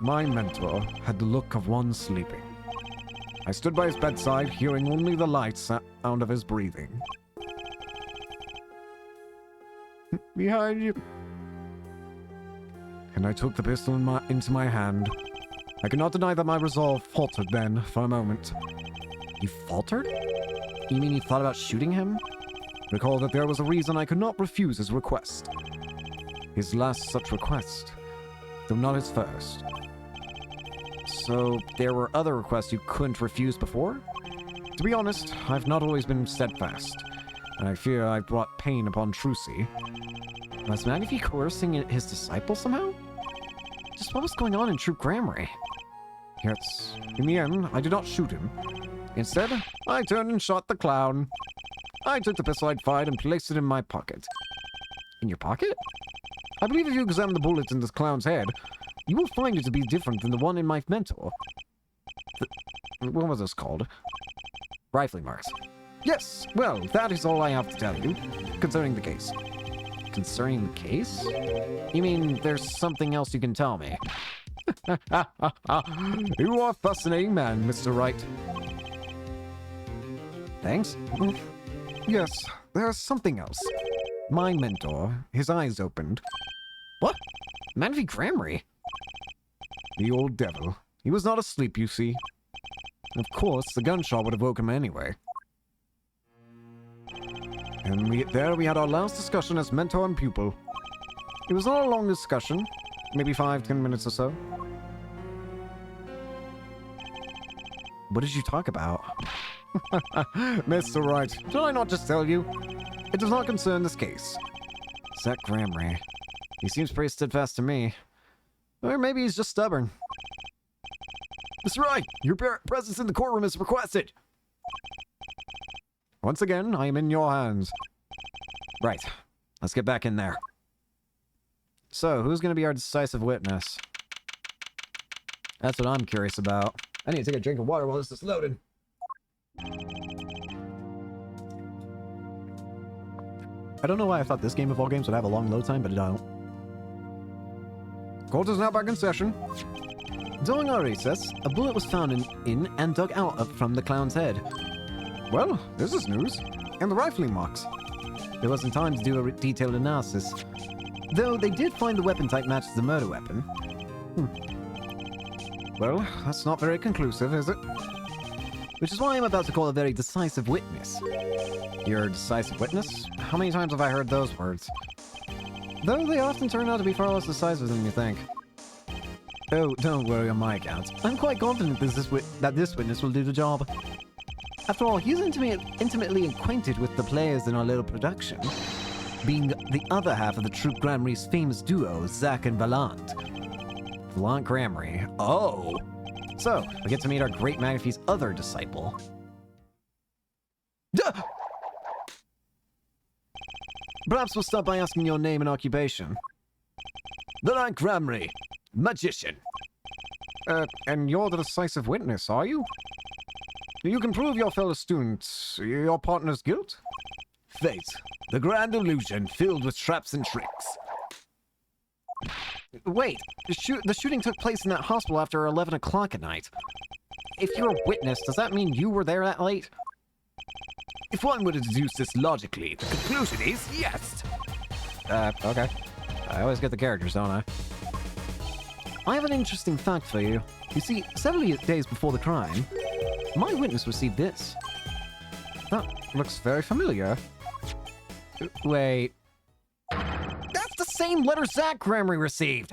S3: My mentor had the look of one sleeping. I stood by his bedside, hearing only the light sound of his breathing. Behind you. And I took the pistol into my hand. I cannot deny that my resolve faltered then, for a moment. You faltered? You mean you thought about shooting him? Recall that there was a reason I could not refuse his request. His last such request, though not his first. So, there were other requests you couldn't refuse before? To be honest, I've not always been steadfast, and I fear I've brought pain upon Trucy. Was Magnifi coercing his disciple somehow? Just what was going on in Troop Gramry? Yet, in the end, I did not shoot him. Instead, I turned and shot the clown. I took the pistol I'd fired and placed it in my pocket. In your pocket? I believe if you examine the bullet in this clown's head, you will find it to be different than the one in my mentor. What was this called? Rifling marks. Yes, well, that is all I have to tell you concerning the case. Concerning the case? You mean there's something else you can tell me? You are a fascinating man, Mr. Wright. Thanks. Yes, there's something else. My mentor, his eyes opened. What? Magnifi Gramry? The old devil. He was not asleep, you see. Of course, the gunshot would have woke him anyway. And there we had our last discussion as mentor and pupil. It was not a long discussion, maybe 5-10 minutes or so. What did you talk about? Mr. Wright, did I not just tell you? It does not concern this case. Zach Gramry. He seems pretty steadfast to me. Or maybe he's just stubborn. Mr. Wright, your presence in the courtroom is requested. Once again, I am in your hands. Right. Let's get back in there. So, who's going to be our decisive witness? That's what I'm curious about. I need to take a drink of water while this is loaded. I don't know why I thought this game of all games would have a long load time, but it don't. Court is now back in session. During our recess, a bullet was found in and dug out from the clown's head. Well, this is news. and the rifling marks. There wasn't time to do a detailed analysis, though they did find the weapon type matches the murder weapon. Well, that's not very conclusive, is it? Which is why I'm about to call a very decisive witness. You're a decisive witness? How many times have I heard those words? Though they often turn out to be far less decisive than you think. Oh, don't worry on my account. I'm quite confident that this witness will do the job. After all, he's intimately acquainted with the players in our little production, being the other half of the Troupe Gramarye's famous duo, Zack and Valant. Valant Gramarye. Oh! So, we get to meet our great Manaphy's other disciple. Duh! Perhaps we'll start by asking your name and occupation.
S5: Valant Gramarye, magician.
S3: And you're the decisive witness, are you? You can prove your fellow students your partner's guilt?
S5: Fate, the grand illusion filled with traps and tricks.
S3: Wait, the shooting took place in that hospital after 11 o'clock at night. If you're a witness, does that mean you were there that late?
S5: If one were to deduce this logically, the conclusion is yes.
S3: Okay. I always get the characters, don't I? I have an interesting fact for you. You see, several days before the crime, my witness received this. That looks very familiar. Wait. That's the same letter Zack Gramarye received!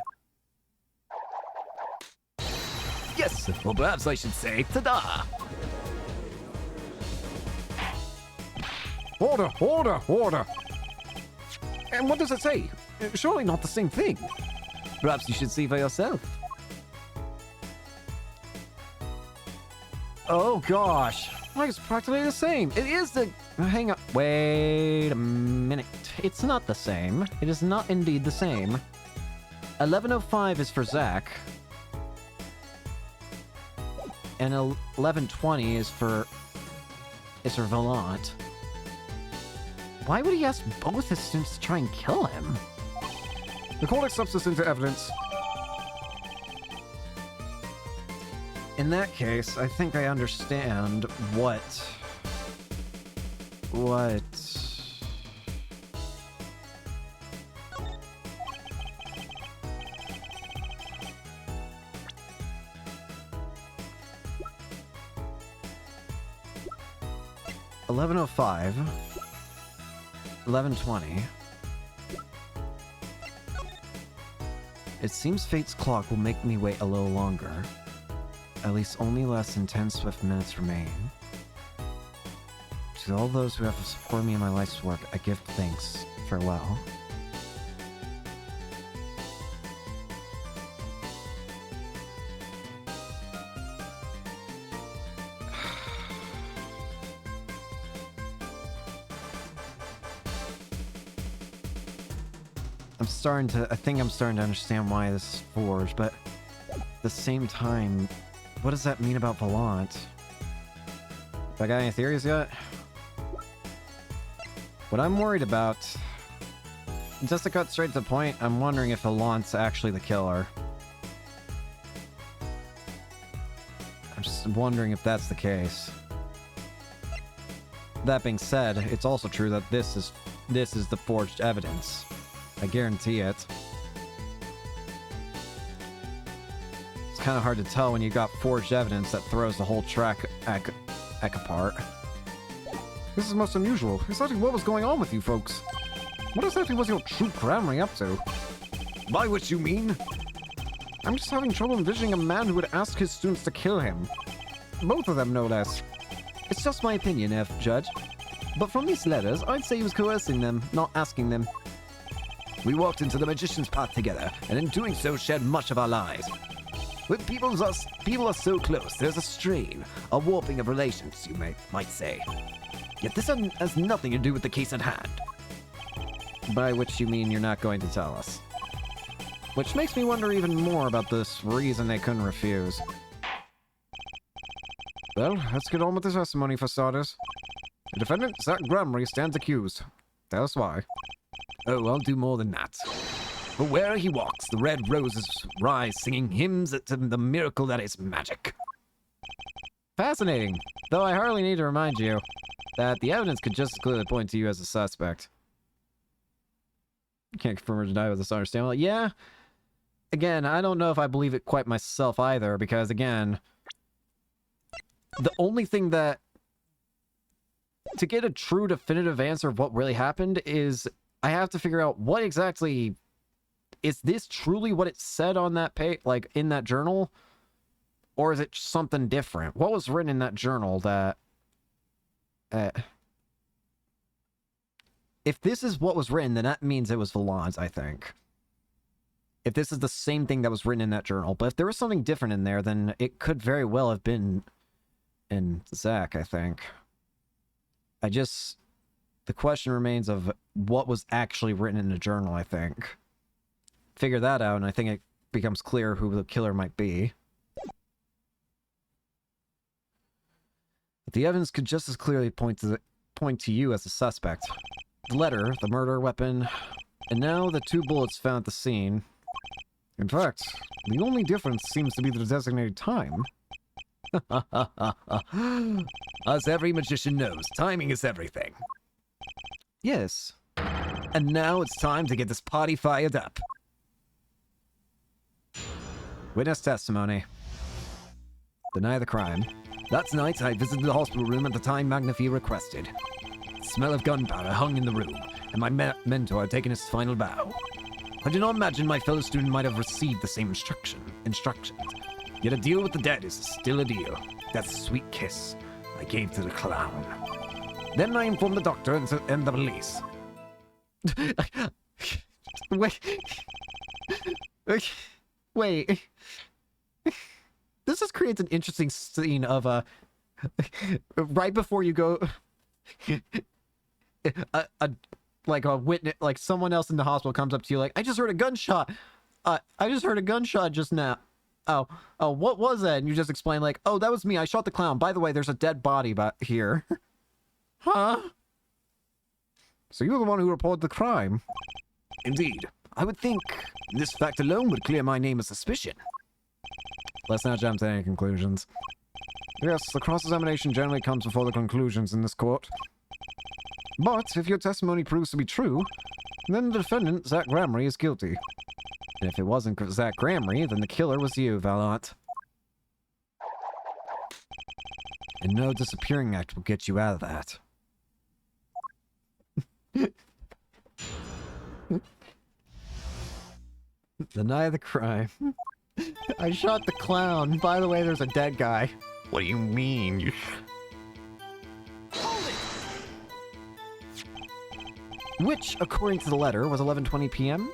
S5: Yes, or perhaps I should say, ta-da!
S3: Order! And what does it say? Surely not the same thing.
S5: Perhaps you should see for yourself.
S3: Oh gosh. Like it's practically the same. It is the... Hang on. Wait a minute. It's not the same. It is not indeed the same. 1105 is for Zack. And 1120 is for Valant. Why would he ask both his students to try and kill him? The court accepts this into evidence. In that case, I think I understand what... $11:05, 11:20. It seems fate's clock will make me wait a little longer. At least only less than 10 swift minutes remain. To all those who have supported me in my life's work, I give thanks. Farewell. I think I'm starting to understand why this is forged, but at the same time, what does that mean about Valant? I got any theories yet? What I'm worried about, just to cut straight to the point, I'm wondering if Valant's actually the killer. I'm just wondering if that's the case. That being said, it's also true that this is the forged evidence. I guarantee it. It's kind of hard to tell when you got forged evidence that throws the whole track apart. This is most unusual. Exactly what was going on with you folks? What exactly was your Troupe Gramarye up to?
S5: By what you mean?
S3: I'm just having trouble envisioning a man who would ask his students to kill him. Both of them, no less. It's just my opinion, F. Judge. But from these letters, I'd say he was coercing them, not asking them.
S5: We walked into the magician's path together, and in doing so shared much of our lives. When people are so close, there's a strain, a warping of relations, you might say. Yet this has nothing to do with the case at hand.
S3: By which you mean you're not going to tell us. Which makes me wonder even more about this reason they couldn't refuse. Well, let's get on with the testimony for starters. The defendant, Zack Gramarye, stands accused. Tell us why.
S5: Oh, I'll do more than that. But where he walks, the red roses rise, singing hymns to the miracle that is magic.
S3: Fascinating. Though I hardly need to remind you.
S1: that the evidence could just as clearly point to you as a suspect. You can't confirm or deny with this understandable. Yeah. Again, I don't know if I believe it quite myself either, because again, the only thing that... To get a true definitive answer of what really happened is I have to figure out what exactly... Is this truly what it said on that page, like in that journal? Or is it something different? What was written in that journal that... if this is what was written, then that means it was Valance, I think. If this is the same thing that was written in that journal. But if there was something different in there, then it could very well have been in Zach, I think. The question remains of what was actually written in the journal, I think. Figure that out, and I think it becomes clear who the killer might be. But the evidence could just as clearly point to you as a suspect. The letter, the murder weapon, and now the 2 bullets found at the scene. In fact, the only difference seems to be the designated time.
S5: As every magician knows, timing is everything.
S1: Yes.
S5: And now it's time to get this party fired up.
S1: Witness testimony. Deny the crime.
S5: That night, I visited the hospital room at the time Magnify requested. The smell of gunpowder hung in the room, and my mentor had taken his final bow. I do not imagine my fellow student might have received the same instructions. Yet a deal with the dead is still a deal. That sweet kiss I gave to the clown. Then I informed the doctor and the police.
S1: Wait. This just creates an interesting scene of right before you go, a witness, like someone else in the hospital comes up to you like, I just heard a gunshot. I just heard a gunshot just now. Oh, what was that? And you just explain like, oh, that was me. I shot the clown. By the way, there's a dead body here. Huh?
S3: So you're the one who reported the crime?
S5: Indeed. I would think this fact alone would clear my name of suspicion.
S1: Let's not jump to any conclusions.
S3: Yes, the cross-examination generally comes before the conclusions in this court. But if your testimony proves to be true, then the defendant, Zach Gramery, is guilty.
S1: And if it wasn't Zach Gramery, then the killer was you, Valant. And no disappearing act will get you out of that. Deny the crime. I shot the clown. By the way, there's a dead guy.
S8: What do you mean?
S7: Hold it!
S1: Which, according to the letter, was 11:20 p.m.?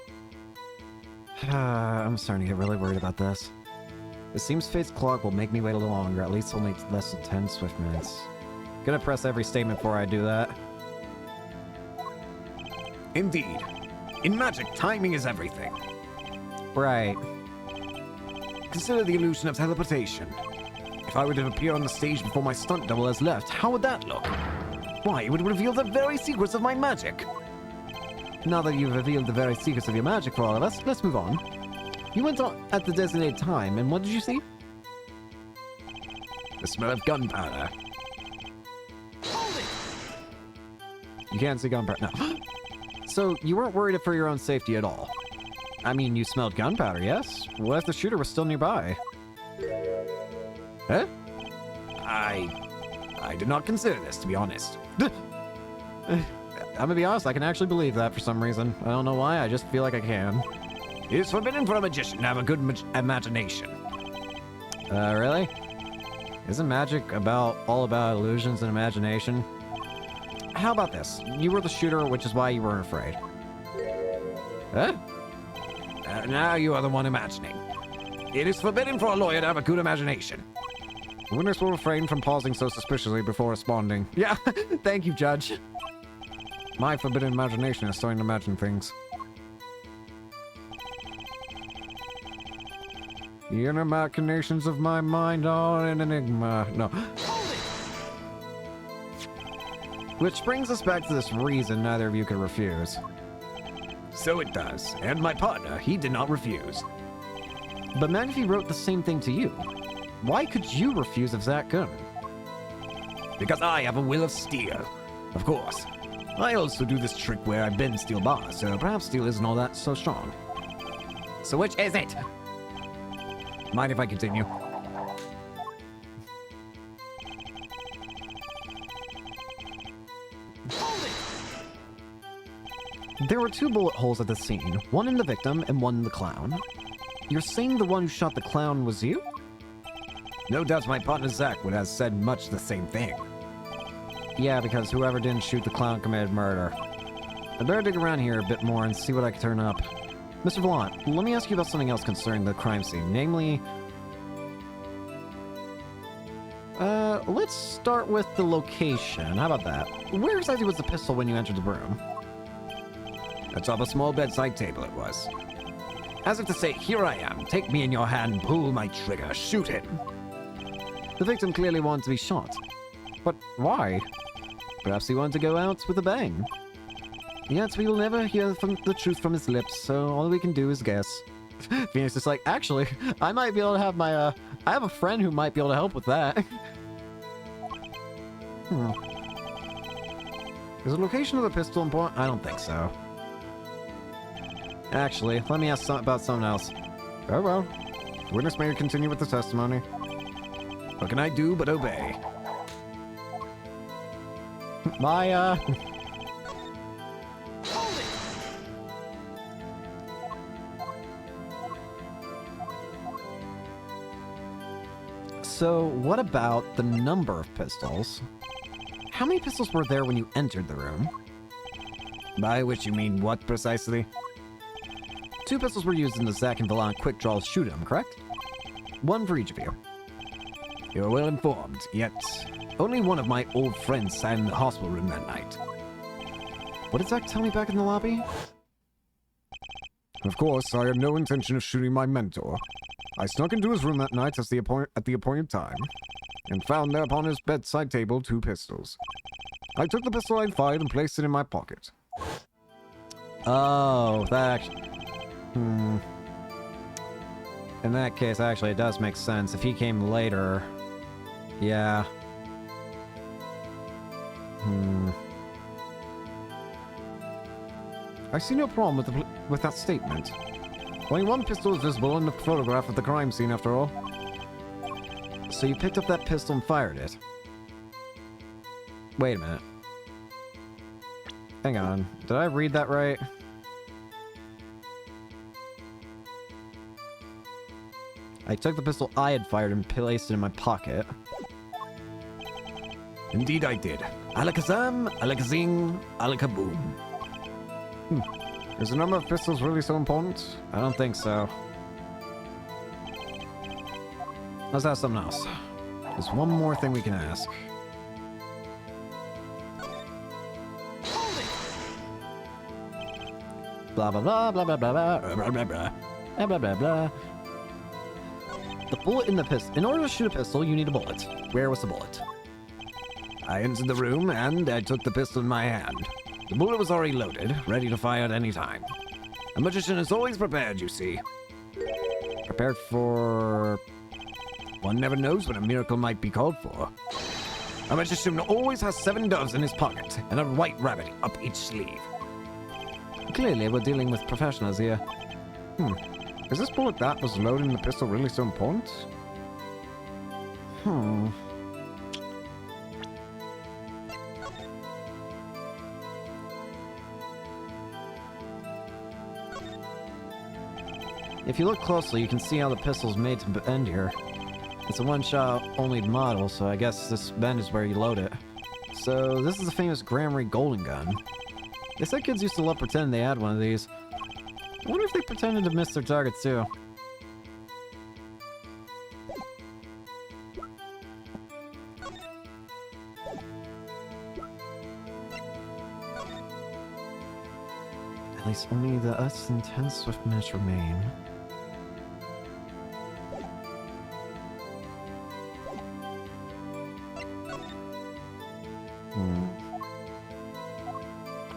S1: I'm starting to get really worried about this. It seems fate's clock will make me wait a little longer, at least only less than 10 swift minutes. Gonna press every statement before I do that.
S5: Indeed. In magic, timing is everything.
S1: Right.
S5: Consider the illusion of teleportation. If I were to appear on the stage before my stunt double has left, how would that look? Why, it would reveal the very secrets of my magic.
S1: Now that you've revealed the very secrets of your magic for all of us, let's move on. You went on at the designated time, and what did you see?
S5: The smell of gunpowder.
S7: Hold it!
S1: You can't see gunpowder. No. So, you weren't worried for your own safety at all? I mean, you smelled gunpowder, yes? What if the shooter was still nearby?
S5: Huh? I did not consider this, to be honest.
S1: I'm gonna be honest, I can actually believe that for some reason. I don't know why, I just feel like I can.
S5: It is forbidden for a magician to have a good imagination.
S1: Really? Isn't magic all about illusions and imagination? How about this? You were the shooter, which is why you weren't afraid.
S5: Huh? Now you are the one imagining. It is forbidden for a lawyer to have a good imagination.
S3: The witness will refrain from pausing so suspiciously before responding.
S1: Yeah, thank you, Judge.
S3: My forbidden imagination is starting to imagine things. The inner machinations of my mind are an enigma. No.
S7: Hold it!
S1: Which brings us back to this reason neither of you could refuse.
S5: So it does. And my partner, he did not refuse.
S1: But Magnify wrote the same thing to you. Why could you refuse if Zach couldn't?
S5: Because I have a will of steel. Of course. I also do this trick where I bend steel bars, so perhaps steel isn't all that so strong. So which is it? Mind if I continue?
S1: There were 2 bullet holes at the scene, one in the victim and one in the clown. You're saying the one who shot the clown was you?
S5: No doubt my partner Zach would have said much the same thing.
S1: Yeah, because whoever didn't shoot the clown committed murder. I better dig around here a bit more and see what I can turn up. Mr. Vaughn, let me ask you about something else concerning the crime scene, namely... let's start with the location. How about that? Where exactly was the pistol when you entered the room?
S5: Atop a small bedside table it was. As if to say, here I am, take me in your hand, pull my trigger, shoot him.
S1: The victim clearly wanted to be shot. But why? Perhaps he wanted to go out with a bang. Yet we will never hear the truth from his lips, so all we can do is guess. Phoenix is like, actually, I might be able to have my, I have a friend who might be able to help with that. Is the location of the pistol important? I don't think so. Actually, let me ask about something else. Oh well. Witness may continue with the testimony.
S5: What can I do but obey?
S1: My,
S7: Hold it!
S1: So, what about the number of pistols? How many pistols were there when you entered the room?
S5: By which you mean what precisely?
S1: 2 pistols were used in the Zack and Valan quick draw shoot-'em, correct? 1 for each of you.
S5: You're well informed, yet only one of my old friends sat in the hospital room that night.
S1: What did Zack tell me back in the lobby?
S3: Of course, I had no intention of shooting my mentor. I snuck into his room that night at the appointed time, and found there upon his bedside table 2 pistols. I took the pistol I'd fired and placed it in my pocket.
S1: Oh, that... In that case, actually, it does make sense. If he came later... Yeah.
S3: I see no problem with that statement. Only 1 pistol is visible in the photograph of the crime scene, after all.
S1: So you picked up that pistol and fired it. Wait a minute. Hang on. Did I read that right? I took the pistol I had fired and placed it in my pocket.
S5: Indeed I did. Alakazam, alakazing, alakaboom.
S3: Is the number of pistols really so important?
S1: I don't think so. Let's ask something else. There's one more thing we can ask.
S7: Hold it!
S1: Blah blah blah blah blah blah blah blah blah blah blah blah blah blah. The bullet in the pistol. In order to shoot a pistol, you need a bullet. Where was the bullet?
S5: I entered the room and I took the pistol in my hand. The bullet was already loaded, ready to fire at any time. A magician is always prepared, you see.
S1: Prepared for...
S5: One never knows when a miracle might be called for. A magician always has 7 doves in his pocket and a white rabbit up each sleeve.
S1: Clearly, we're dealing with professionals here.
S3: Is this bullet that was loaded in the pistol really so important?
S1: If you look closely, you can see how the pistol's made to bend here. It's a one-shot only model, so I guess this bend is where you load it. So this is the famous Gramarye Golden Gun. They said kids used to love pretending they had one of these. I wonder if they pretended to miss their targets too. At least only the us intense swiftness remain.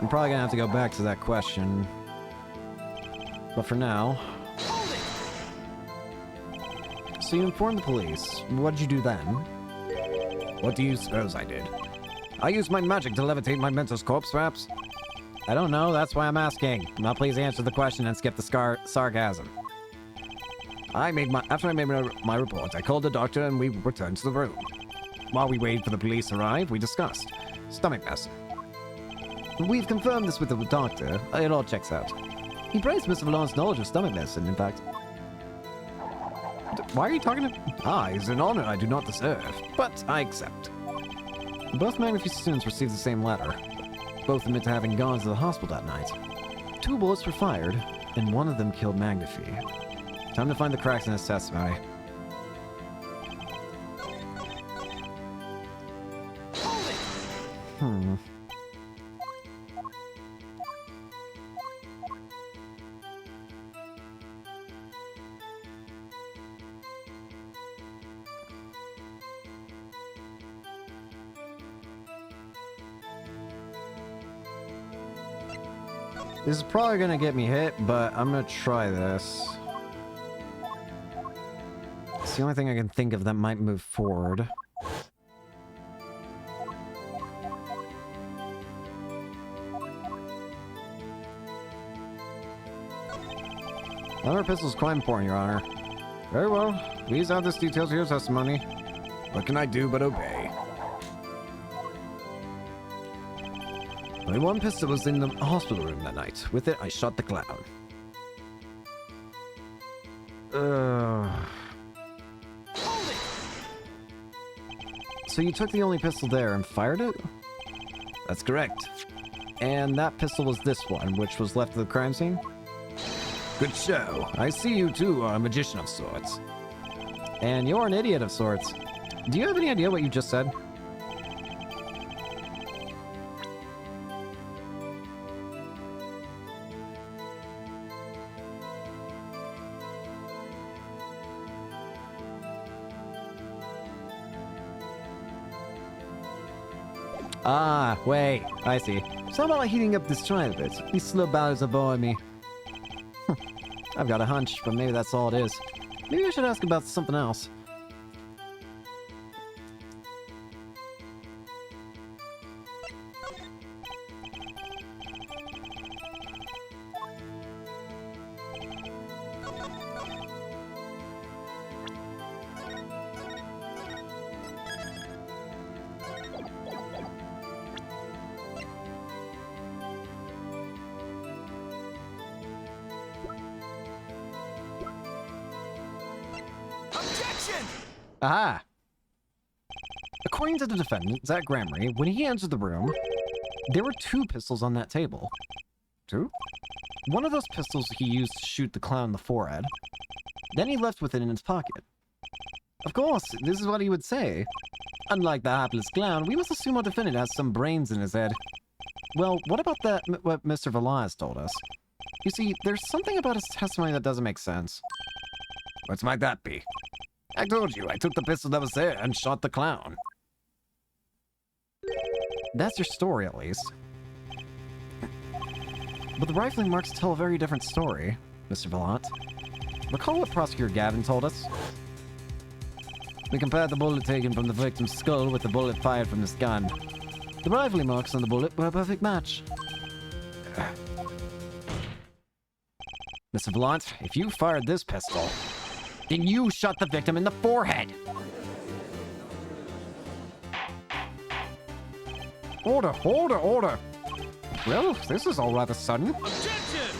S1: I'm probably gonna have to go back to that question. But for now... So you informed the police. What did you do then?
S3: What do you suppose I did? I used my magic to levitate my mentor's corpse, perhaps?
S1: I don't know, that's why I'm asking. Now please answer the question and skip the sarcasm.
S3: After I made my report, I called the doctor and we returned to the room. While we waited for the police to arrive, we discussed stomach medicine. We've confirmed this with the doctor. It all checks out. He praised Mr. Vallon's knowledge of stomach medicine, in fact.
S1: Why are you talking to...
S3: It's an honor I do not deserve, but I accept.
S1: Both Magnificent students received the same letter. Both admit to having gone to the hospital that night. 2 bullets were fired, and one of them killed Magnify. Time to find the cracks in his testimony.
S7: Hold it!
S1: This is probably gonna get me hit, but I'm gonna try this. It's the only thing I can think of that might move forward. Another pistol is quite important, Your Honor. Very well. Please add this detail to your testimony.
S3: What can I do but obey? Only one pistol was in the hospital room that night. With it, I shot the clown.
S7: Hold it!
S1: So you took the only pistol there and fired it?
S3: That's correct.
S1: And that pistol was this one, which was left at the crime scene?
S3: Good show. I see you too are a magician of sorts.
S1: And you're an idiot of sorts. Do you have any idea what you just said? Ah, wait, I see. So how about heating up this trial a bit? These slow ballards are boring me. I've got a hunch, but maybe that's all it is. Maybe I should ask about something else.
S7: Objection!
S1: Aha! According to the defendant, Zach Gramery, when he entered the room, there were 2 pistols on that table.
S3: 2?
S1: One of those pistols he used to shoot the clown in the forehead. Then he left with it in his pocket. Of course, this is what he would say. Unlike the hapless clown, we must assume our defendant has some brains in his head. Well, what about that, what Mr. Vallon has told us? You see, there's something about his testimony that doesn't make sense.
S3: What might that be? I told you, I took the pistol that was there and shot the clown.
S1: That's your story, at least. But the rifling marks tell a very different story, Mr. Vallant. Recall what Prosecutor Gavin told us? We compared the bullet taken from the victim's skull with the bullet fired from this gun. The rifling marks on the bullet were a perfect match. Mr. Vallant, if you fired this pistol, then you shot the victim in the forehead! Order, order, order! Well, this is all rather sudden.
S7: Objection!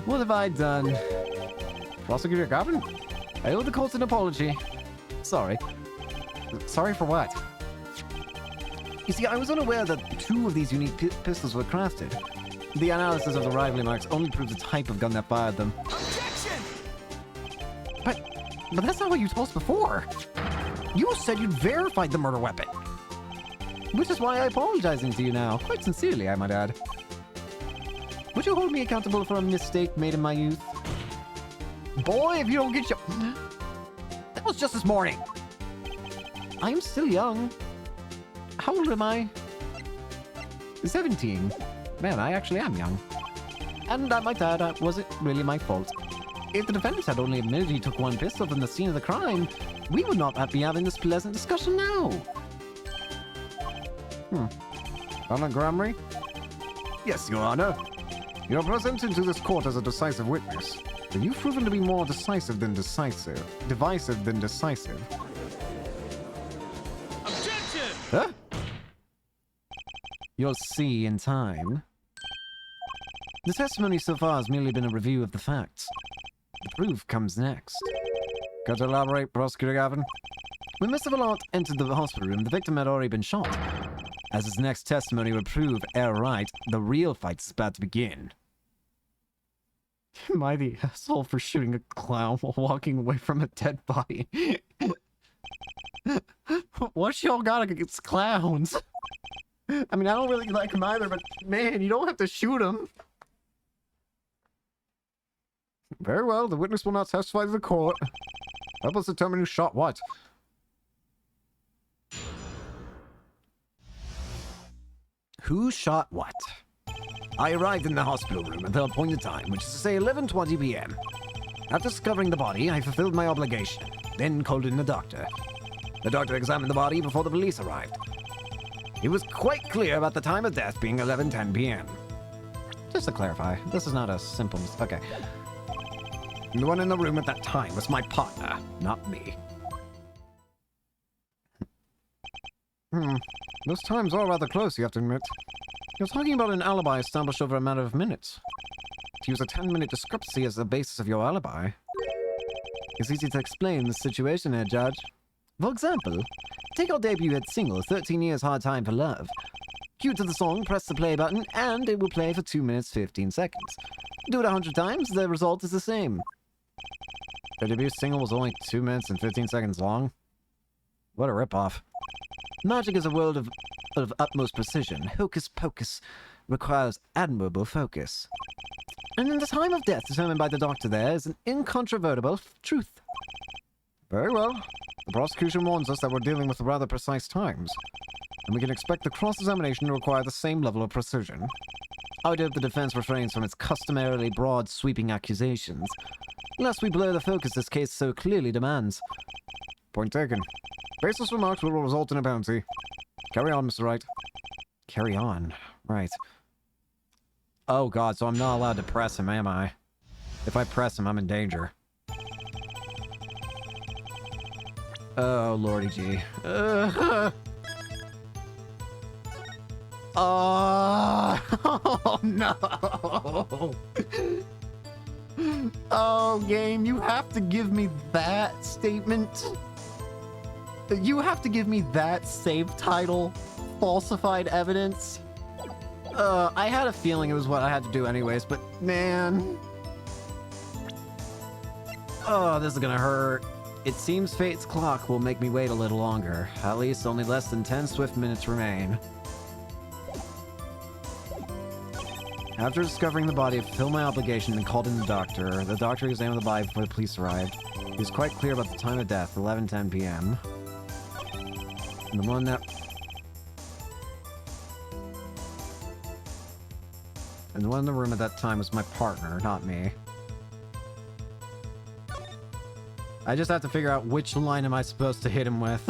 S1: What have I done? Prosecutor Gavin? I owe the court an apology. Sorry. Sorry for what? You see, I was unaware that 2 of these unique pistols were crafted. The analysis of the rivalry marks only proves the type of gun that fired them.
S7: Objection!
S1: But that's not what you told us before. You said you'd verified the murder weapon. Which is why I'm apologizing to you now. Quite sincerely, I might add. Would you hold me accountable for a mistake made in my youth? Boy, if you don't get your... That was just this morning. I'm still young. How old am I? 17. Man, I actually am young. And I might add, was it really my fault?
S3: If the defendant had only admitted he took one pistol from the scene of the crime, we would not be having this pleasant discussion now. Colonel Gramry? Yes, Your Honor. You're presented to this court as a decisive witness, but you've proven to be more divisive than decisive.
S7: Objection!
S3: Huh? You'll see in time. The testimony so far has merely been a review of the facts. The proof comes next. Care to elaborate, Prosecutor Gavin? When Mr. Vallot entered the hospital room, the victim had already been shot. As his next testimony would prove, ere right, the real fight's about to begin. Am I the asshole for shooting a clown while walking away from a dead body? What's y'all got against clowns? I mean, I don't really like them either, but man, you don't have to shoot them. Very well, the witness will not testify to the court. Help us determine who shot what. Who shot what?
S5: I arrived in the hospital room at the appointed time, which is to say 11:20 p.m. After discovering the body, I fulfilled my obligation, then called in the doctor. The doctor examined the body before the police arrived. He was quite clear about the time of death being 11:10 p.m.
S3: Just to clarify, this is not a simple... Okay.
S5: The one in the room at that time was my partner, not me.
S3: Those times are rather close, you have to admit. You're talking about an alibi established over a matter of minutes. To use a 10-minute discrepancy as the basis of your alibi. It's easy to explain the situation here, Judge. For example, take our debut hit single, 13 Years Hard Time for Love. Cue to the song, press the play button, and it will play for 2 minutes 15 seconds. Do it 100 times, the result is the same. The debut single was only 2 minutes and 15 seconds long? What a ripoff. Magic is a world of utmost precision. Hocus pocus requires admirable focus. And in the time of death determined by the doctor there is an incontrovertible truth. Very well. The prosecution warns us that we're dealing with rather precise times, and we can expect the cross-examination to require the same level of precision. I would hope the defense refrains from its customarily broad, sweeping accusations, lest we blur the focus this case so clearly demands. Point taken. Baseless remarks will result in a penalty. Carry on, Mr. Wright. Carry on. Right. Oh god, so I'm not allowed to press him, am I? If I press him, I'm in danger. Oh, lordy gee. Oh, no! Oh, game, you have to give me that statement. You have to give me that save title, falsified evidence. I had a feeling it was what I had to do anyways, but man. Oh, this is gonna hurt. It seems fate's clock will make me wait a little longer. At least only less than 10 swift minutes remain. After discovering the body, I fulfilled my obligation and called in the doctor. The doctor examined the body before the police arrived. He was quite clear about the time of death, 11:10 p.m. And the one that... And the one in the room at that time was my partner, not me. I just have to figure out which line am I supposed to hit him with.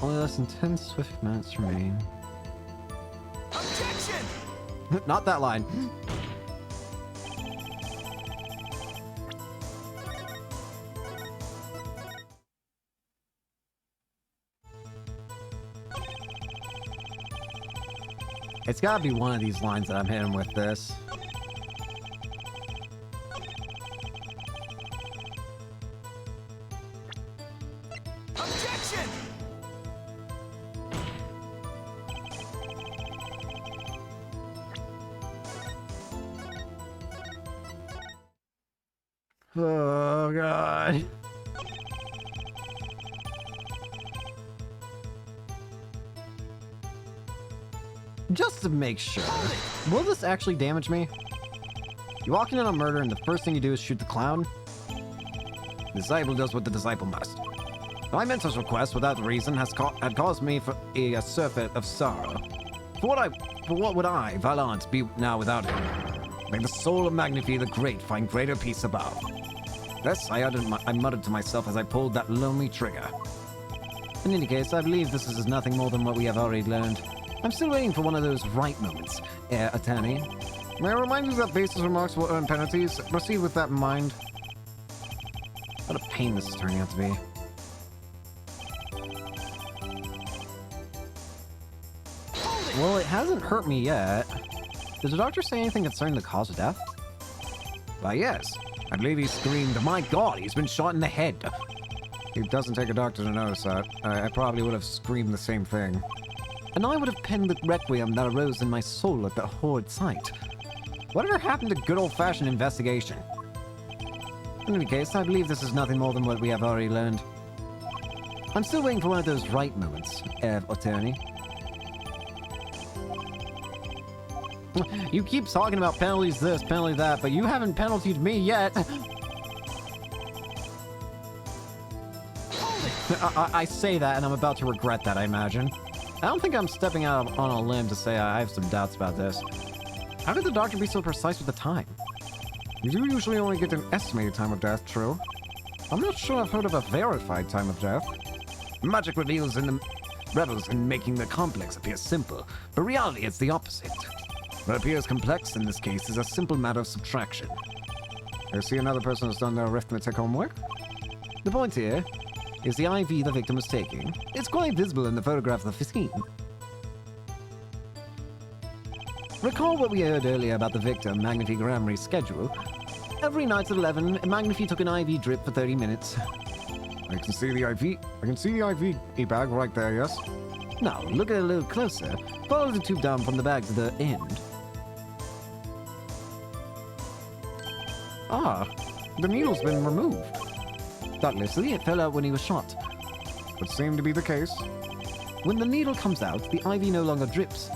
S3: Only less than 10 swift minutes remain.
S7: Objection!
S3: Not that line. It's gotta be one of these lines that I'm hitting with this.
S7: Objection!
S3: Oh, God. Just to make sure, will this actually damage me? You walk in on a murder and the first thing you do is shoot the clown? Disciple does what the disciple must. My mentor's request without reason had caused me for a surfeit of sorrow. For what would I, Valant, be now without him? May the soul of Magnifi the Great find greater peace above. Thus, I muttered to myself as I pulled that lonely trigger. In any case, I believe this is nothing more than what we have already learned. I'm still waiting for one of those right moments, Attorney. May I remind you that baseless remarks will earn penalties? Proceed with that in mind. What a pain this is turning out to be. Well, it hasn't hurt me yet. Did the doctor say anything concerning the cause of death? Why, yes. I believe he screamed, "My God, he's been shot in the head." It doesn't take a doctor to notice that. I probably would have screamed the same thing. And I would have penned the requiem that arose in my soul at that horrid sight. Whatever happened to good old-fashioned investigation? In any case, I believe this is nothing more than what we have already learned. I'm still waiting for one of those right moments, Attorney. You keep talking about penalties this, penalty that, but you haven't penaltied me yet. I say that, and I'm about to regret that, I imagine. I don't think I'm stepping out on a limb to say I have some doubts about this. How did the doctor be so precise with the time? You do usually only get an estimated time of death, true? I'm not sure I've heard of a verified time of death. Magic reveals revels in making the complex appear simple, but reality is the opposite. What appears complex in this case is a simple matter of subtraction. I see another person has done their arithmetic homework. The point here is the IV the victim was taking. It's quite visible in the photograph of the scene. Recall what we heard earlier about the victim, Magnifi Grammary's schedule. Every night at 11, Magnifi took an IV drip for 30 minutes. I can see the IV e-bag right there, yes? Now, look at it a little closer. Follow the tube down from the bag to the end. Ah, the needle's been removed. Doubtlessly, it fell out when he was shot. Would seem to be the case. When the needle comes out, the IV no longer drips.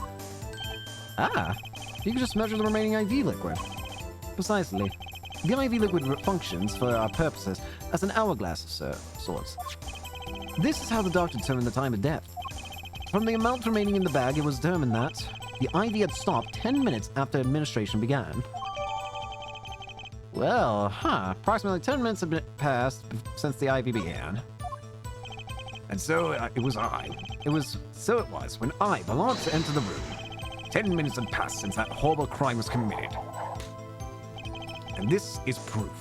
S3: Ah, you can just measure the remaining IV liquid. Precisely. The IV liquid functions, for our purposes, as an hourglass of sorts. This is how the doctor determined the time of death. From the amount remaining in the bag, it was determined that the IV had stopped 10 minutes after administration began. Well, approximately 10 minutes have been passed since the IV began. And so it was when I, Valant, entered the room. 10 minutes had passed since that horrible crime was committed. And this is proof.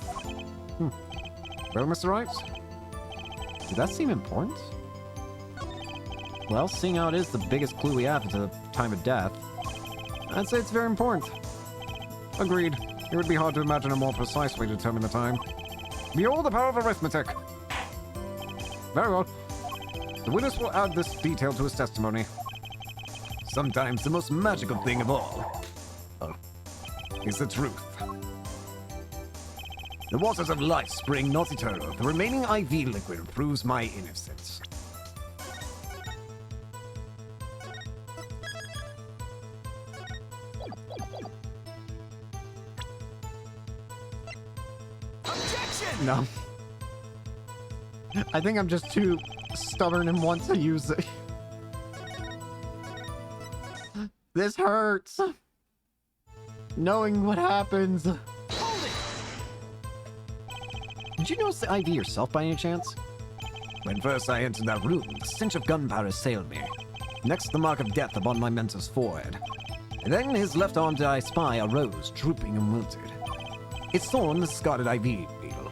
S3: Well, Mr. Wright? Did that seem important? Well, seeing how it is the biggest clue we have to the time of death, I'd say it's very important. Agreed. It would be hard to imagine a more precise way to determine the time. Behold the power of arithmetic! Very well. The witness will add this detail to his testimony. Sometimes the most magical thing of all is the truth. The waters of life spring not eternal. The remaining IV liquid proves my innocence.
S7: Objection!
S1: No. I think I'm just too stubborn and want to use it. This hurts. Knowing what happens.
S7: Hold it!
S1: Did you notice the IV yourself by any chance?
S3: When first I entered that room, the stench of gunpowder assailed me. Next, the mark of death upon my mentor's forehead. And then his left arm did I spy arose, drooping and wilted. Its thorn discarded IV needle.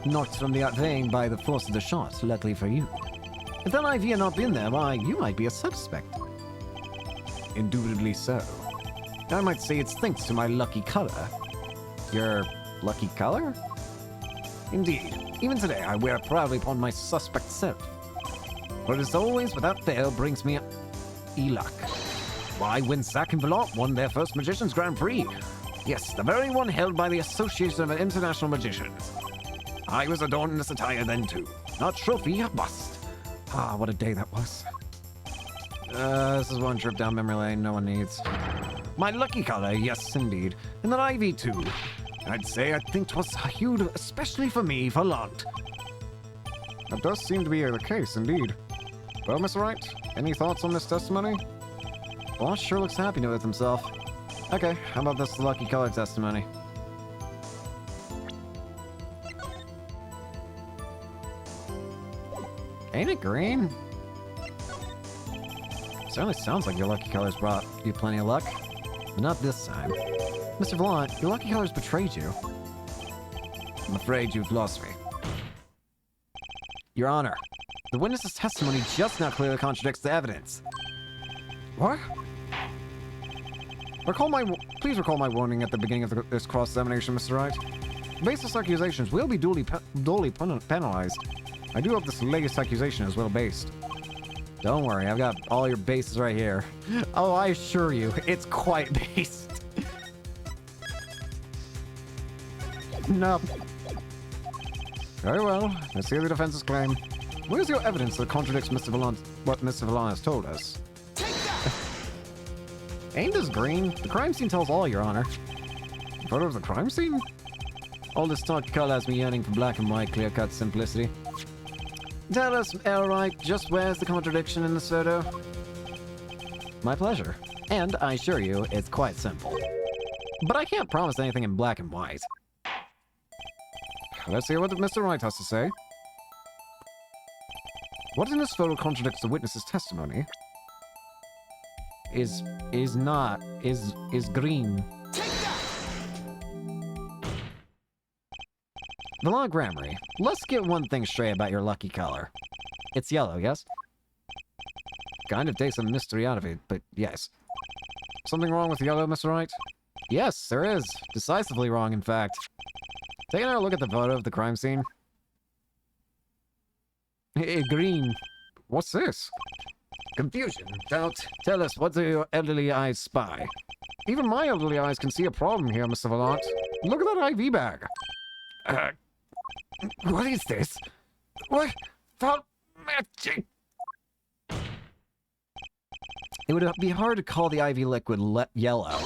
S3: Knocked from the vein by the force of the shot, luckily for you. If that IV had not been there, why, you might be a suspect. Indubitably so. I might say it's thanks to my lucky color.
S1: Your lucky color?
S3: Indeed, even today I wear it proudly upon my suspect self. For it is always, without fail, brings me luck. Why, when Zack and Valant won their first Magician's Grand Prix. Yes, the very one held by the Association of International Magicians. I was adorned in this attire then too. Not trophy, a bust. Ah, what a day that was. This is one trip down memory lane no one needs. My lucky color, yes indeed. And that IV too. I'd say I think 'twas hued especially for me, for Lant. That does seem to be the case, indeed. Well, Mr. Wright, any thoughts on this testimony?
S1: Boss sure looks happy with himself. Okay, how about this Lucky Color testimony? Ain't it green? Certainly sounds like your Lucky Colors brought you plenty of luck. But not this time. Mr. Vaughn, your Lucky Colors betrayed you. I'm afraid you've lost me. Your Honor, the witness's testimony just now clearly contradicts the evidence.
S3: What? Please recall my warning at the beginning of this cross-examination, Mr. Wright. Baseless accusations will be duly penalized. I do hope this latest accusation is well based.
S1: Don't worry, I've got all your bases right here. Oh, I assure you, it's quite based.
S3: No. Very well. Let's hear the defense's claim. Where's your evidence that contradicts what Mr. Vallon has told us?
S1: Ain't this green? The crime scene tells all, Your Honor.
S3: Photo of the crime scene?
S1: All this dark color has me yearning for black and white, clear-cut simplicity. Tell us, Elright, just where's the contradiction in this photo? My pleasure. And I assure you, it's quite simple. But I can't promise anything in black and white.
S3: Let's hear what Mr. Wright has to say. What in this photo contradicts the witness's testimony?
S1: Is green. Vallon Grammary, let's get one thing straight about your lucky color. It's yellow, yes?
S3: Kind of takes some mystery out of it, but yes. Something wrong with yellow, Mr. Wright?
S1: Yes, there is. Decisively wrong, in fact. Take another look at the photo of the crime scene.
S3: Hey, green. What's this?
S1: Confusion, doubt. Tell us, what do your elderly eyes spy?
S3: Even my elderly eyes can see a problem here, Mr. Vallant. Look at that IV bag. What is this? What? Foul magic?
S1: It would be hard to call the IV liquid yellow,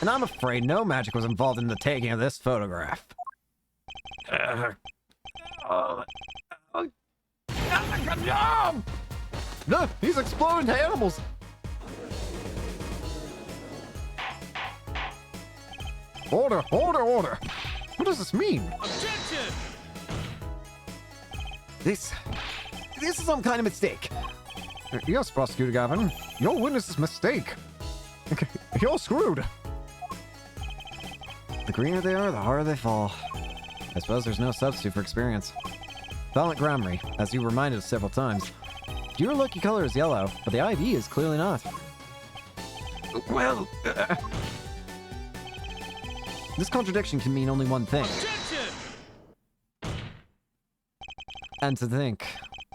S1: and I'm afraid no magic was involved in the taking of this photograph.
S3: No, he's exploding to animals. Order, order, order. What does this mean?
S7: Objection!
S3: This is some kind of mistake. Yes, Prosecutor Gavin. Your witness's mistake. You're screwed.
S1: The greener they are, the harder they fall. I suppose there's no substitute for experience. Vallon Grammary, as you reminded us several times, your lucky color is yellow, but the IV is clearly not.
S3: Well,
S1: this contradiction can mean only one thing.
S7: Objection!
S1: And to think,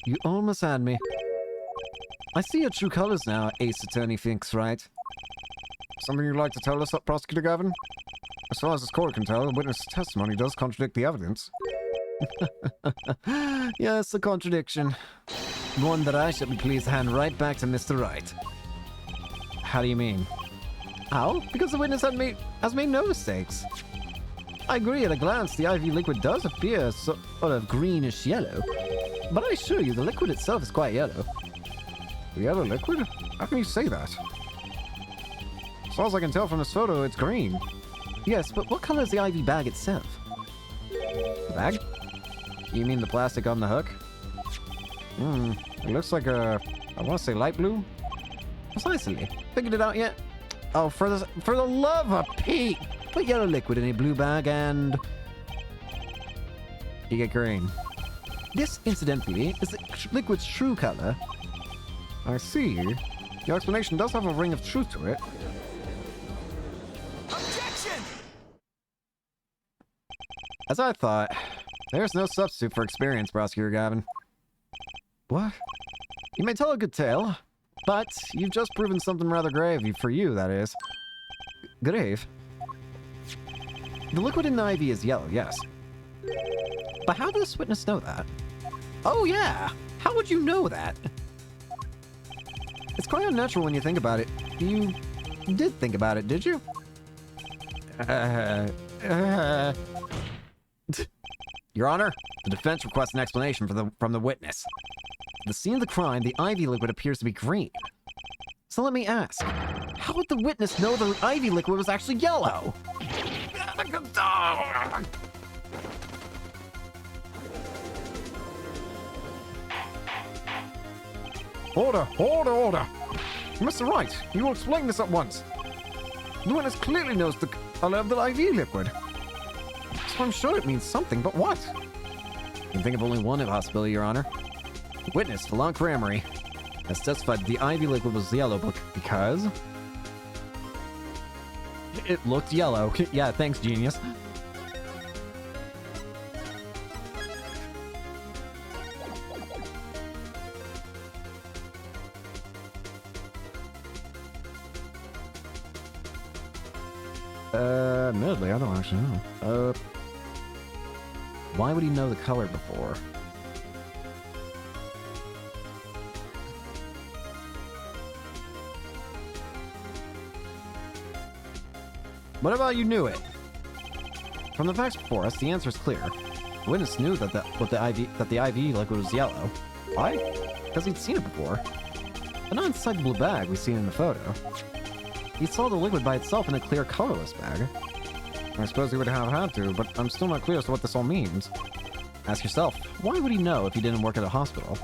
S1: you almost had me. I see your true colors now, Ace Attorney Finks, right?
S3: Something you'd like to tell us, Prosecutor Gavin? As far as this court can tell, the witness's testimony does contradict the evidence.
S1: Yes, a contradiction. One that I shall be pleased to hand right back to Mr. Wright. How do you mean? How? Because the witness has made no mistakes. I agree, at a glance, the IV liquid does appear sort of greenish yellow. But I assure you, the liquid itself is quite yellow.
S3: Yellow liquid? How can you say that? As far as I can tell from this photo, it's green.
S1: Yes, but what color is the IV bag itself?
S3: The bag?
S1: You mean the plastic on the hook?
S3: It looks like I want to say light blue.
S1: Precisely. Figured it out yet? Oh, for the love of Pete! Put yellow liquid in a blue bag and you get green. This, incidentally, is the liquid's true color.
S3: I see. Your explanation does have a ring of truth to it.
S7: Objection!
S1: As I thought, there's no substitute for experience, Prosecutor Gavin.
S3: What?
S1: You may tell a good tale, but you've just proven something rather grave, for you, that is. Grave? The liquid in the IV is yellow, yes. But how does this witness know that? Oh yeah! How would you know that? It's quite unnatural when you think about it. You did think about it, did you?
S3: Your Honor, the defense requests an explanation from the witness. At the scene of the crime, the IV liquid appears to be green. So let me ask, how would the witness know the IV liquid was actually yellow? Order! Order! Mr. Wright, you will explain this at once. The witness clearly knows the color of the IV liquid. So I'm sure it means something, but what? I can think of only one possibility, Your Honor. Witness, Falon Cramery, has testified that the IV liquid was yellow because... it looked yellow. Yeah, thanks, genius. Admittedly, I don't actually know. Why would he know the color before? What about you knew it? From the facts before us, the answer is clear. The witness knew that the IV liquid was yellow. Why? Because he'd seen it before. But not inside the blue bag we've seen in the photo. He saw the liquid by itself in a clear, colorless bag. I suppose he would have had to, but I'm still not clear as to what this all means. Ask yourself, why would he know if he didn't work at a hospital?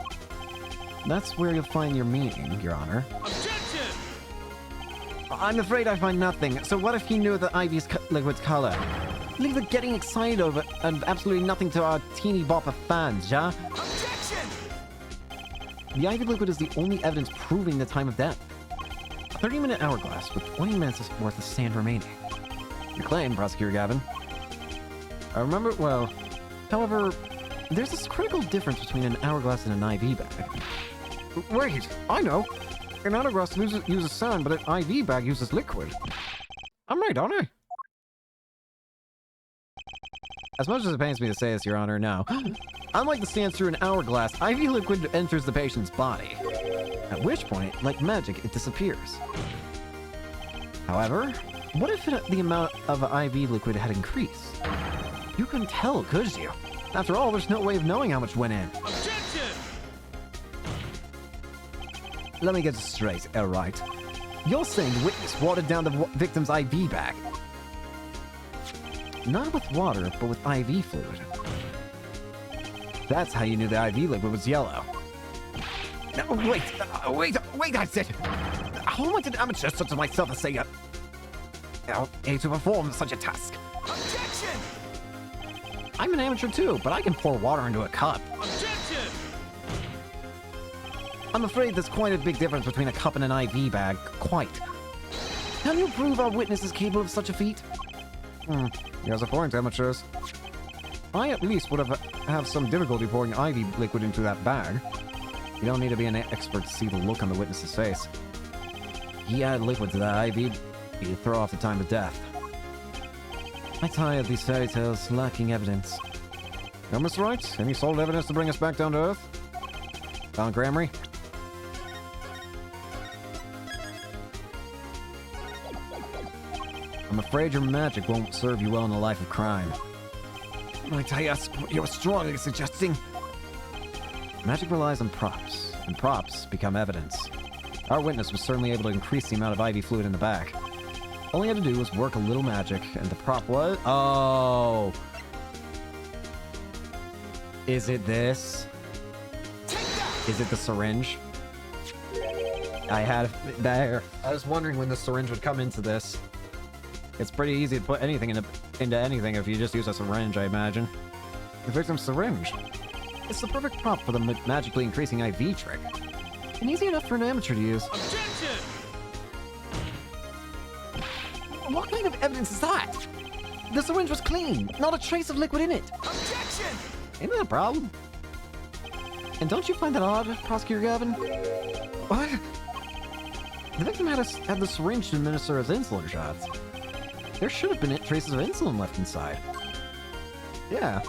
S3: That's where you'll find your meaning, Your Honor.
S7: Objection!
S3: I'm afraid I find nothing. So what if he knew the IV's liquid's color? Leave the getting excited over it and absolutely nothing to our teeny bopper fans, yeah?
S7: Objection!
S3: The IV liquid is the only evidence proving the time of death. A 30-minute hourglass with 20 minutes worth of sand remaining. Your claim, Prosecutor Gavin. I remember it well. However, there's this critical difference between an hourglass and an IV bag. Wait, I know. An hourglass uses sand, but an IV bag uses liquid. I'm right, aren't I? As much as it pains me to say this, Your Honor, no. Unlike the sands through an hourglass, IV liquid enters the patient's body. At which point, like magic, it disappears. However, what if the amount of IV liquid had increased? You couldn't tell, could you? After all, there's no way of knowing how much went in.
S7: Objection!
S3: Let me get this straight, alright. You're saying the witness watered down the victim's IV bag. Not with water, but with IV fluid. That's how you knew the IV liquid was yellow. No, wait, I said... How am I an amateur such as myself to say to perform such a task?
S7: Objection!
S3: I'm an amateur too, but I can pour water into a cup.
S7: Objection!
S3: I'm afraid there's quite a big difference between a cup and an IV bag. Quite. Can you prove our witness is capable of such a feat? He has a point, amateurs. I at least would have some difficulty pouring IV liquid into that bag. You don't need to be an expert to see the look on the witness's face. He added liquid to that IV to throw off the time of death. I tire of these fairy tales lacking evidence. No, Mr. Wright? Any solid evidence to bring us back down to earth? Falon Cramery? I'm afraid your magic won't serve you well in a life of crime. Might I ask what you're strongly suggesting? Magic relies on props, and props become evidence. Our witness was certainly able to increase the amount of IV fluid in the bag. All he had to do was work a little magic, and the prop was... Oh! Is it this? Is it the syringe? I had it there. I was wondering when the syringe would come into this. It's pretty easy to put anything into anything if you just use a syringe, I imagine. The victim's syringe. It's the perfect prop for the magically increasing IV trick. And easy enough for an amateur to use.
S7: Objection!
S3: What kind of evidence is that? The syringe was clean, not a trace of liquid in it.
S7: Objection!
S3: Isn't that a problem? And don't you find that odd, Prosecutor Gavin? What? The victim had the syringe to administer his insulin shots. There should have been traces of insulin left inside. Yeah.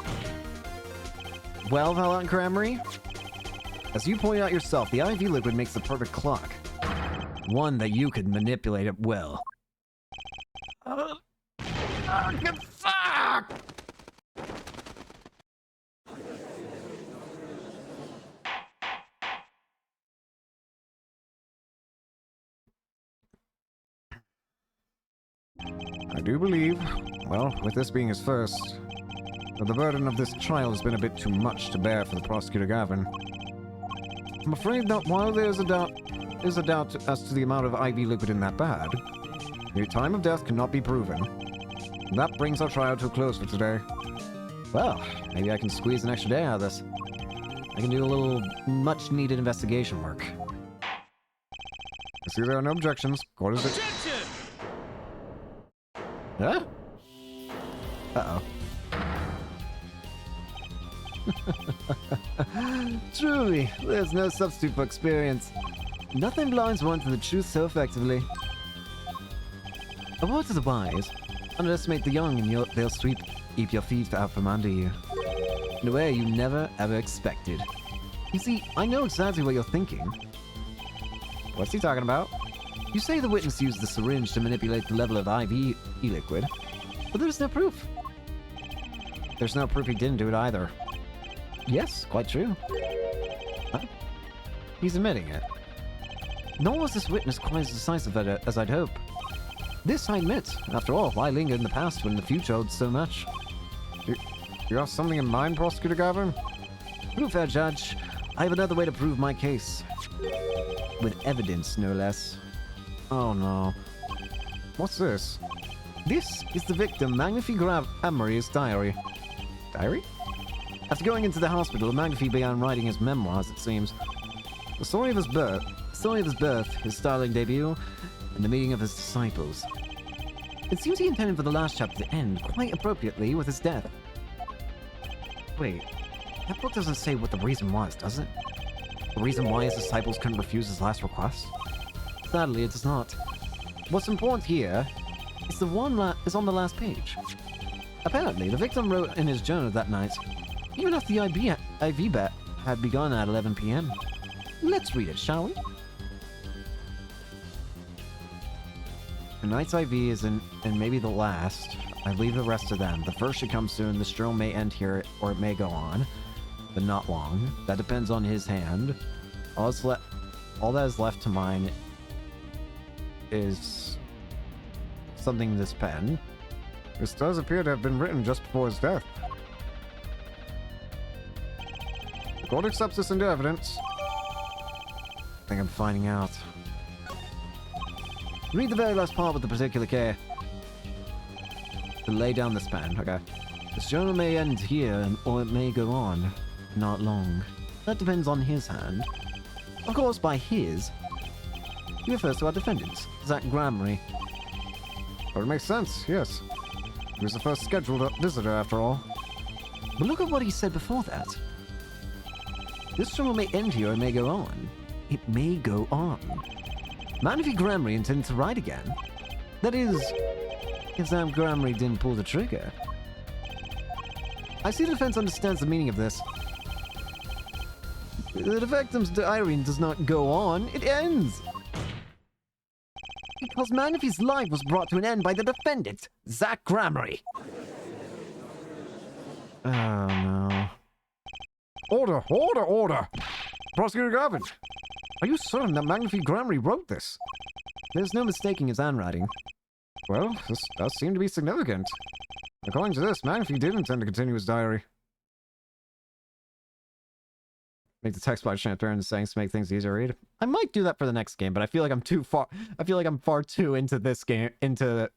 S3: Well, Falon Cramery, as you pointed out yourself, the IV liquid makes the perfect clock. One that you could manipulate at will. I do believe, well, with this being his first, that the burden of this trial has been a bit too much to bear for the prosecutor Gavin. I'm afraid that while there's a doubt as to the amount of IV liquid in that bag, the time of death cannot be proven. And that brings our trial to a close for today.
S1: Well, maybe I can squeeze an extra day out of this. I can do a little much-needed investigation work.
S3: I see there are no objections. Court is
S7: Objection!
S1: Huh? Uh-oh. Truly, there's no substitute for experience. Nothing blinds one to the truth so effectively. A word to the wise: underestimate the young and they'll sweep your feet out from under you in a way you never ever expected. You see, I know exactly what you're thinking. What's he talking about? You say the witness used the syringe to manipulate the level of IV liquid, but there's no proof. There's no proof he didn't do it either. Yes, quite true. Huh? He's admitting it. Nor was this witness quite as decisive as I'd hope. This I admit. After all, why linger in the past when the future holds so much?
S3: You have something in mind, Prosecutor Gavin?
S1: Proof, fair judge. I have another way to prove my case. With evidence, no less.
S3: Oh no. What's this?
S1: This is the victim, Magnifi Grammary's diary. Diary? After going into the hospital, Magnifi began writing his memoirs, it seems. The story of his birth, his startling debut, and the meeting of his disciples. It seems he intended for the last chapter to end, quite appropriately, with his death. Wait, that book doesn't say what the reason was, does it? The reason why his disciples couldn't refuse his last request? Sadly, it does not. What's important here is the one is on the last page. Apparently, the victim wrote in his journal that night, even after the IV bet had begun at 11 p.m. Let's read it, shall we? Tonight's IV is in maybe the last. I leave the rest to them. The first should come soon. The stroll may end here, or it may go on, but not long. That depends on his hand. All that is left to mine is something in this pen.
S3: This does appear to have been written just before his death. The court accepts this into evidence.
S1: I think I'm finding out. Read the very last part with the particular care. To lay down this pen, okay. This journal may end here, or it may go on. Not long. That depends on his hand. Of course, by his, he refers to our defendants, Zach Gramry.
S3: But it makes sense, yes. He was the first scheduled visitor, after all.
S1: But look at what he said before that. This journal may end here, or it may go on. It may go on. Magnifi Gramry intended to write again. That is, if Sam Gramry didn't pull the trigger. I see the defense understands the meaning of this. The victim's diary does not go on, it ends! Because Magnifi's life was brought to an end by the defendant, Zach Gramry. Oh no.
S3: Order! Order! Order! Prosecutor Gavin! Are you certain that Magnifi Gramry wrote this?
S1: There's no mistaking his handwriting.
S3: Well, this does seem to be significant. According to this, Magnifi did intend to continue his diary.
S1: Make the text box transparent settings to make things easier to read. I might do that for the next game, but I feel like I'm too far. I feel like I'm far too into this game. Into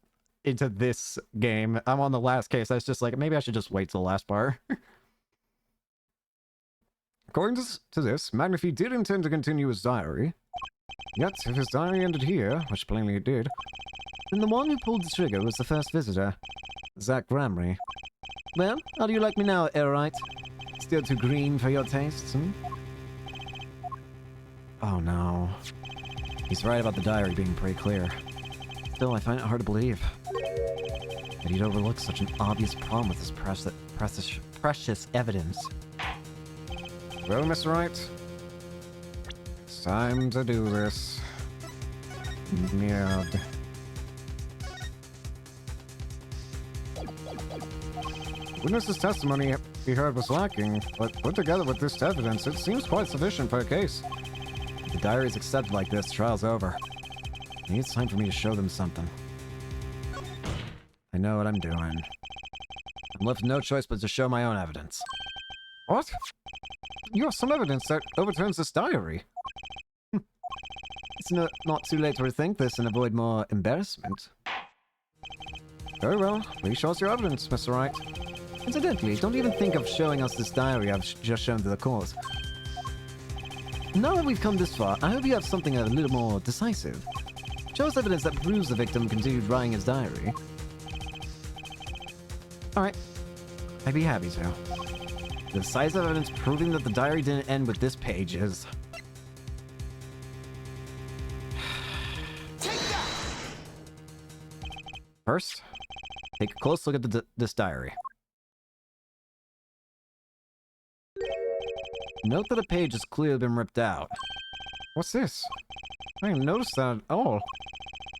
S1: this game. I'm on the last case. I was just like, maybe I should just wait till the last part.
S3: According to this, Magnifi did intend to continue his diary. Yet, if his diary ended here, which plainly it did,
S1: then the one who pulled the trigger was the first visitor, Zach Gramry. Well, how do you like me now, Airite? Still too green for your tastes, hmm? Oh no. He's right about the diary being pretty clear. Still, I find it hard to believe that he'd overlook such an obvious problem with this precious evidence.
S3: well, Mr. Wright, it's time to do this. Yeah. Witness's testimony he heard was lacking, but put together with this evidence, it seems quite sufficient for a case.
S1: If the diary is accepted like this, trial's over. Maybe it's time for me to show them something.
S3: I know what I'm doing. I'm left with no choice but to show my own evidence. What? You have some evidence that overturns this diary. It's not too late to rethink this and avoid more embarrassment. Very well. Please show us your evidence, Mr. Wright. Incidentally, don't even think of showing us this diary I've just shown to the court. Now that we've come this far, I hope you have something a little more decisive. Show us evidence that proves the victim continued writing his diary. Alright. I'd be happy to. The decisive evidence proving that the diary didn't end with this page is...
S7: Take that!
S3: First, take a close look at this diary. Note that a page has clearly been ripped out. What's this? I didn't notice that at all.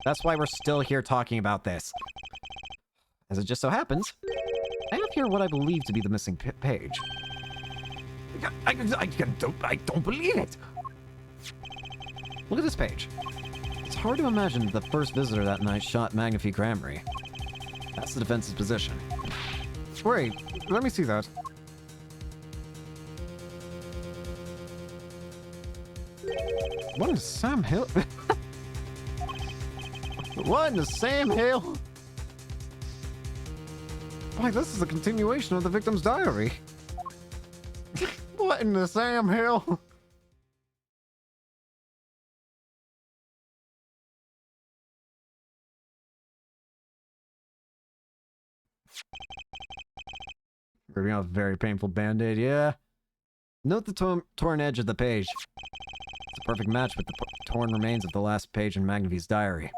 S3: That's why we're still here talking about this. As it just so happens, I have here what I believe to be the missing page.
S5: I don't believe it.
S3: Look at this page. It's hard to imagine the first visitor that night shot Magnifie Gramarye. That's the defense's position. Wait, let me see that. What is Sam Hill? What in the Sam Hill? Why, this is a continuation of the victim's diary. What in the Sam Hill? Ripping off a very painful band-aid, yeah. Note the torn edge of the page. It's a perfect match with the torn remains of the last page in Magnifie's diary.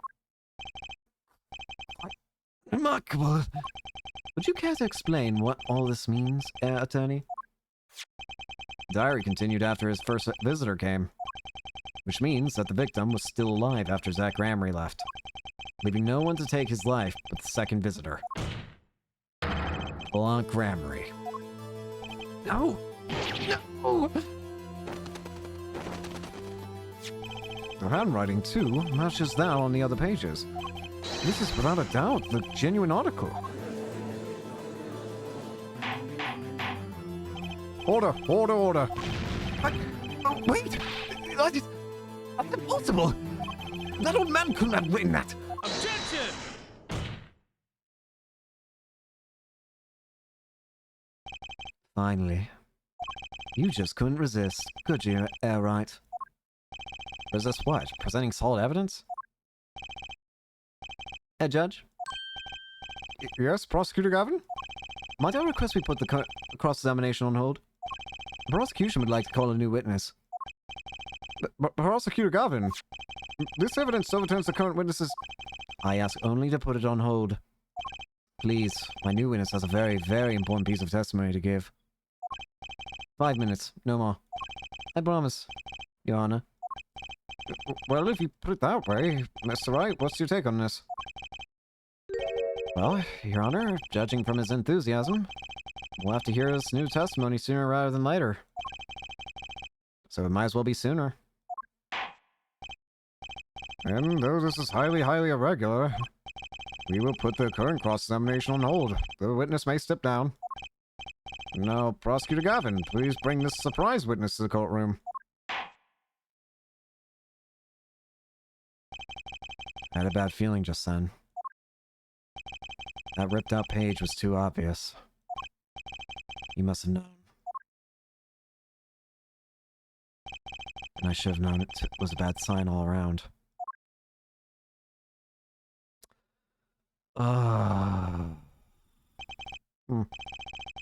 S3: Remarkable. Would you care to explain what all this means, attorney? The diary continued after his first visitor came, which means that the victim was still alive after Zach Gramarye left, leaving no one to take his life but the second visitor. Blanc Gramarye. No! No! The handwriting, too, matches that on the other pages. This is without a doubt the genuine article. Order! Order! Order!
S5: Oh, wait! That's impossible! That old man couldn't have written that!
S7: Objection!
S3: Finally. You just couldn't resist, could you, Airwright? Resist what? Presenting solid evidence? Hey, Judge? Yes, Prosecutor Gavin? Might I request we put the cross-examination on hold? The prosecution would like to call a new witness. But Prosecutor Gavin, this evidence overturns the current witnesses... I ask only to put it on hold. Please, my new witness has a very, very important piece of testimony to give. 5 minutes, no more. I promise, Your Honor. Well, if you put it that way, Mr. Wright, what's your take on this? Well, Your Honor, judging from his enthusiasm, we'll have to hear his new testimony sooner rather than later. So it might as well be sooner. And though this is highly, highly irregular, we will put the current cross-examination on hold. The witness may step down. Now, Prosecutor Gavin, please bring this surprise witness to the courtroom. I had a bad feeling just then. That ripped out page was too obvious. You must have known. And I should have known it was a bad sign all around.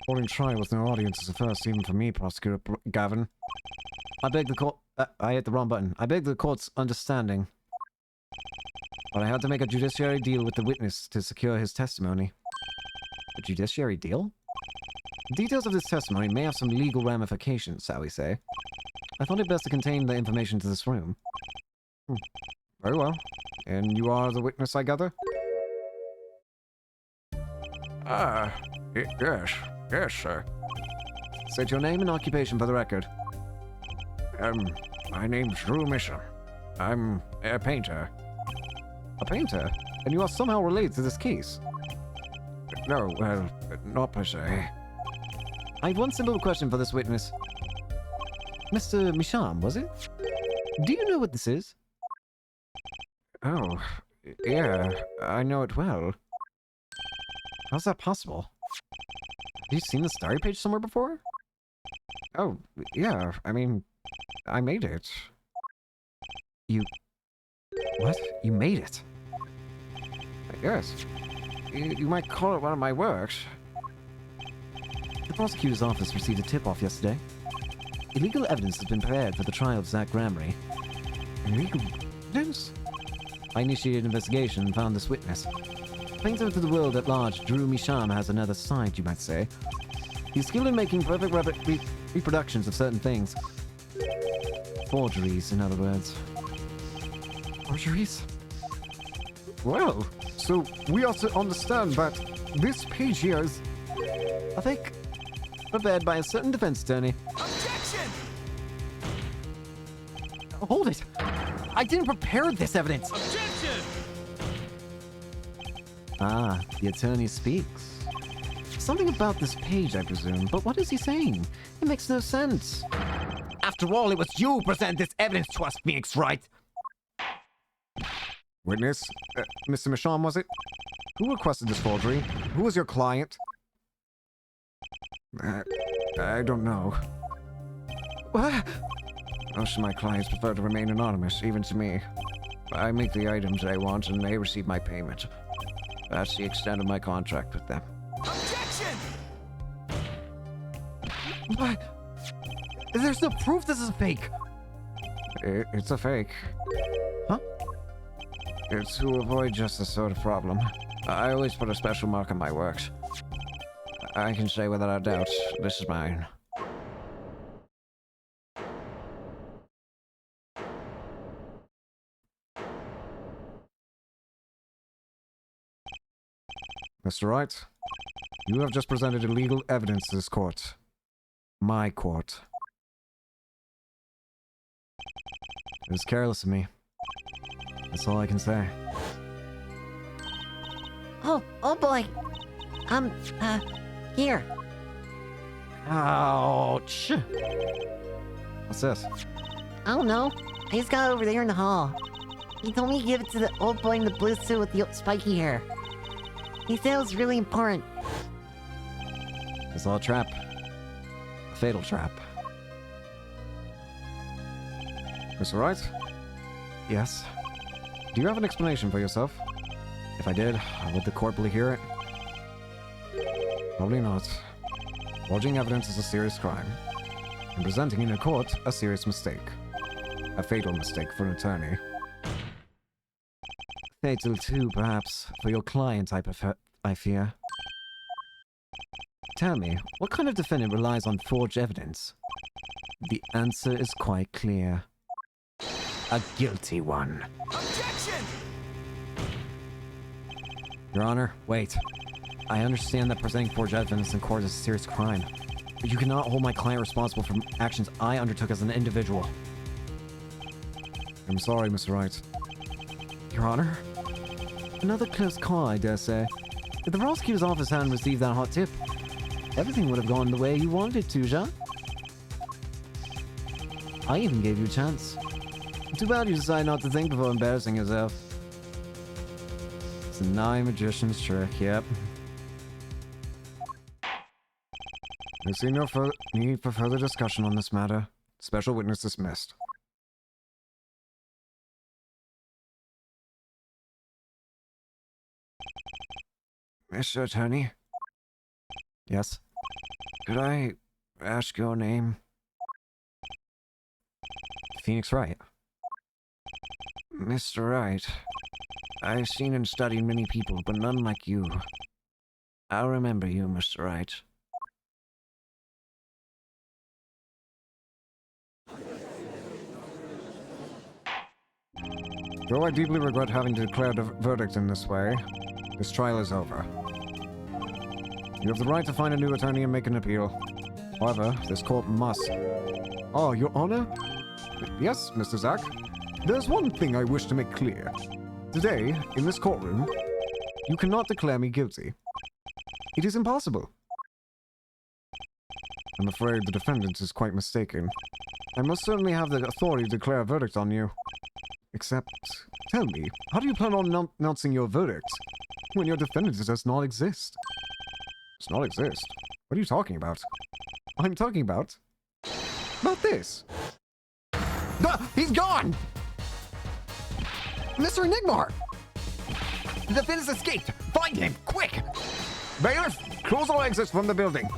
S3: Holding trial with no audience is a first, even for me, Prosecutor Gavin. I beg the court... I hit the wrong button. I beg the court's understanding. But I had to make a judiciary deal with the witness to secure his testimony. A judiciary deal? The details of this testimony may have some legal ramifications, shall we say. I thought it best to contain the information to this room. Very well. And you are the witness, I gather? Yes. Yes, sir. State your name and occupation for the record. My name's Drew Mission. I'm a painter. A painter? And you are somehow related to this case? No, well, not per se. I have one simple question for this witness. Mr. Misham, was it? Do you know what this is? Oh, yeah, I know it well. How's that possible? Have you seen this diary page somewhere before? Oh, yeah, I mean, I made it. You... What? You made it? Yes. You might call it one of my works. The prosecutor's office received a tip-off yesterday. Illegal evidence has been prepared for the trial of Zach Gramry. Illegal evidence? I initiated an investigation and found this witness. Painter to the world at large, Drew Misham has another side, you might say. He's skilled in making perfect reproductions of certain things. Forgeries, in other words. Forgeries? Well, so we are to understand that this page here is a fake, prepared by a certain defense attorney.
S7: Objection!
S3: Hold it! I didn't prepare this evidence!
S7: Objection!
S3: Ah, the attorney speaks. Something about this page, I presume, but what is he saying? It makes no sense.
S5: After all, it was you who presented this evidence to us, Phoenix Wright.
S3: Witness, Mr. Misham, was it? Who requested this forgery? Who was your client? I don't know. What? Most of my clients prefer to remain anonymous, even to me. I make the items I want and they receive my payment. That's the extent of my contract with them.
S7: Objection!
S3: What? There's no proof this is a fake! It's a fake. Huh? It's to avoid just this sort of problem. I always put a special mark on my works. I can say without a doubt, this is mine. Mr. Wright, you have just presented illegal evidence to this court. My court. It was careless of me. That's all I can say.
S6: Oh boy. Here.
S3: Ouch! What's this?
S6: I don't know. I just got it over there in the hall. He told me to give it to the old boy in the blue suit with the spiky hair. He said it was really important.
S3: It's all a trap. A fatal trap. Mr. Wright? Yes? Do you have an explanation for yourself? If I did, would the court believe hear it? Probably not. Forging evidence is a serious crime. And presenting in a court, a serious mistake. A fatal mistake for an attorney. Fatal too, perhaps, for your client, I fear. Tell me, what kind of defendant relies on forged evidence? The answer is quite clear. A guilty one.
S7: Objection!
S3: Your Honor, wait. I understand that presenting forged evidence in court is a serious crime, but you cannot hold my client responsible for actions I undertook as an individual. I'm sorry, Mr. Wright. Your Honor? Another close call, I dare say. If the prosecutor's office hadn't received that hot tip, everything would have gone the way you wanted it to, Jean. I even gave you a chance. Too bad you decided not to think before embarrassing yourself. It's a Nye magician's trick, yep. I see no need for further discussion on this matter. Special witness dismissed. Mr. Attorney? Yes? Could I ask your name? Phoenix Wright. Mr. Wright, I've seen and studied many people, but none like you. I'll remember you, Mr. Wright. Though I deeply regret having to declare the verdict in this way, this trial is over. You have the right to find a new attorney and make an appeal. However, this court must... Oh, Your Honor? Yes, Mr. Zach? There's one thing I wish to make clear. Today, in this courtroom, you cannot declare me guilty. It is impossible. I'm afraid the defendant is quite mistaken. I most certainly have the authority to declare a verdict on you. Except, tell me, how do you plan on announcing your verdict when your defendant does not exist? Does not exist? What are you talking about? I'm talking about this. He's gone! Mr. Enigmar! The defendant's escaped! Find him, quick! Bailiff, close all exits from the building.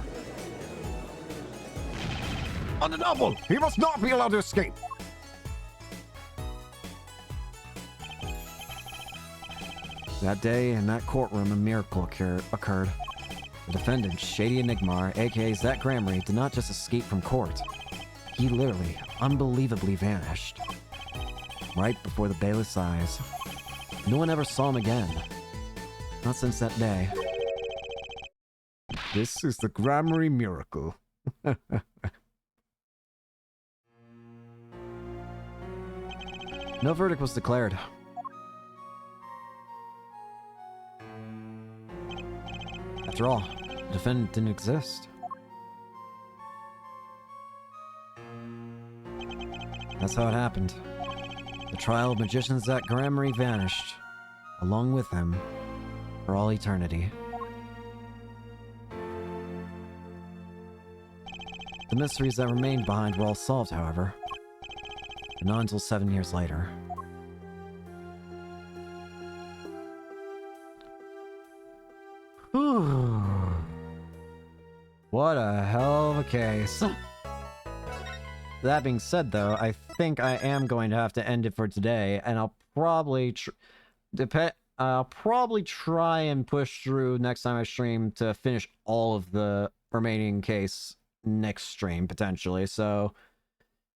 S3: On the double! He must not be allowed to escape! That day, in that courtroom, a miracle occurred. The defendant, Shady Enigmar, aka Zach Gramarye, did not just escape from court. He literally, unbelievably vanished. Right before the bailiff's eyes. No one ever saw him again. Not since that day. This is the Gramarye miracle. No verdict was declared. After all, the defendant didn't exist. That's how it happened. The trial of magician Zach Gramarye vanished, along with him, for all eternity. The mysteries that remained behind were all solved, however, but not until 7 years later. What a hell of a case. That being said, though, I think I am going to have to end it for today, and I'll probably try and push through next time I stream to finish all of the remaining case next stream, potentially. So,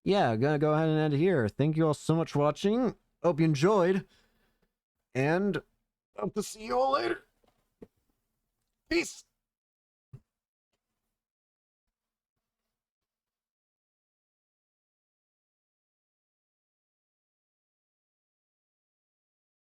S3: yeah, I'm gonna go ahead and end it here. Thank you all so much for watching. Hope you enjoyed, and hope to see you all later. Peace!